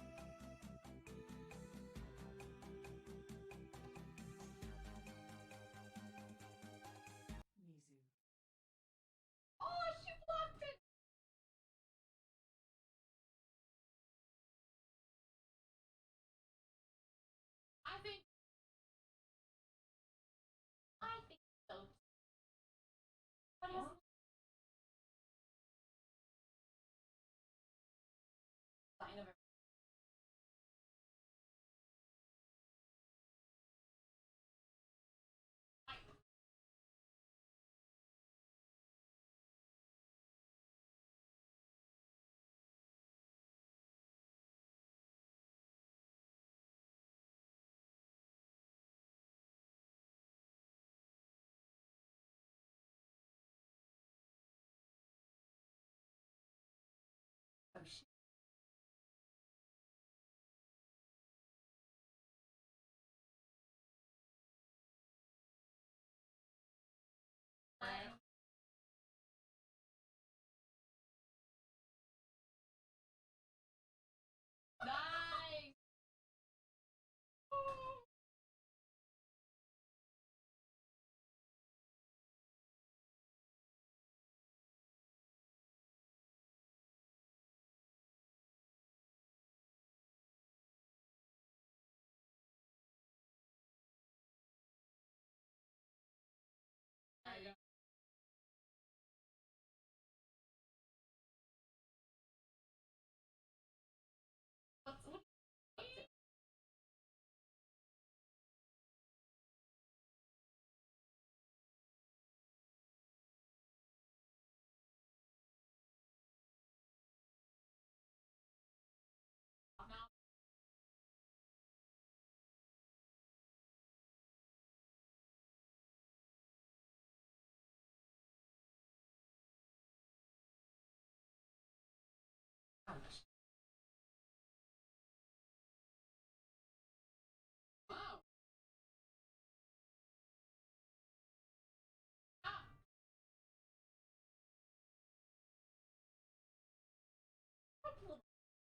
Oh, she blocked it. I think so. What else? Sign of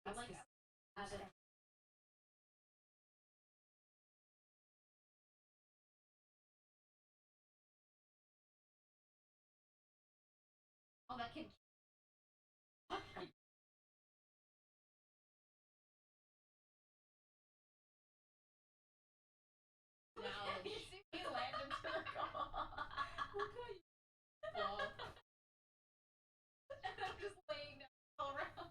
Oh, that kid. You see me land into the car. Look how you flop. And I'm just laying down all around.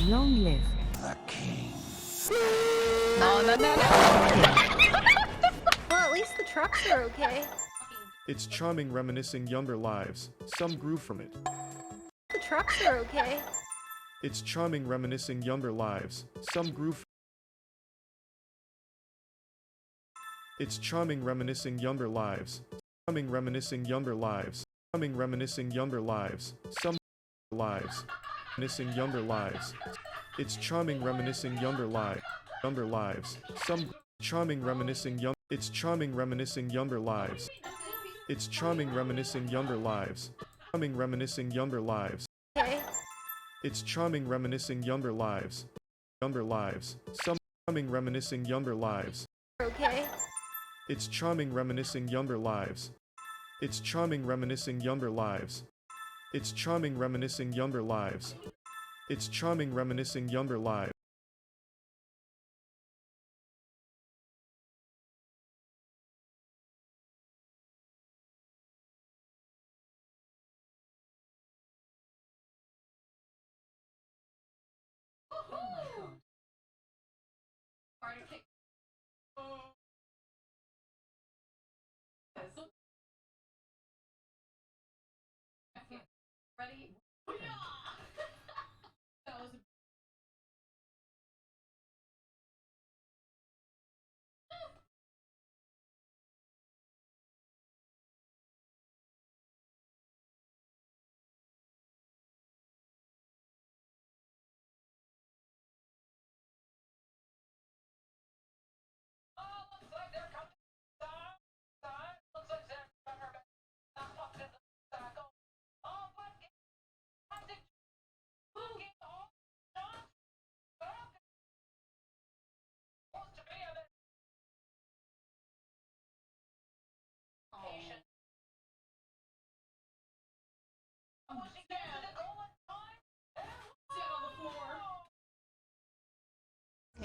Long live the king. No. Well, at least the trucks are okay. It's charming reminiscing younger lives. Some grew from it. The trucks are okay. It's charming reminiscing younger lives. Some grew from It's charming reminiscing younger lives. Charming reminiscing younger lives. Charming reminiscing younger lives. Some lives. Reminiscing younger lives. It's charming reminiscing younger lives. Some charming reminiscing young. It's charming reminiscing younger lives. It's charming reminiscing younger lives. Charming reminiscing younger lives. Okay. It's charming reminiscing younger lives. Younger lives. Some charming reminiscing younger lives. Okay. It's charming reminiscing younger lives. It's charming reminiscing younger lives. It's charming reminiscing younger lives. It's charming reminiscing younger lives. Ready? That was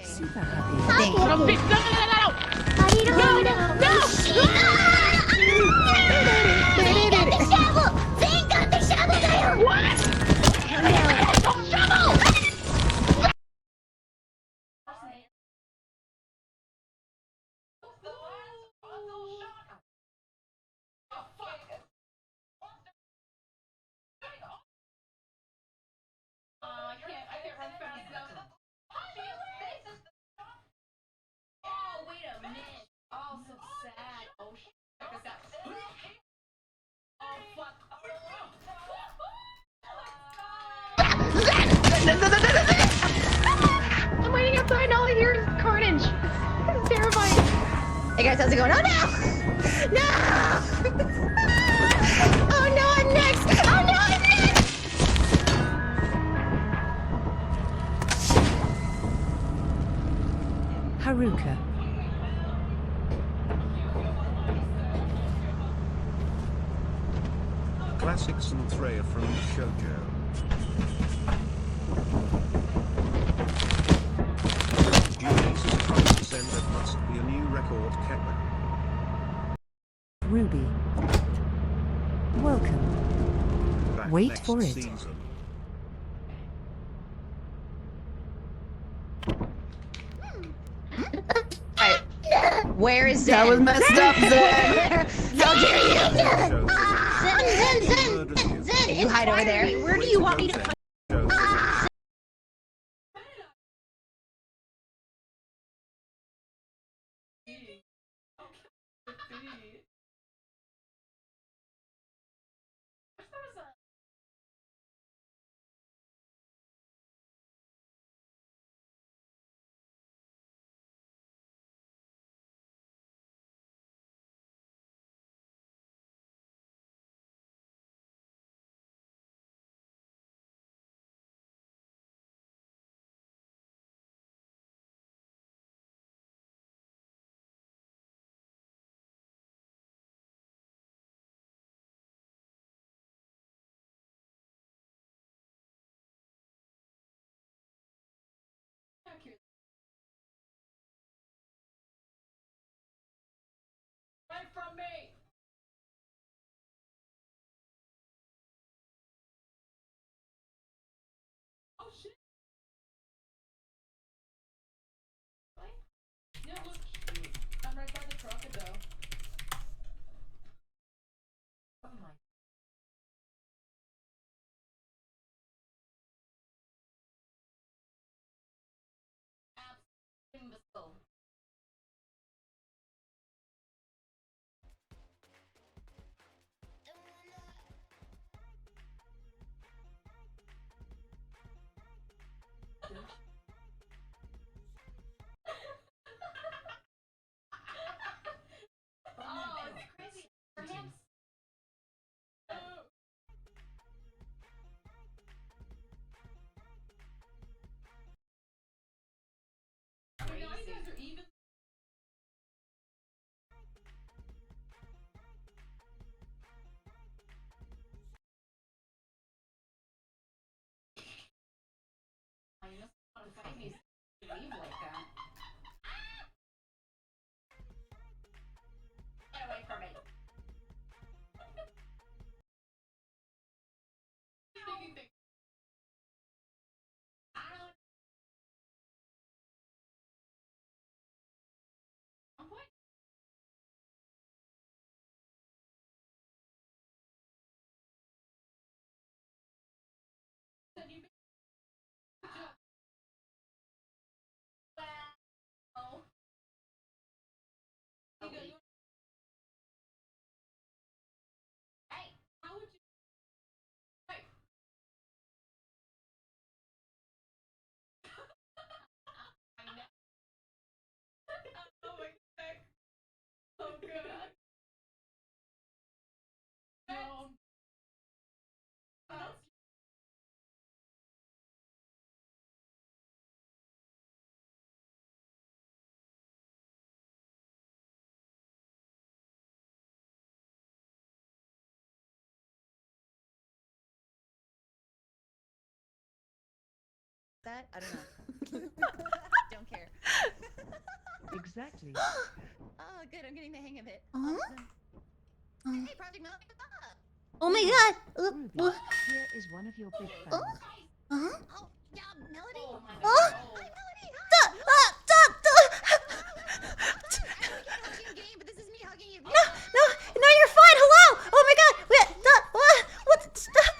super happy. I can't run fast enough. Oh, wait a minute. Oh, so sad. Oh, shit. Check this out. Oh, fuck. I'm waiting outside and all I hear is carnage. It's terrifying. Hey guys, how's it going? Oh no! No! Oh no, I'm next! Oh no, I'm next! Haruka. Classics and Threya from Shoujo. Jesus Christ, then that must be a new record, Kepler. Ruby. Welcome. Back Wait next for it. season. Where is Zen? That was messed up, Zen! How dare you! Zen! Zen! You hide over there. Where do you want me to Imbecile. Oh, it's crazy. Your hands. Now you guys are even. You must not fight me to leave like that. Get away from me. Well, hey, how would you? Hey. I know. Oh my god. So good. No. That I don't know. Don't care. Exactly. Oh, good. I'm getting the hang of it. Hey, Project Melody, what's up? Oh my god! Ruby, here is one of your big fans. Uh-huh. Oh, yeah, Melody. Oh! Hi, Melody. Hi. Game, but this is me hugging you. No, you're fine. Hello. Oh my god. What? Stop.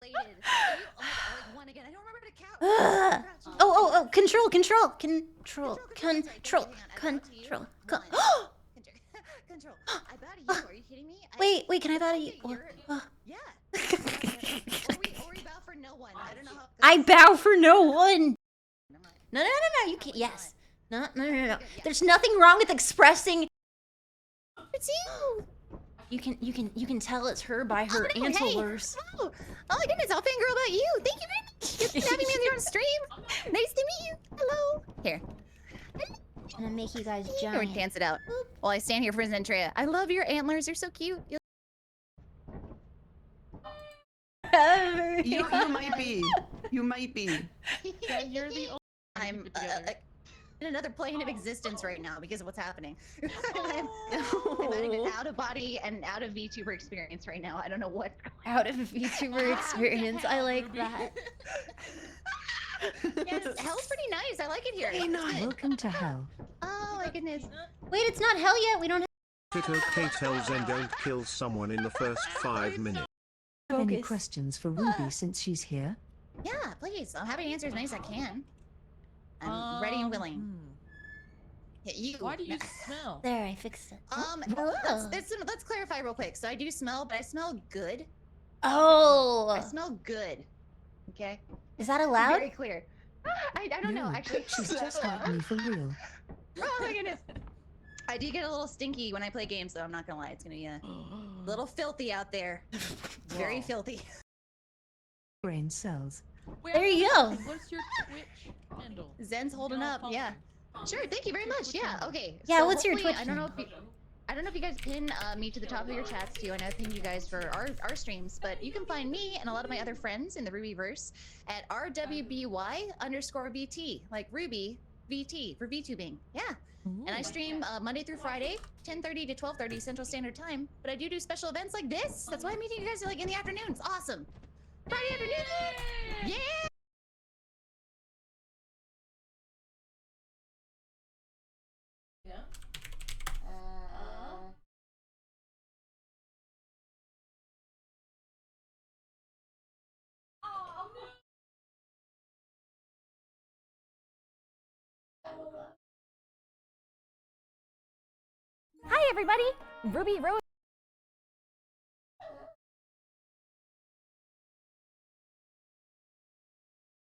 Oh my god, one again. I don't remember the count. Oh, control. Control. I bow to you. Are you kidding me? Wait, can I bow to you? Yeah. Or we bow for no one. I don't know how. I bow for no one. No, you can't. Yes. No. There's nothing wrong with expressing. It's you. You can tell it's her by her antlers. Hey. Oh my goodness, I'll fangirl about you. Thank you very much. You're having me on your stream. Nice to meet you. Hello. Here. I'm gonna make you guys Here, giant. dance it out. While I stand here for Zentria. I love your antlers. They're so cute. You might be. You might be. You're the only. I'm in another plane of existence right now because of what's happening. I'm in an out of body and out of VTuber experience right now. I don't know what's going on. Out of VTuber experience. I like that. Yes, hell's pretty nice. I like it here. Welcome to hell. Oh my goodness. Wait, it's not hell yet. We don't have. It's okay, tells and don't kill someone in the first 5 minutes. Have any questions for Ruby since she's here? Yeah, please. I'm happy to answer as many as I can. I'm ready and willing. Yeah, you. Why do you smell? There, I fixed it. Let's clarify real quick. So I do smell, but I smell good. Oh. I smell good. Okay. Is that allowed? Very clear. I don't know, actually. She's just like me for real. Oh my goodness. I do get a little stinky when I play games, though. I'm not gonna lie. It's gonna be a little filthy out there. Very filthy. Brain cells. There you go. What's your Twitch handle? Zen's holding up. Yeah. Sure. Thank you very much. Yeah. Okay. Yeah. So What's your hopefully- Twitch? I don't know if you guys pin me to the top of your chats too. I know I pin you guys for our streams, but you can find me and a lot of my other friends in the Rubyverse at RWBY_VT, like Ruby VT for VTubing. Yeah. And I stream Monday through Friday, 10:30 to 12:30 Central Standard Time. But I do special events like this. That's why I'm meeting you guys like in the afternoons. Awesome. Friday afternoon. Yeah. Hi, everybody! Ruby Rose.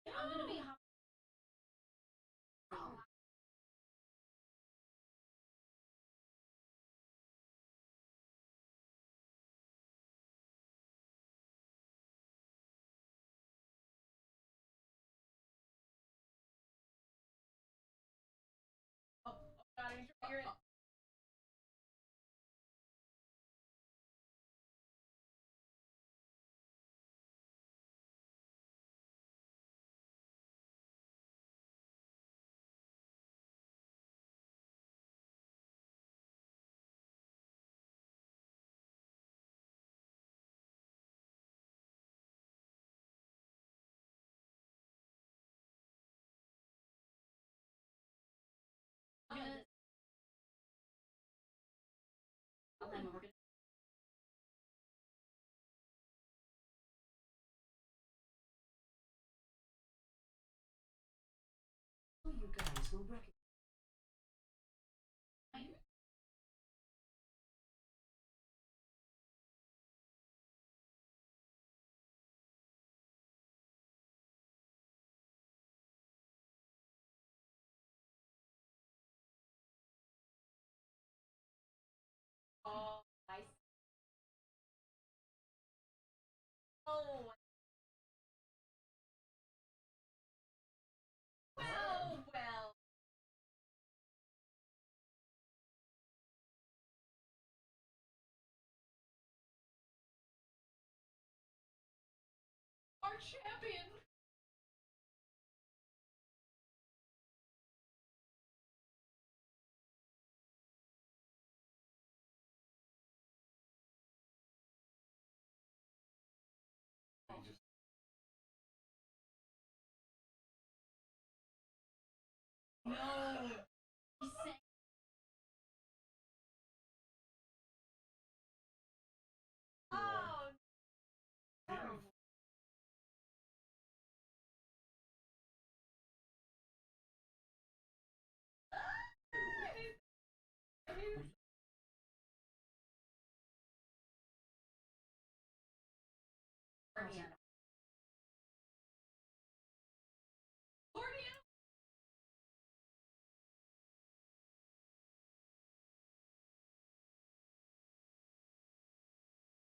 I'm gonna be Oh, God, I need to figure it. You guys will recognize. Oh, I see. Oh. Well. Our champion. No. He said. Oh. No.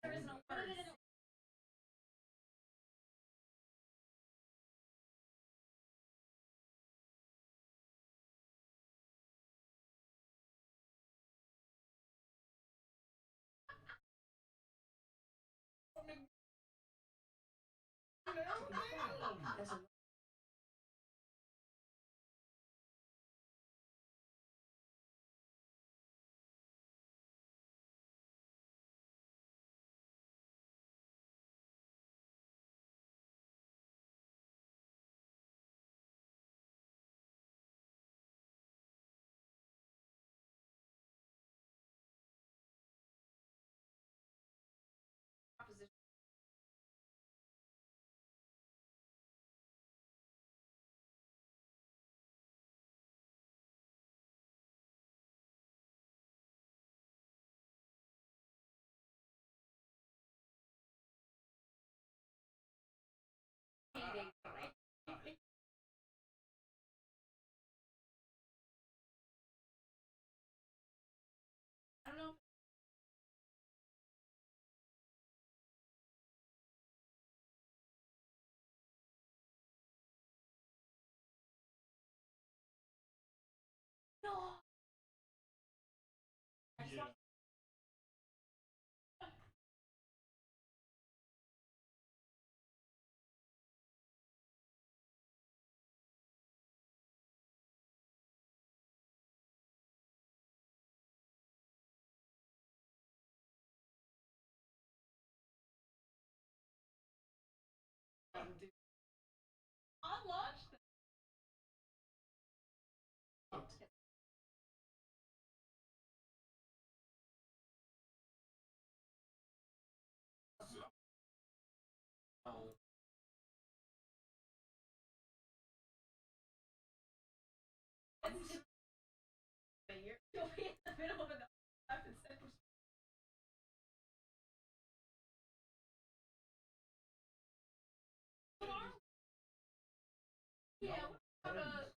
There is no words. Proposition. I don't know. No. Yeah. Unlaunched. You'll be in the middle of an left and center. Yeah, we're gonna.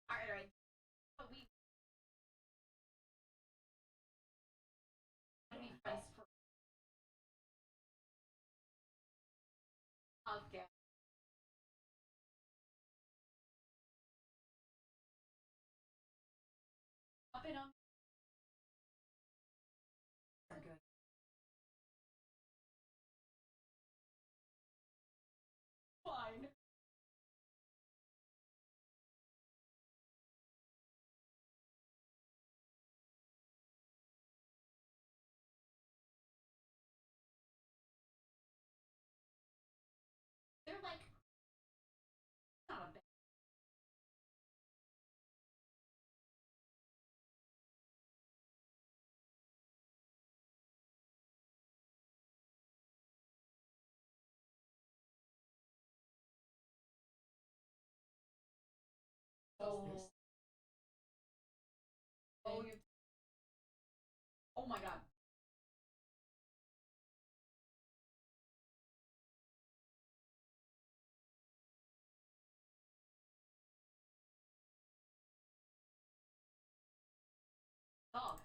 Alright. We be friends for okay. Up and on. Good. Fine. They're like not a bad. Oh, you. Oh my god. Dog.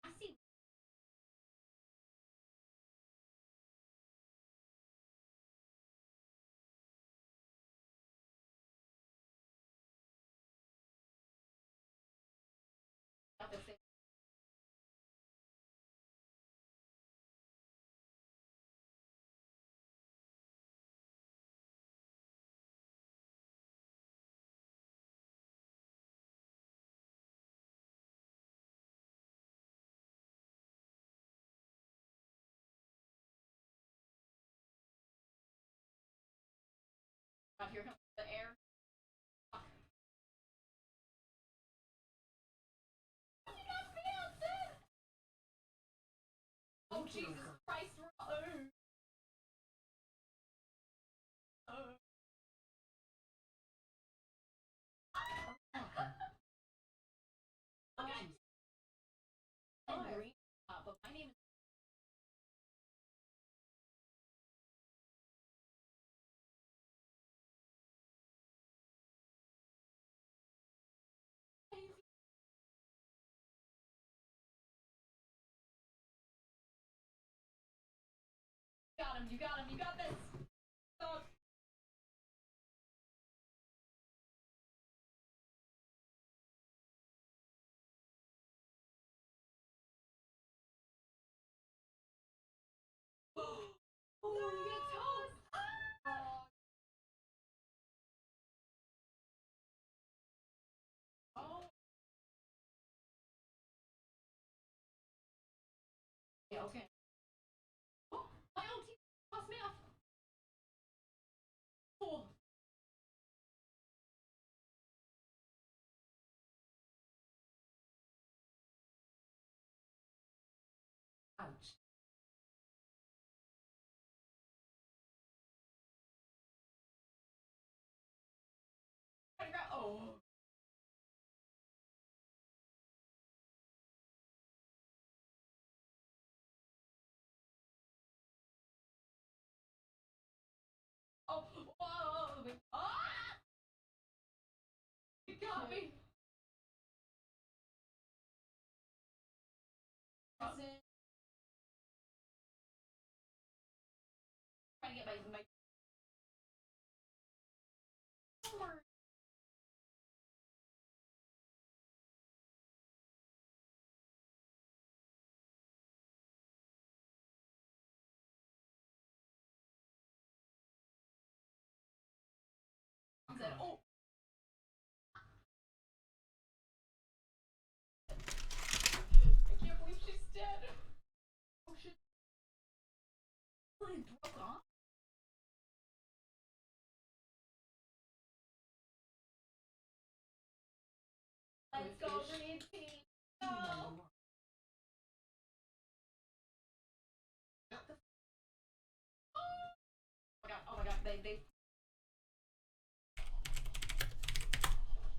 I see. Here comes the air. Oh Jesus Christ! Okay. But my name is. Got him, you got him, you got this! Dog. Oh, you get toast! Oh. Yeah, okay. Oh, my own team tossed me off! Oh. Ouch. Oh. Oh, whoa! Ah! You got me! Trying to get my said, oh. I can't believe she's dead. Oh shit. Really broke off. Let's go, green team. Oh my god, they.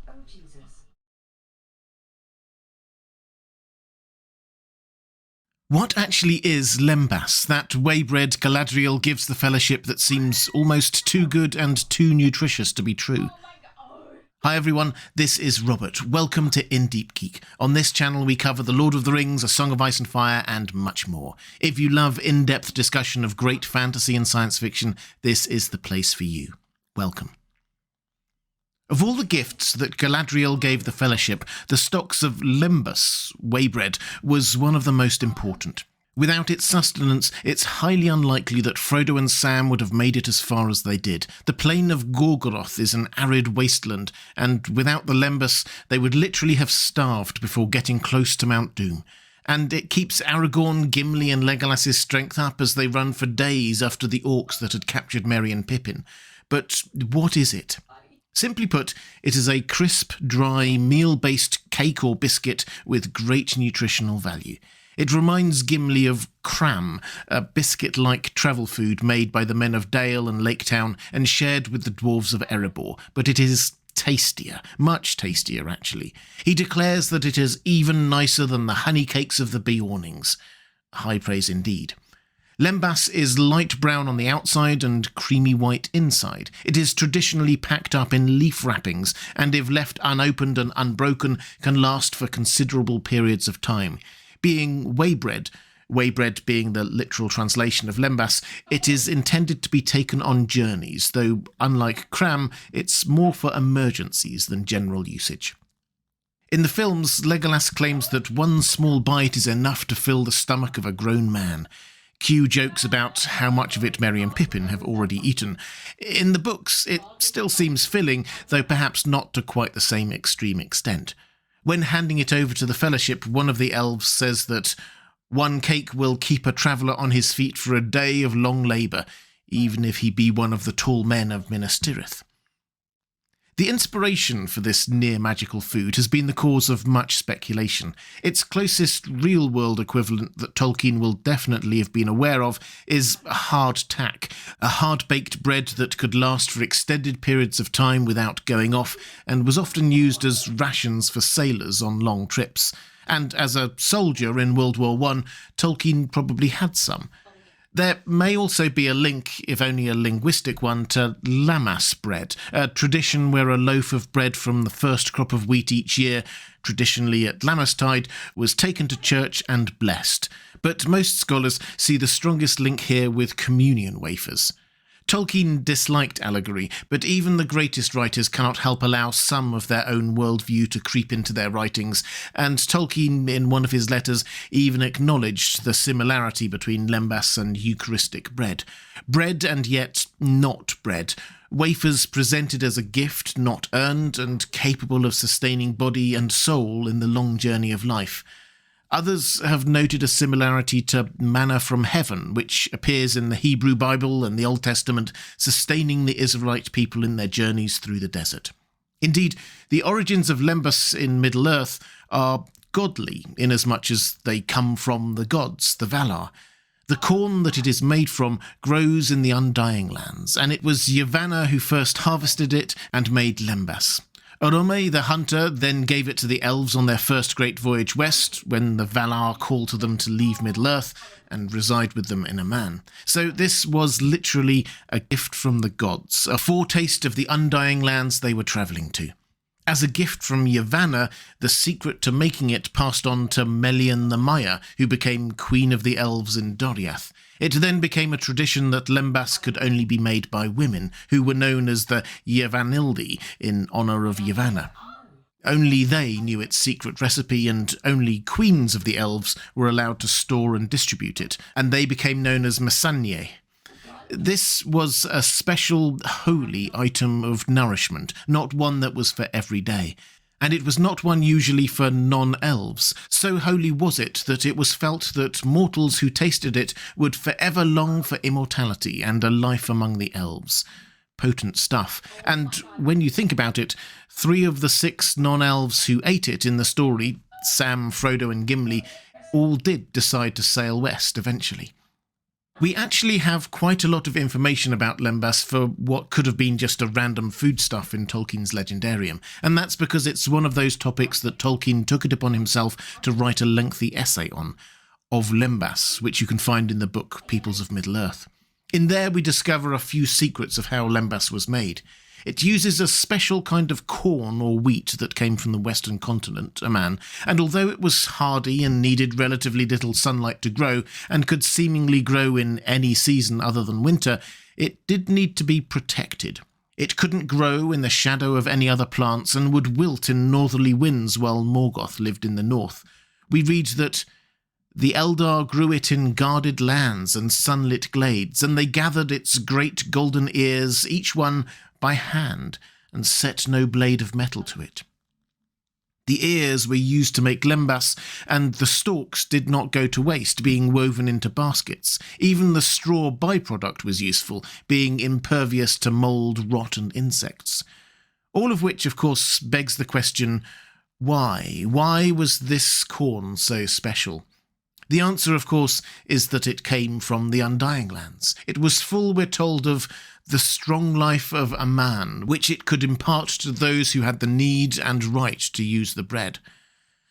Oh Jesus. What actually is lembas, that waybread Galadriel gives the Fellowship that seems almost too good and too nutritious to be true? Hi everyone, this is Robert. Welcome to In Deep Geek. On this channel we cover The Lord of the Rings, A Song of Ice and Fire, and much more. If you love in-depth discussion of great fantasy and science fiction, this is the place for you. Welcome. Of all the gifts that Galadriel gave the Fellowship, the stocks of lembas, waybread, was one of the most important. Without its sustenance, it's highly unlikely that Frodo and Sam would have made it as far as they did. The plain of Gorgoroth is an arid wasteland, and without the lembas, they would literally have starved before getting close to Mount Doom. And it keeps Aragorn, Gimli and Legolas's strength up as they run for days after the orcs that had captured Merry and Pippin. But what is it? Simply put, it is a crisp, dry, meal-based cake or biscuit with great nutritional value. It reminds Gimli of cram, a biscuit-like travel food made by the men of Dale and Laketown and shared with the dwarves of Erebor, but it is tastier, much tastier actually. He declares that it is even nicer than the honey cakes of the Beornings. High praise indeed. Lembas is light brown on the outside and creamy white inside. It is traditionally packed up in leaf wrappings, and if left unopened and unbroken, can last for considerable periods of time. Being waybread being the literal translation of lembas, it is intended to be taken on journeys, though unlike cram, it's more for emergencies than general usage. In the films, Legolas claims that one small bite is enough to fill the stomach of a grown man. Cue jokes about how much of it Merry and Pippin have already eaten. In the books, it still seems filling, though perhaps not to quite the same extreme extent. When handing it over to the Fellowship, one of the elves says that one cake will keep a traveller on his feet for a day of long labour, even if he be one of the tall men of Minas Tirith. The inspiration for this near-magical food has been the cause of much speculation. Its closest real-world equivalent that Tolkien will definitely have been aware of is hardtack, a hard-baked bread that could last for extended periods of time without going off, and was often used as rations for sailors on long trips. And as a soldier in World War I, Tolkien probably had some. There may also be a link, if only a linguistic one, to lammas bread, a tradition where a loaf of bread from the first crop of wheat each year, traditionally at Lammastide, was taken to church and blessed. But most scholars see the strongest link here with communion wafers. Tolkien disliked allegory, but even the greatest writers cannot help allow some of their own worldview to creep into their writings, and Tolkien, in one of his letters, even acknowledged the similarity between lembas and Eucharistic bread. Bread and yet not bread. Wafers presented as a gift, not earned, and capable of sustaining body and soul in the long journey of life. Others have noted a similarity to manna from heaven, which appears in the Hebrew Bible and the Old Testament, sustaining the Israelite people in their journeys through the desert. Indeed, the origins of lembas in Middle-earth are godly, inasmuch as they come from the gods, the Valar. The corn that it is made from grows in the Undying Lands, and it was Yavanna who first harvested it and made lembas. Orome, the hunter, then gave it to the elves on their first great voyage west, when the Valar called to them to leave Middle-earth and reside with them in a man. So this was literally a gift from the gods, a foretaste of the Undying Lands they were travelling to. As a gift from Yavanna, the secret to making it passed on to Melian the Maya, who became Queen of the Elves in Doriath. It then became a tradition that lembas could only be made by women, who were known as the Yavanildi, in honour of Yavanna. Only they knew its secret recipe, and only queens of the elves were allowed to store and distribute it, and they became known as Messanier. This was a special, holy item of nourishment, not one that was for every day. And it was not one usually for non-elves. So holy was it that it was felt that mortals who tasted it would forever long for immortality and a life among the elves. Potent stuff. And when you think about it, 3 of the 6 non-elves who ate it in the story Sam, Frodo, and Gimli all did decide to sail west eventually. We actually have quite a lot of information about Lembas for what could have been just a random foodstuff in Tolkien's Legendarium, and that's because it's one of those topics that Tolkien took it upon himself to write a lengthy essay on, of Lembas, which you can find in the book Peoples of Middle-earth. In there we discover a few secrets of how Lembas was made. It uses a special kind of corn or wheat that came from the western continent, Aman, and although it was hardy and needed relatively little sunlight to grow, and could seemingly grow in any season other than winter, it did need to be protected. It couldn't grow in the shadow of any other plants and would wilt in northerly winds while Morgoth lived in the north. We read that the Eldar grew it in guarded lands and sunlit glades, and they gathered its great golden ears, each one by hand, and set no blade of metal to it. The ears were used to make lembas, and the stalks did not go to waste, being woven into baskets. Even the straw byproduct was useful, being impervious to mould, rot, and insects. All of which, of course, begs the question, why? Why was this corn so special? The answer, of course, is that it came from the Undying Lands. It was full, we're told, of the strong life of a man, which it could impart to those who had the need and right to use the bread.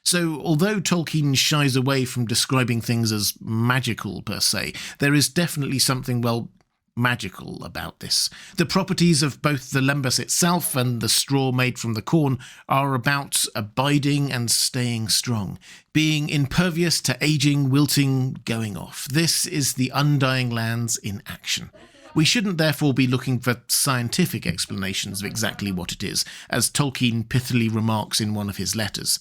So, although Tolkien shies away from describing things as magical per se, there is definitely something, well, magical about this. The properties of both the lembas itself and the straw made from the corn are about abiding and staying strong, being impervious to aging, wilting, going off. This is the Undying Lands in action. We shouldn't therefore be looking for scientific explanations of exactly what it is, as Tolkien pithily remarks in one of his letters.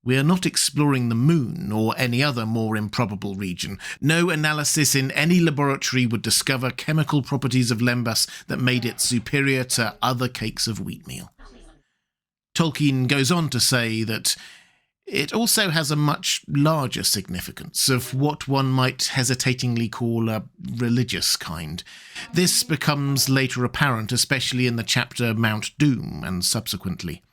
We are not exploring the moon or any other more improbable region. No analysis in any laboratory would discover chemical properties of lembas that made it superior to other cakes of wheatmeal. Tolkien goes on to say that it also has a much larger significance of what one might hesitatingly call a religious kind. This becomes later apparent, especially in the chapter Mount Doom and subsequently.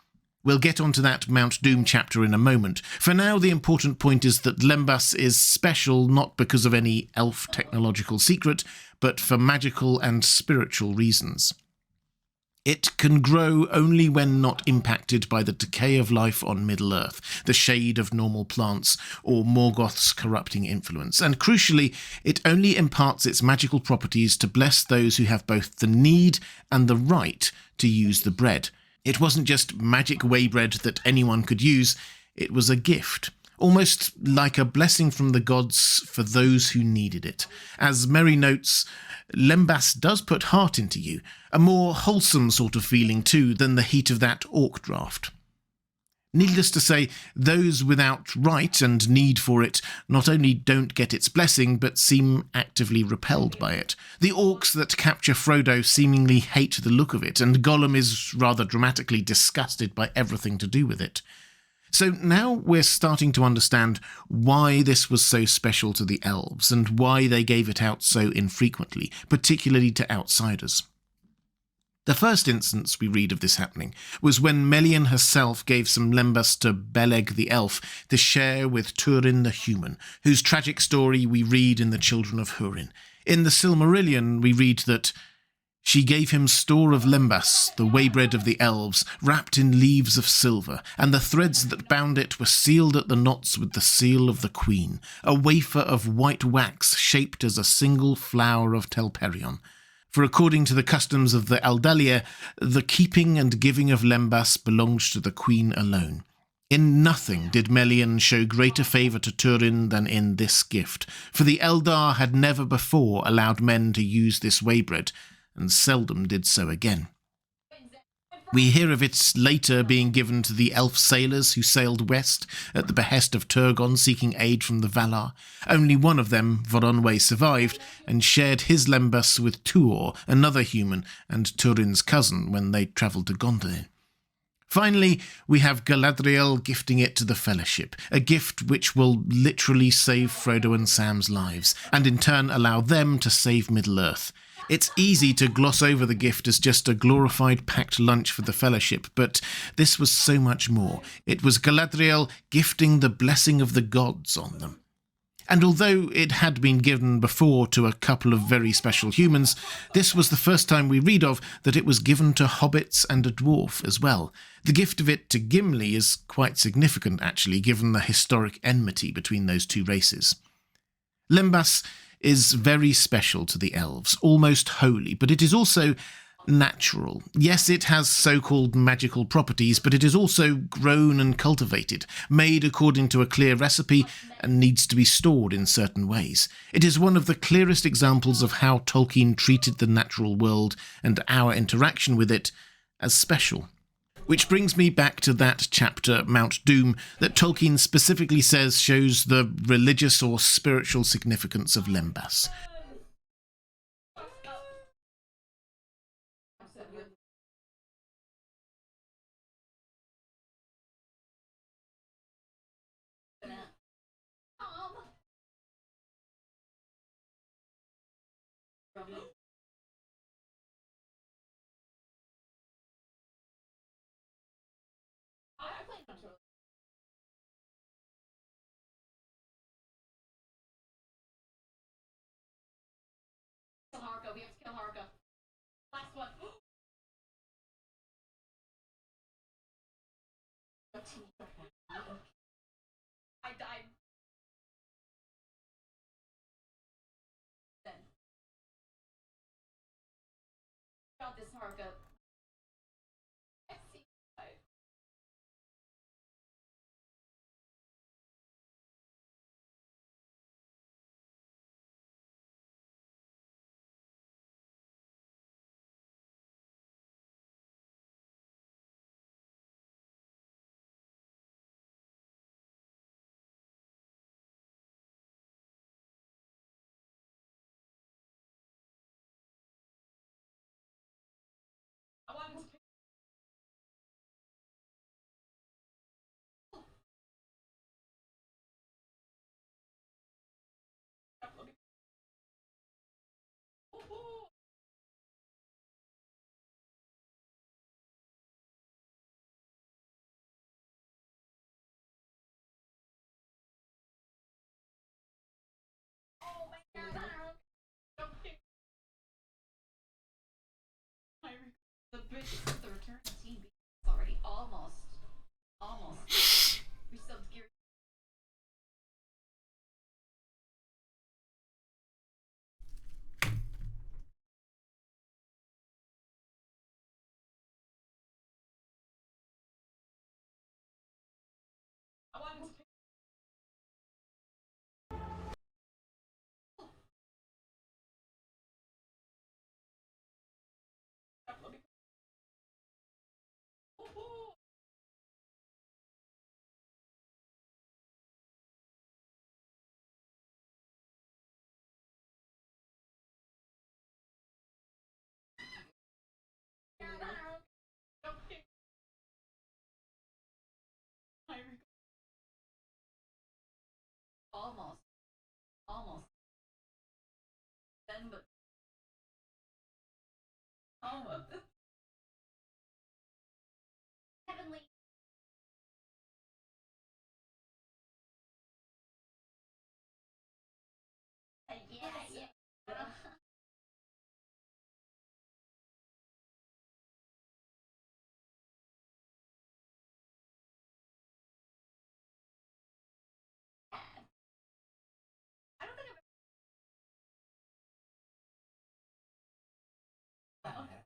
We'll get onto that Mount Doom chapter in a moment. For now, the important point is that Lembas is special not because of any elf technological secret, but for magical and spiritual reasons. It can grow only when not impacted by the decay of life on Middle-earth, the shade of normal plants, or Morgoth's corrupting influence. And crucially, it only imparts its magical properties to bless those who have both the need and the right to use the bread. It wasn't just magic whey bread that anyone could use, it was a gift. Almost like a blessing from the gods for those who needed it. As Mary notes, Lembas does put heart into you, a more wholesome sort of feeling too than the heat of that orc draft. Needless to say, those without right and need for it not only don't get its blessing, but seem actively repelled by it. The orcs that capture Frodo seemingly hate the look of it, and Gollum is rather dramatically disgusted by everything to do with it. So now we're starting to understand why this was so special to the elves, and why they gave it out so infrequently, particularly to outsiders. The first instance we read of this happening was when Melian herself gave some lembas to Beleg the elf to share with Turin the human, whose tragic story we read in the Children of Húrin. In the Silmarillion we read that she gave him store of lembas, the waybread of the elves, wrapped in leaves of silver, and the threads that bound it were sealed at the knots with the seal of the queen, a wafer of white wax shaped as a single flower of Telperion. For according to the customs of the Aldalia, the keeping and giving of lembas belonged to the queen alone. In nothing did Melian show greater favour to Turin than in this gift, for the Eldar had never before allowed men to use this waybread, and seldom did so again. We hear of it later being given to the elf sailors who sailed west at the behest of Turgon seeking aid from the Valar. Only one of them, Voronwë, survived and shared his lembas with Tuor, another human and Turin's cousin, when they travelled to Gondolin. Finally, we have Galadriel gifting it to the Fellowship, a gift which will literally save Frodo and Sam's lives, and in turn allow them to save Middle-earth. It's easy to gloss over the gift as just a glorified packed lunch for the Fellowship, but this was so much more. It was Galadriel gifting the blessing of the gods on them. And although it had been given before to a couple of very special humans, this was the first time we read of that it was given to hobbits and a dwarf as well. The gift of it to Gimli is quite significant, actually, given the historic enmity between those two races. Lembas is very special to the elves, almost holy, but it is also natural. Yes, it has so-called magical properties, but it is also grown and cultivated, made according to a clear recipe, and needs to be stored in certain ways. It is one of the clearest examples of how Tolkien treated the natural world and our interaction with it as special. Which brings me back to that chapter, Mount Doom, that Tolkien specifically says shows the religious or spiritual significance of Lembas. Harka, we have to kill Harka. Last one. I died. Then. Got this, Harka. I see. I wanted to pick. Oh my god. The bitch is the return team already almost. We subbed gear. I wanted to pick. Almost. Then, but almost. Heavenly. Yeah. I don't think I've ever.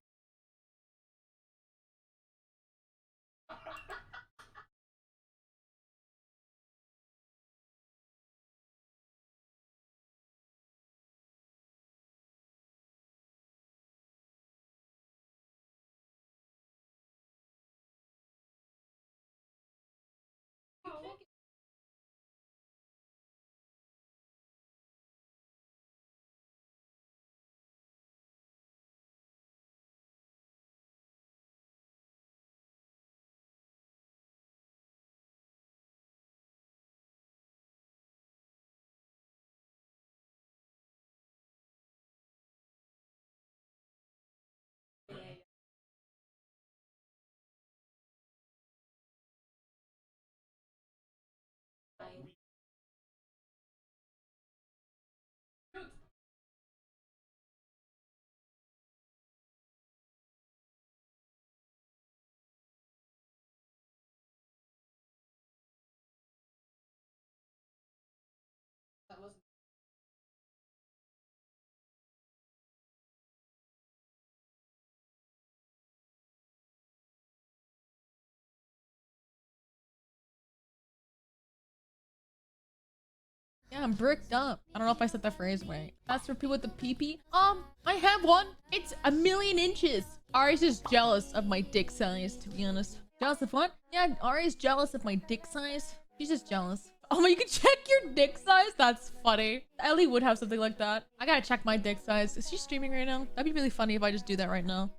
Yeah, I'm bricked up. I don't know if I said that phrase right. That's for people with the PP. I have one. It's 1,000,000 inches. Ari's just jealous of my dick size, to be honest. Jealous of what? Yeah, Ari's jealous of my dick size. She's just jealous. Oh, you can check your dick size? That's funny. Ellie would have something like that. I gotta check my dick size. Is she streaming right now? That'd be really funny if I just do that right now.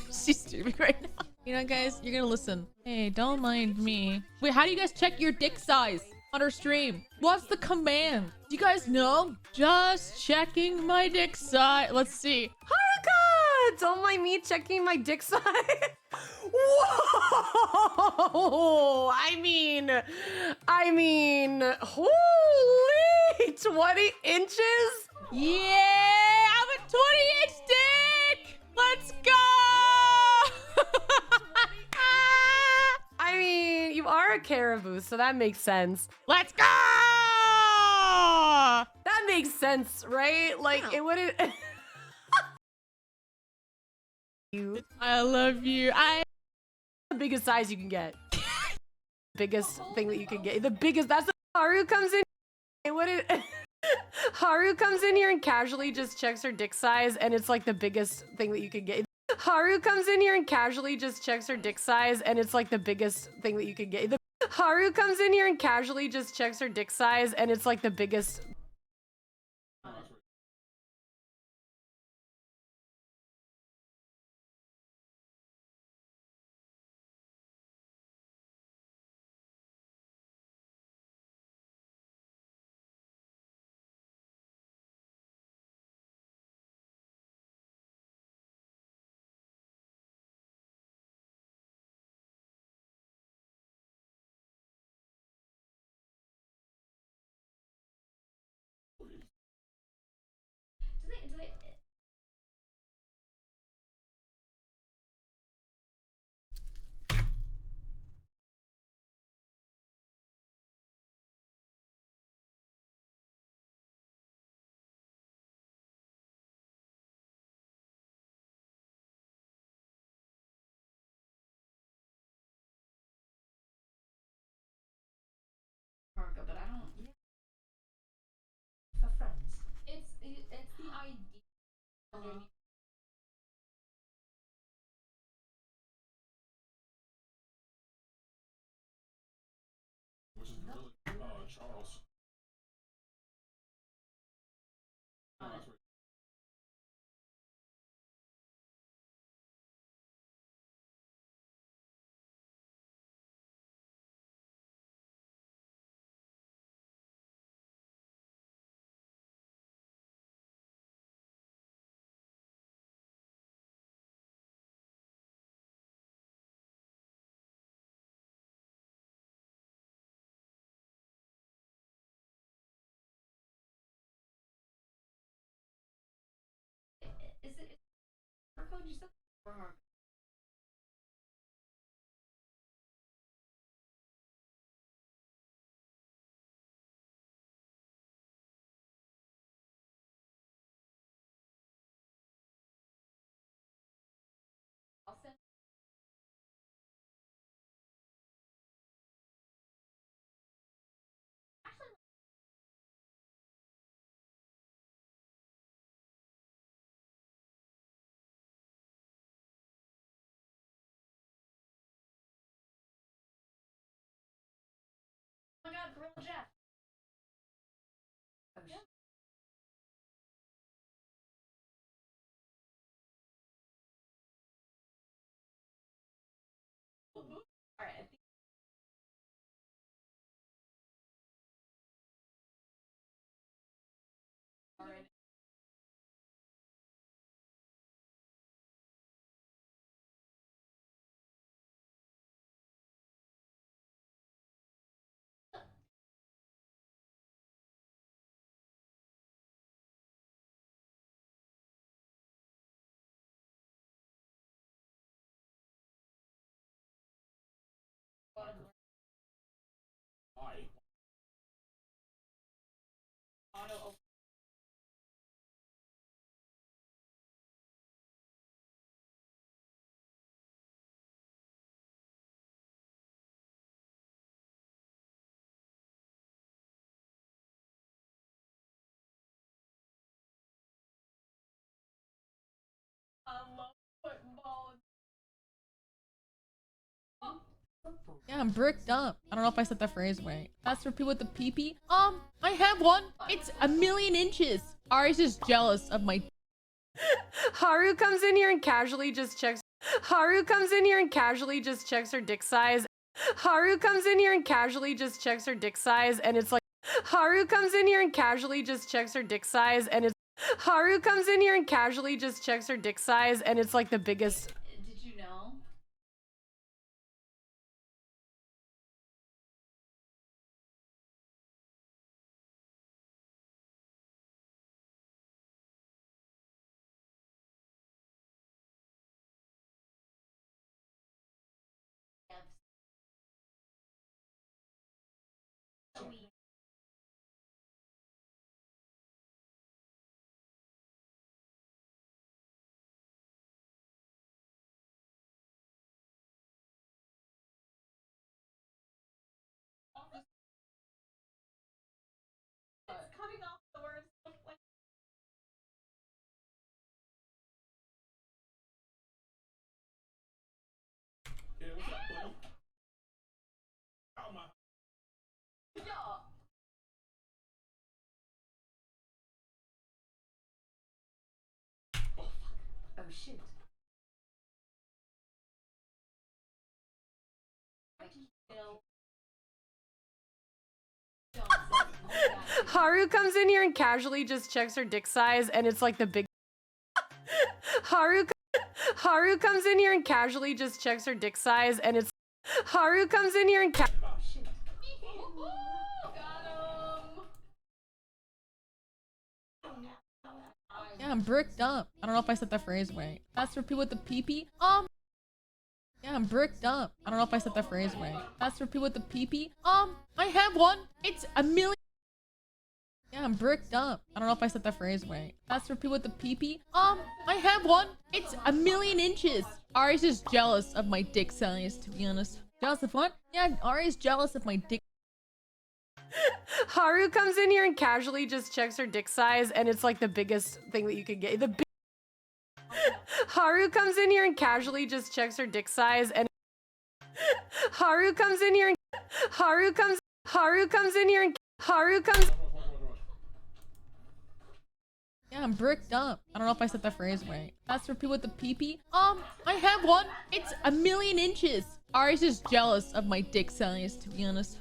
She's streaming right now. You know, guys, you're gonna listen. Hey, don't mind me. Wait, how do you guys check your dick size on our stream? What's the command? Do you guys know? Just checking my dick size. Let's see. Haruka! Don't mind me checking my dick size. Whoa! I mean, holy 20 inches? Yeah, I'm a 20-inch dick. Let's go. I mean, you are a caribou, so that makes sense. Let's go. That makes sense, right? Like, it wouldn't. I love you. The biggest size you can get. Biggest thing that you can get. The biggest. That's the Haru comes in. It wouldn't. Haru comes in here and casually just checks her dick size, and it's like the biggest thing that you can get. Haru comes in here and casually just checks her dick size, and it's like the biggest thing that you can get. Haru comes in here and casually just checks her dick size, and it's like the biggest. But I don't. For friends. It's the idea. Which is really Charles. Is it code you said? Or hard? I'll send. Oh my god, Gorilla Jeff. Oh, yeah. Alright, I think. Alright. Auto Yeah, I'm bricked up. I don't know if I said that phrase right. That's for people with the pee-pee. I have one. It's 1,000,000 inches. Ari's just jealous of my. Haru comes in here and casually just checks. Haru comes in here and casually just checks her dick size. Haru comes in here and casually just checks her dick size, and it's like Haru comes in here and casually just checks her dick size, and it's Haru comes in here and casually just checks her dick size, and it's like the biggest. Did you know? It's cutting off the words. Like, Yeah, what's up, buddy? Oh my. yo. Oh shit. Haru comes in here and casually just checks her dick size, and it's like the big. Haru Haru comes in here and casually just checks her dick size, and it's Haru comes in here and Yeah, I'm bricked up. I don't know if I said that phrase right. That's for people with the pee-pee. Yeah, I'm bricked up. I don't know if I said that phrase right. That's for people with the pee-pee. I have one. It's 1,000,000. Yeah, I'm bricked up. I don't know if I said that phrase right. That's for people with the pee-pee. I have one. It's 1,000,000 inches. Ari's just jealous of my dick size, to be honest. Jealous of what? Yeah, Ari's jealous of my dick. Haru comes in here and casually just checks her dick size, and it's like the biggest thing that you can get. Haru comes in here and casually just checks her dick size, and Haru comes in here and Haru comes in here and Haru comes. Yeah, I'm bricked up. I don't know if I said that phrase right. That's for people with the pee-pee. I have one. It's 1,000,000 inches. Ari's just jealous of my dick size, to be honest.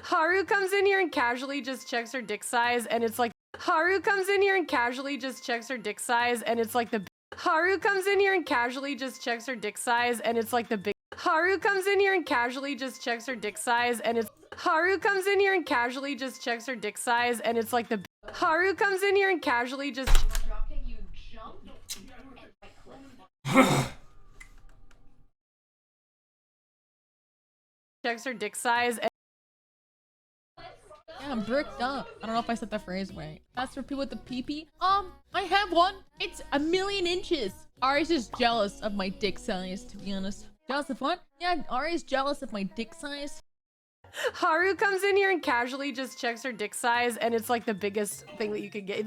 Haru comes in here and casually just checks her dick size, and it's like Haru comes in here and casually just checks her dick size, and it's like the Haru comes in here and casually just checks her dick size, and it's like the big Haru comes in here and casually just checks her dick size, and it's Haru comes in here and casually just checks her dick size, and it's like the Haru comes in here and casually just You jumped and checks her dick size. And yeah, I'm bricked up. I don't know if I said that phrase right. That's for people with the pee-pee. I have one. It's 1,000,000 inches. Ari's just jealous of my dick size, to be honest. Jealous of what? Yeah, Ari's jealous of my dick size. Haru comes in here and casually just checks her dick size, and it's like the biggest thing that you can get.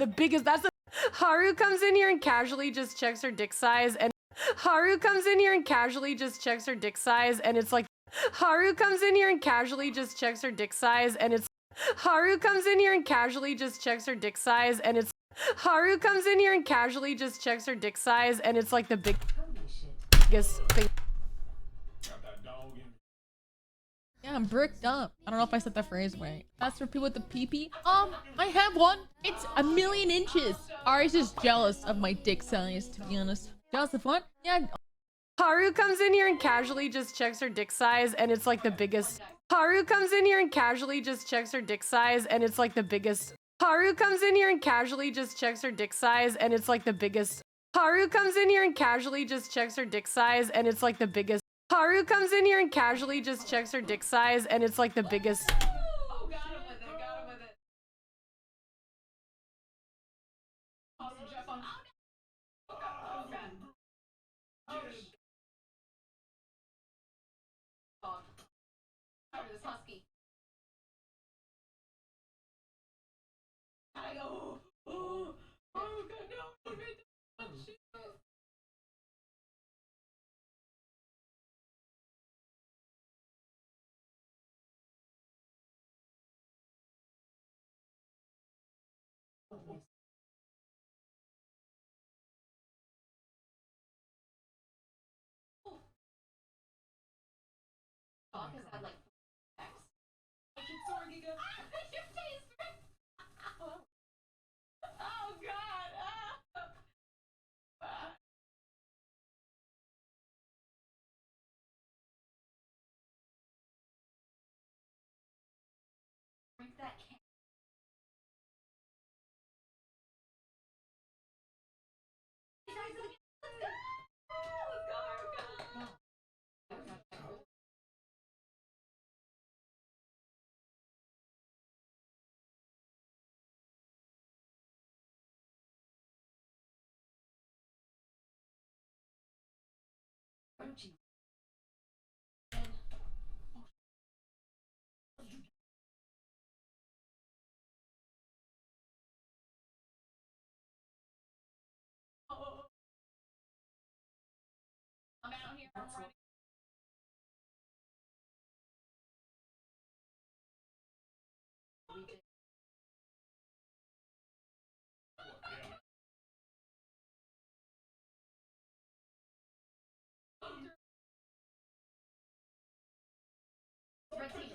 Haru comes in here and casually just checks her dick size, and Haru comes in here and casually just checks her dick size, and it's like Haru comes in here and casually just checks her dick size, and it's Haru comes in here and casually just checks her dick size, and it's Haru comes in here and casually just checks her dick size, and it's like the biggest thing. Yeah, I'm bricked up. I don't know if I said that phrase right. That's for people with the pee-pee. I have one. It's 1,000,000 inches. Ari's just jealous of my dick size, to be honest. Jealous of what? Yeah. Haru comes in here and casually just checks her dick size, and it's like the biggest. Haru comes in here and casually just checks her dick size, and it's like the biggest. Haru comes in here and casually just checks her dick size, and it's like the biggest. Haru comes in here and casually just checks her dick size, and it's like the biggest. Haru comes in here and casually just checks her dick size, and it's like the biggest. Oh, got him with it, got him with it. Awesome, Jeff on. Oh, God. Oh, shit. Dog. Cover this husky. I go. Oh, God, no. He made the shit. I'm out here. I'm ready.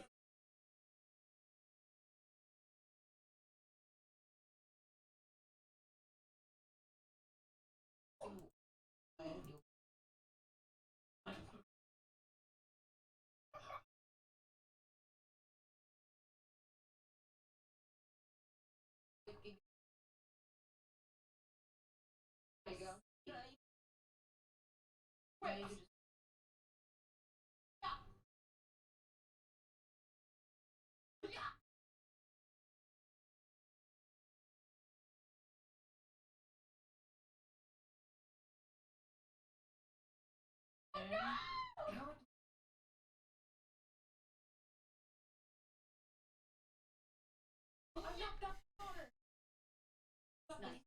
There you go. Nice.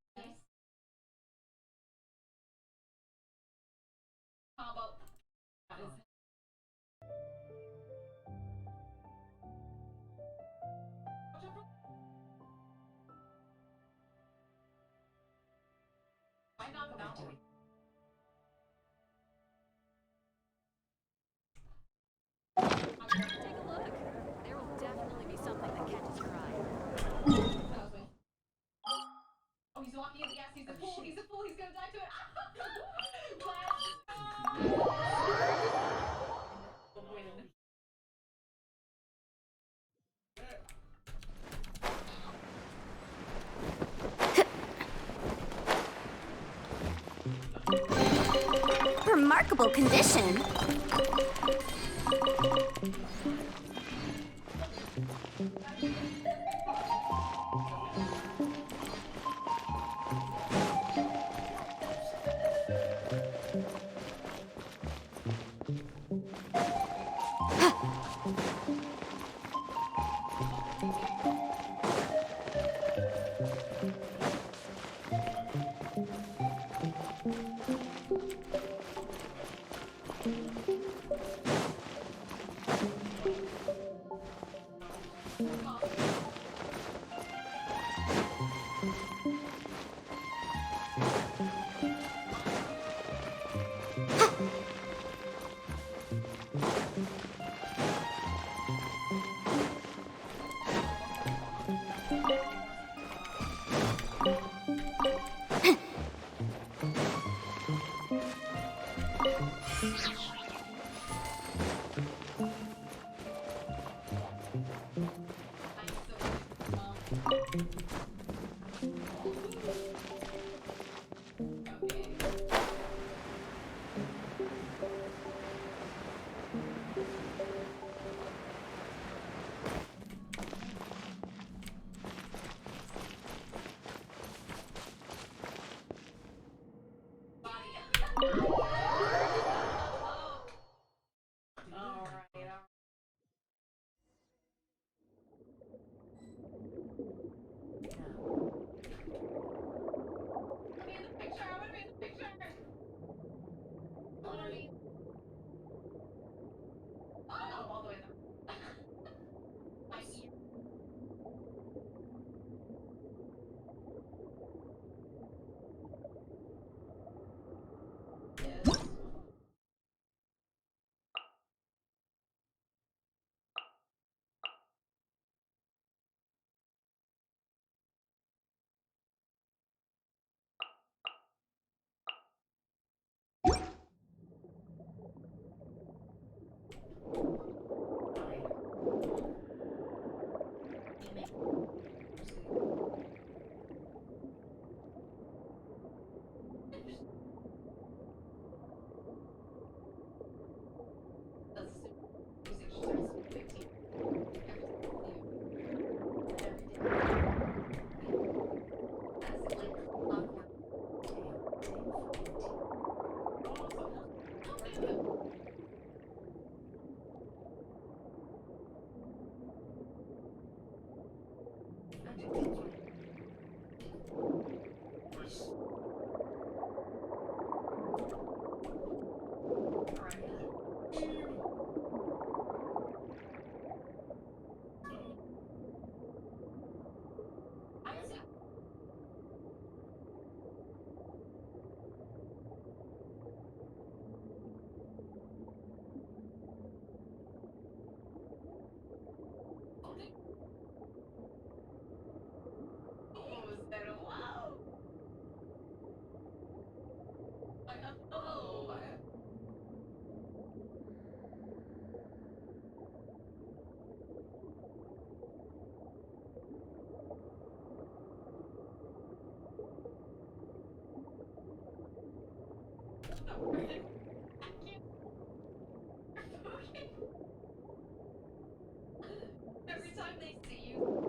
Combo. Why not the boundary? There will definitely be something that catches your eye. Oh, he's walking in. Yes, he's a fool. He's a fool. He's gonna die to it. Win. Remarkable condition. Every time they see you,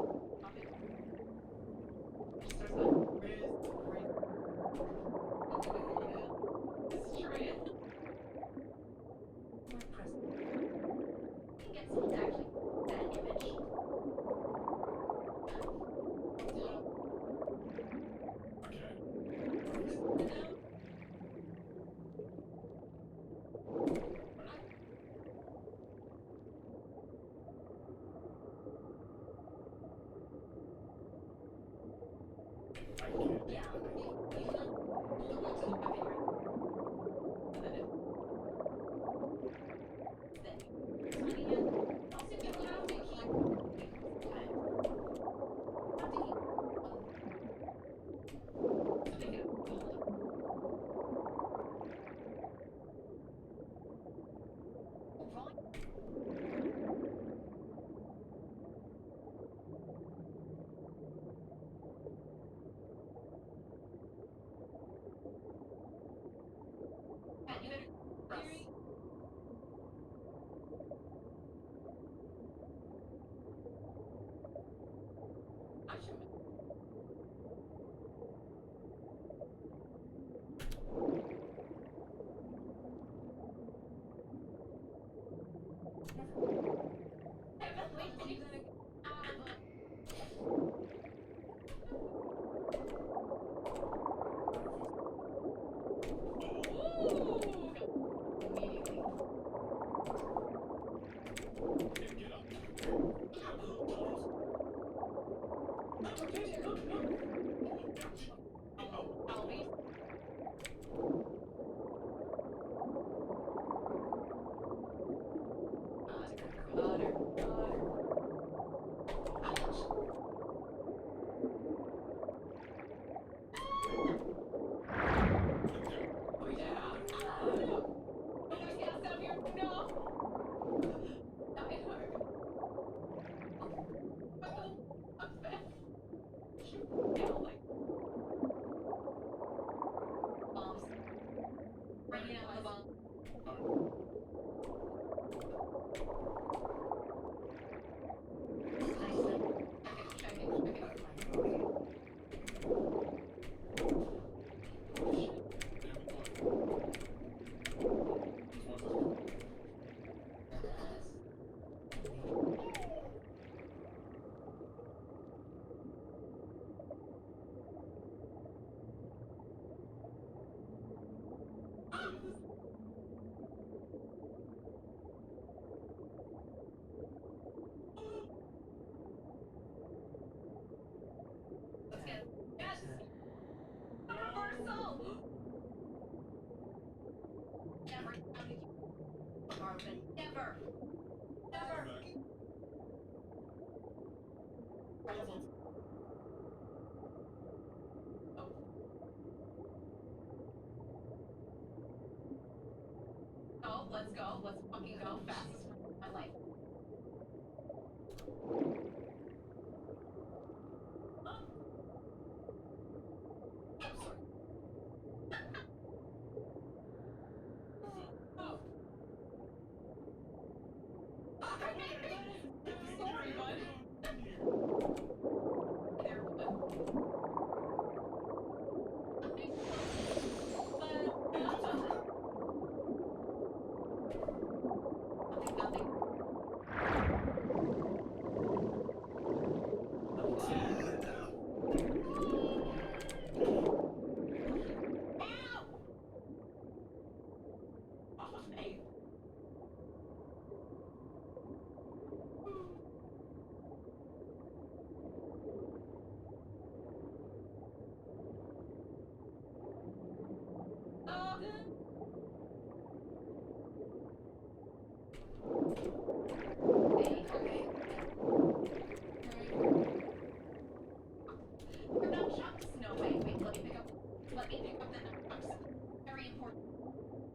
Let's go. Let's fucking go. Fastest run of my life.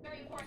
Sorry, bud.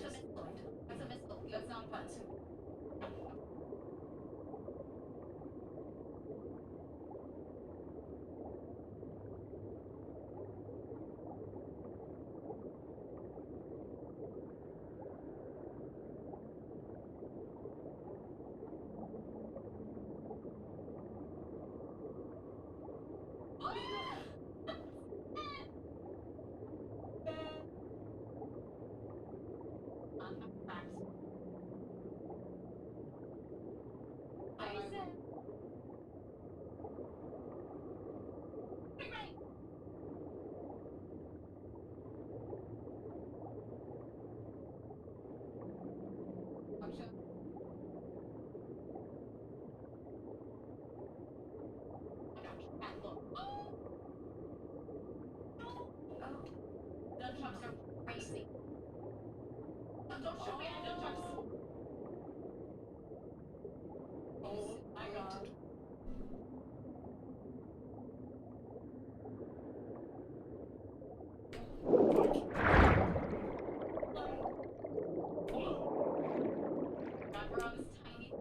That's a missile. That's not a punch. Nunchucks are crazy. Don't shoot me, I have nunchucks. Oh my god. Background is tiny.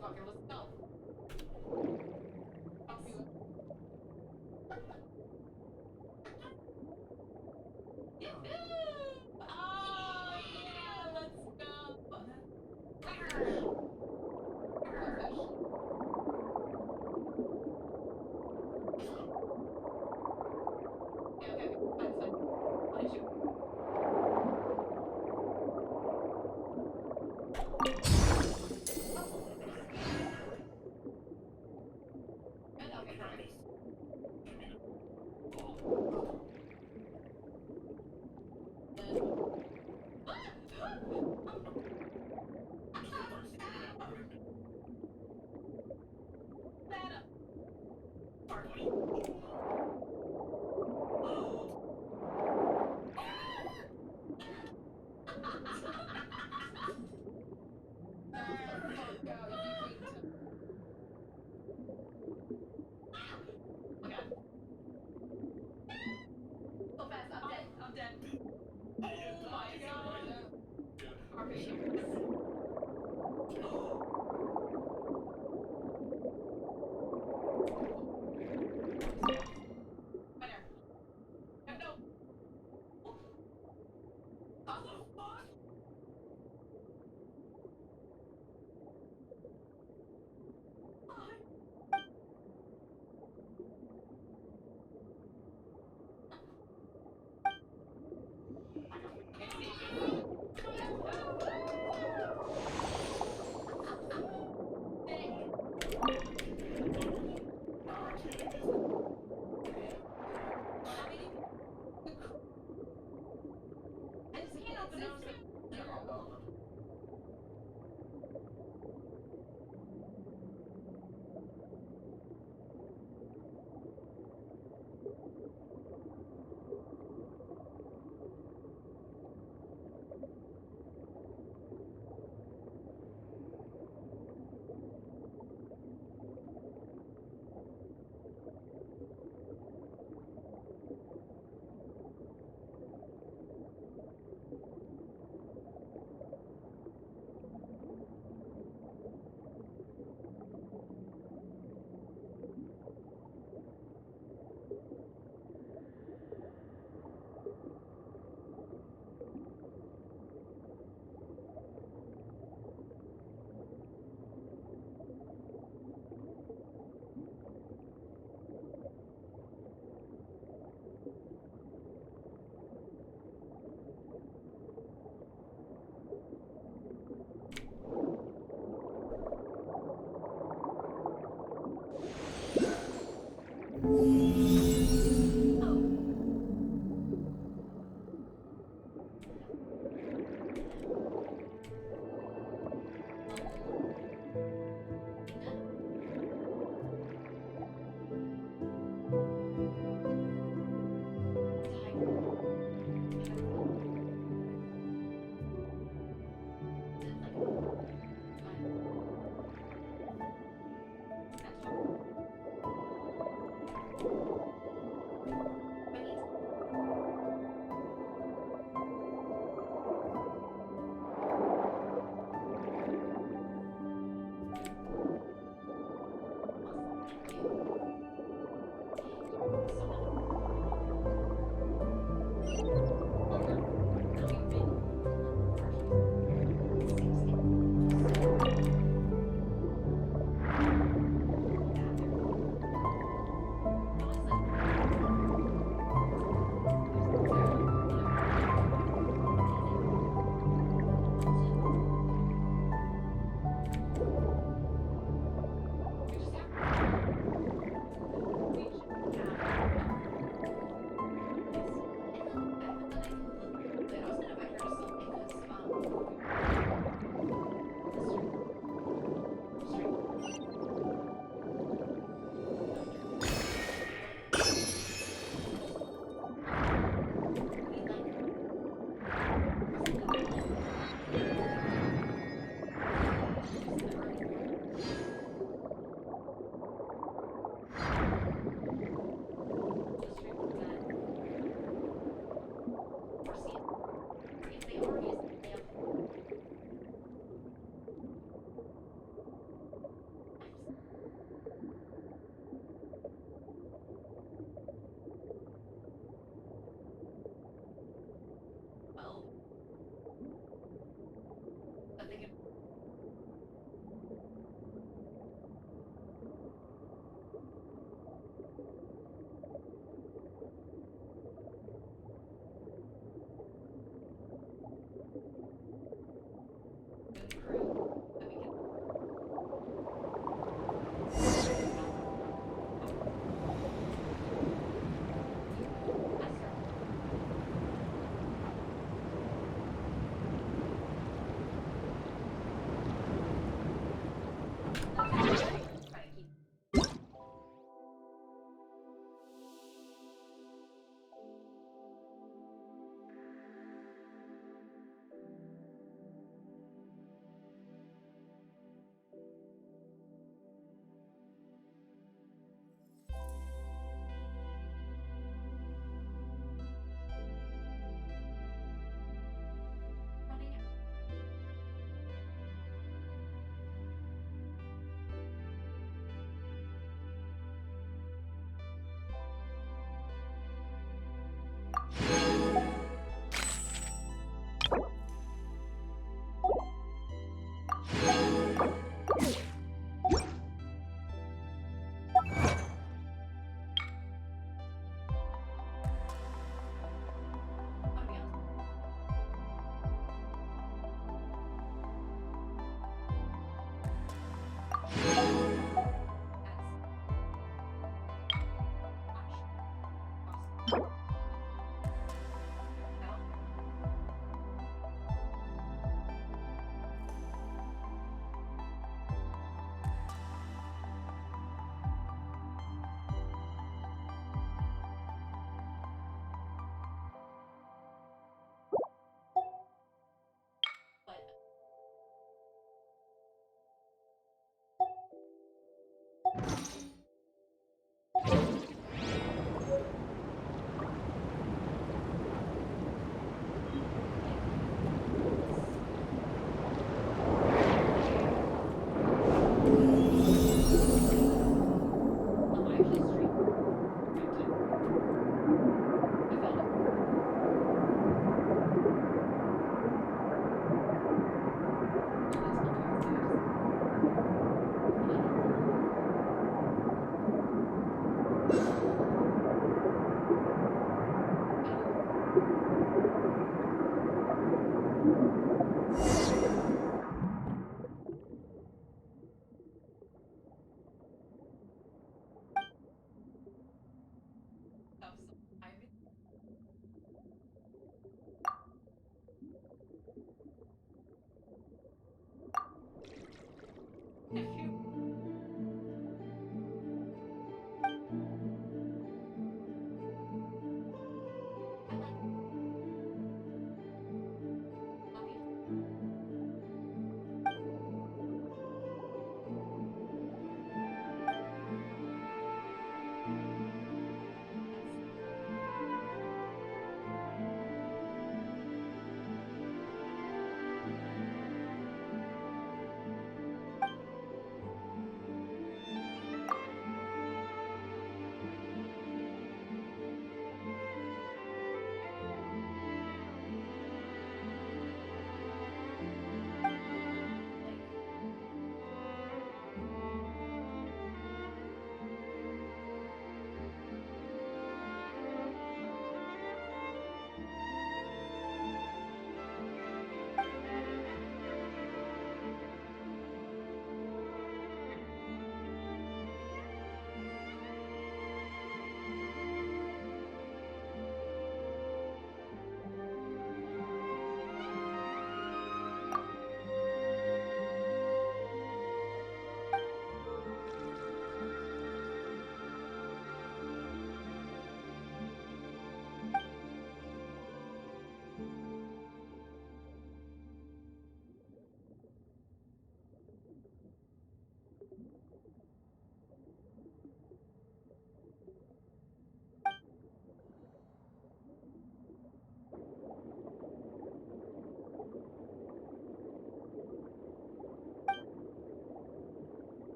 motherfucker. Let's go. Oh yeah, let's go.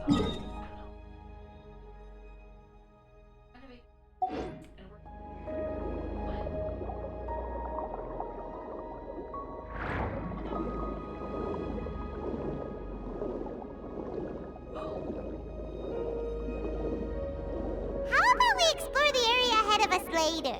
How about we explore the area ahead of us later?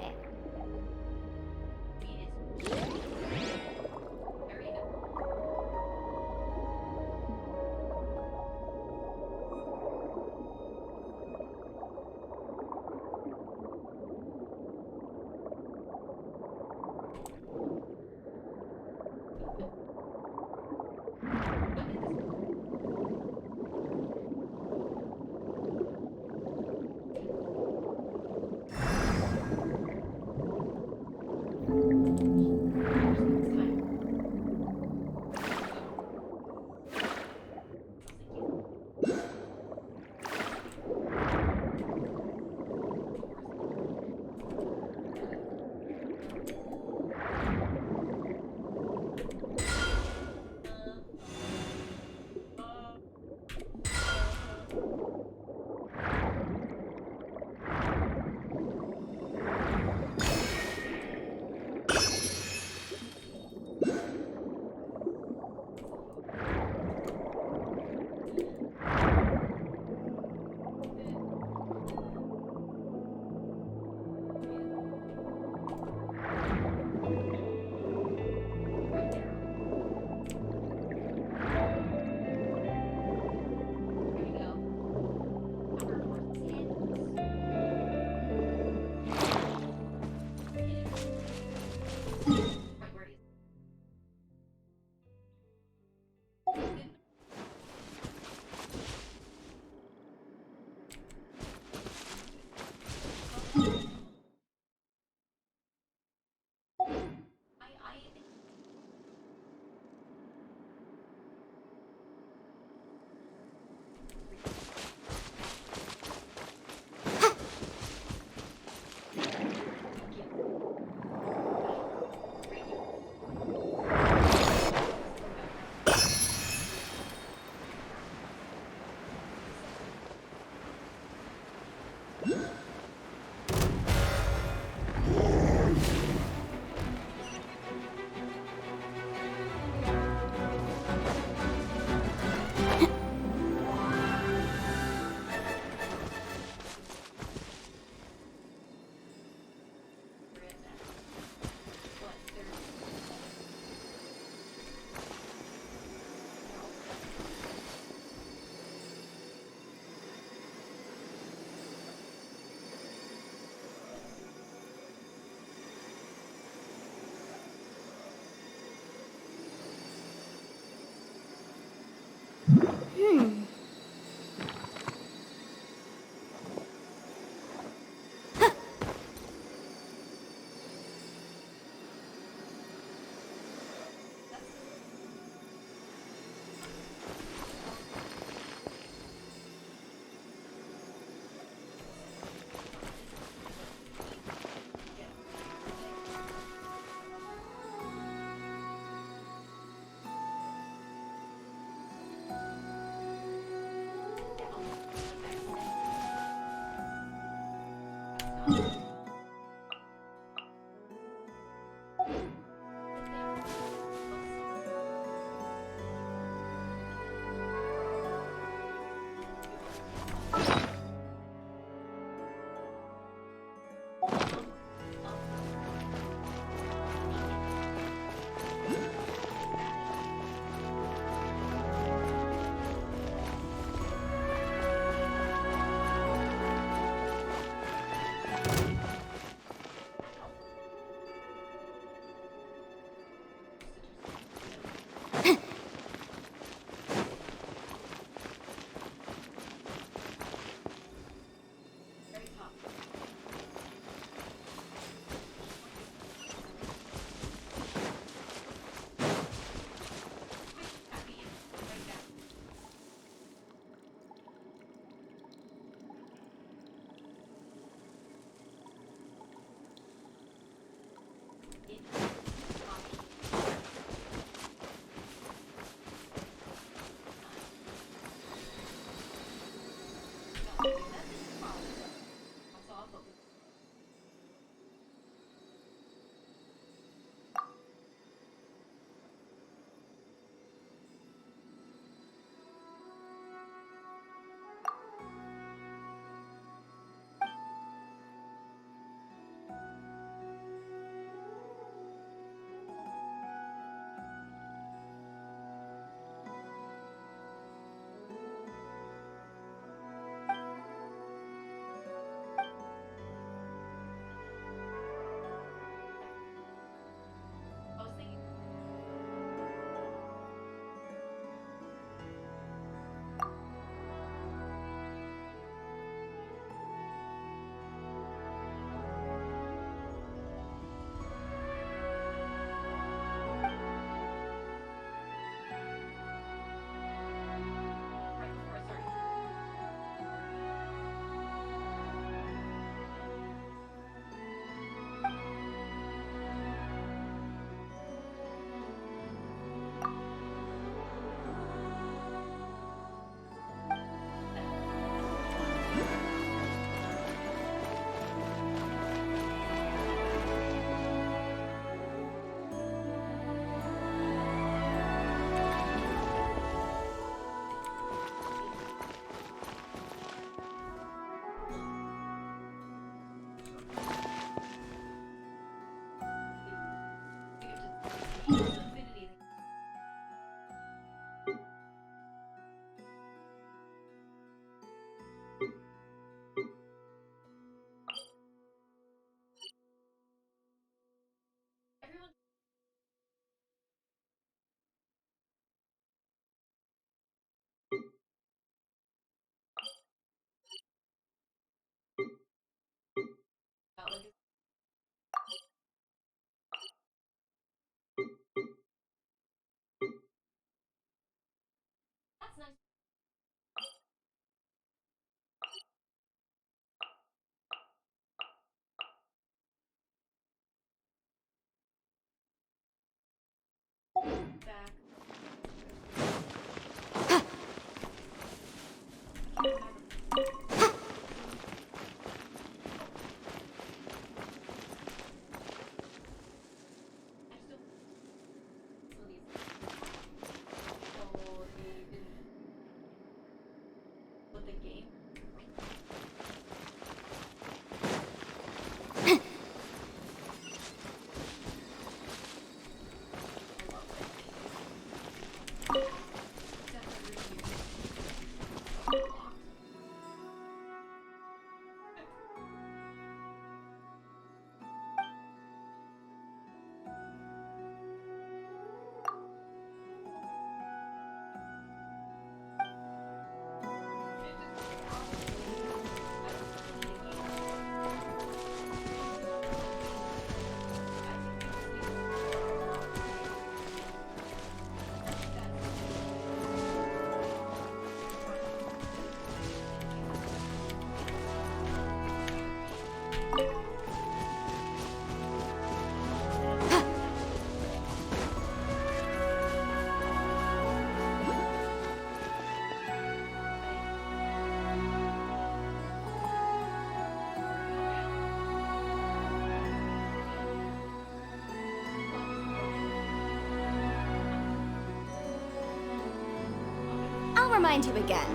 I'll remind you again.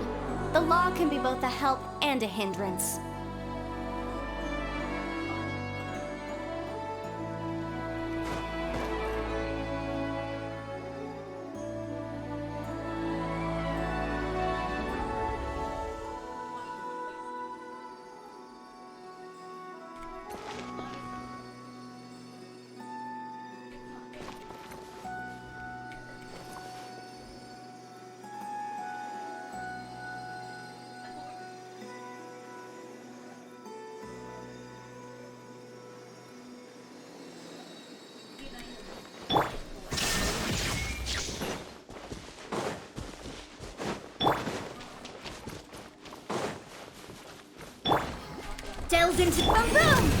The law can be both a help and a hindrance. Delves into the room!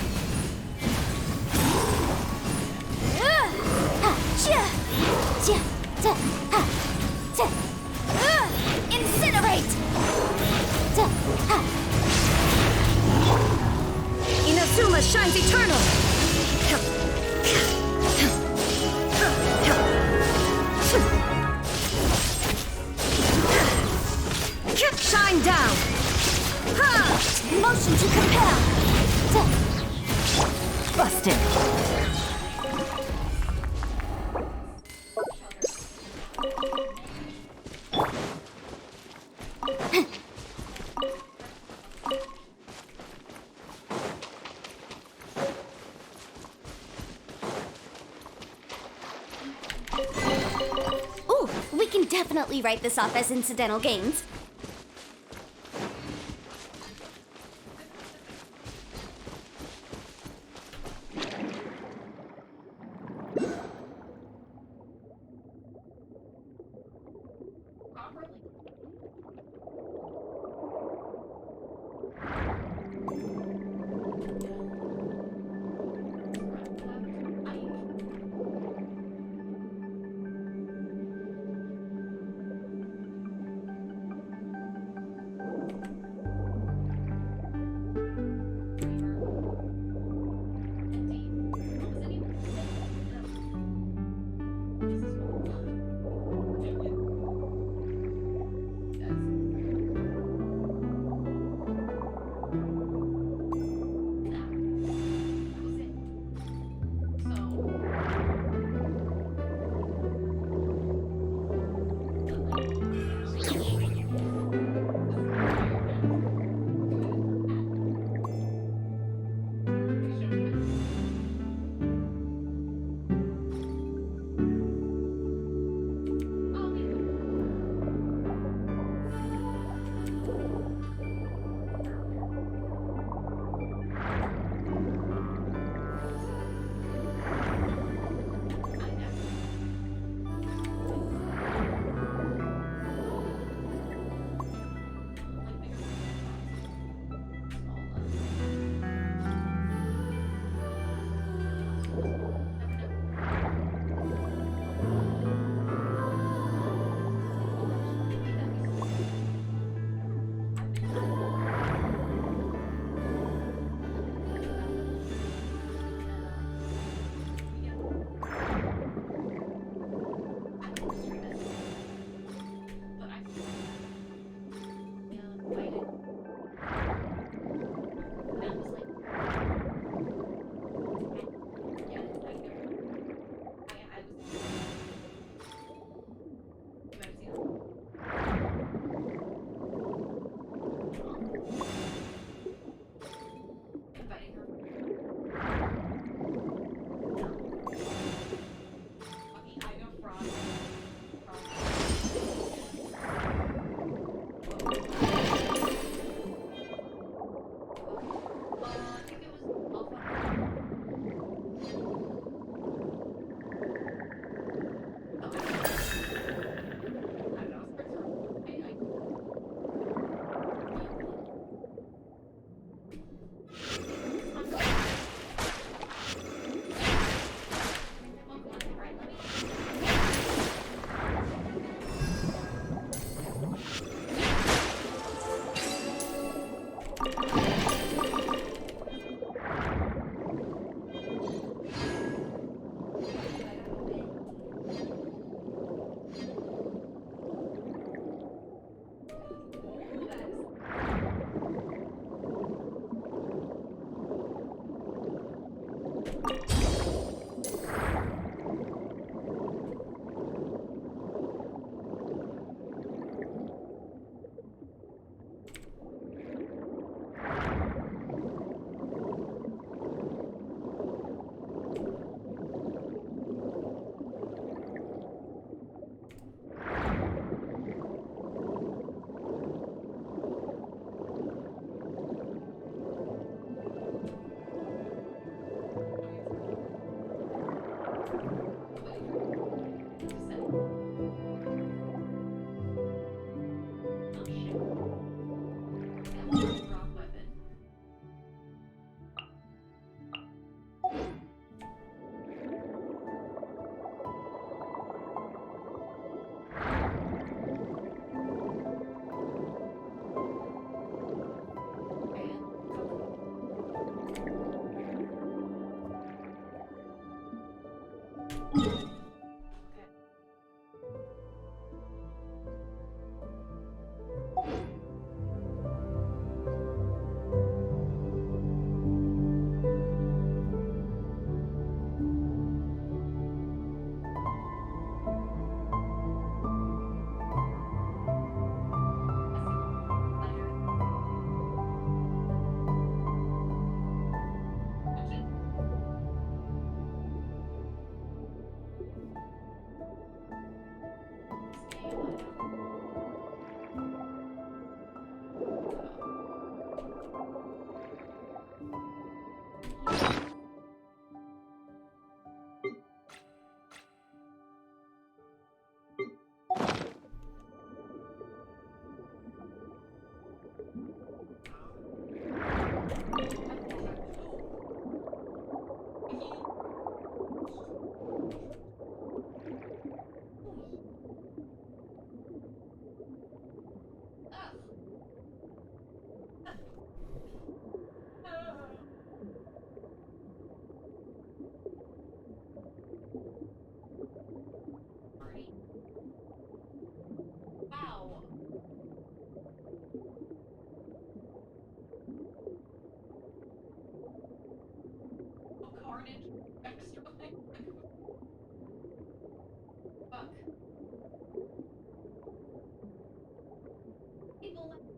Incinerate! Inazuma shines eternal! Shine down! Motion to compel! Busted! Ooh, we can definitely write this off as incidental gains.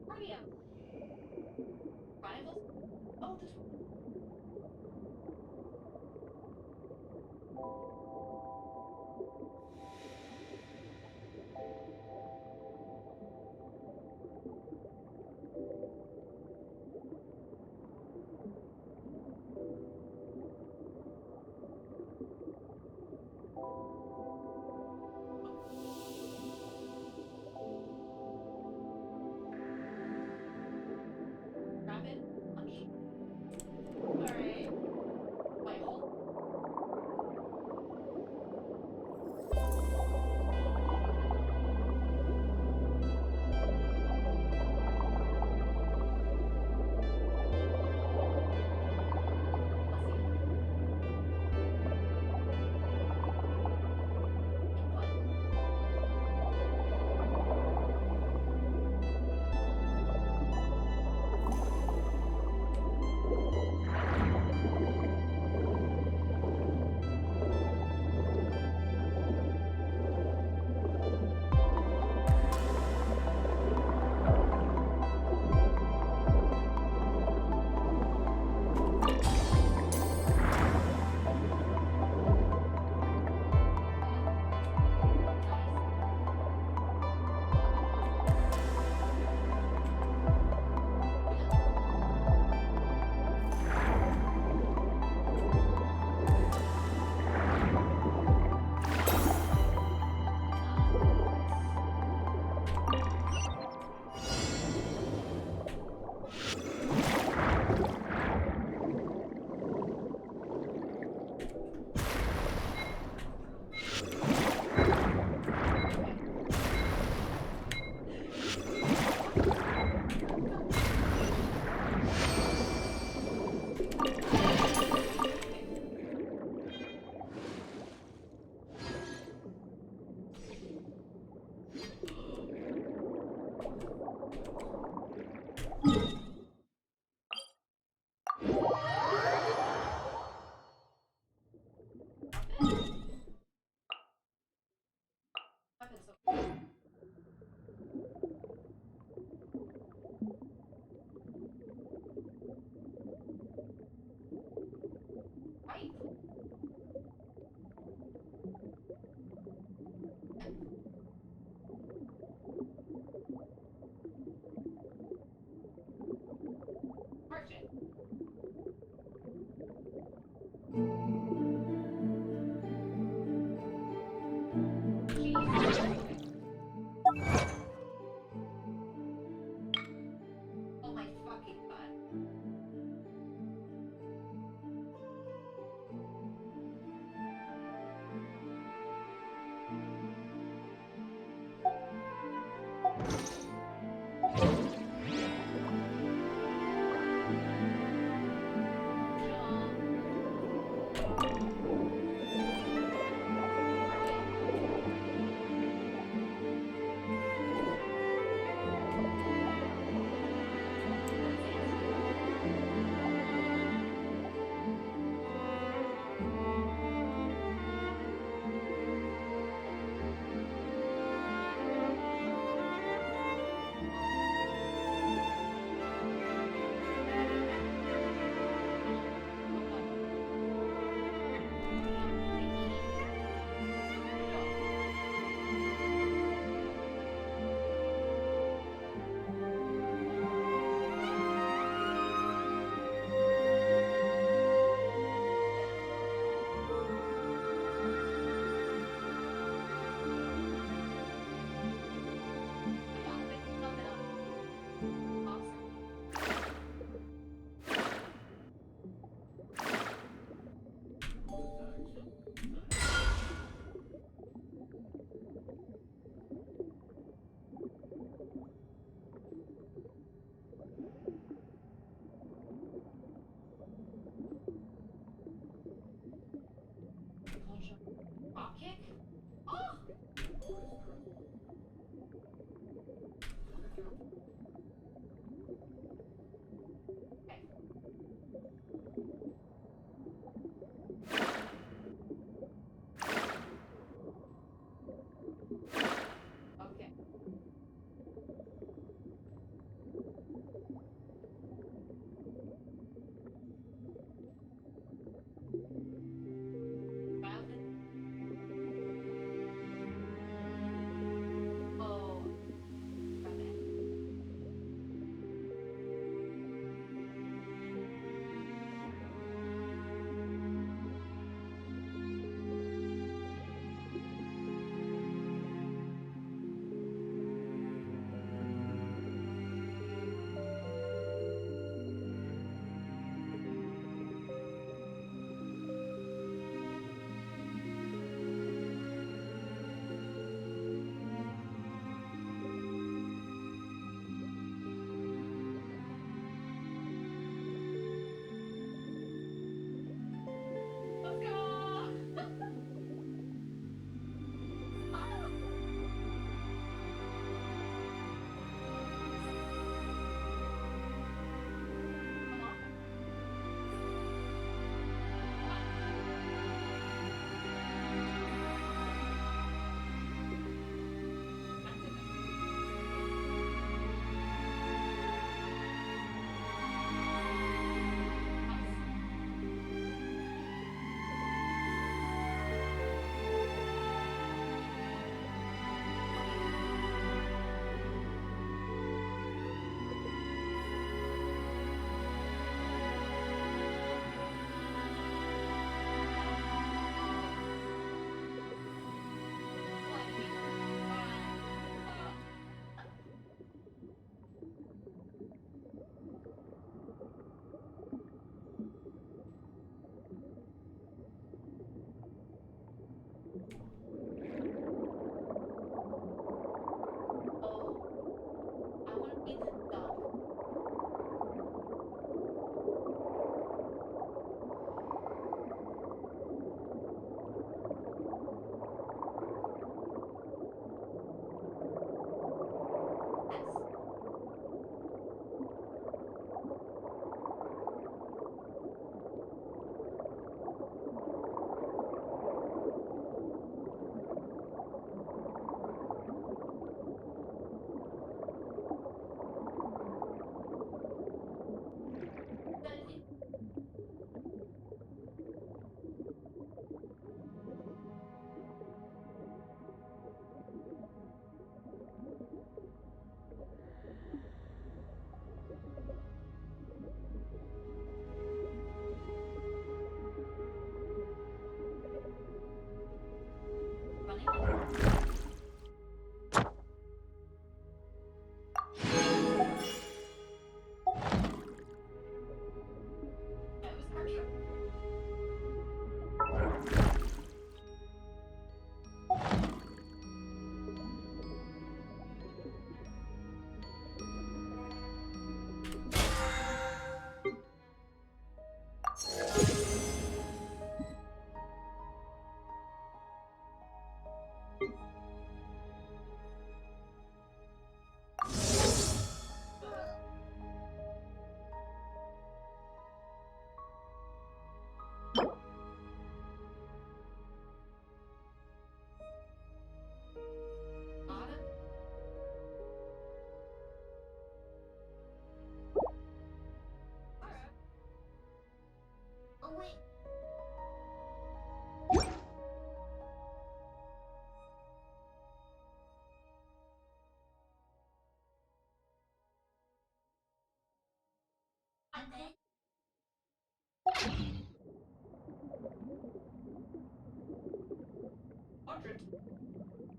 Mario. Rivals? Oh, this rapid punch. Alright. Wait, hold. Oh my fucking god.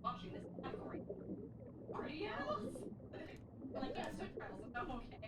Watching this category. Party animals? Like, yeah, Switch rivals, I'm okay.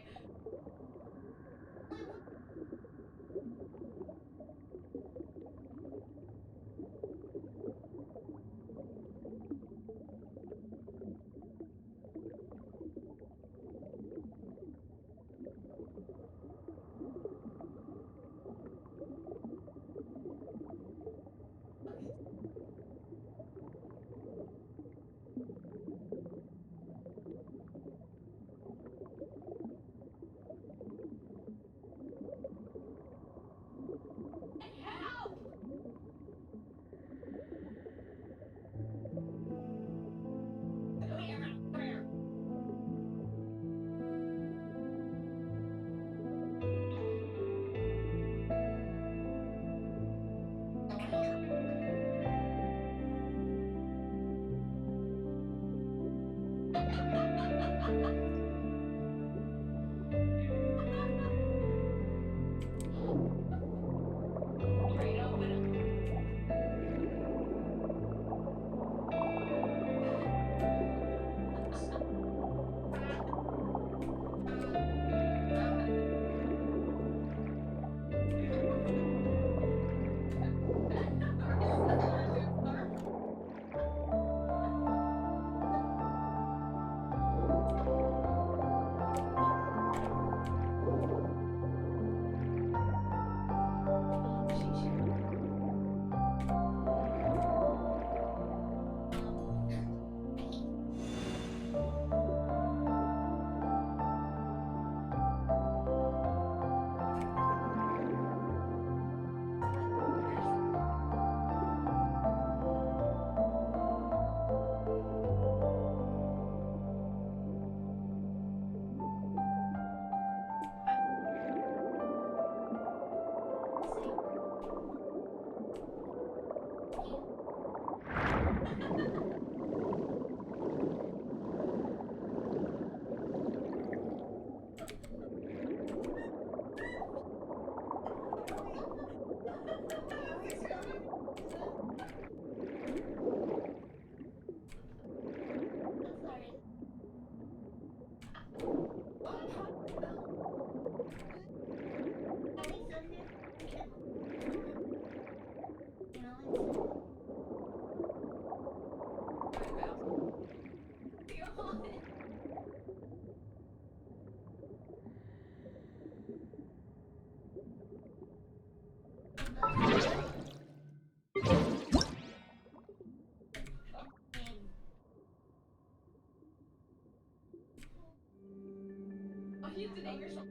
You have to name yourself.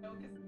No, because.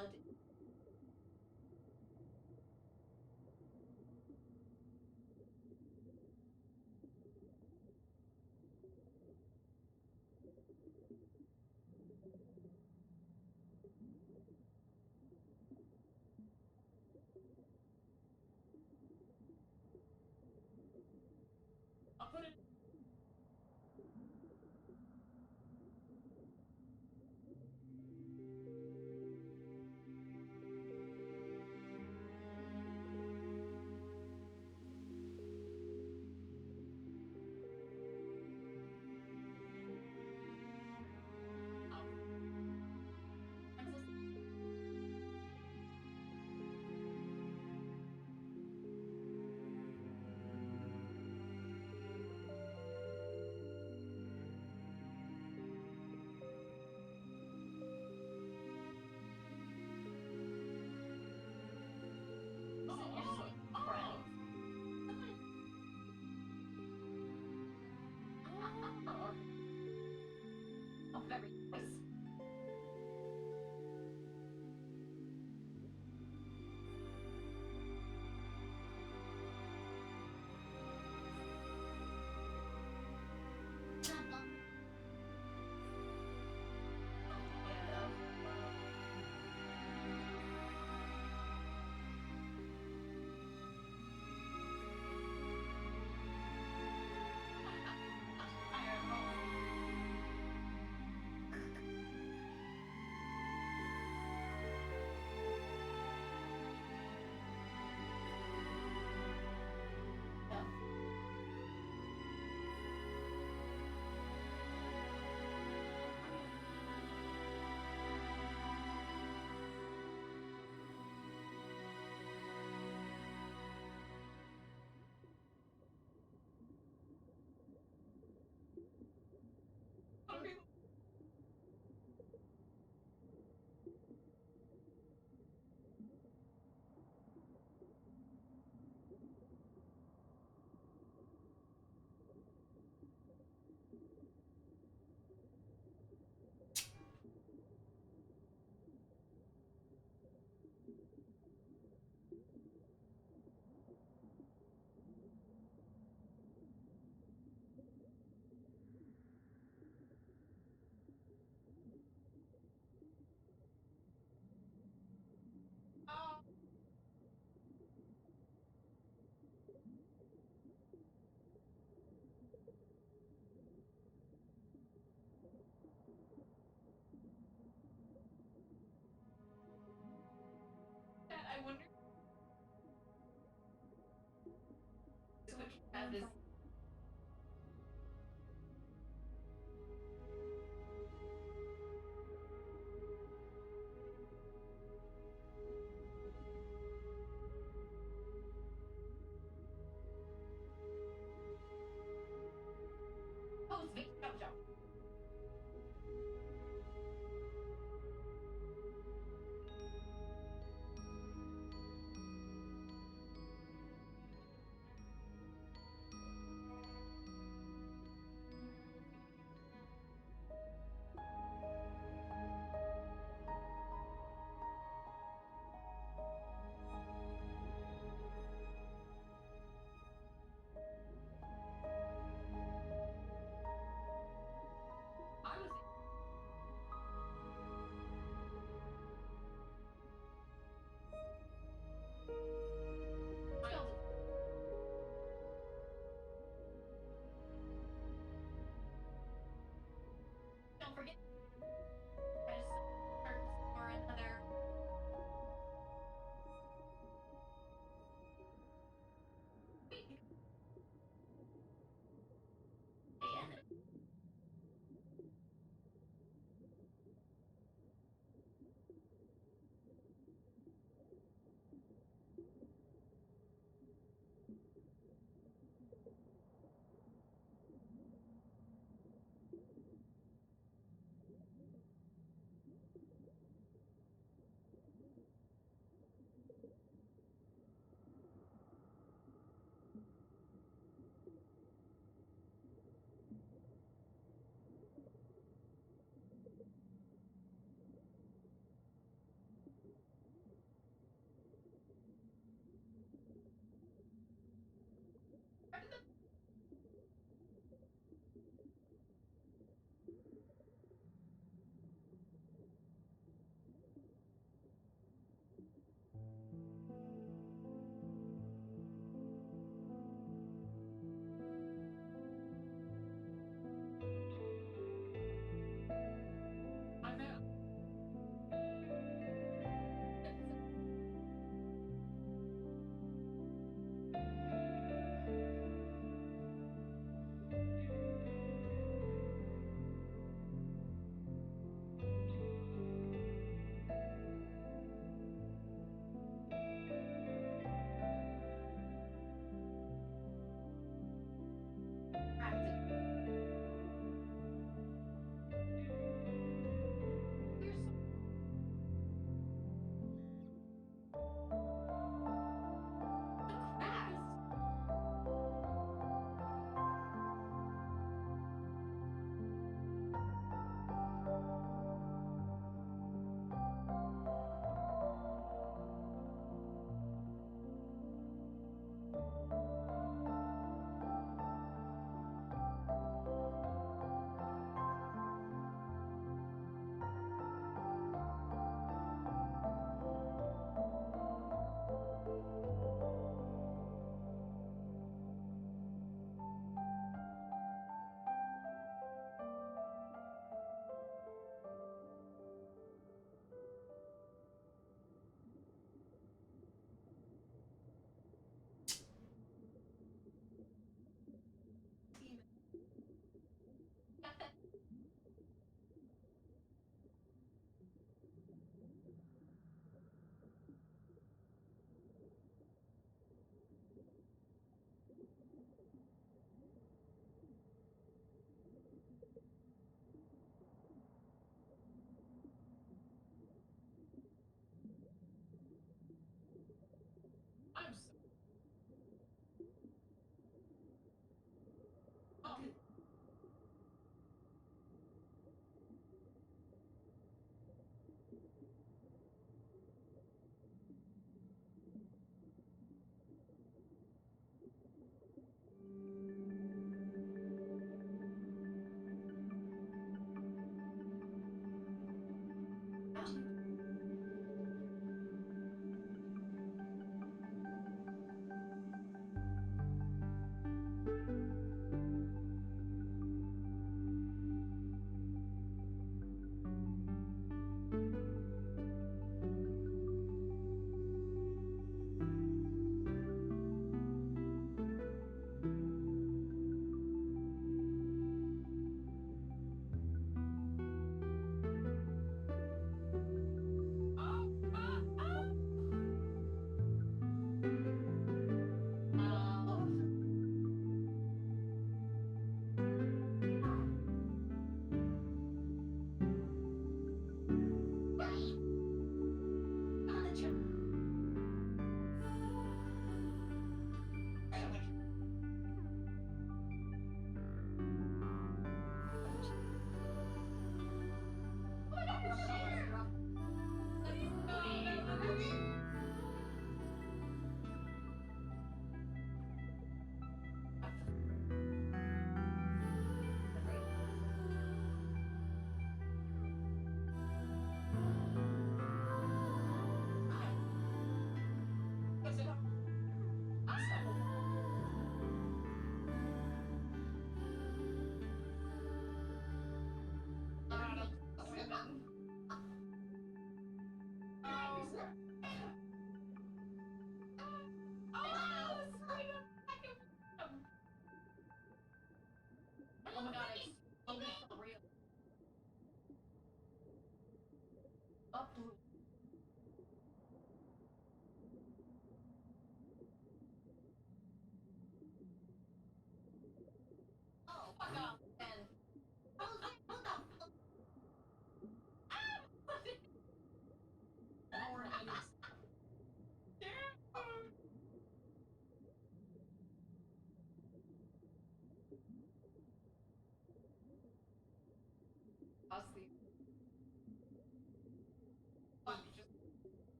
blood. I'll put it. Oh, very nice. I wonder which have this. Oh, it's Vic. Jump, jump.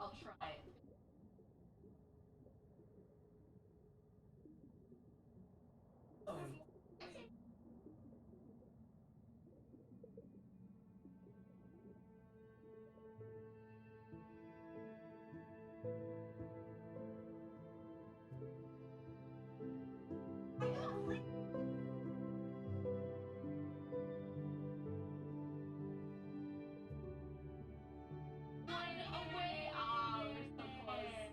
I'll try it. One away. Oh, we're so close.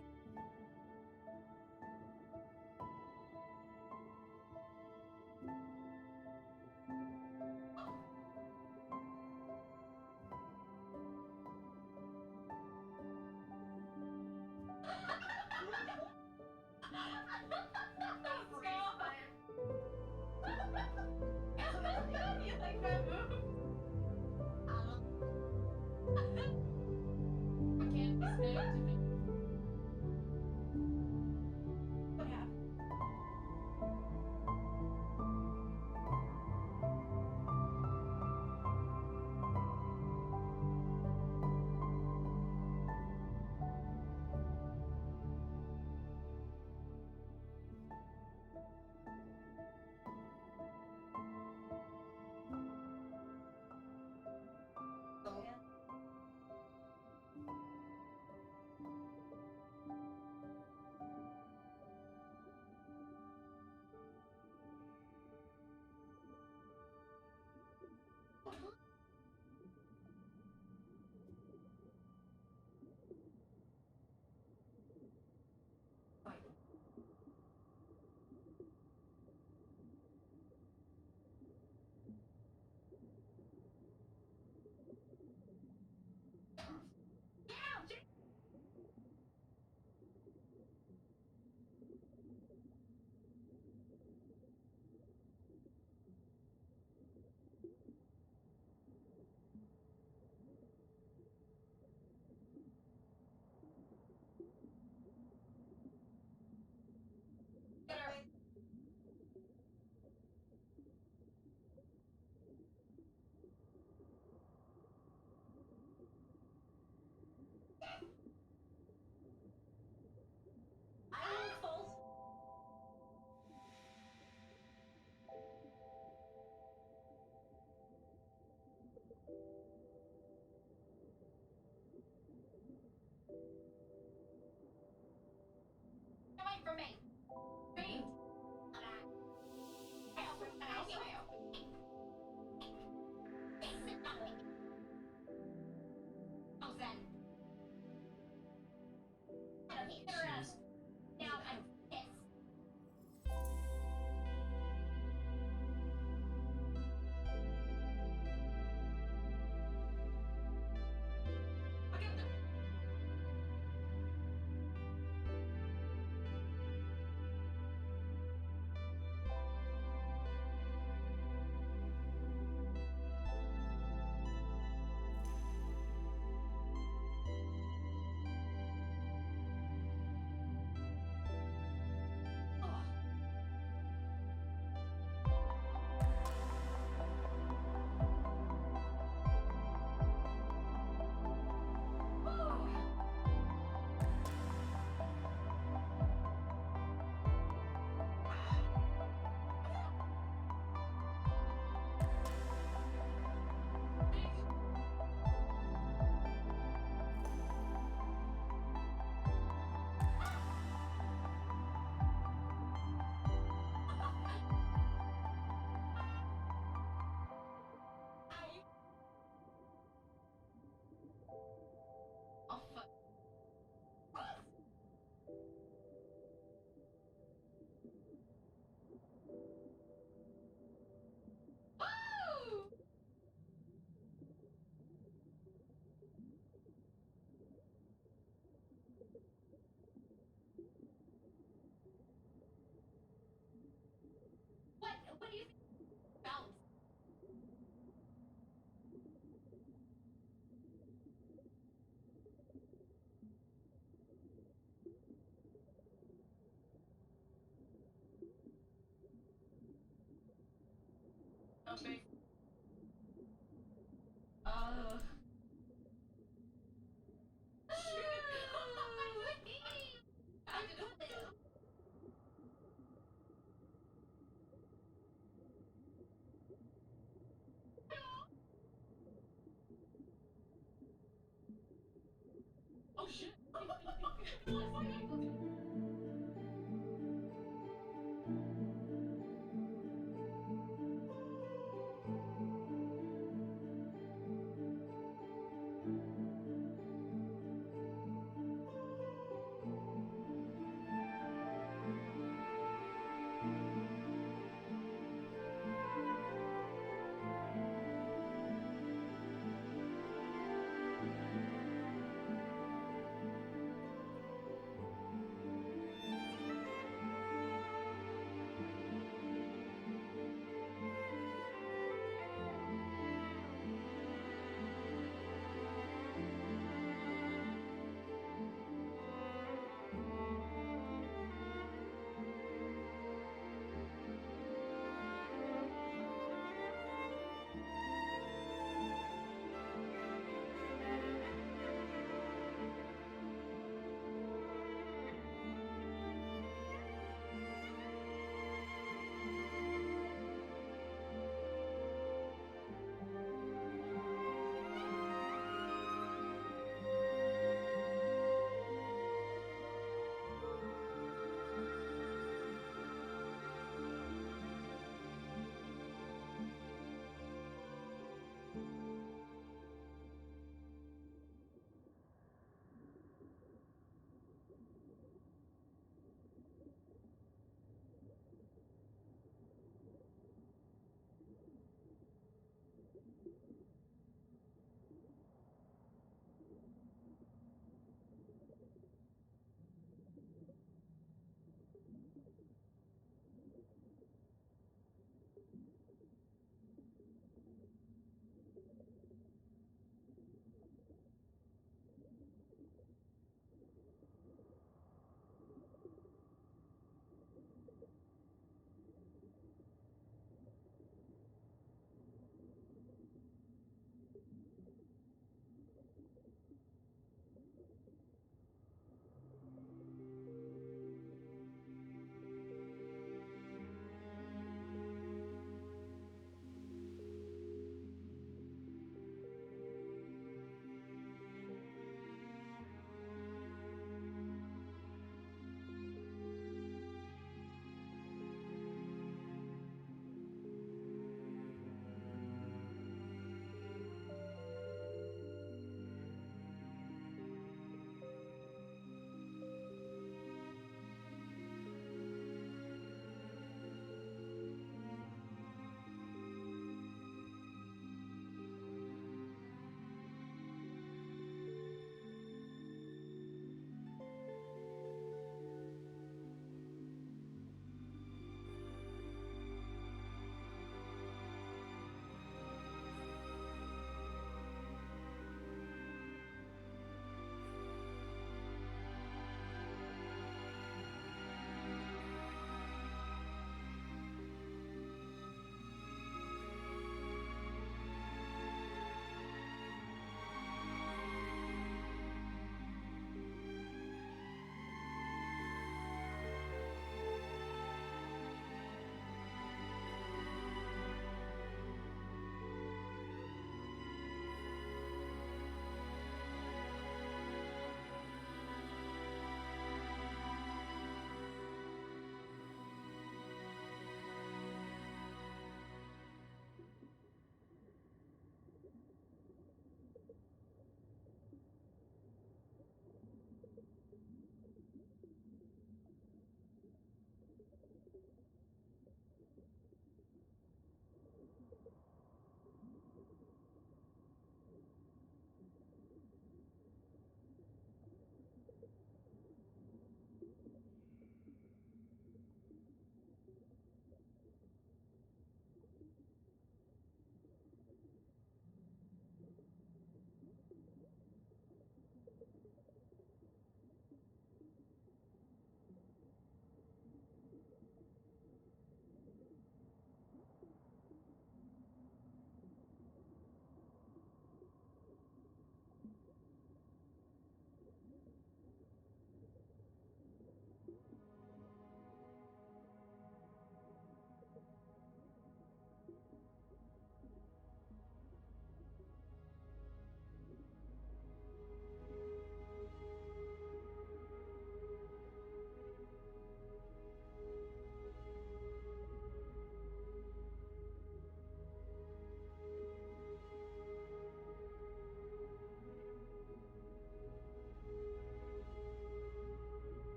You like that move? I can't be snagged to be. What happened? Wait for me. Wait. Now I'm pissed. Oh, fuck. Woo! What do you think about? Okay. shit.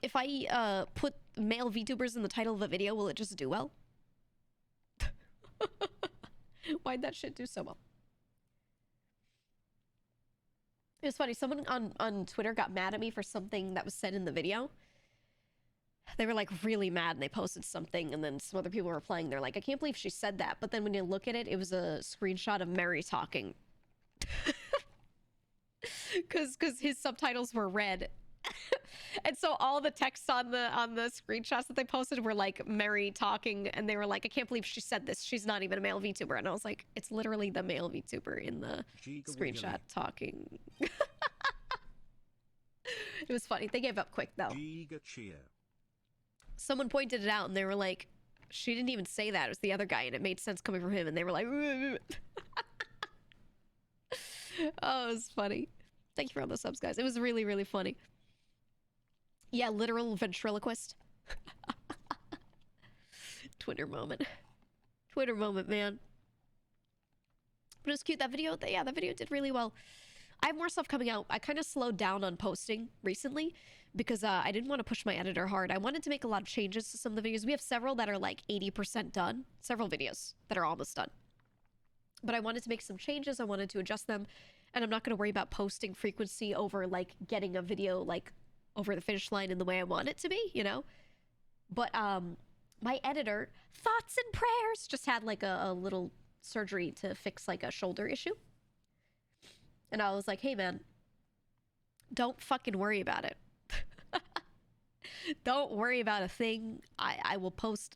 If I put male VTubers in the title of a video, will it just do well? Why'd that shit do so well? It was funny. Someone on Twitter got mad at me for something that was said in the video. They were like really mad and they posted something, and then some other people were replying. They're like, I can't believe she said that. But then when you look at it, it was a screenshot of Mary talking. Because his subtitles were red. And so all the text on the screenshots that they posted were like Mary talking, and they were like, I can't believe she said this. She's not even a male VTuber. And I was like, it's literally the male VTuber in the screenshot talking. It was funny. They gave up quick though. Someone pointed it out and they were like, she didn't even say that. It was the other guy, and it made sense coming from him. And they were like, oh, it was funny. Thank you for all the subs, guys. It was really, really funny. Yeah, literal ventriloquist. Twitter moment. Twitter moment, man. But it was cute. That video, yeah, that video did really well. I have more stuff coming out. I kind of slowed down on posting recently because I didn't want to push my editor hard. I wanted to make a lot of changes to some of the videos. We have several that are like 80% done. Several videos that are almost done. But I wanted to make some changes. I wanted to adjust them. And I'm not going to worry about posting frequency over like getting a video like over the finish line in the way I want it to be, you know? But my editor, thoughts and prayers, just had like a little surgery to fix like a shoulder issue. And I was like, hey man, don't fucking worry about it. Don't worry about a thing. I will post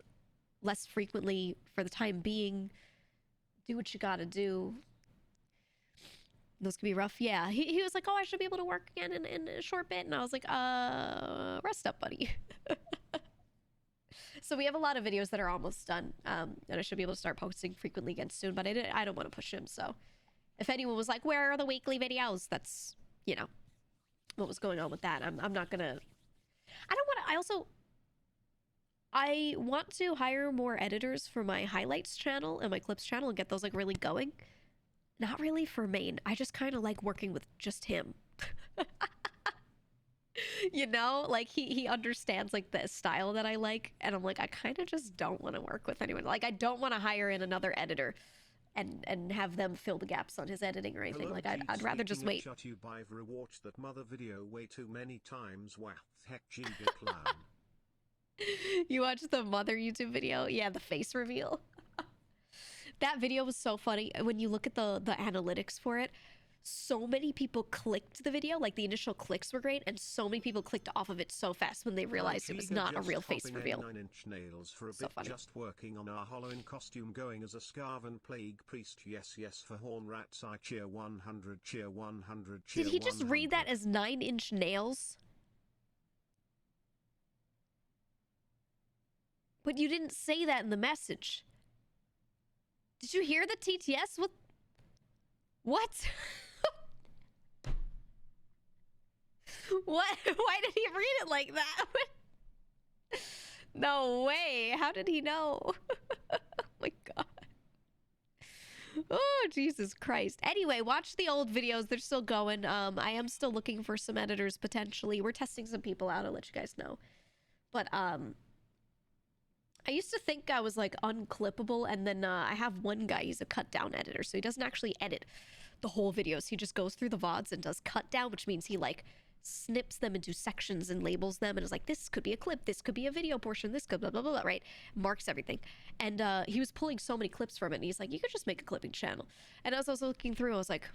less frequently for the time being. Do what you gotta do. Those could be rough. Yeah, he was like, oh, I should be able to work again in a short bit. And I was like, rest up, buddy. So we have a lot of videos that are almost done. And I should be able to start posting frequently again soon. But I don't want to push him, so... If anyone was like, where are the weekly videos? That's, you know, what was going on with that. I'm not gonna... I want to hire more editors for my highlights channel and my clips channel and get those like really going. Not really for main. I just kind of like working with just him. You know, like he understands like the style that I like, and I'm like, I kind of just don't want to work with anyone. Like I don't want to hire in another editor and have them fill the gaps on his editing or anything. Like I'd rather just wait. Shut you by rewatched that mother video way too many times. Wow, heck, Giga clown. You watched the mother YouTube video? Yeah, the face reveal. That video was so funny. When you look at the analytics for it, so many people clicked the video. Like the initial clicks were great, and so many people clicked off of it so fast when they realized it was not a real face reveal. 9-inch nails for a So bit, funny. just working on our Halloween costume, going as a Scarven Plague Priest. Yes, yes, for Horn Rats I cheer 100, cheer 100, cheer Did he just 100. read that as 9-inch nails? But you didn't say that in the message. Did you hear the TTS? What? What? What? Why did he read it like that? No way. How did he know? Oh my god. Oh, Jesus Christ. Anyway, watch the old videos. They're still going. I am still looking for some editors, potentially. We're testing some people out. I'll let you guys know. But, I used to think I was, like, unclippable, and then, I have one guy, he's a cut-down editor, so he doesn't actually edit the whole videos. He just goes through the VODs and does cut-down, which means he, like, snips them into sections and labels them, and is like, this could be a clip, this could be a video portion, this could blah, blah, blah, blah, right? Marks everything. And, he was pulling so many clips from it, and he's like, you could just make a clipping channel. And as I was looking through, I was like,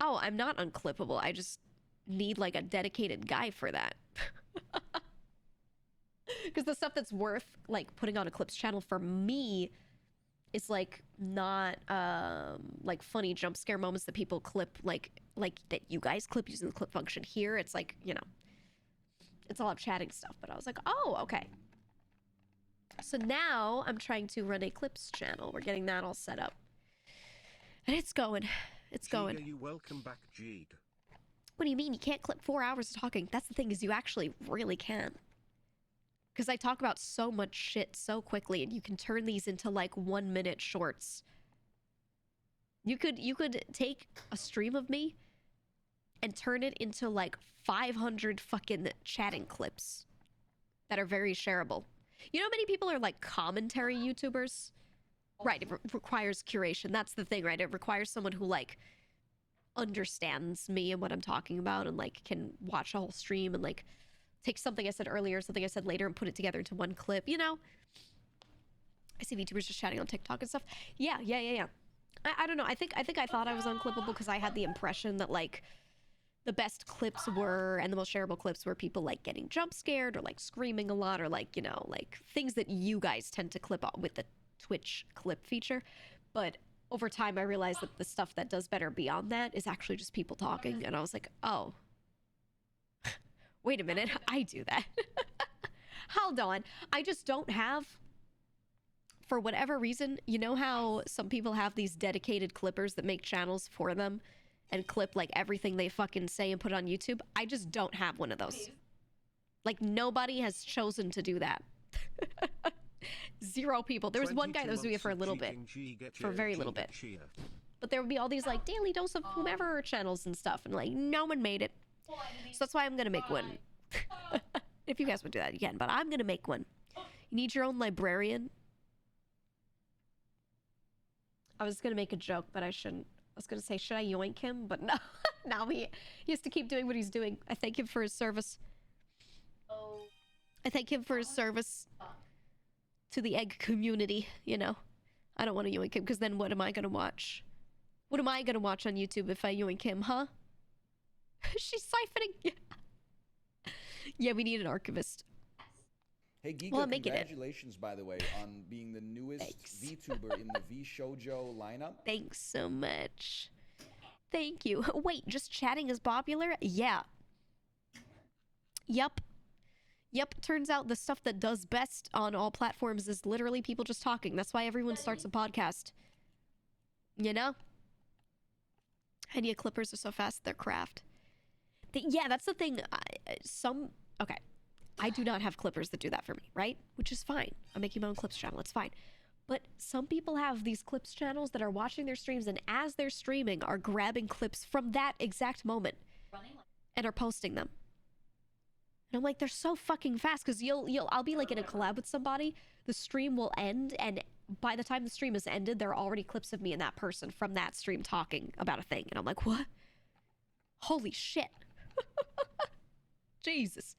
oh, I'm not unclippable, I just need, like, a dedicated guy for that. Because the stuff that's worth like putting on a clips channel for me is like not like funny jump scare moments that people clip like that you guys clip using the clip function. Here it's like, you know, it's all up chatting stuff. But I was like, oh, okay. So now I'm trying to run a clips channel. We're getting that all set up, and it's going. It's going. Giga, you welcome back, Jeeg. What do you mean you can't clip 4 hours of talking? That's the thing, is you actually really can. Because I talk about so much shit so quickly, and you can turn these into like 1 minute shorts. You could take a stream of me and turn it into like 500 fucking chatting clips that are very shareable. You know how many people are like commentary YouTubers? Right, it requires curation. That's the thing, right? It requires someone who like understands me and what I'm talking about and like can watch a whole stream and like take something I said earlier, something I said later and put it together into one clip, you know? I see VTubers just chatting on TikTok and stuff. Yeah. I don't know. I think I thought I was unclippable because I had the impression that like the best clips were and the most shareable clips were people like getting jump scared or like screaming a lot or like, you know, like things that you guys tend to clip on with the Twitch clip feature. But over time I realized that the stuff that does better beyond that is actually just people talking, and I was like, oh, wait a minute, I do that. Hold on. I just don't have, for whatever reason, you know how some people have these dedicated clippers that make channels for them and clip like everything they fucking say and put it on YouTube? I just don't have one of those. Like nobody has chosen to do that. 0 people. There was one guy that was doing it for a little bit, for a very little bit. But there would be all these like daily dose of whomever channels and stuff, and like no one made it. So that's why I'm gonna make one. If you guys would do that again, but I'm gonna make one. You need your own librarian. I was gonna make a joke, but I shouldn't. I was gonna say, should I yoink him? But no. Now he has to keep doing what he's doing. I thank him for his service. I thank him for his service to the egg community, you know. I don't want to yoink him, because then what am I gonna watch? What am I gonna watch on YouTube if I yoink him, huh? She's siphoning. Yeah, we need an archivist. Hey, Giga, Well, make it. congratulations, by the way, on being the newest VTuber in the V-Shoujo lineup. Thanks so much. Thank you. Wait, just chatting is popular? Yeah. Yup. Turns out the stuff that does best on all platforms is literally people just talking. That's why everyone starts a podcast. You know? And yeah, clippers are so fast, they're craft. Yeah, that's the thing. Okay. I do not have clippers that do that for me, right? Which is fine. I'm making my own clips channel. It's fine. But some people have these clips channels that are watching their streams and as they're streaming are grabbing clips from that exact moment and are posting them. And I'm like, they're so fucking fast, because I'll be like in a collab with somebody, the stream will end, and by the time the stream has ended, there are already clips of me and that person from that stream talking about a thing. And I'm like, what? Holy shit. Jesus.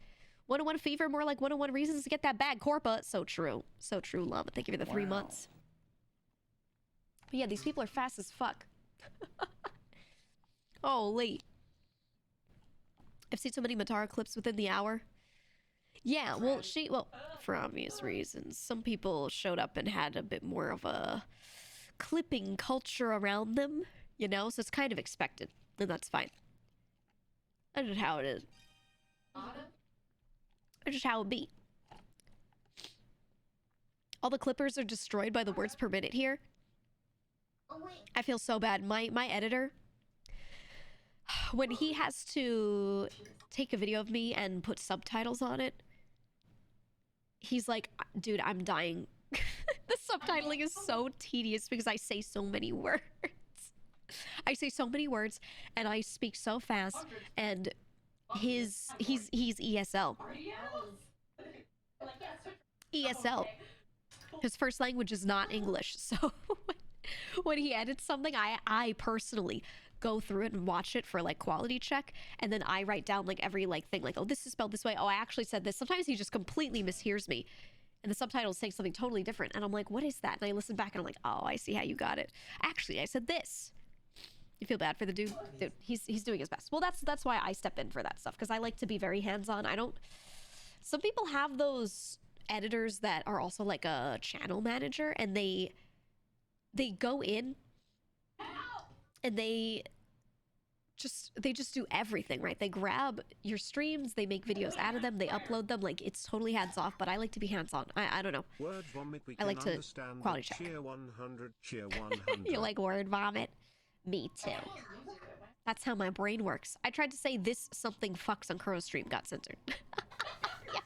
101 fever, more like 101 reasons to get that bag, Corpa. So true. So true, love. Thank you for the 3 months. But yeah, these people are fast as fuck. Holy. I've seen so many Matara clips within the hour. Yeah, well, for obvious reasons. Some people showed up and had a bit more of a clipping culture around them, you know? So it's kind of expected, and that's fine. That's just how it is. That's just how it be. All the clippers are destroyed by the words per minute here. I feel so bad. My editor, when he has to take a video of me and put subtitles on it, he's like, dude, I'm dying. The subtitling is so tedious because I say so many words. I say so many words and I speak so fast, and he's ESL. ESL. His first language is not English, so when he edits something, I personally go through it and watch it for like quality check, and then I write down like every like thing, like, oh, this is spelled this way, oh, I actually said this. Sometimes he just completely mishears me and the subtitle is saying something totally different, and I'm like, what is that? And I listen back and I'm like, oh, I see how you got it. Actually, I said this. You feel bad for the dude? Dude, he's doing his best. Well, that's why I step in for that stuff, because I like to be very hands-on. Some people have those editors that are also like a channel manager, and they go in and they just do everything, right? They grab your streams, they make videos out of them, they upload them. Like, it's totally hands-off, but I like to be hands-on. I don't know. Word vomit, we I like to quality check. Cheer 100, cheer 100. You like word vomit? Me too. That's how my brain works. I tried to say this something fucks on Kuro's stream, got censored. Yeah.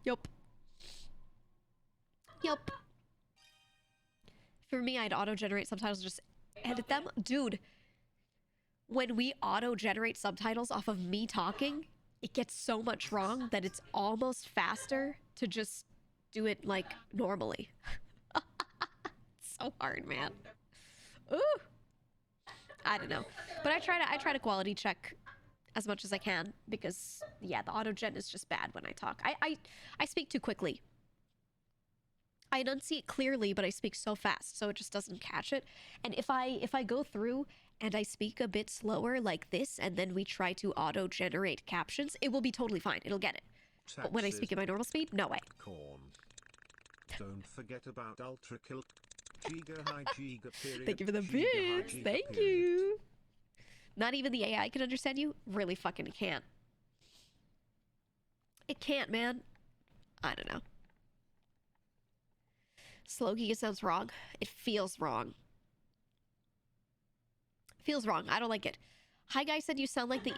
Yup. Yup. For me, I'd auto-generate subtitles and just edit them. Dude, when we auto-generate subtitles off of me talking, it gets so much wrong that it's almost faster to just do it like normally. It's so hard, man. Ooh. I don't know. But I try to quality check as much as I can because yeah, the auto-gen is just bad when I talk. I speak too quickly. I enunciate clearly, but I speak so fast, so it just doesn't catch it. And if I go through and I speak a bit slower like this, and then we try to auto-generate captions, it will be totally fine. It'll get it. But when I speak at my normal speed, no way. Corn. Don't forget about Ultra Kill. Giga high giga period. Thank you for the giga high bits. giga Thank period. you. Not even the AI can understand you? Really fucking can't. It can't, man. I don't know. Slow Giga sounds wrong. It feels wrong. Feels wrong. I don't like it. Hi guy said you sound like the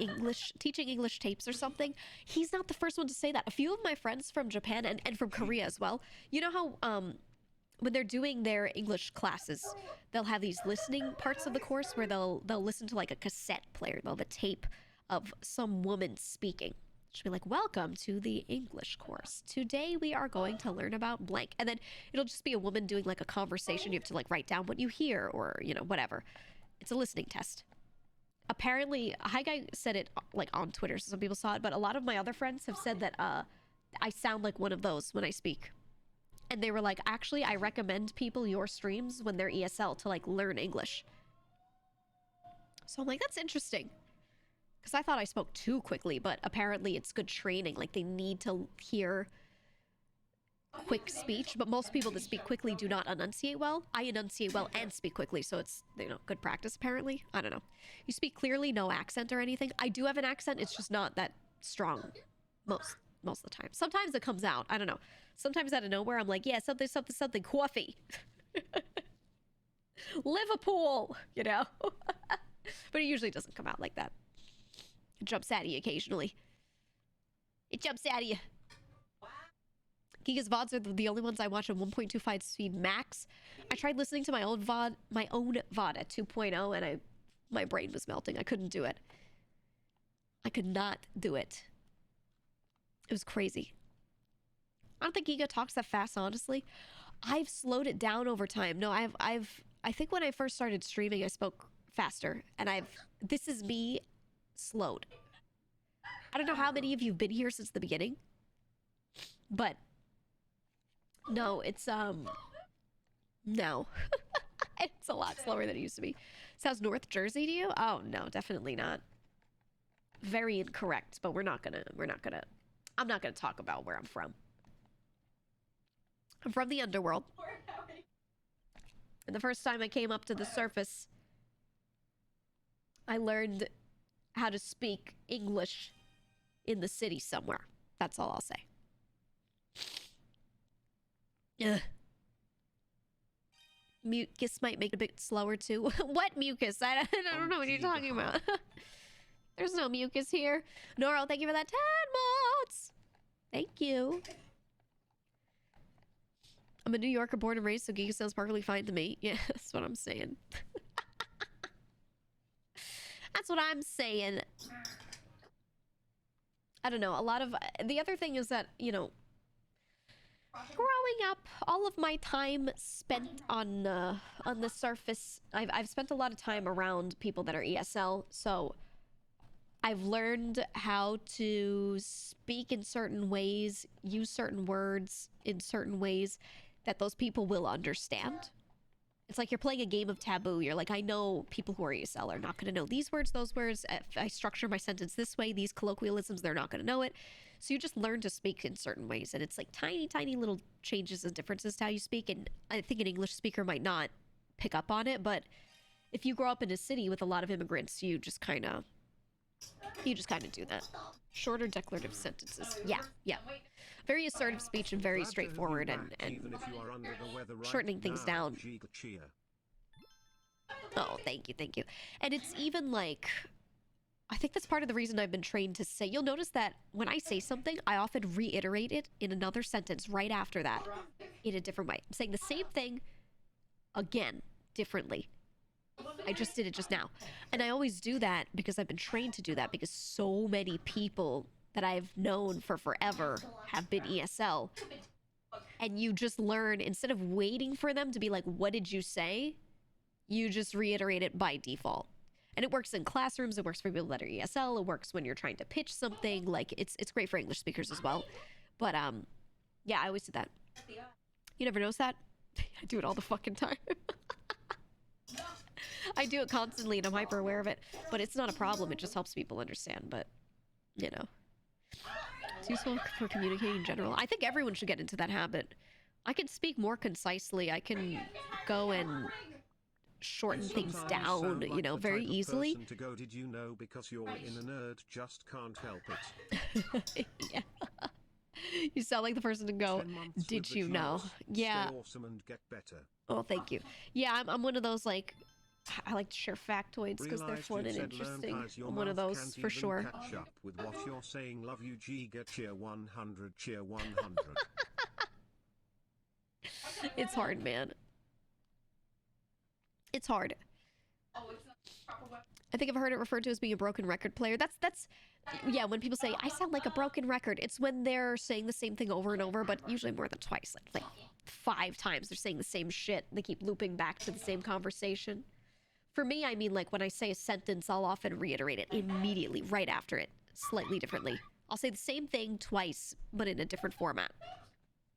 teaching English tapes or something. He's not the first one to say that. A few of my friends from Japan and from Korea as well. You know how when they're doing their English classes, they'll have these listening parts of the course where they'll listen to like a cassette player. They'll have a tape of some woman speaking. She'll be like, welcome to the English course. Today we are going to learn about blank. And then it'll just be a woman doing like a conversation. You have to like write down what you hear or, you know, whatever. It's a listening test. Apparently, Hi Guy said it like on Twitter, so some people saw it, but a lot of my other friends have said that I sound like one of those when I speak. And they were like, actually, I recommend people your streams when they're ESL to like learn English. So I'm like, that's interesting. Because I thought I spoke too quickly, but apparently it's good training. Like they need to hear quick speech, but most people that speak quickly do not enunciate well. I enunciate well and speak quickly, so it's, you know, good practice apparently. I don't know. You speak clearly, no accent or anything. I do have an accent, it's just not that strong most of the time. Sometimes it comes out, I don't know. Sometimes out of nowhere I'm like, yeah, something, coffee. Liverpool, you know? But it usually doesn't come out like that. It jumps at you occasionally. It jumps at you. Giga's VODs are the only ones I watch at 1.25 speed max. I tried listening to my own VOD at 2.0 and my brain was melting. I couldn't do it. I could not do it. It was crazy. I don't think Giga talks that fast, honestly. I've slowed it down over time. No, I think when I first started streaming, I spoke faster, and this is me slowed. I don't know how many of you have been here since the beginning, but no, it's no. It's a lot slower than it used to be. Sounds North Jersey to you? Oh no, definitely not. Very incorrect, but I'm not gonna talk about where I'm from. I'm from the underworld. And the first time I came up to the surface, I learned how to speak English in the city somewhere. That's all I'll say. Ugh. Mucus might make it a bit slower too. What mucus? I don't know what you're talking about. There's no mucus here. Noro, thank you for that 10 mods. Thank you. I'm a New Yorker born and raised, so Giga sounds perfectly fine to me. Yeah, that's what I'm saying. That's what I'm saying. I don't know. A lot of the other thing is that, you know, growing up, all of my time spent on the surface, I've spent a lot of time around people that are ESL, so I've learned how to speak in certain ways, use certain words in certain ways that those people will understand. It's like you're playing a game of Taboo. You're like, I know people who are ESL are not going to know these words, those words. If I structure my sentence this way, these colloquialisms, they're not going to know it. So you just learn to speak in certain ways. And it's like tiny, tiny little changes and differences to how you speak. And I think an English speaker might not pick up on it. But if you grow up in a city with a lot of immigrants, you just kind of do that. Shorter declarative sentences. Yeah. Very assertive speech and very straightforward and shortening things down. Oh, thank you. And it's even like, I think that's part of the reason I've been trained to say, you'll notice that when I say something, I often reiterate it in another sentence right after that in a different way. I'm saying the same thing again, differently. I just did it just now. And I always do that because I've been trained to do that because so many people that I've known for forever have been ESL. And you just learn, instead of waiting for them to be like, what did you say? You just reiterate it by default. And it works in classrooms, it works for people that are ESL, it works when you're trying to pitch something. Like, it's great for English speakers as well. But, yeah, I always do that. You never notice that? I do it all the fucking time. I do it constantly and I'm hyper aware of it. But it's not a problem, it just helps people understand. But, you know. It's useful for communicating in general. I think everyone should get into that habit. I can speak more concisely. I can go and shorten things down, you know, very easily. To go, did you know, because you're in a nerd, just can't help it. Yeah. You sound like the person to go, did you know? Yeah. Stay awesome and get better. Oh, thank you. Yeah, I'm one of those, like, I like to share factoids because they're fun and interesting. I'm one of those for sure. Catch up with what you're saying. Love you, G. Get cheer 100, cheer 100. It's hard, man. It's hard. I think I've heard it referred to as being a broken record player. That's yeah, when people say, I sound like a broken record, it's when they're saying the same thing over and over, but usually more than twice. Like 5 times they're saying the same shit. They keep looping back to the same conversation. For me, I mean, like, when I say a sentence, I'll often reiterate it immediately, right after it, slightly differently. I'll say the same thing twice, but in a different format.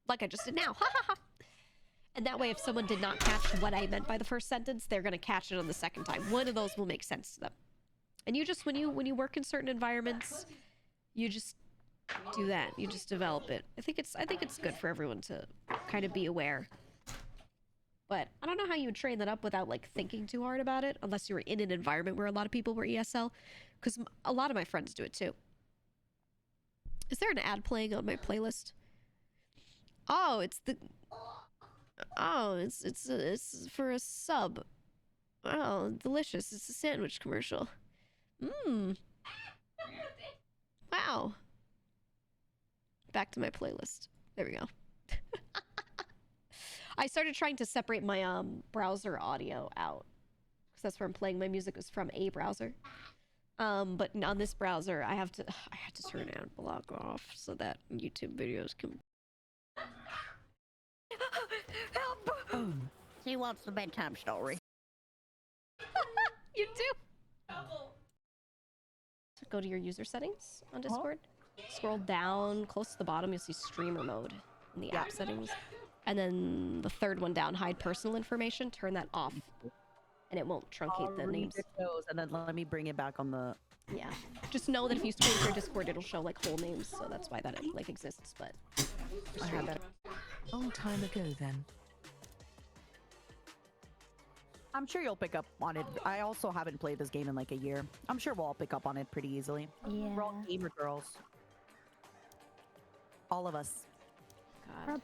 Like I just did now. Ha ha ha. And that way, if someone did not catch what I meant by the first sentence, they're going to catch it on the second time. One of those will make sense to them. And you just, when you work in certain environments, you just do that. You just develop it. I think it's good for everyone to kind of be aware. But I don't know how you would train that up without, like, thinking too hard about it, unless you were in an environment where a lot of people were ESL, because a lot of my friends do it too. Is there an ad playing on my playlist? Oh, it's the... Oh, it's for a sub. Oh, delicious. It's a sandwich commercial. Mmm. Wow. Back to my playlist. There we go. I started trying to separate my browser audio out, because that's where I'm playing my music is from a browser. But on this browser, I had to turn ad block off so that YouTube videos can. Help! Oh. She wants the bedtime story. You do. So go to your user settings on Discord. Scroll down close to the bottom. You'll see streamer mode in the app settings. And then the third one down, hide personal information. Turn that off, and it won't truncate the names. And then let me bring it back on the. Yeah. Just know that if you scroll through Discord, it'll show like whole names, so that's why that like exists. But I had that a long time ago then. I'm sure you'll pick up on it. I also haven't played this game in like a year. I'm sure we'll all pick up on it pretty easily. Yeah. We're all gamer girls. All of us. Prop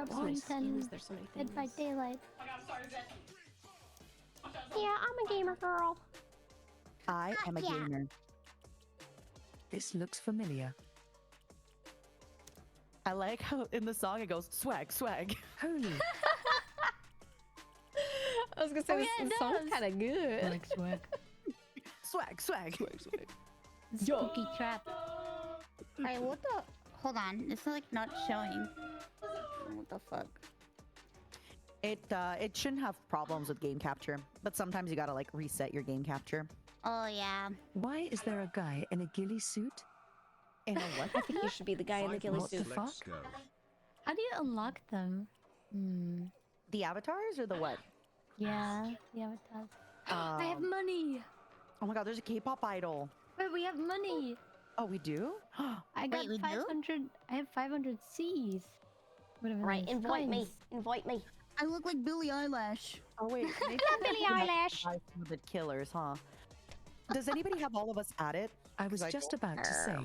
110 There's so many Dead by things. Daylight. Yeah, I'm a gamer girl. I am a gamer. This looks familiar. I like how in the song it goes swag, swag. Holy. I was gonna say this song's kind of good. Like swag. Swag, swag. Swag, swag. Spooky trap. Alright, what the? Hold on, it's like not showing. What the fuck? It shouldn't have problems with game capture, but sometimes you gotta like reset your game capture. Oh yeah. Why is there a guy in a ghillie suit? In a what? I think you should be the guy in the ghillie What the suit. fuck? How do you unlock them? The avatars or the what? Yeah, the avatars. I have money. Oh my god, there's a K-pop idol. Wait, we have money. Oh, we do? I got Wait, we do? 500. I have 500 C's. Whatever. that Right, is. invite me. Coins. Invite me. I look like Billie Eilish. Oh wait, maybe Billie Eilish. Some of the killers, huh? Does anybody have all of us at it? I was just about to say.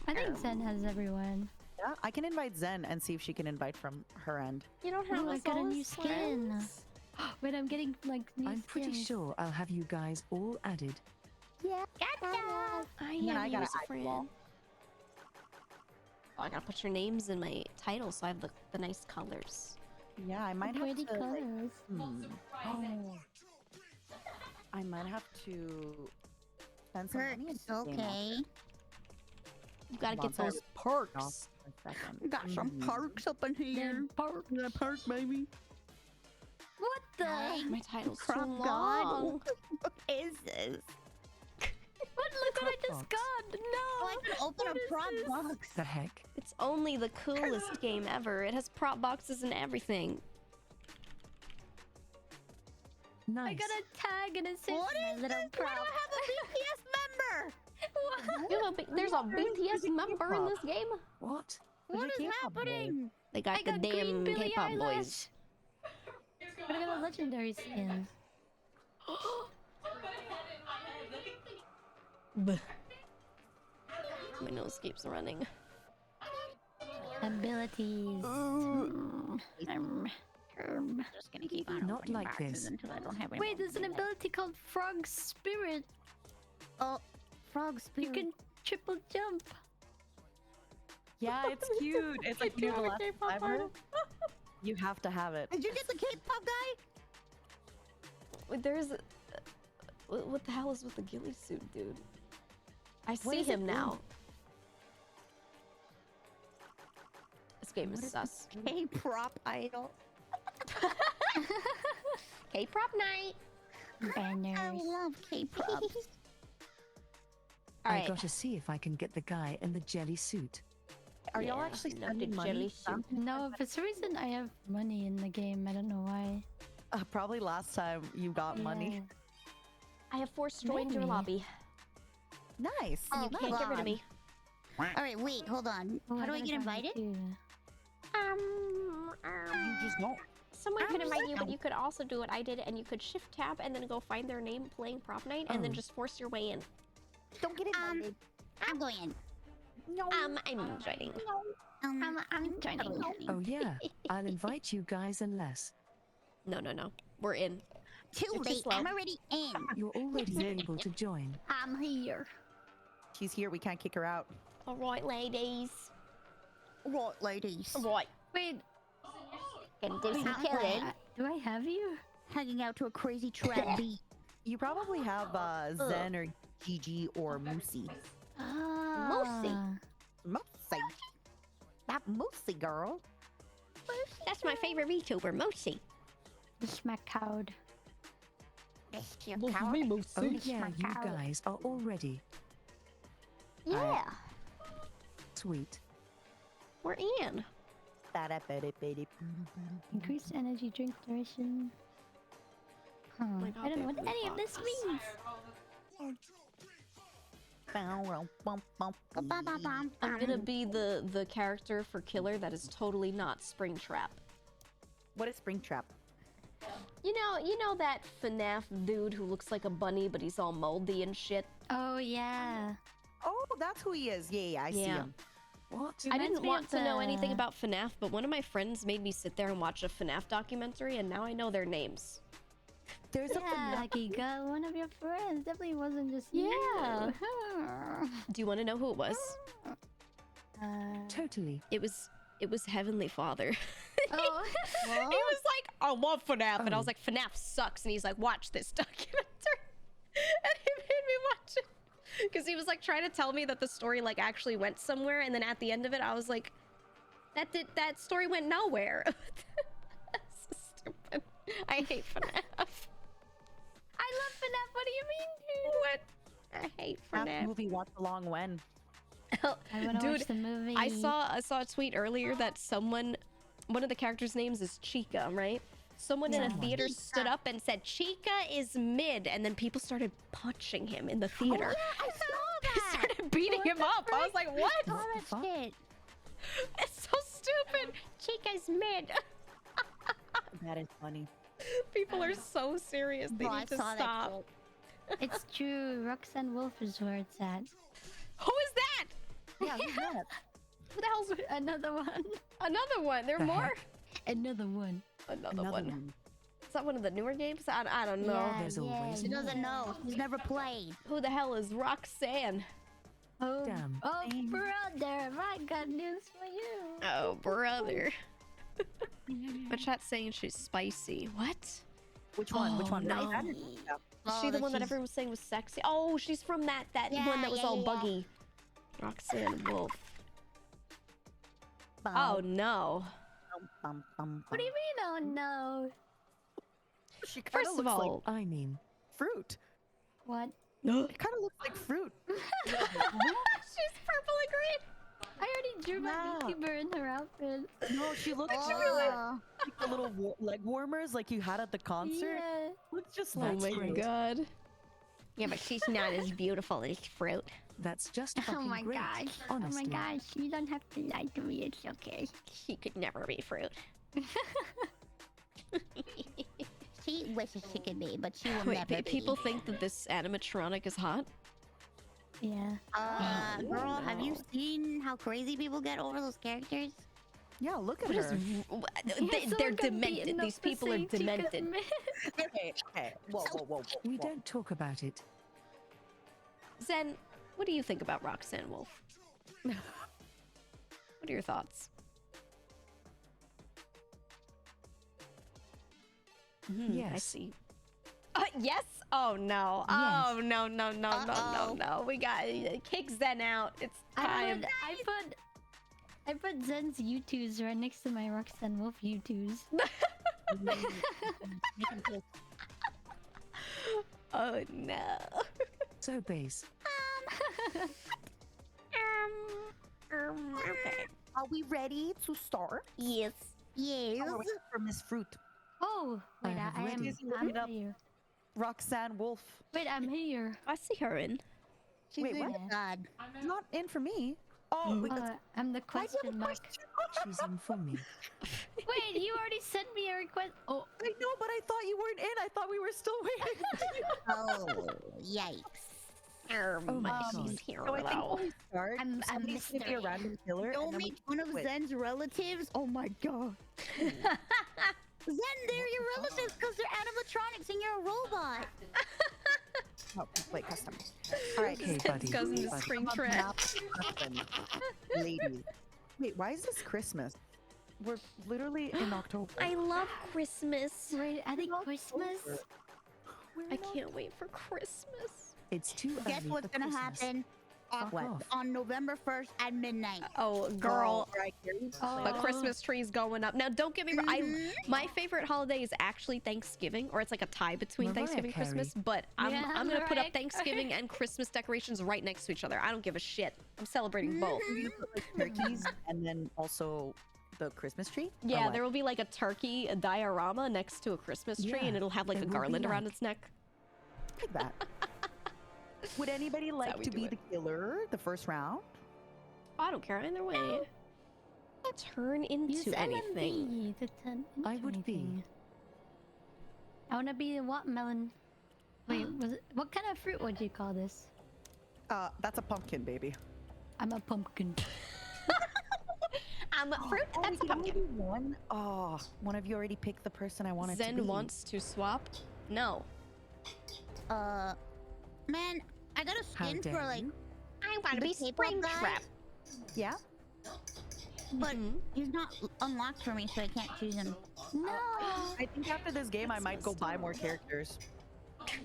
I think Zen has everyone. Yeah, I can invite Zen and see if she can invite from her end. You don't Oh, have I us got a all new as skin. friends? Wait, I'm getting like new I'm pretty skins. sure I'll have you guys all added. Yeah. Gotcha. I And then am I gotta yours, add friend. you all. Oh, I gotta put your names in my title so I have the nice colors. Yeah, I might have Pretty to. Like, colors. hmm. Oh, I might have to spend some money. Perks, okay. You gotta get those perks. Got some perks up in here. Perks. Yeah, perk, baby. What the? My title's too Crap long. God. What is this? What? Look what I just got! No! Oh, I can open a prop box. The heck? It's only the coolest game ever. It has prop boxes and everything. Nice. I got a tag and it says What my is little this? prop. Why do I have a BTS member? There's a BTS member in this game? What? What is happening? They got the damn Billie K-pop Eilish. boys. But I got a legendary skin. My nose keeps running. Abilities. I'm just gonna keep on Not opening like boxes this. until I don't have any. Wait, there's an ability called Frog Spirit. Oh, frog spirit. You can triple jump. Yeah, it's cute. It's like you know the last survivor. You have to have it. Did you get the K-pop guy? Wait, there's what the hell is with the ghillie suit, dude? I see is it him now. doing? This game is sus. K-prop idol. K-prop night. Banners. I love K-props. All I right. gotta see if I can get the guy in the jelly suit. Are y'all Yeah, actually love the spending jelly money? suit. No, for some reason I have money in the game. I don't know why. Probably last time you got money. I have forced joy into your Maybe. lobby. Nice. Oh, You can't get rid of me. All right, wait, hold on. Oh, How do I gotta get find invited? you. You just don't. Someone could invite you, but you could also do what I did, and you could shift tab and then go find their name playing prop night, and then just force your way in. Don't get invited. I'm going in. No. I'm joining. I'm joining. Oh yeah, I'll invite you guys unless No, we're in. Too It's late. just slow. I'm already in. you're already able to join. I'm here. She's here. We can't kick her out. All right, ladies. Right, ladies. All right. Wait, Gonna do some I'm killing. do I have you? hanging out to a crazy trap beat. You probably have Zen or Gigi or Moosey. Ah. Moosey. That Moosey girl. That's my favorite VTuber, Mochi. It's my code. Oh yeah, you guys are all ready. Yeah, Sweet. we're in. Increased energy drink duration. Huh. my God, I don't know what they're any of this means. I'm gonna be the character for Killer that is totally not Springtrap. What is Springtrap? You know that FNAF dude who looks like a bunny, but he's all moldy and shit. Oh yeah. Oh, that's who he is. Yeah, I see Yeah. him. What? I Reminds didn't me want of to know anything the- about FNAF, but one of my friends made me sit there and watch a FNAF documentary, and now I know their names. There's a Yeah, Giga, one of your friends. Definitely wasn't just Yeah. you. Do you want to know who it was? Totally. It was Heavenly Father. Oh, He was like, I love FNAF, and I was like, FNAF sucks, and he's like, watch this documentary, and he made me watch it because he was like trying to tell me that the story like actually went somewhere, and then at the end of it, I was like, that story went nowhere. That's so stupid. I hate FNAF. I love FNAF. What do you mean, dude? What? I hate That FNAF. movie Watch Along When. I want to Dude, watch the movie. I saw a tweet earlier that one of the characters' names is Chica, right? Someone in a theater stood up and said, Chica is mid, and then people started punching him in the theater. I saw They that. started beating him up. I was like, what? All that shit. It's so stupid. Chica's mid. That is funny. People are so serious. They Bro, I need to saw that stop. shit. It's true. Roxanne Wolf is where it's at. Who is that? Yeah, who's that? Who the hell's Another one. another one? There are The more? heck? Another one. Another one. Is that one of the newer games? I don't know. Yeah, There's yeah, always He doesn't know. He's never played. Who the hell is Roxanne? Oh, Damn. oh, brother, I got news for you. Oh, brother. My chat's saying she's spicy. What? Which one? Which one? No. Is she the one that everyone was saying was sexy? Oh, she's from that one that was all buggy. Roxanne Wolf. Oh no. What do you mean? Oh no. She kinda First of looks all, like fruit. What? It kind of looks like fruit. She's purple and green. I already drew my VTuber in her outfit. No, she looks like the little leg warmers like you had at the concert. Yeah. Looks just oh like my fruit. god. Yeah, but she's not as beautiful as fruit. That's just Oh fucking my great. gosh. Honestly. Oh my gosh. You don't have to lie to me. It's okay. She could never be fruit. She wishes she could be, but she will Wait, never be. people think that this animatronic is hot? Yeah. Girl, have you seen how crazy people get over those characters? Yeah, look at What is her. they're demented. These people are demented. Okay. Whoa. We don't talk about it. Zen, what do you think about Roxanne Wolf? What are your thoughts? Yes. I see. Yes? Oh no. Yes. Oh no. We got kick Zen out. It's time. I put Zen's U2s right next to my Roxanne Wolf U2s. Oh no. So base. Okay. Are we ready to start? Yes. Yes. Oh, wait for Miss Fruit. Oh, wait, I'm here. Roxanne Wolf. Wait, I'm here. I see her in. Wait, what? God. Not in for me. Oh, wait, I'm the question mark. She's in for me. Wait, you already sent me a request. Oh, I know, but I thought you weren't in. I thought we were still waiting. Oh, yikes. Oh my god. She's here So I think though. when we start, I'm somebody's gonna be a random killer. Don't and then make fun of quit. Zen's relatives. Oh my god. Zen, they're your relatives because they're animatronics and you're a robot. Oh, wait, custom. All right, Okay, buddy. Goes into buddy. spring trend. Ladies. Wait, why is this Christmas? We're literally in October. I love Christmas. wait, I think Christmas. I can't wait for Christmas. It's too Guess early what's for gonna Christmas. happen Fuck off. on November 1st at midnight? Oh, girl. Oh. The Christmas tree's going up. Now, don't get me wrong. My favorite holiday is actually Thanksgiving, or it's like a tie between Mariah Thanksgiving and Carey. Christmas. But I'm gonna put Mariah up Thanksgiving and Christmas decorations right next to each other. I don't give a shit. I'm celebrating both. We're gonna put like turkeys and then also the Christmas tree. Or Yeah, what? there will be like a turkey, a diorama next to a Christmas tree, Yeah, and it'll have like a there will be, garland around like- its neck. like that. Would anybody how like we to do be it. the killer the first round? I don't care either way. Turn into anything. To turn I into would be. anything. I wanna be a watermelon. Wait, what kind of fruit would you call this? That's a pumpkin, baby. I'm a pumpkin. I'm a fruit. Oh, That's a we can only pumpkin. do one. Oh, one of you already picked the person I wanted to be. Zen wants to swap. No. Man, I got a How skin dare for like. you? I want to the be K-pop guy, Springtrap. Yeah. but he's not unlocked for me, so I can't choose him. No. I think after this game, I might go buy more characters.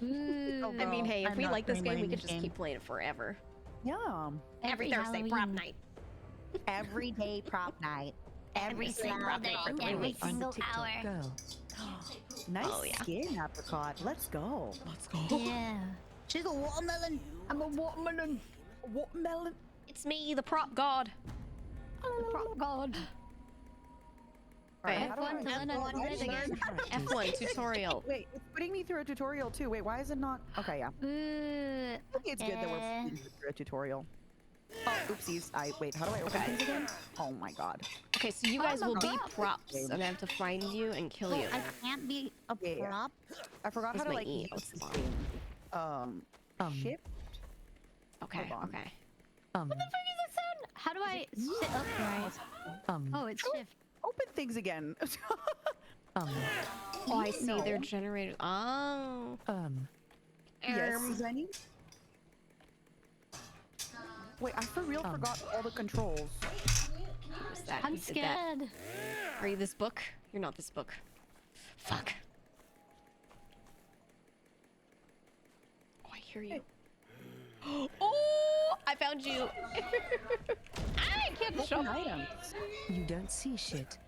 Ooh. I mean, hey, if I'm we not like this playing game, we money in could this just game. keep playing it forever. Yeah. Every Thursday, prop Halloween. night. Everyday prop night. Every single single day day, for 3 every weeks. I'm the single TikTok hour. girl. Nice Oh, yeah. skin, apricot. Let's go. Let's go. Yeah. She's a watermelon. I'm a watermelon. Watermelon. It's me, the prop god. The prop god. Right. How do I- F1 to learn how to do it again. F1 tutorial. Wait, it's putting me through a tutorial too. Wait, why is it not? Okay, yeah. Ooh. I think it's good that we're putting you through a tutorial. Oh, oopsies. Wait, how do I open things again? Oh my god. Okay, so you guys will be props, and I have to find you and kill you. I can't be a Yeah. prop. I forgot Where's how to my like E? use What's the this button? game. Shift. Okay, Hold on. okay. What the fuck is this sound? How do I sit upright? Oh, it's shift. Open things again. Oh, I see. They're generated. Oh. Yes, Zenny? Wait, I for real forgot all the controls. What's that? I'm You did that. scared. Are you this book? You're not this book. Fuck. hear you. Oh, I found you. I can't show items. You don't see shit.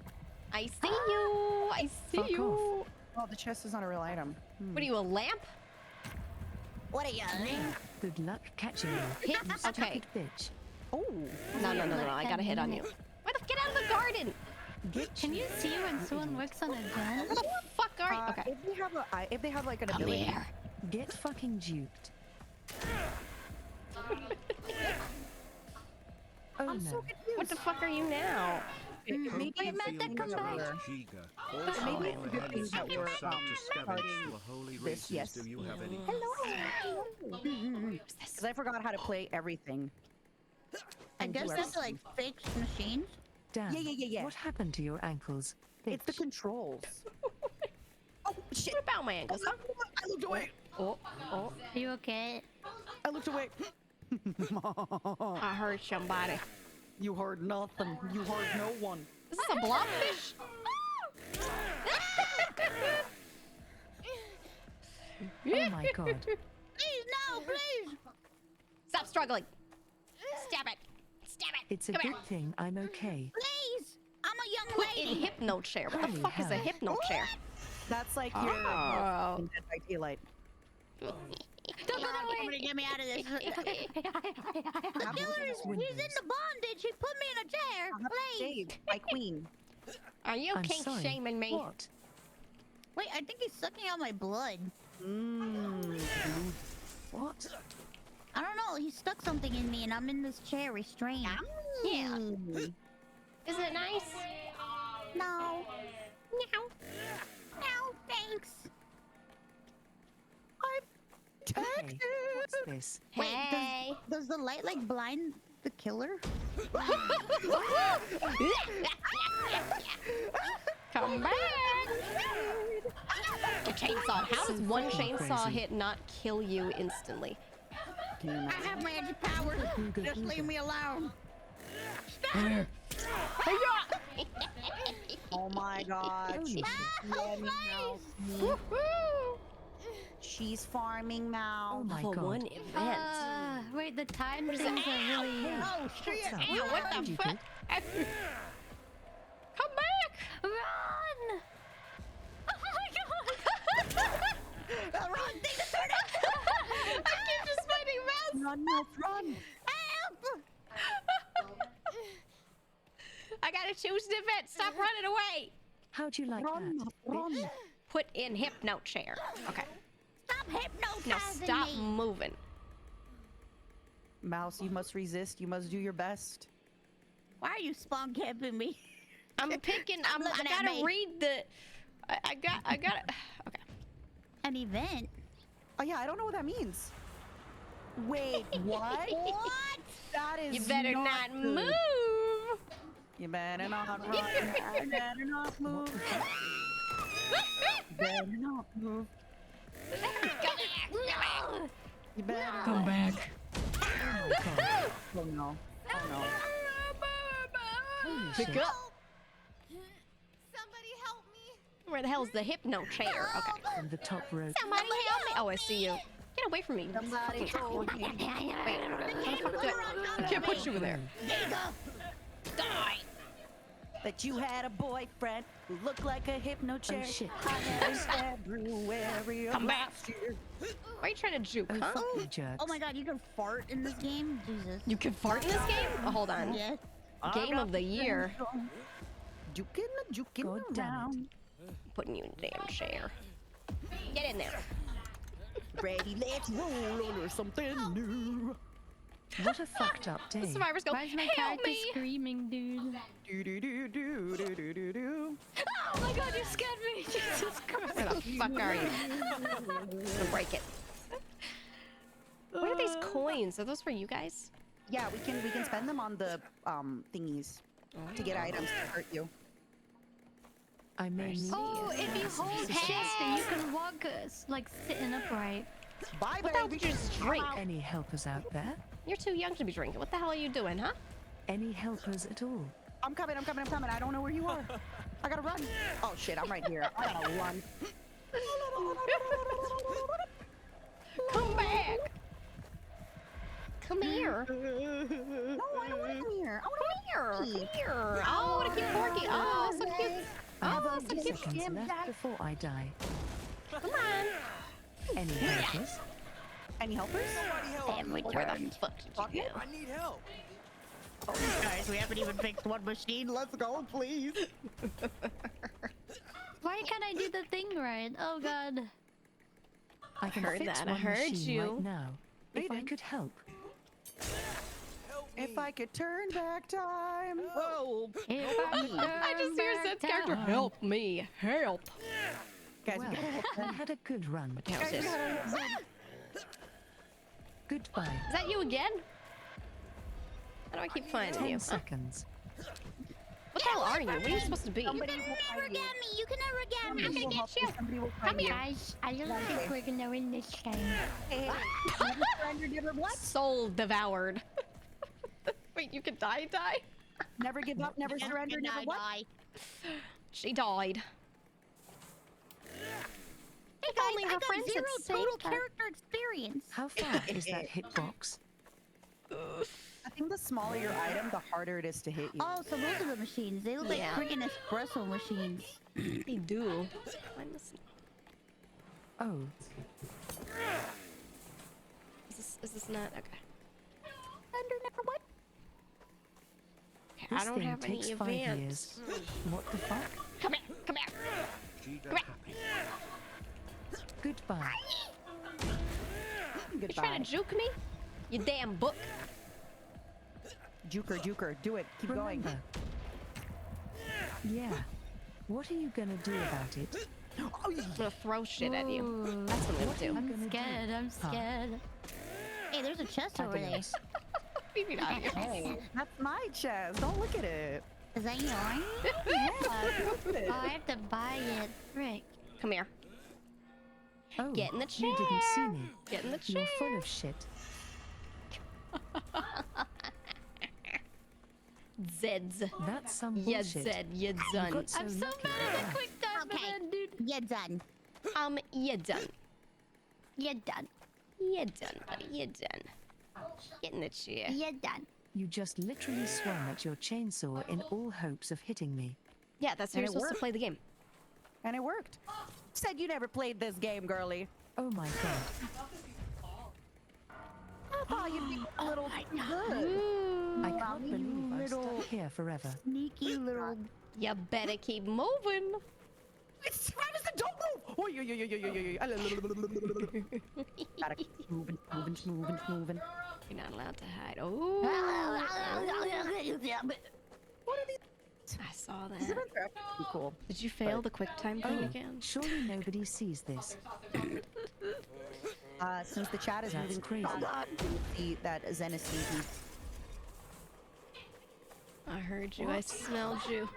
I see you. I see Fuck you. off. Oh, the chest is not a real item. What are you, a lamp? What are you? Good luck catching you. Hit. You Okay. stupid bitch. Oh. No. I got a hit on you. Get out of the garden. Can you see when someone works on a gen? What the fuck are you? Okay. If they have like an Come ability. here. Get fucking duped. Oh I'm no. so confused. What the fuck are you now? Maybe it meant that come back. Maybe it's a good thing that we're starting this. Yes. Do you have any? Hello. Because I forgot how to play everything. I And guess do that's like fake machines. Damn. Yeah. What happened to your ankles? It's the controls. Oh shit! What about my ankles, huh? I looked away. Oh. Are you okay? I looked away. I heard somebody. You heard nothing. You heard no one. Is this a blobfish? Oh my god. Please, no, please. Stop struggling. Stab it. Stab it. It's a Come good here. thing I'm okay. Please. I'm a young Put in lady. hypno chair. What the Holy fuck is a hell. hypno chair? That's like your Oh. in Dead by Daylight. Don't go that way. Somebody get me out of this. The killer is, he's in the bondage. He put me in a chair. Please. Dave, my queen. Are you I'm kink sorry. shaming me? What? Wait, I think he's sucking out my blood. What? I don't know. He stuck something in me, and I'm in this chair restrained. Yeah. Is it nice? No. No. No, thanks. Okay. What's this? Wait, Hey. does the light like blind the killer? Come back. The chainsaw. How does one chainsaw crazy. hit not kill you instantly? I have magic powers. Just leave me alone. Oh my god. Holy She's shit. farming mouse. She's farming mouse. Oh my For god. one event. Wait, the time things are really. Oh shit! What's up? Ew, what the You fuck? good? Come back! Run! Oh my god! The wrong thing to turn it. I keep just fighting mouse. Run, mouse, run. Help! I gotta choose the event. Stop running away. How'd you like Run, that? mouse, run. Put in hypno chair. Okay. Stop hypnotizing Now stop me. moving. Mouse, you must resist. You must do your best. Why are you spawn camping me? I'm picking. I looking at gotta me. read the. I got. Okay. An event? Oh yeah, I don't know what that means. Wait, what? What? That is You better not good. move. You better not run. You better not move. You better not move. You better Come back. Oh god. Oh no. Oh no. Holy Pick shit. up. Somebody help me. Where the hell's the hypno chair? Okay. From the top rope. Somebody help me. Oh, I see you. Get away from me. Somebody told me. Wait. How the fuck do I can't put you in there. Die. That you had a boyfriend who looked like a hypno chair. Oh shit. I had a February of Come back. last year. Why are you trying to juke, Oh huh? fuck you jerks. Oh my god, you can fart in this game? Jesus. You can fart in this game? Oh, hold on. Yes. Game of the year. Juking God damn it. around. Putting you in the damn chair. Get in there. Ready, let's roll under something new. What a fucked up day. The survivors go, Why is my help character me. screaming, dude? Do do do do do do do do. Oh my god, you scared me! Jesus Christ! Where the fuck are you? I'm gonna break it. What are these coins? Are those for you guys? Yeah, we can spend them on the thingies to get items to hurt you. I may need Oh, if you hold shift, you can walk like sitting upright. Bye, What the hell did you just drink? any helpers out there. You're too young to be drinking. What the hell are you doing, huh? Any helpers at all. I'm coming. I don't know where you are. I gotta run. Oh shit, I'm right here. I gotta run. Come back. Come here. No, I don't want to come here. I want to Come here. Oh, what a cute corgi. Oh, so cute. I have Oh, 30 so cute. seconds left before I die. Come on. Any helpers? Any helpers? Damn, where the fuck did you go? I need help. Oh, guys, we haven't even fixed one machine. Let's go, please. Why can't I do the thing right? Oh god. I can heard fix that. I one heard machine you. right now. If I could help. If I could turn back time. Whoa. I just hear Zed's character. Help me. Help. Guys, Well, we gotta help I them. had a good run. How's this? Goodbye. Is that you again? How do I keep finding 10 you? seconds. What the hell are you? Where are you supposed to be? You can never get me. You can never get me. I'm gonna get you. Somebody will Come find you. here. Guys, I don't think we're gonna win this game. Hey, never surrender, never what? Soul devoured. Wait, you can die? Never give up, never surrender, never what? She died. Hey If only guys, her I got friends had zero saved total her. character experience. How far is that hitbox? I think the smaller your item, the harder it is to hit you. Oh, so those are the machines. They look Yeah. like freaking espresso machines. They do. Oh, Is this not okay? Under never what? I this don't thing have any takes 5 events. years. What the fuck? Come here. Come here. Giga Come happy. Goodbye. You Goodbye. trying to juke me? You damn book. Juker, do it. Keep going. Remember. Yeah. What are you gonna do about it? I'm gonna throw shit at you. That's what I'm gonna do. I'm scared. I'm scared. Hey, there's a chest over there. Fabulous. Maybe not. Hey, that's my chest. Don't look at it. Is that yours? Yeah, look at Oh, I it. have to buy it. Frick. Come here. Oh, Get in the chair. you didn't see me. Get in the You're chair. full of shit. Zeds. That's some Yeah, bullshit. Zed. You You done. got so I'm so lucky mad with at that. the quick time Okay. event, dude. You're done. You done. You're done. You done, buddy. You done. Get in the chair. You're done. You just literally swung at your chainsaw in all hopes of hitting me. Yeah, that's how And you're it supposed to worked. play the game. And it worked. Said you never played this game, girly. Oh my god. I thought you'd be a little good. I can't believe I'm little- stuck here forever. Sneaky little. You better keep moving. It's Travis, don't move! Oh, Gotta keep moving. You're not allowed to hide. Oh. What are these? I saw These that. events are actually pretty cool. Did you fail the quick time thing Oh, again? surely nobody sees this. Since the chat is That's moving crazy. a lot, you will see that Zen is sneaky. I heard you. I smelled you.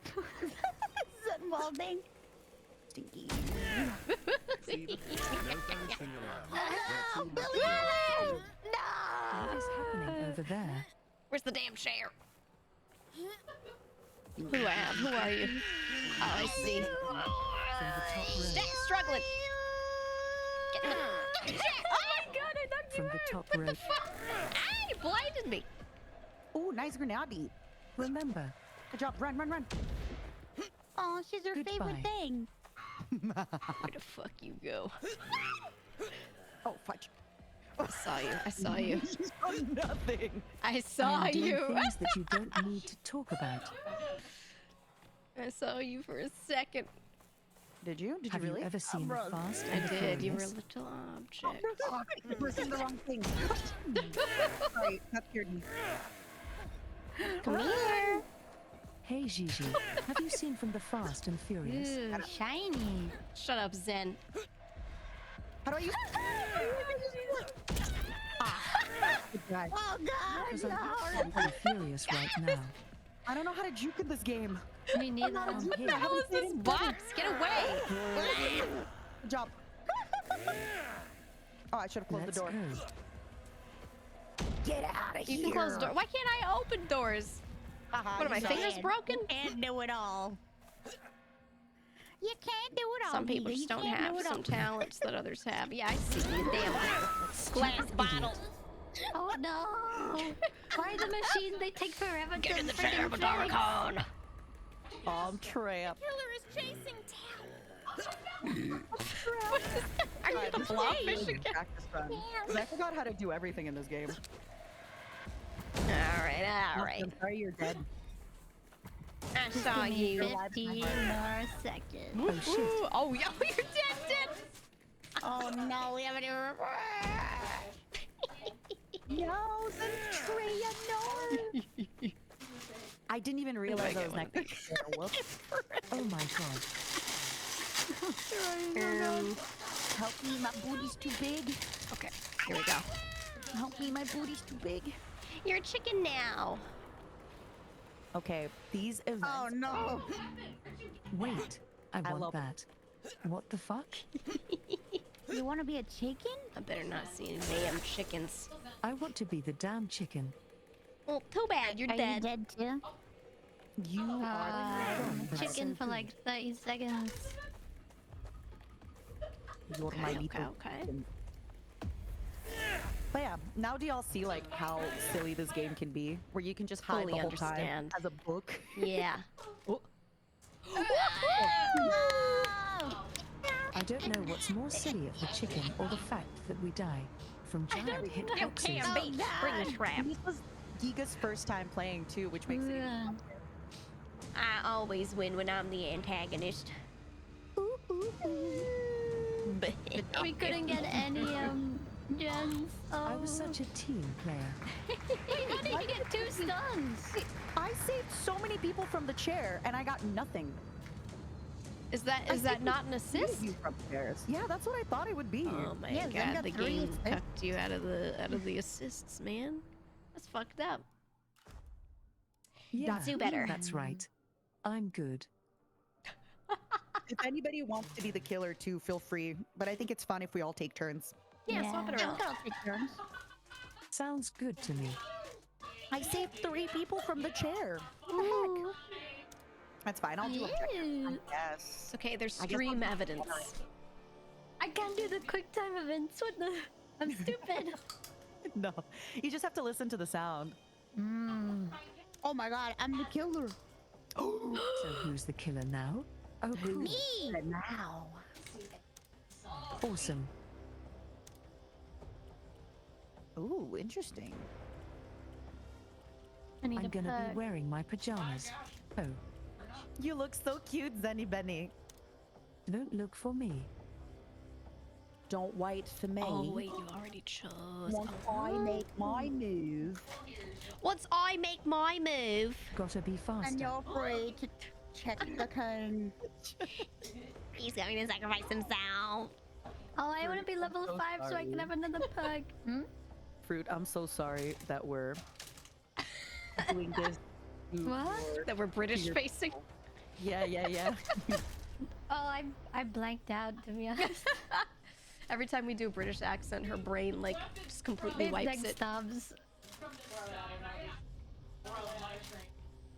Is that involving? Stinky. Fever. No dancing allowed. Oh, They're too Billy! much. No! What is happening over there? Where's the damn chair? Who I have? Who are you? Oh, I see. From the top row. Stay struggling. Get in the chair. Oh my god, I knocked From you the out. top What row. the fuck? Ah, you blinded me. Ooh, nice grenade. Remember, Good job. Run. Oh, she's her favorite Goodbye. thing. Where the fuck you go? Oh, fudge. I saw you. I saw you. She's done nothing. I saw I'm doing you. things that you don't need to talk about. I saw you for a second. Did you? Did Have you really? you ever seen Bro. Fast I and the did. You were a Furious? little object. You're pressing the wrong thing. Sorry, that scared me. Come here. Hey Gigi, have you seen from the Fast and Furious? Ooh, shiny. Shut up, Zen. How do I use? Good guy. Oh God, Because I'm no! absolutely furious right now. I don't know how to juke in this game. Me neither. I'm I'm here. What the hell is this box? Get away. Good job. Oh, I should have closed Let's the door. go. Get out of You here. can close the door. Why can't I open doors? Haha, What are my you fingers suck. broken? And do it all. You can't do it all. Some people Lisa. just You don't can't have do it some all. talents that others have. Yeah, I see you. Damn glass bottle. Oh no! Why the machines? They take forever Get to in the friggin' chair, fix. Darkon. I'm trapped. Killer is chasing Are you the blobfish again? Practice run. 'Cause I forgot how to do everything in this game. Alright, alright. I'm sorry you're dead. I saw you. 15 more seconds. Oh, shit. Oh, yo, you're dead. Oh no, we haven't even. No, Zentria, no. I didn't even realize I was next to the whoops. Oh my god. Help me, my booty's too big. Okay, here we go. Help me, my booty's too big. You're a chicken now. Okay, these events. Oh no. Wait, I want love that. What the fuck? You want to be a chicken? I better not see any damn chickens. I want to be the damn chicken. Well, too bad. You're Are dead. you dead too? You are Chicken for like 30 seconds. You're my Okay, little okay. chicken. But yeah, now do y'all see like how silly this game can be? Where you can just hide Fully the whole understand. time as a book. Yeah. I don't know what's more silly of the chicken or the fact that we die from giant hitboxes. Bring the trap. This was Giga's first time playing too, which makes it even I always win when I'm the antagonist. We couldn't get any gens. I was such a team player. How did you get 2 stuns? I saved so many people from the chair and I got nothing. Is that not an assist? From chairs. Yeah, that's what I thought it would be. Oh my Yeah, Zen god, got the 3 game assists. cucked you out of the assists, man. That's fucked up. Yeah, Do better. That's right. I'm good. If anybody wants to be the killer too, feel free. But I think it's fun if we all take turns. Yeah, swap it around. I'll take turns. Sounds good to me. I saved 3 people from the chair. What the heck? That's fine. I'll do objective. Yes. It's okay, there's I guess stream I'll- evidence. I can't do the quick time events. What the? I'm stupid. No, you just have to listen to the sound. Oh my god, I'm the killer. So who's the killer now? Oh, cool. Me. Now. Awesome. Ooh, interesting. I need I'm a gonna perk. be wearing my pajamas. Oh, You look so cute, Zenny Benny. don't look for me. Don't wait for me. Oh wait, you already chose. Once I make my move. Once I make my move. Gotta be And faster. you're free to check the cone. He's going to sacrifice himself. Oh, I want to be level 5 so I can have another perk. Fruit, I'm so sorry that we're doing this. What? That we're British facing. Yeah. Oh, I blanked out, to be honest. Every time we do a British accent, her brain like just completely wipes like it. stops.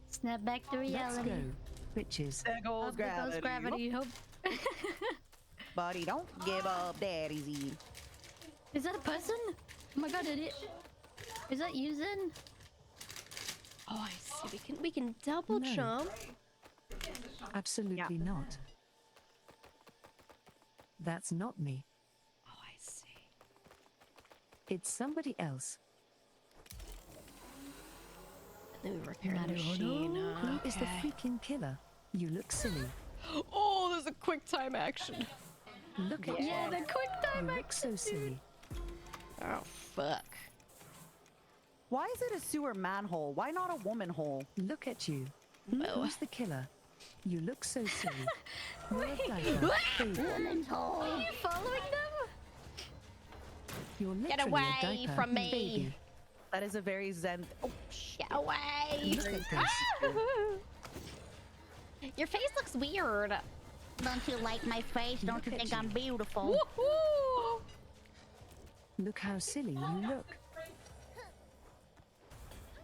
Snap back to Let's reality. go, bitches. There goes Up there goes gravity. Hope. Buddy, don't give up, Daddy's easy. Is that a person? Oh my god, is that you, Zen? Oh, I see. We can double No. jump. Absolutely not. That's not me. Oh, I see. It's somebody else. Let me repair the machine. Who is the Okay. freaking killer? You look silly. Oh, there's a quick time action. Look at Yeah, you. the quick time You look so silly. Oh, fuck. Why is it a sewer manhole? Why not a woman hole? Look at you. Oh. Who's the killer? You look so silly. You're a diaper, baby. Woman's hole. Are you following them? You're literally Get a away diaper, from me. baby. That is a very zen. Oh, Get away. Look at this. Your face looks weird. Don't you like my face? Don't you Look at think I'm you. beautiful? Woohoo! Look how silly you look.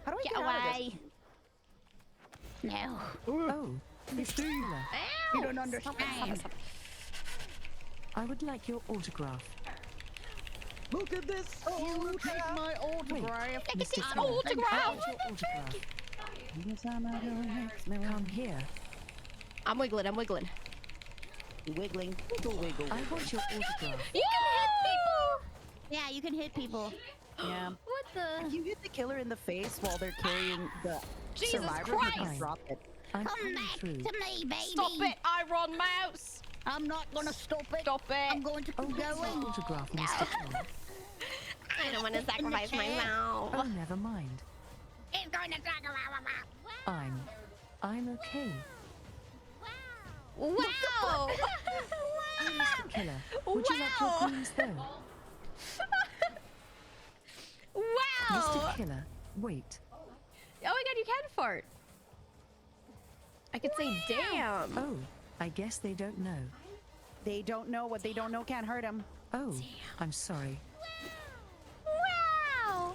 How do I Get get out of this? away. No. Oh, it's the killer. Ow! You don't understand. I would like your autograph. Look at this. Oh, you take my autograph. Mr. I Keller, want I want your autograph. Come here. I'm wiggling. I'm wiggling. Wiggling. Wiggle, wiggle. I want your autograph. You can hit people. Yeah, you can hit people. Yeah. What the? If you hit the killer in the face while they're carrying the Jesus survivor, Christ. you can drop it. I'm Come coming back through. to me, baby. Stop it, Iron Mouse. I'm not gonna stop it. Stop it. I'm going to keep Your going. autograph, Mr. Keller. I don't want to sacrifice chair. myself. Oh, never mind. He's going to sacrifice. I'm okay. Wow. Mr. Keller, would you like your greens though? Wow. Mr. Keller, wait. Oh my god, you can fart. I could say damn. Oh, I guess they don't know. They don't know. What they don't know can't hurt them. Oh, I'm sorry. Wow.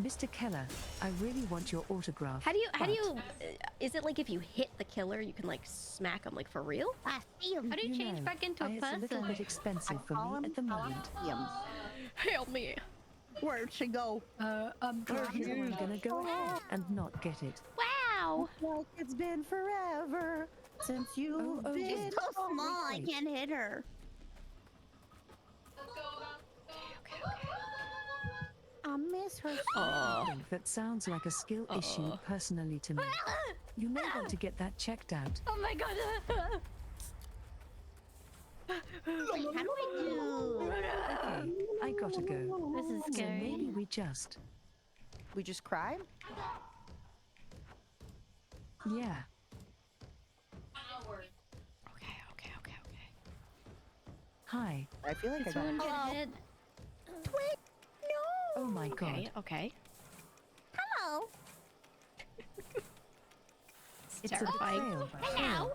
Mr. Keller, I really want your autograph. How do you, but is it like if you hit the killer, you can like smack him like for real? I see him. How do you change know, back into a it's a little person? bit expensive for me at the moment. Help me. Where'd she go? I'm gonna go ahead and not get it. Wow. Like it's been forever since you've been. She's so small, I can't hit her. I miss her. I think that sounds like a skill issue personally to me. You may want to get that checked out. Oh my god. Wait, how do I do? Okay, I gotta go. This is So scary. maybe we just... We just cry? Yeah. Okay. Hi. I feel like Did I got someone get hit? Twig. No. Oh my god. Okay. Hello. It's terrifying. a fail. Hello.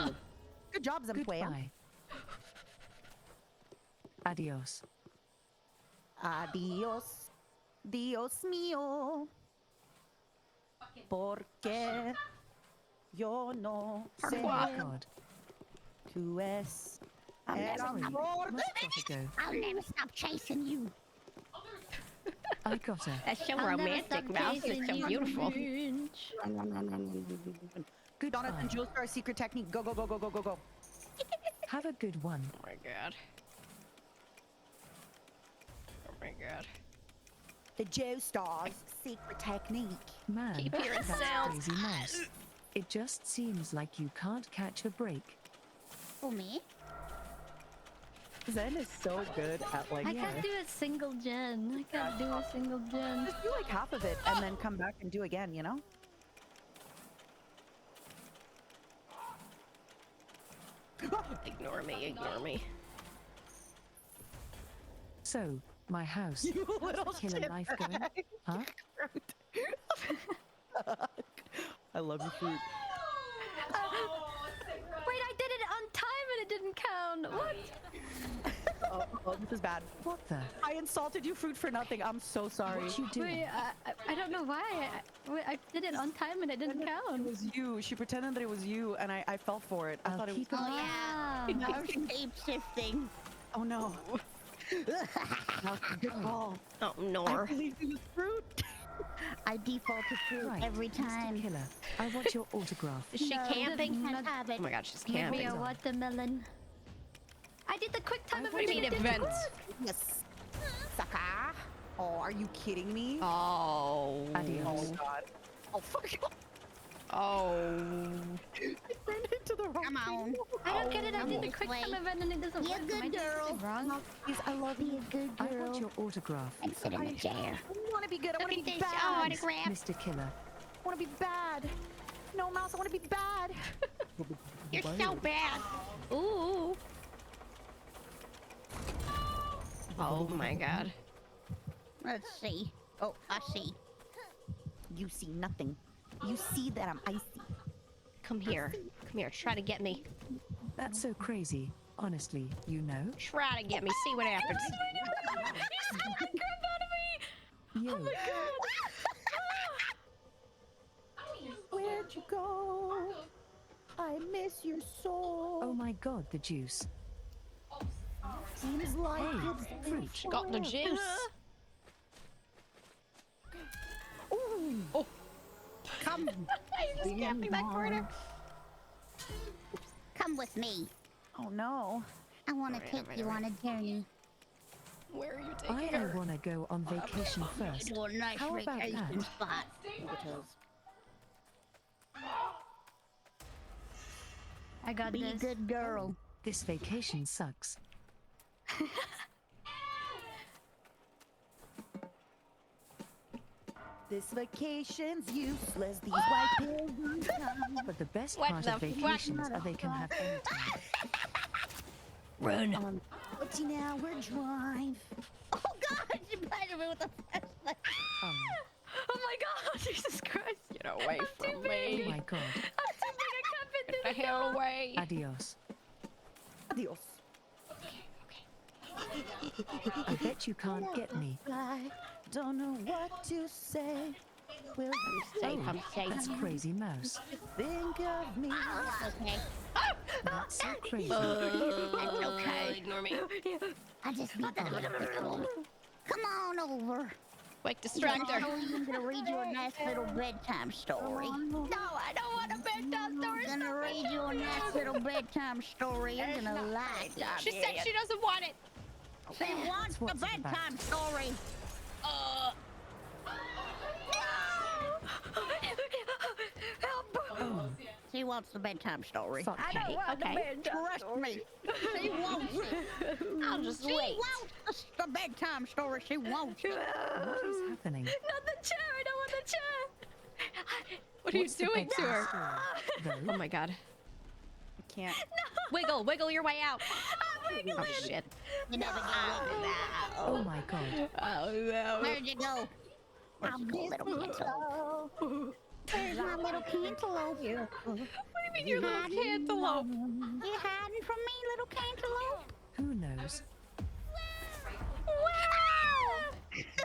Ooh. Good job, Zampuea. Goodbye. Adios. Adios. Dios mío. Porque yo no Oh sé. my god. Tú es I'm el never amor. Must gotta go. I'll never stop chasing you. I gotta. That's so I'll never romantic, stop Mouse. chasing It's so you, beautiful. bitch. Goodbye. Jonathan, Joestar secret technique. Go, go, go, go, go, go, go. Have a good one. Oh my god. Oh my god. The Joestar's secret technique. Man, Keep hearing that's sounds. crazy nice. It just seems like you can't catch a break. For me? Zen is so good at like. I can't do a single gen. I can't do a single gen. Just do like half of it and then come back and do again, you know? Ignore me, ignore me. So, my house. You How's little the killer life going? shitbag. Huh? I love your fruit. Wait, I did it on time and it didn't count. What? Oh, this is bad. What the? I insulted you, fruit, for nothing. I'm so sorry. What you doing? Wait, I don't know why. I did it on time and it didn't It count. was you. She pretended that it was you, and I fell for it. I I'll thought it was. keep an Oh eye. yeah. Ah. I was shape shifting. Oh no. Good call. Oh I no. believe it was fruit. I default to fruit Right, every Mr. time. Killer, I want your autograph. Is she camping? Can't have it. Oh my god, she's Give me camping. a watermelon. I did the quick time I event. What do you mean and it didn't event? work. Yes. Sucker. Oh, are you kidding me? Oh. Adios. Oh god. Oh fuck. Oh. I ran into the wrong Come on. I don't get it. I did the this quick way. time event and it doesn't Be a work. good Am I doing girl. something wrong? Please, I love Be you. a good I girl. want your autograph. And sit in the chair. I want to be good. I want to Look be at this bad. autograph. Mr. Killer. I want to be bad. No, Mouse, I want to be bad. You're so bad. Ooh. Oh my god. Let's see. Oh, I see. You see nothing. You see that I'm icy. Come here. Come here. Try to get me. That's so crazy. Honestly, you know? Try to get me. See what happens. You sucked the crap out of me. Yo. Oh my god. Where'd you go? miss your soul. Oh my god, the juice. Seems like Hey, it's fruit. Got the juice. Ooh. Oh. Come. He's just camping that corner. Come with me. Oh no. I want to take you on a journey. Where are you taking I her? want to go on vacation first. To a nice How about vacation that? spot. I got Be a this. good girl. This vacation sucks. This vacation's useless. These white pills are gone. But the best What part the of vacations are they can have any time. Run. 14-hour drive. Oh God! She blinded me with a flashlight. Oh my god, Jesus Christ. Get away from Oh me. my god. I'm too big, I can't fit through the hell away. Adios. Adios. I bet you can't get me. I don't know what to say. Will you Safe, I'm safe. That's Crazy Mouse. think of me? Okay. That's so crazy. That's okay. Ignore me. I just need that little pickle. Come on over. Quick distractor. I'm gonna read you a nice little bedtime story. No, I don't want a bedtime story. I'm gonna read you a nice little bedtime story. You're gonna like it. She said she doesn't want it. She wants the bedtime story. Help! She wants the bedtime story. Fuck I don't you. want Okay. the bedtime Trust me. She wants it. I'll just She wait. wants the bedtime story. She wants it. What is happening? Not the chair. I don't want the chair. What are What's the you doing to bedtime her? story, though? Oh my god. I can't. Wiggle, wiggle your way out. Oh shit. You never get that. Oh my god. Oh no. Where'd you go? Where'd you go, little cantaloupe? Where's my little cantaloupe? What do you mean your little cantaloupe? You hiding from me, little cantaloupe? Who knows?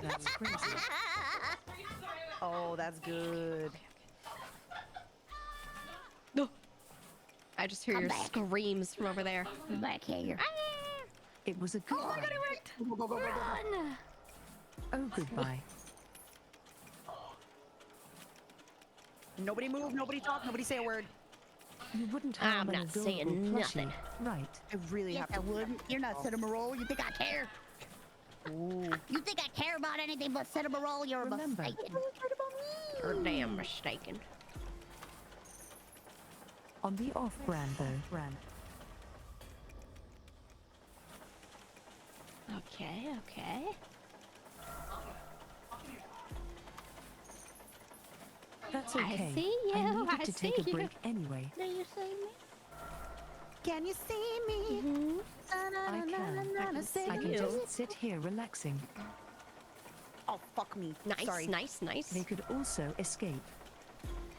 That's crazy. Oh, that's good. No. I just hear Come your back. screams from over there. Come back here. It was a good Oh my god, it worked! Run! Oh, goodbye. Nobody move, nobody talk, nobody say a word. You wouldn't I'm harm an not saying adorable nothing. plushie, right? I really Yes, have I to. would. You're not cinema roll. You think I care? Ooh. You think I care about anything but cinema roll? You're Remember. mistaken. You're damn mistaken. On the off-brand, though. Brand. Okay, okay. That's I okay. see you, I needed I to take see a you. break anyway. Do you see me? Can you see me? I can. I can you. just sit here relaxing. Oh, fuck me. Nice, Sorry. nice, nice. They could also escape.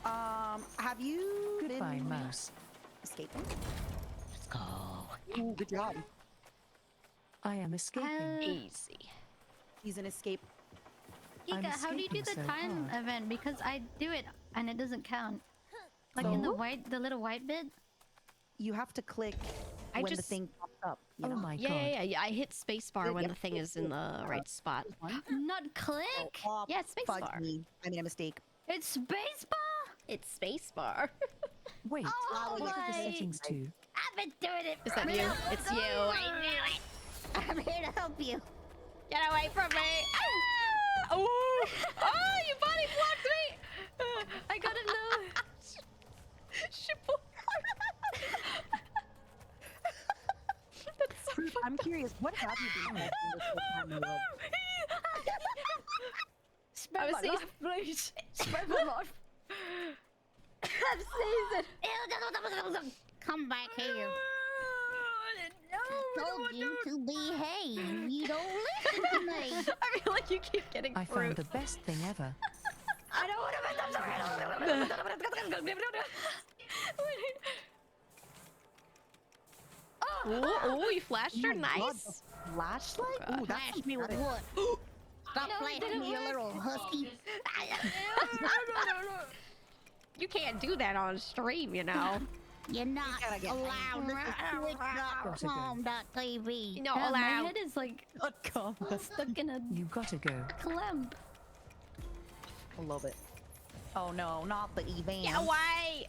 Have you Goodbye, been mouse. escaping? Let's go. Ooh, good job. I am escaping. Easy. He's an escape. I'm Giga, how do you do the escaping so time hard. event? Because I do it and it doesn't count. Like in the little white bit. You have to click I when the just- thing pops up. You Oh know? my Yeah, god. yeah, yeah. I hit spacebar when Yeah. the thing is in the right spot. Not click. Oh, Yeah, it's fudge spacebar. me. I made a mistake. It's spacebar. It's spacebar. Wait, Oh, look at the my. settings too. I've been doing it. Is that you? It's you. I knew it. I'm here to help you. Get away from me. Ah! Oh! Oh, you body blocked me. I gotta know. That's so Fruit, I'm curious, what have you been doing this whole time in the world? Spare I was my saying- life, please. Spare my life. I'm seasoned. Come back here. I told you to behave. You don't listen to me. I feel like you keep getting I fruit. found the best thing ever. I don't want to. I'm sorry. Oh, you flashed her. Oh my God, Nice. the flashlight? God. Ooh, that's Flash me with what? Stop flashing me, you little husky. You can't do that on stream, you know. You're not allowed. This is twitch.com.tv. No, Yeah, allowed. my head is like stuck in a You gotta go. clamp. I love it. Oh no, not the event. Get away!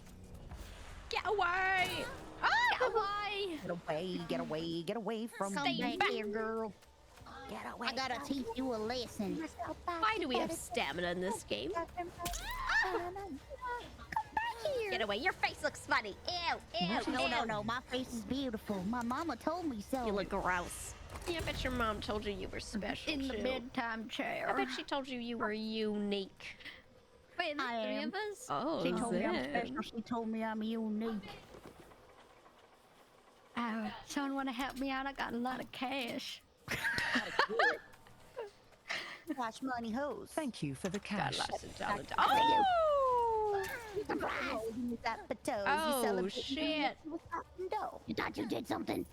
Get away! Ah! Get away! Get away, get away, get away from Come me. back here, girl. Get away. I gotta teach you a lesson. Why do we have stamina in this game? Get away, your face looks funny. Ew, ew, No, my face is beautiful. My mama told me so. You look gross. Yeah, I bet your mom told you you were special in the too. bedtime chair. I bet she told you you were unique. Wait, there's I three am. of us? Oh, She told me I'm Zen. special. She told me I'm unique. Someone wanna help me out? I got a lot of cash. Cash money hose. Thank you for the cash. Oh! Oh, shit. You thought you did something.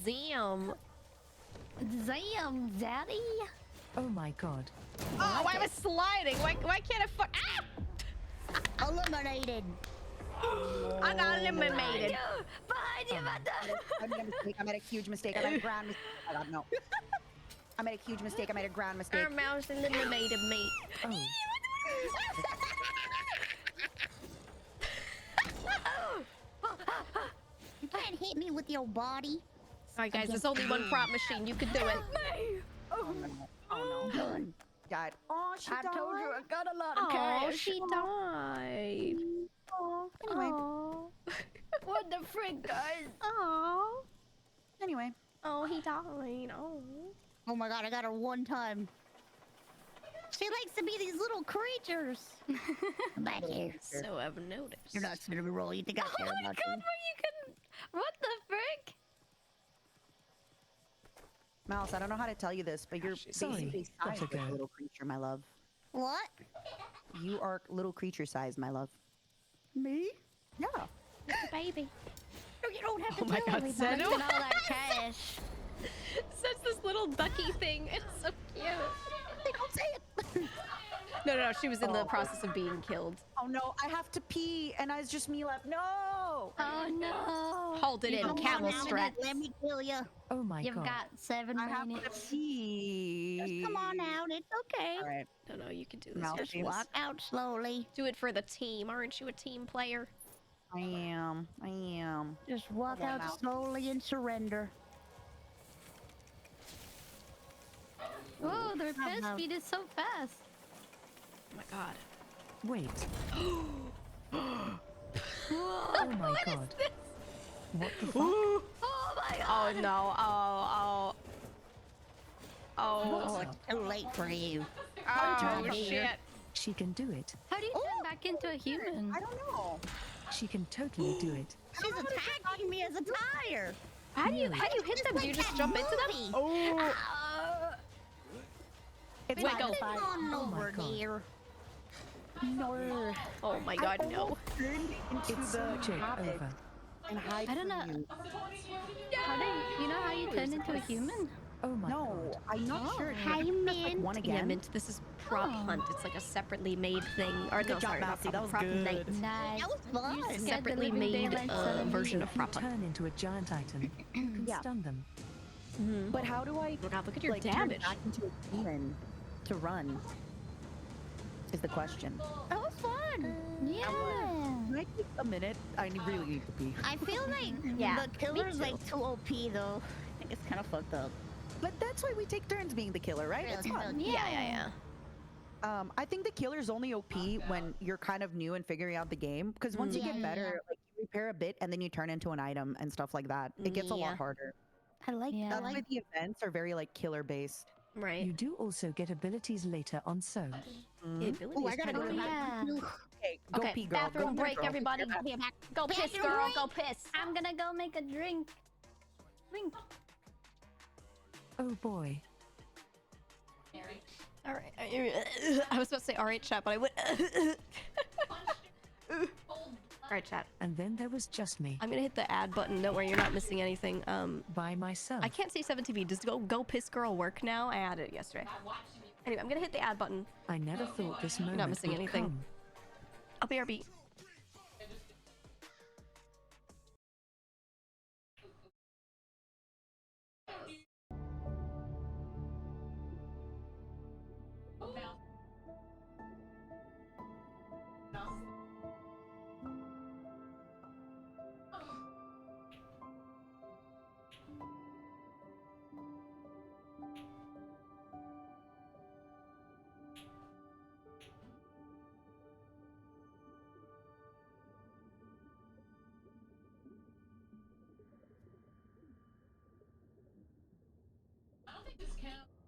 Zam. Zam, daddy. Oh my god. Oh, I was sliding. Why can't I fuck? Ah! Eliminated. I got eliminated. Behind you, I made a mistake. I made a huge mistake. I made a grand mistake. Oh god, no. I made a huge mistake. I made a grand mistake. Our mouse eliminated me. Oh. You can't hit me with your body. Alright guys, there's only one prop machine. You can do it. Oh no. Done. Died. Oh, she I died. told you I got a lot of Oh, cash. she died. Oh, anyway. What the frick, guys? Oh. Anyway. Oh, he died. Oh. Oh my god, I got her one time. She likes to be these little creatures. Come back here. So I've noticed. You're not gonna roll. You think I care Oh my about god, you? but you can. What the frick? Mouse, I don't know how to tell you this, but you're Sorry, basically sized gotta like a go. little creature, my love. What? You are little creature size, my love. Me? Yeah. Baby. No, you don't have Oh to my tell god, everybody. Zeno. Look at all that cash. Such this little ducky thing. It's so cute. They don't say it. No, she was in the process of being killed. Oh no, I have to pee, and it's just me left. No! Oh no. Hold it in, Come on camel now, strap. Let me kill you. Oh my You've god. got 7 I have to minutes. pee. Just come on out. It's okay. All right. No, you can do this. Mouse Just face. walk out slowly. Do it for the team. Aren't you a team player? I am. Just walk Come on out out. slowly and surrender. Oh, the repair Uh-huh. speed is so fast. Oh my god. Wait. Whoa, Oh my god. What the fuck? oh my god. Oh no. Oh, it's too late for you. Oh Turn shit. here. She can do it. How do you turn back into a human? I don't know. She can totally do it. She's attacking me as a tire. How do you hit them? Do you just jump into them? Oh. It's Wait, fine, go. it's fine. On Oh my over, God. dear. No. Oh my god, no. Turned into It's the joke habit over. and hide I don't from know. you. How do you know how you turn into a human? Oh my No, god. I'm not sure. Hi, Like Mint. one Yeah, again. Mint, this is prop hunt. It's like a separately made thing. Or Good no, job, sorry, not Mousy, that prop, was prop good. night. Nice. That was fun. You scared the Separately living made daylights out of me. version of If you prop hunt. turn into a giant item, you can Yeah. stun them. But how do I Oh god, look at your like turn damage. back into a human to run? Is the question. That was fun. Yeah. Can I take a minute? I really need to pee. I feel like Yeah, the killer's me too. like too OP though. I think it's kind of fucked up. But that's why we take turns being the killer, right? It's fun. Yeah. I think the killer's only OP when you're kind of new and figuring out the game. Because once you Yeah, get yeah, better, like you repair a bit and then you turn into an item and stuff like that. It gets a Yeah. lot harder. I like Yeah. That's why the events are very like killer based. Right. You do also get abilities later on so. The ability Oh, I is gotta kinda go to cool. the bathroom. Okay, go Okay, pee, girl. bathroom Go pee, break, girl. everybody. Go piss, Bathroom girl. break. Go piss. I'm gonna go make a drink. Drink. Oh boy. All right. I was about to say all right, chat, but I would. All right, chat. And then there was just me. I'm gonna hit the add button. Don't worry, you're not missing anything. By myself. I can't see 7TV. Does go piss girl work now? I added it yesterday. Anyway, I'm gonna hit the add button. I never thought this moment Not missing would anything. come. I'll BRB. I don't think this counts.